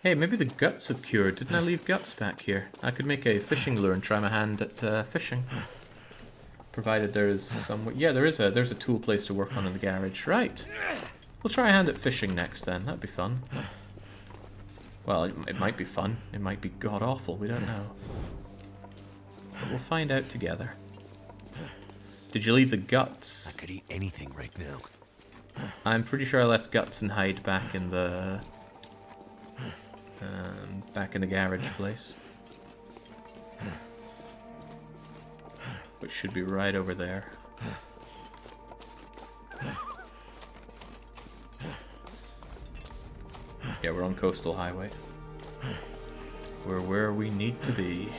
Hey, maybe the guts have cured. Didn't I leave guts back here? I could make a fishing lure and try my hand at fishing. Provided there's some... Yeah, there's a tool place to work on in the garage. Right. We'll try a hand at fishing next then. That'd be fun. Well, it might be fun. It might be god-awful. We don't know. But we'll find out together. Did you leave the guts? I could eat anything right now. I'm pretty sure I left guts and hide back in the garage place. Which should be right over there. Yeah, we're on Coastal Highway. We're where we need to be.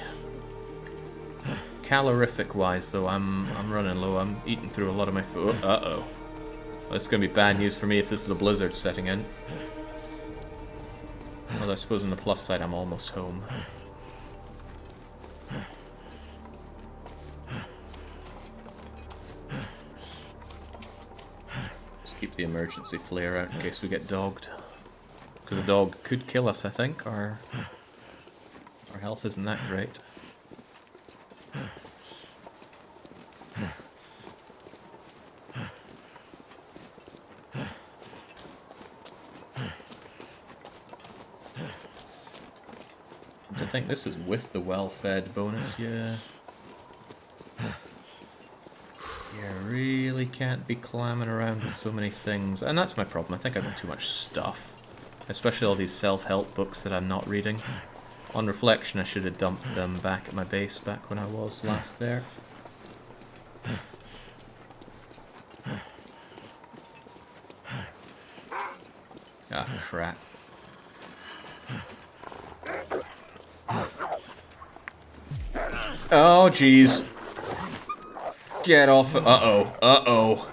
Calorific-wise, though, I'm running low. I'm eating through a lot of my food. Uh-oh. Well, this is going to be bad news for me if this is a blizzard setting in. Well, I suppose on the plus side, I'm almost home. Just keep the emergency flare out in case we get dogged. Because a dog could kill us, I think. Our health isn't that great. I think this is with the well-fed bonus, yeah. Yeah, really can't be climbing around with so many things. And that's my problem, I think I've got too much stuff. Especially all these self-help books that I'm not reading. On reflection, I should have dumped them back at my base back when I was last there. Ah, crap. Oh, jeez. Get off. Uh-oh. Uh-oh.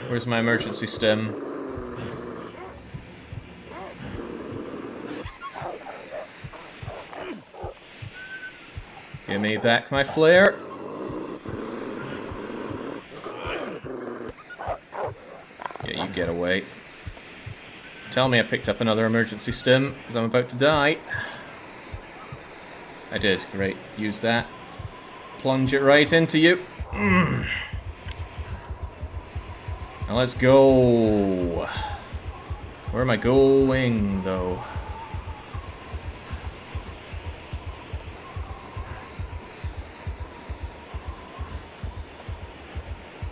Where's my emergency stem? Give me back my flare. Yeah, you get away. Tell me I picked up another emergency stem, because I'm about to die. I did. Great. Use that. Plunge it right into you. Now let's go. Where am I going, though?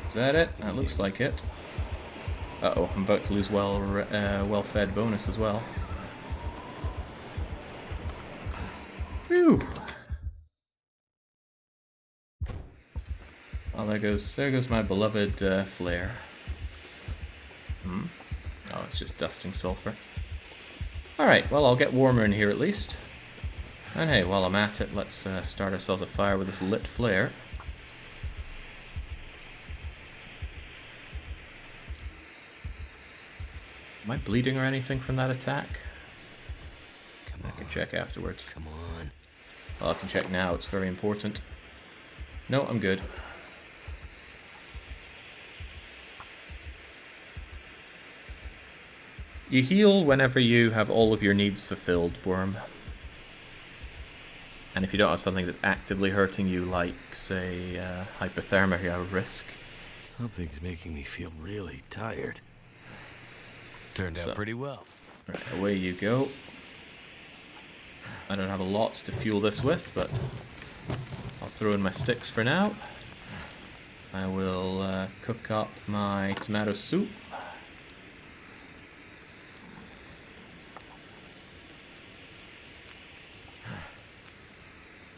Is that it? That looks like it. Uh-oh, I'm about to lose well-fed bonus as well. Whew. Well, there goes my beloved flare. Oh, it's just dusting sulfur. Alright, well, I'll get warmer in here at least. And hey, while I'm at it, let's start ourselves a fire with this lit flare. Am I bleeding or anything from that attack? Come on. I can check afterwards. Come on. Well, I can check now, it's very important. No, I'm good. You heal whenever you have all of your needs fulfilled, Worm. And if you don't have something that's actively hurting you, like, say, hypothermia risk. Something's making me feel really tired. Turned out pretty well. Right, away you go. I don't have a lot to fuel this with, but I'll throw in my sticks for now. I will cook up my tomato soup.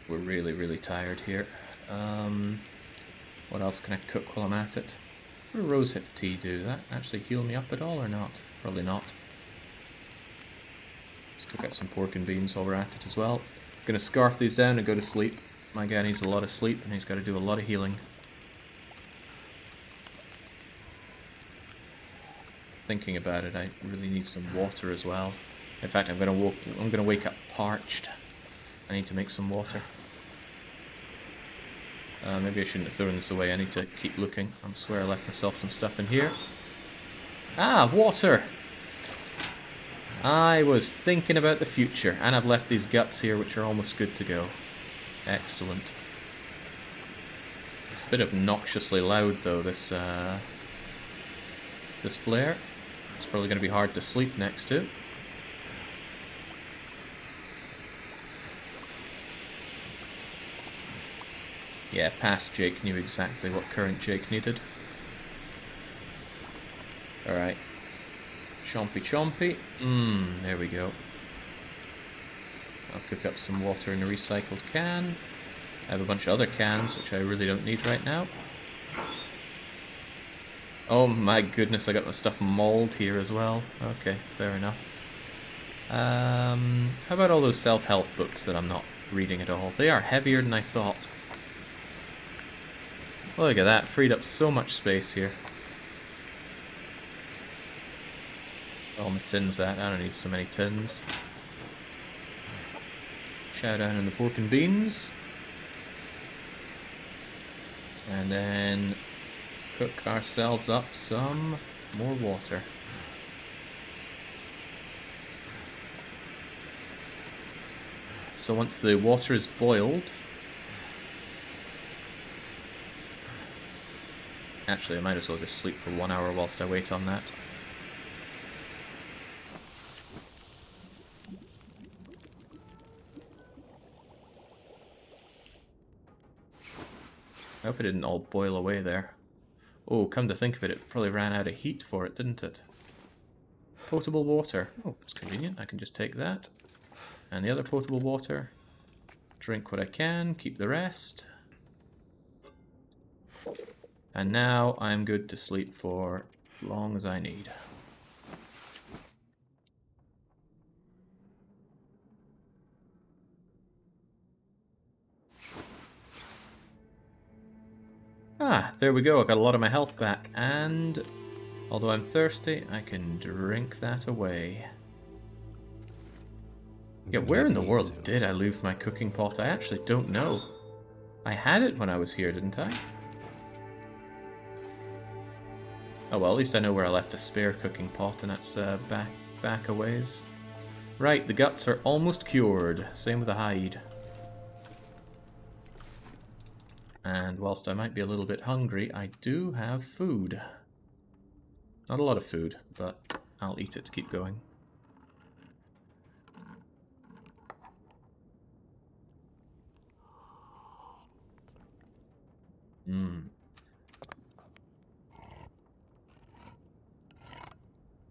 We're really, really tired here. What else can I cook while I'm at it? What does rosehip tea do? That actually heal me up at all or not? Probably not. Let's cook up some pork and beans while we're at it as well. Gonna scarf these down and go to sleep. My guy needs a lot of sleep and he's got to do a lot of healing. Thinking about it, I really need some water as well. In fact, I'm gonna wake up parched. I need to make some water. Maybe I shouldn't have thrown this away. I need to keep looking. I swear I left myself some stuff in here. Ah, water! I was thinking about the future, and I've left these guts here, which are almost good to go. Excellent. It's a bit obnoxiously loud, though, this flare. It's probably going to be hard to sleep next to. Yeah, past Jake knew exactly what current Jake needed. Alright. Chompy chompy. There we go. I'll cook up some water in a recycled can. I have a bunch of other cans, which I really don't need right now. Oh my goodness, I got my stuff mauled here as well. Okay, fair enough. How about all those self-help books that I'm not reading at all? They are heavier than I thought. Look at that, freed up so much space here. All my tins at, I don't need so many tins. Chow down in the pork and beans. And then cook ourselves up some more water. So once the water is boiled... Actually, I might as well just sleep for 1 hour whilst I wait on that. I hope it didn't all boil away there. Oh, come to think of it, it probably ran out of heat for it, didn't it? Potable water. Oh, that's convenient. I can just take that. And the other potable water. Drink what I can, keep the rest. And now I'm good to sleep for as long as I need. Ah, there we go. I got a lot of my health back. And although I'm thirsty, I can drink that away. Yeah, where in the world did I leave my cooking pot? I actually don't know. I had it when I was here, didn't I? Oh well, at least I know where I left a spare cooking pot, and that's back a ways. Right, the guts are almost cured. Same with the hide. And whilst I might be a little bit hungry, I do have food. Not a lot of food, but I'll eat it to keep going.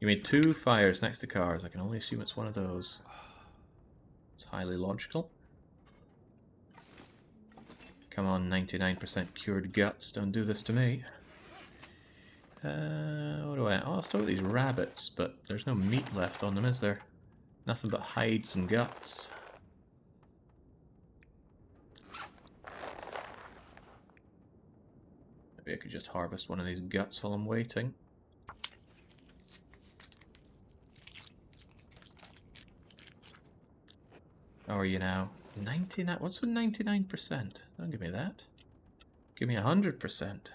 You made 2 fires next to cars. I can only assume it's one of those. It's highly logical. Come on, 99% cured guts. Don't do this to me. What do I... Oh, I'll start with these rabbits, but there's no meat left on them, is there? Nothing but hides and guts. Maybe I could just harvest one of these guts while I'm waiting. How are you now? 99? What's with 99%? Don't give me that. Give me 100%.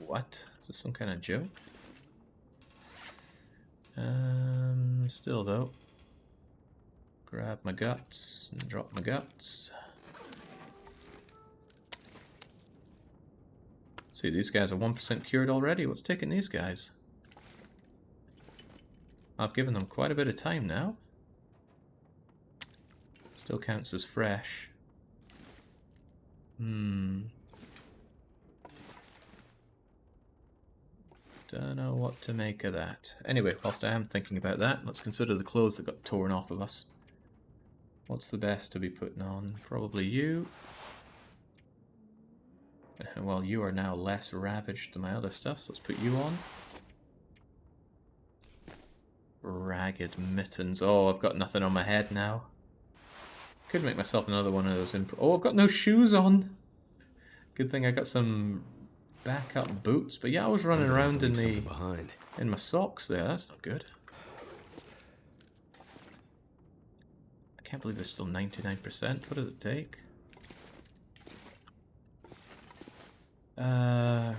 What? Is this some kind of joke? Still though. Grab my guts and drop my guts. See, these guys are 1% cured already. What's taking these guys? I've given them quite a bit of time now. Still counts as fresh. Don't know what to make of that. Anyway, whilst I am thinking about that, let's consider the clothes that got torn off of us. What's the best to be putting on? Probably you. Well, you are now less ravaged than my other stuff, so let's put you on. Ragged mittens. Oh, I've got nothing on my head now. Could make myself another one of those. Oh, I've got no shoes on. Good thing I got some backup boots. But yeah, I was running around in my socks there. That's not good. I can't believe there's still 99%. What does it take?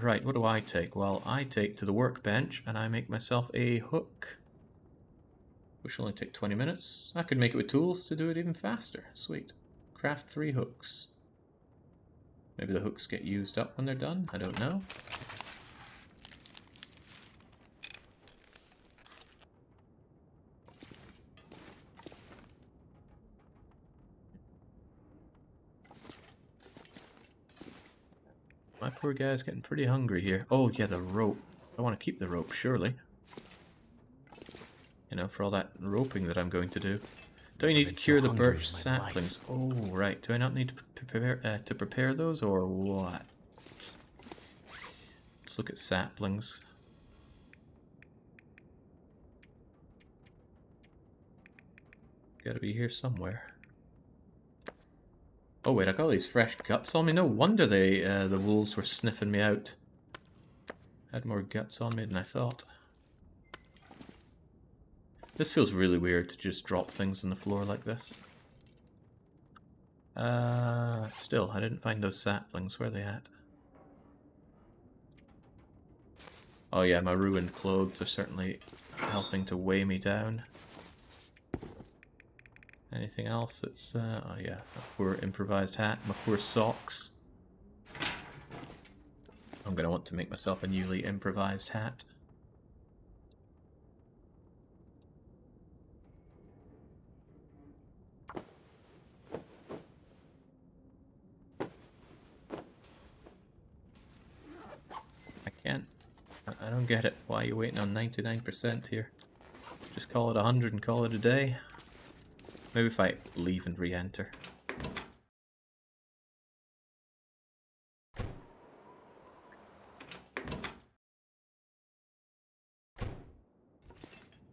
Right, what do I take? Well, I take to the workbench and I make myself a hook. Which will only take 20 minutes. I could make it with tools to do it even faster. Sweet. Craft 3 hooks. Maybe the hooks get used up when they're done. I don't know. My poor guy's getting pretty hungry here. Oh yeah, the rope. I want to keep the rope, surely. You know, for all that roping that I'm going to do. Don't you need to been so cure the hungry birch in my saplings? Oh, right. Do I not need to prepare those, or what? Let's look at saplings. Gotta be here somewhere. Oh wait, I got all these fresh guts on me. No wonder the wolves were sniffing me out. Had more guts on me than I thought. This feels really weird to just drop things on the floor like this. Still, I didn't find those saplings. Where are they at? Oh yeah, my ruined clothes are certainly helping to weigh me down. Anything else that's, oh yeah, a poor improvised hat, my poor socks. I'm gonna want to make myself a newly improvised hat. I don't get it. Why are you waiting on 99% here? Just call it 100 and call it a day. Maybe if I leave and re-enter.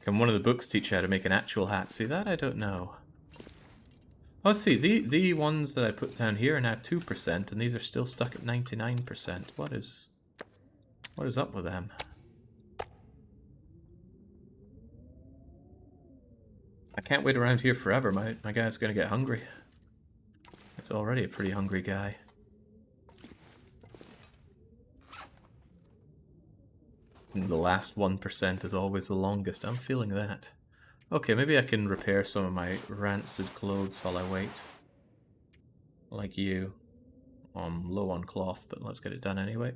Can one of the books teach you how to make an actual hat? See, that I don't know. Oh, see, the ones that I put down here are now 2%, and these are still stuck at 99%. What is up with them? I can't wait around here forever. My guy's gonna get hungry. He's already a pretty hungry guy. And the last 1% is always the longest. I'm feeling that. Okay, maybe I can repair some of my rancid clothes while I wait. Like you. I'm low on cloth, but let's get it done anyway.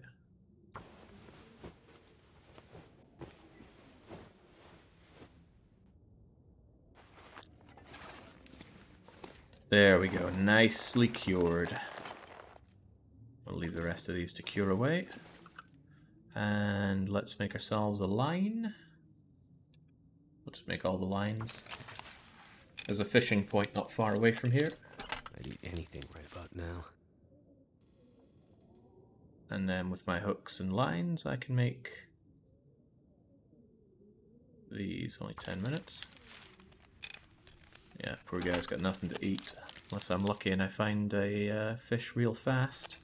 There we go, nicely cured. We'll leave the rest of these to cure away. And let's make ourselves a line. We'll just make all the lines. There's a fishing point not far away from here. I'd eat anything right about now. And then with my hooks and lines, I can make these. Only 10 minutes. Yeah, poor guy's got nothing to eat. Unless I'm lucky and I find a fish real fast.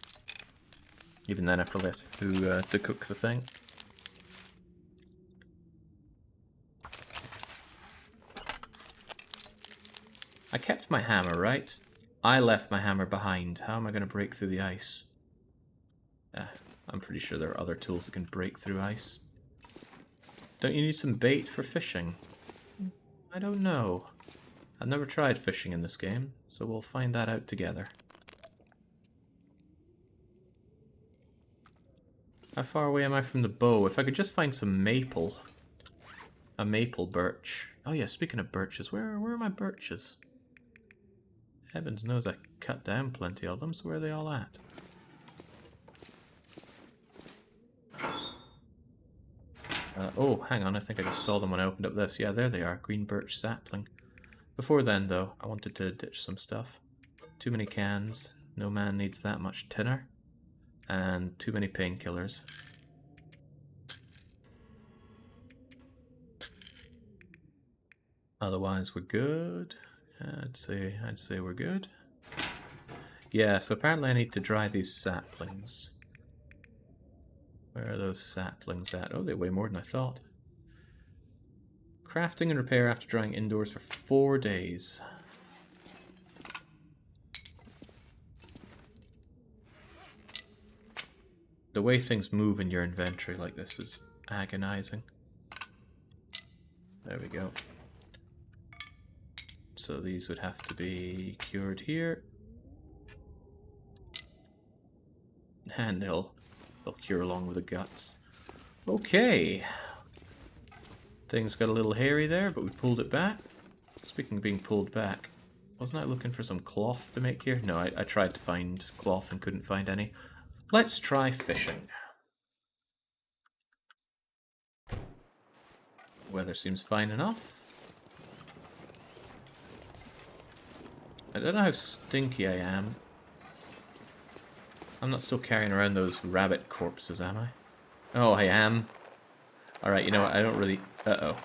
Even then I probably have to cook the thing. I kept my hammer, right? I left my hammer behind. How am I going to break through the ice? I'm pretty sure there are other tools that can break through ice. Don't you need some bait for fishing? I don't know. I've never tried fishing in this game, so we'll find that out together. How far away am I from the bow? If I could just find some maple. A maple birch. Oh yeah, speaking of birches, where are my birches? Heavens knows I cut down plenty of them, so where are they all at? Oh, hang on, I think I just saw them when I opened up this. Yeah, there they are, green birch sapling. Before then, though, I wanted to ditch some stuff. Too many cans, no man needs that much tinner, and too many painkillers. Otherwise, we're good. I'd say we're good. Yeah, so apparently I need to dry these saplings. Where are those saplings at? Oh, they weigh more than I thought. Crafting and repair after drying indoors for 4 days. The way things move in your inventory like this is agonizing. There we go. So these would have to be cured here. And they'll cure along with the guts. Okay. Things got a little hairy there, but we pulled it back. Speaking of being pulled back, wasn't I looking for some cloth to make here? No, I tried to find cloth and couldn't find any. Let's try fishing. Weather seems fine enough. I don't know how stinky I am. I'm not still carrying around those rabbit corpses, am I? Oh, I am. Alright, you know what? I don't really... Uh-oh.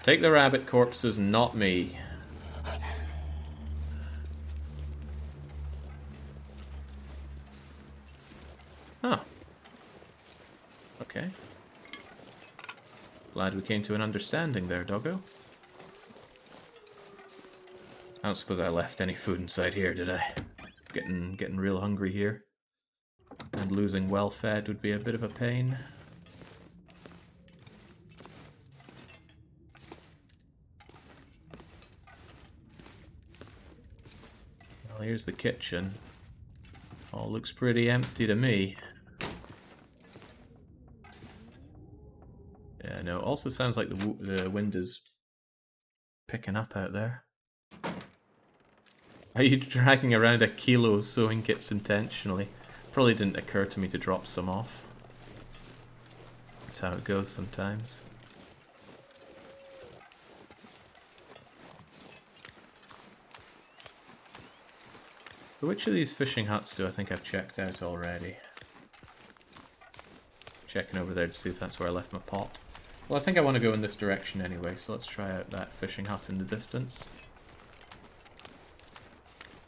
Take the rabbit corpses, not me. Huh. Okay. Glad we came to an understanding there, doggo. I don't suppose I left any food inside here, did I? Getting real hungry here. And losing well-fed would be a bit of a pain. Well, here's the kitchen. All looks pretty empty to me. Yeah, no, also sounds like the wind is picking up out there. Are you dragging around a kilo of sewing kits intentionally? Probably didn't occur to me to drop some off. That's how it goes sometimes. So which of these fishing huts do I think I've checked out already? Checking over there to see if that's where I left my pot. Well, I think I want to go in this direction anyway, so let's try out that fishing hut in the distance.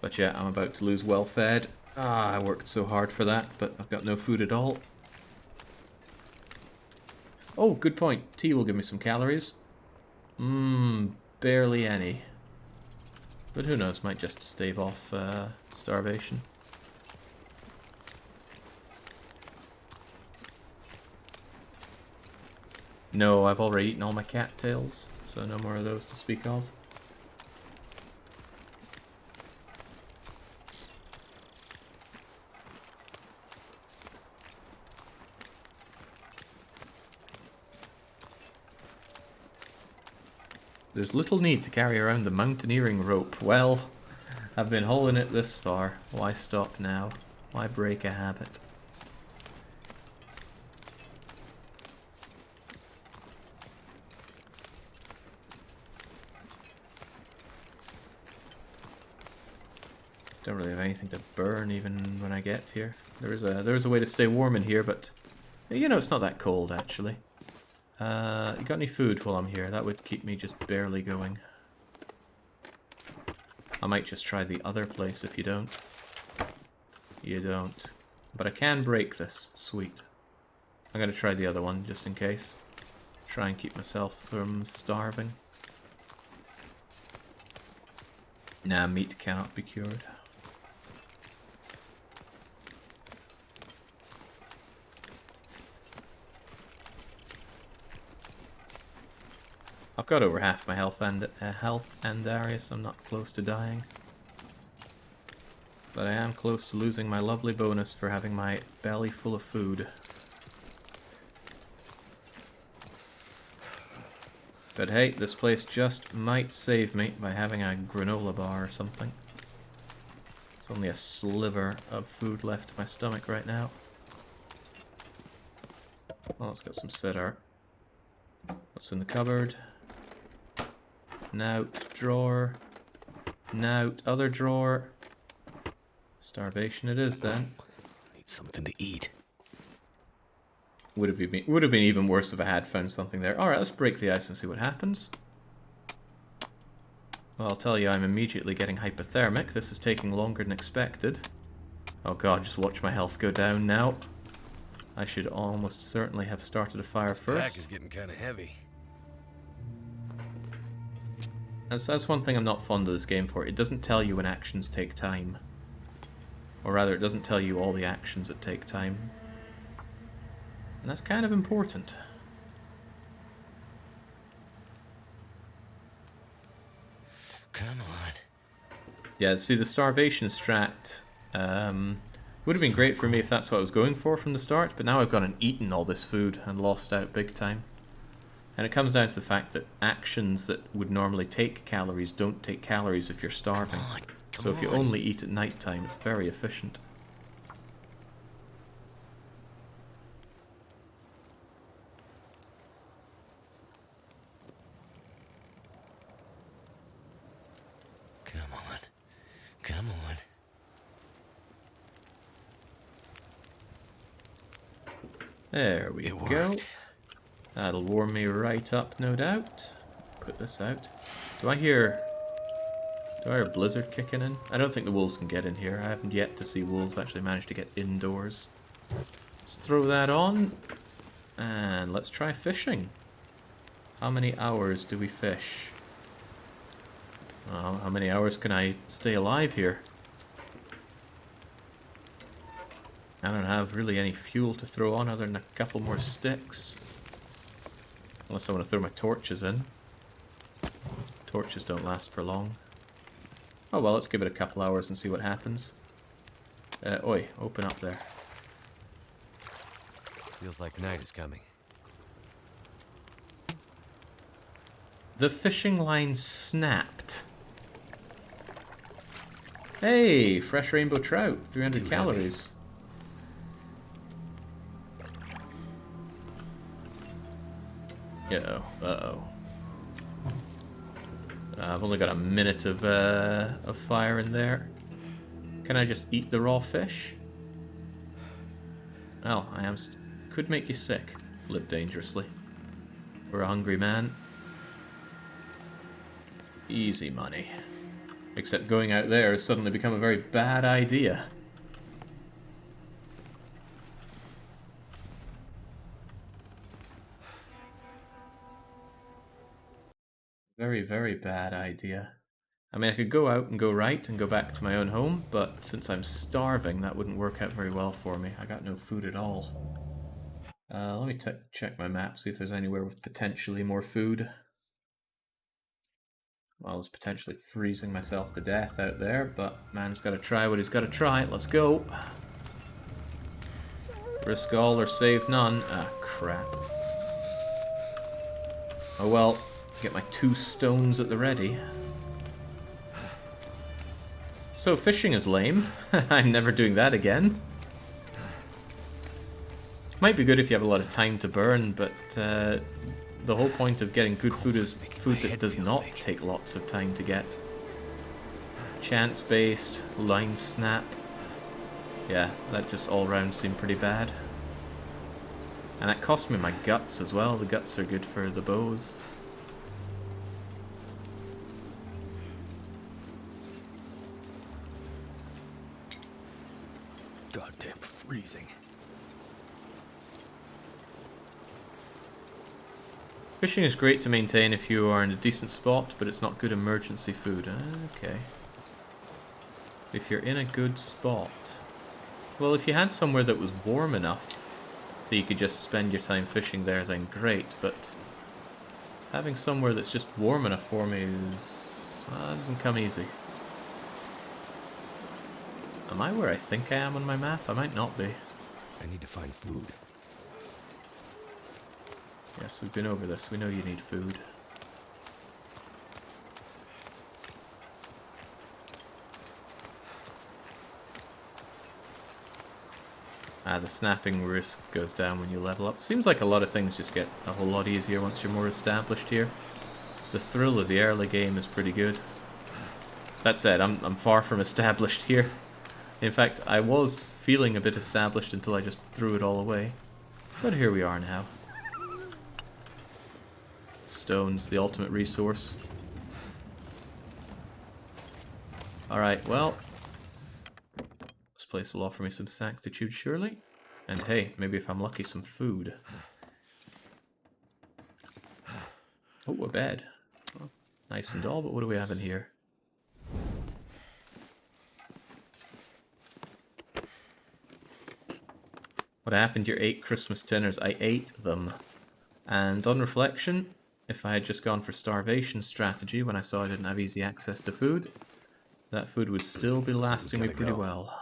But yeah, I'm about to lose well-fed. Ah, I worked so hard for that, but I've got no food at all. Oh, good point. Tea will give me some calories. Barely any. But who knows, might just stave off starvation. No, I've already eaten all my cattails, so no more of those to speak of. There's little need to carry around the mountaineering rope. Well, I've been hauling it this far. Why stop now? Why break a habit? Don't really have anything to burn even when I get here. There is a way to stay warm in here, but you know, it's not that cold actually. You got any food while I'm here? That would keep me just barely going. I might just try the other place if you don't. You don't. But I can break this. Sweet. I'm gonna try the other one just in case. Try and keep myself from starving. Nah, meat cannot be cured. I've got over half my health and area, so I'm not close to dying. But I am close to losing my lovely bonus for having my belly full of food. But hey, this place just might save me by having a granola bar or something. It's only a sliver of food left in my stomach right now. Oh, it's got some cedar. What's in the cupboard? Nout, drawer. Nout, other drawer. Starvation it is then. Need something to eat. Would have been even worse if I had found something there. Alright, let's break the ice and see what happens. Well, I'll tell you, I'm immediately getting hypothermic. This is taking longer than expected. Oh god, just watch my health go down now. I should almost certainly have started a fire first. Pack is getting kind of heavy. That's one thing I'm not fond of this game for. It doesn't tell you when actions take time. Or rather, it doesn't tell you all the actions that take time. And that's kind of important. Come on. Yeah, see, the starvation strat would have been great for me if that's what I was going for from the start, but now I've gone and eaten all this food and lost out big time. And it comes down to the fact that actions that would normally take calories don't take calories if you're starving. So if you only eat at night time, it's very efficient. Come on. Come on. There we It go. worked. That'll warm me right up, no doubt. Put this out. Do I hear a blizzard kicking in? I don't think the wolves can get in here. I haven't yet to see wolves actually manage to get indoors. Let's throw that on. And let's try fishing. How many hours do we fish? How many hours can I stay alive here? I don't have really any fuel to throw on other than a couple more sticks. Unless I want to throw my torches in. Torches don't last for long. Oh well, let's give it a couple hours and see what happens. Oi, open up there. Feels like night is coming. The fishing line snapped. Hey, fresh rainbow trout, 300 Too calories. Uh-oh. I've only got a minute of fire in there. Can I just eat the raw fish? Well, could make you sick. Live dangerously. We're a hungry man. Easy money. Except going out there has suddenly become a very bad idea. Very, very bad idea. I mean, I could go out and go right and go back to my own home, but since I'm starving, that wouldn't work out very well for me. I got no food at all. Let me check my map, see if there's anywhere with potentially more food. Well, I was potentially freezing myself to death out there, but man's got to try what he's got to try. Let's go. Risk all or save none. Ah, crap. Oh well, get my 2 stones at the ready. So fishing is lame. I'm never doing that again. Might be good if you have a lot of time to burn, but the whole point of getting good food is food that does not take lots of time to get. Chance-based, line snap. Yeah, that just all round seemed pretty bad. And that cost me my guts as well. The guts are good for the bows. Goddamn freezing. Fishing is great to maintain if you are in a decent spot, but it's not good emergency food. Okay. If you're in a good spot. Well, if you had somewhere that was warm enough that you could just spend your time fishing there, then great, but having somewhere that's just warm enough for me doesn't come easy. Am I where I think I am on my map? I might not be. I need to find food. Yes, we've been over this. We know you need food. The snapping risk goes down when you level up. Seems like a lot of things just get a whole lot easier once you're more established here. The thrill of the early game is pretty good. That said, I'm far from established here. In fact, I was feeling a bit established until I just threw it all away. But here we are now. Stone's the ultimate resource. Alright, well, this place will offer me some sanctitude, surely. And hey, maybe if I'm lucky, some food. Oh, a bed. Oh, nice and all, but what do we have in here? What happened to your 8 Christmas dinners? I ate them. And on reflection, if I had just gone for starvation strategy when I saw I didn't have easy access to food, that food would still be lasting me pretty well.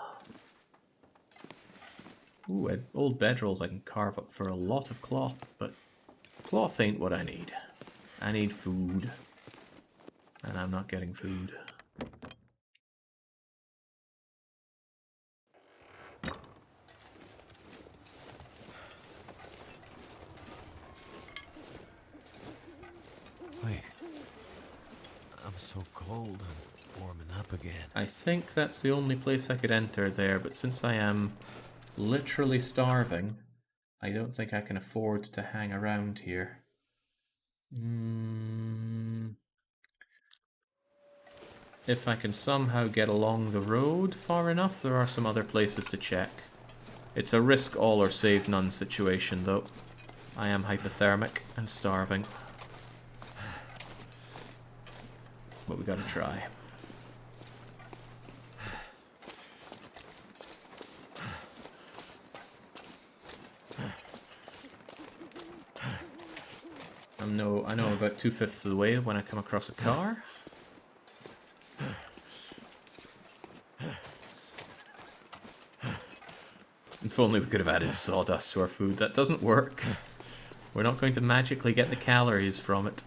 Ooh, old bedrolls I can carve up for a lot of cloth, but Cloth ain't what I need. I need food. And I'm not getting food. Wait. I'm so cold, I'm warming up again. I think that's the only place I could enter there, but since I am literally starving, I don't think I can afford to hang around here. If I can somehow get along the road far enough, there are some other places to check. It's a risk all or save none situation, though. I am hypothermic and starving. But we gotta try. I know about 2/5 of the way when I come across a car. If only we could have added sawdust to our food. That doesn't work. We're not going to magically get the calories from it.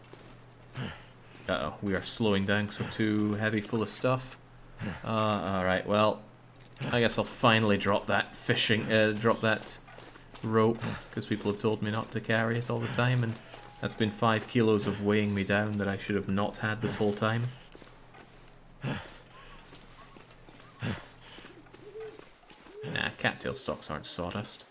Uh-oh, we are slowing down because we're too heavy full of stuff. Alright, well, I guess I'll finally drop that drop that rope, because people have told me not to carry it all the time, and that's been 5 kilos of weighing me down that I should have not had this whole time. Nah, cattail stalks aren't sawdust.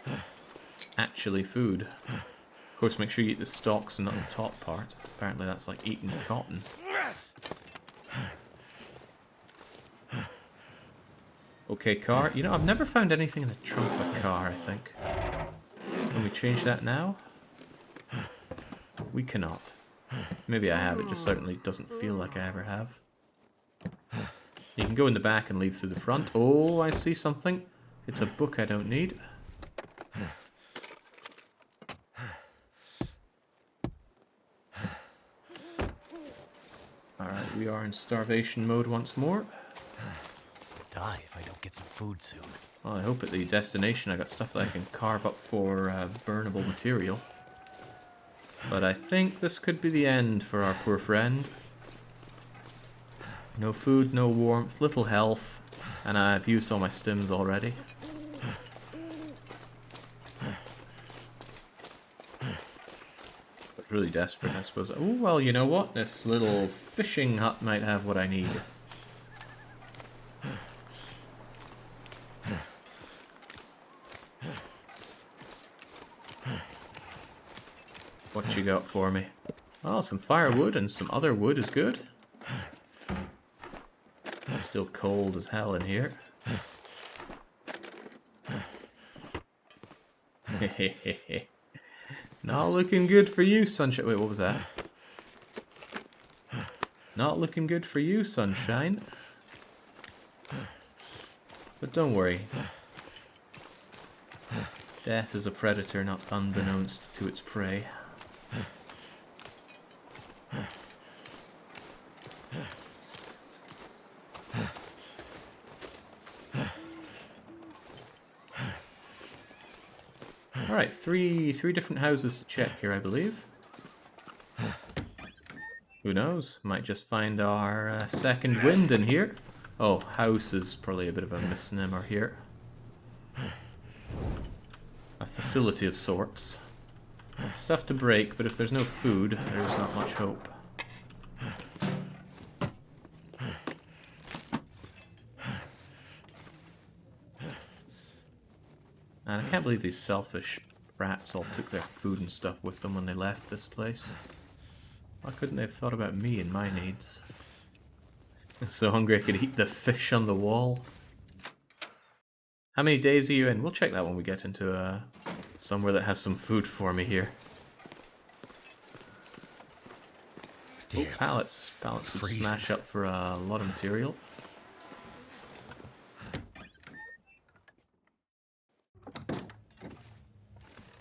It's actually food. Of course, make sure you eat the stalks and not the top part. Apparently that's like eating cotton. Okay, car. You know, I've never found anything in the trunk of a car, I think. Can we change that now? We cannot. Maybe I have, it just certainly doesn't feel like I ever have. You can go in the back and leave through the front. Oh, I see something. It's a book I don't need. Alright, we are in starvation mode once more. Die if I don't get some food soon. Well, I hope at the destination I got stuff that I can carve up for burnable material. But I think this could be the end for our poor friend. No food, no warmth, little health, and I've used all my stims already. But really desperate, I suppose. Oh, well, you know what? This little fishing hut might have what I need. What you got for me? Oh, some firewood and some other wood is good. Still cold as hell in here. Not looking good for you, sunshine. Wait, what was that? Not looking good for you, sunshine. But don't worry. Death is a predator not unbeknownst to its prey. Alright, three different houses to check here, I believe. Who knows? Might just find our second wind in here. Oh, house is probably a bit of a misnomer here. A facility of sorts. Stuff to break, but if there's no food, there's not much hope. And I can't believe these selfish rats all took their food and stuff with them when they left this place. Why couldn't they have thought about me and my needs? I'm so hungry I could eat the fish on the wall. How many days are you in? We'll check that when we get into somewhere that has some food for me here. Damn. Oh, pallets. Pallets would smash up for a lot of material.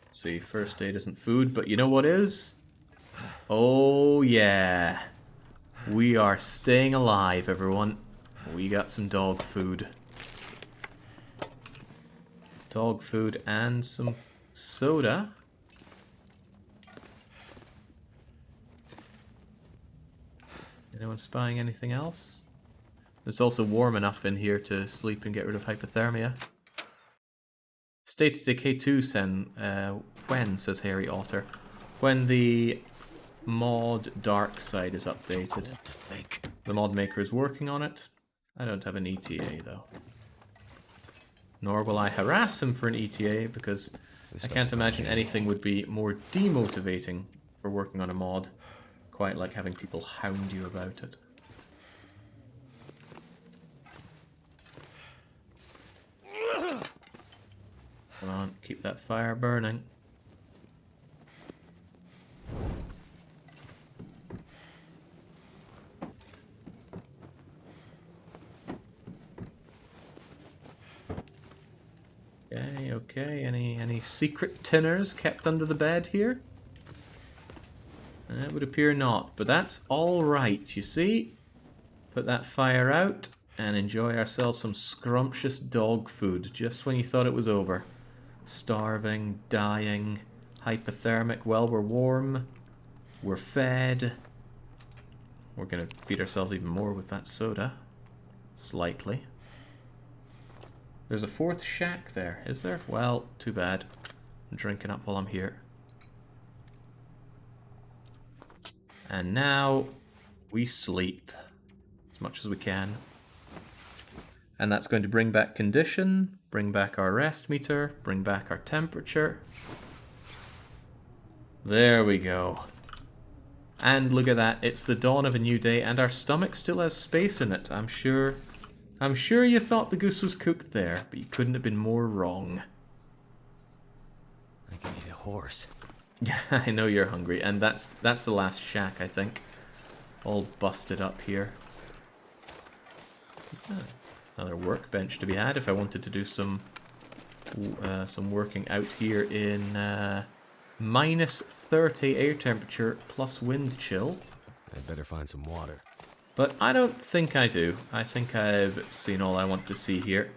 See, first aid isn't food, but you know what is? Oh yeah. We are staying alive, everyone. We got some dog food. dog food and some soda. Anyone spying anything else? It's also warm enough in here to sleep and get rid of hypothermia. State of Decay 2 when, says Harry Otter. When the mod Dark Side is updated. The mod maker is working on it. I don't have an ETA though. Nor will I harass him for an ETA because I can't imagine anything would be more demotivating for working on a mod. Quite like having people hound you about it. Come on, keep that fire burning. Okay. Any secret tinners kept under the bed here? It would appear not, but that's all right, you see? Put that fire out and enjoy ourselves some scrumptious dog food just when you thought it was over. Starving, dying, hypothermic. Well, we're warm, we're fed. We're gonna feed ourselves even more with that soda. Slightly. There's a fourth shack there, is there? Well, too bad. I'm drinking up while I'm here. And now we sleep as much as we can. And that's going to bring back condition, bring back our rest meter, bring back our temperature. There we go. And look at that, it's the dawn of a new day and our stomach still has space in it. I'm sure you thought the goose was cooked there, but you couldn't have been more wrong. I can eat a horse. Yeah, I know you're hungry, and that's the last shack, I think. All busted up here. Another workbench to be had if I wanted to do some working out here in minus 30 air temperature plus wind chill. I'd better find some water. But I don't think I do. I think I've seen all I want to see here.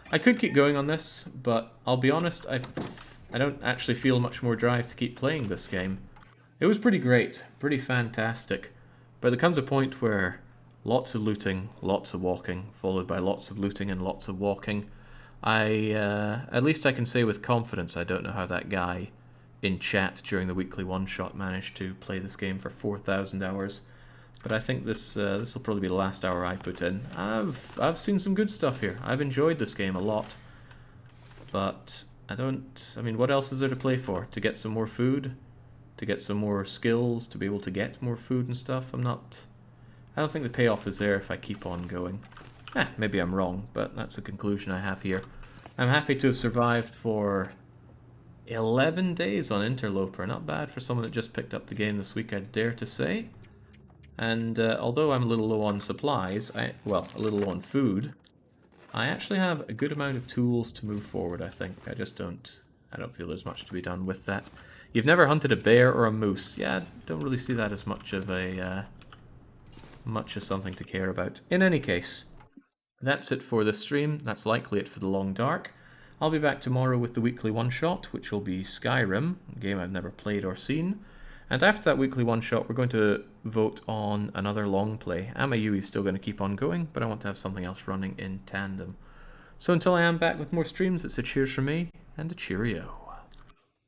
I could keep going on this, but I'll be honest, I don't actually feel much more drive to keep playing this game. It was pretty great, pretty fantastic, but there comes a point where lots of looting, lots of walking, followed by lots of looting and lots of walking. At least I can say with confidence I don't know how that guy in chat during the weekly one-shot managed to play this game for 4,000 hours. But I think this will probably be the last hour I put in. I've seen some good stuff here. I've enjoyed this game a lot. But I mean, what else is there to play for? To get some more food? To get some more skills? To be able to get more food and stuff? I don't think the payoff is there if I keep on going. Maybe I'm wrong, but that's the conclusion I have here. I'm happy to have survived for 11 days on Interloper. Not bad for someone that just picked up the game this week, I dare to say. And although I'm a little low on supplies, a little low on food, I actually have a good amount of tools to move forward, I think. I don't feel there's much to be done with that. You've never hunted a bear or a moose. Yeah, don't really see that as much of something to care about. In any case, that's it for this stream. That's likely it for the Long Dark. I'll be back tomorrow with the weekly one-shot, which will be Skyrim, a game I've never played or seen. And after that weekly one-shot, we're going to vote on another long play. Amayui is still going to keep on going, but I want to have something else running in tandem. So until I am back with more streams, it's a cheers from me, and a cheerio.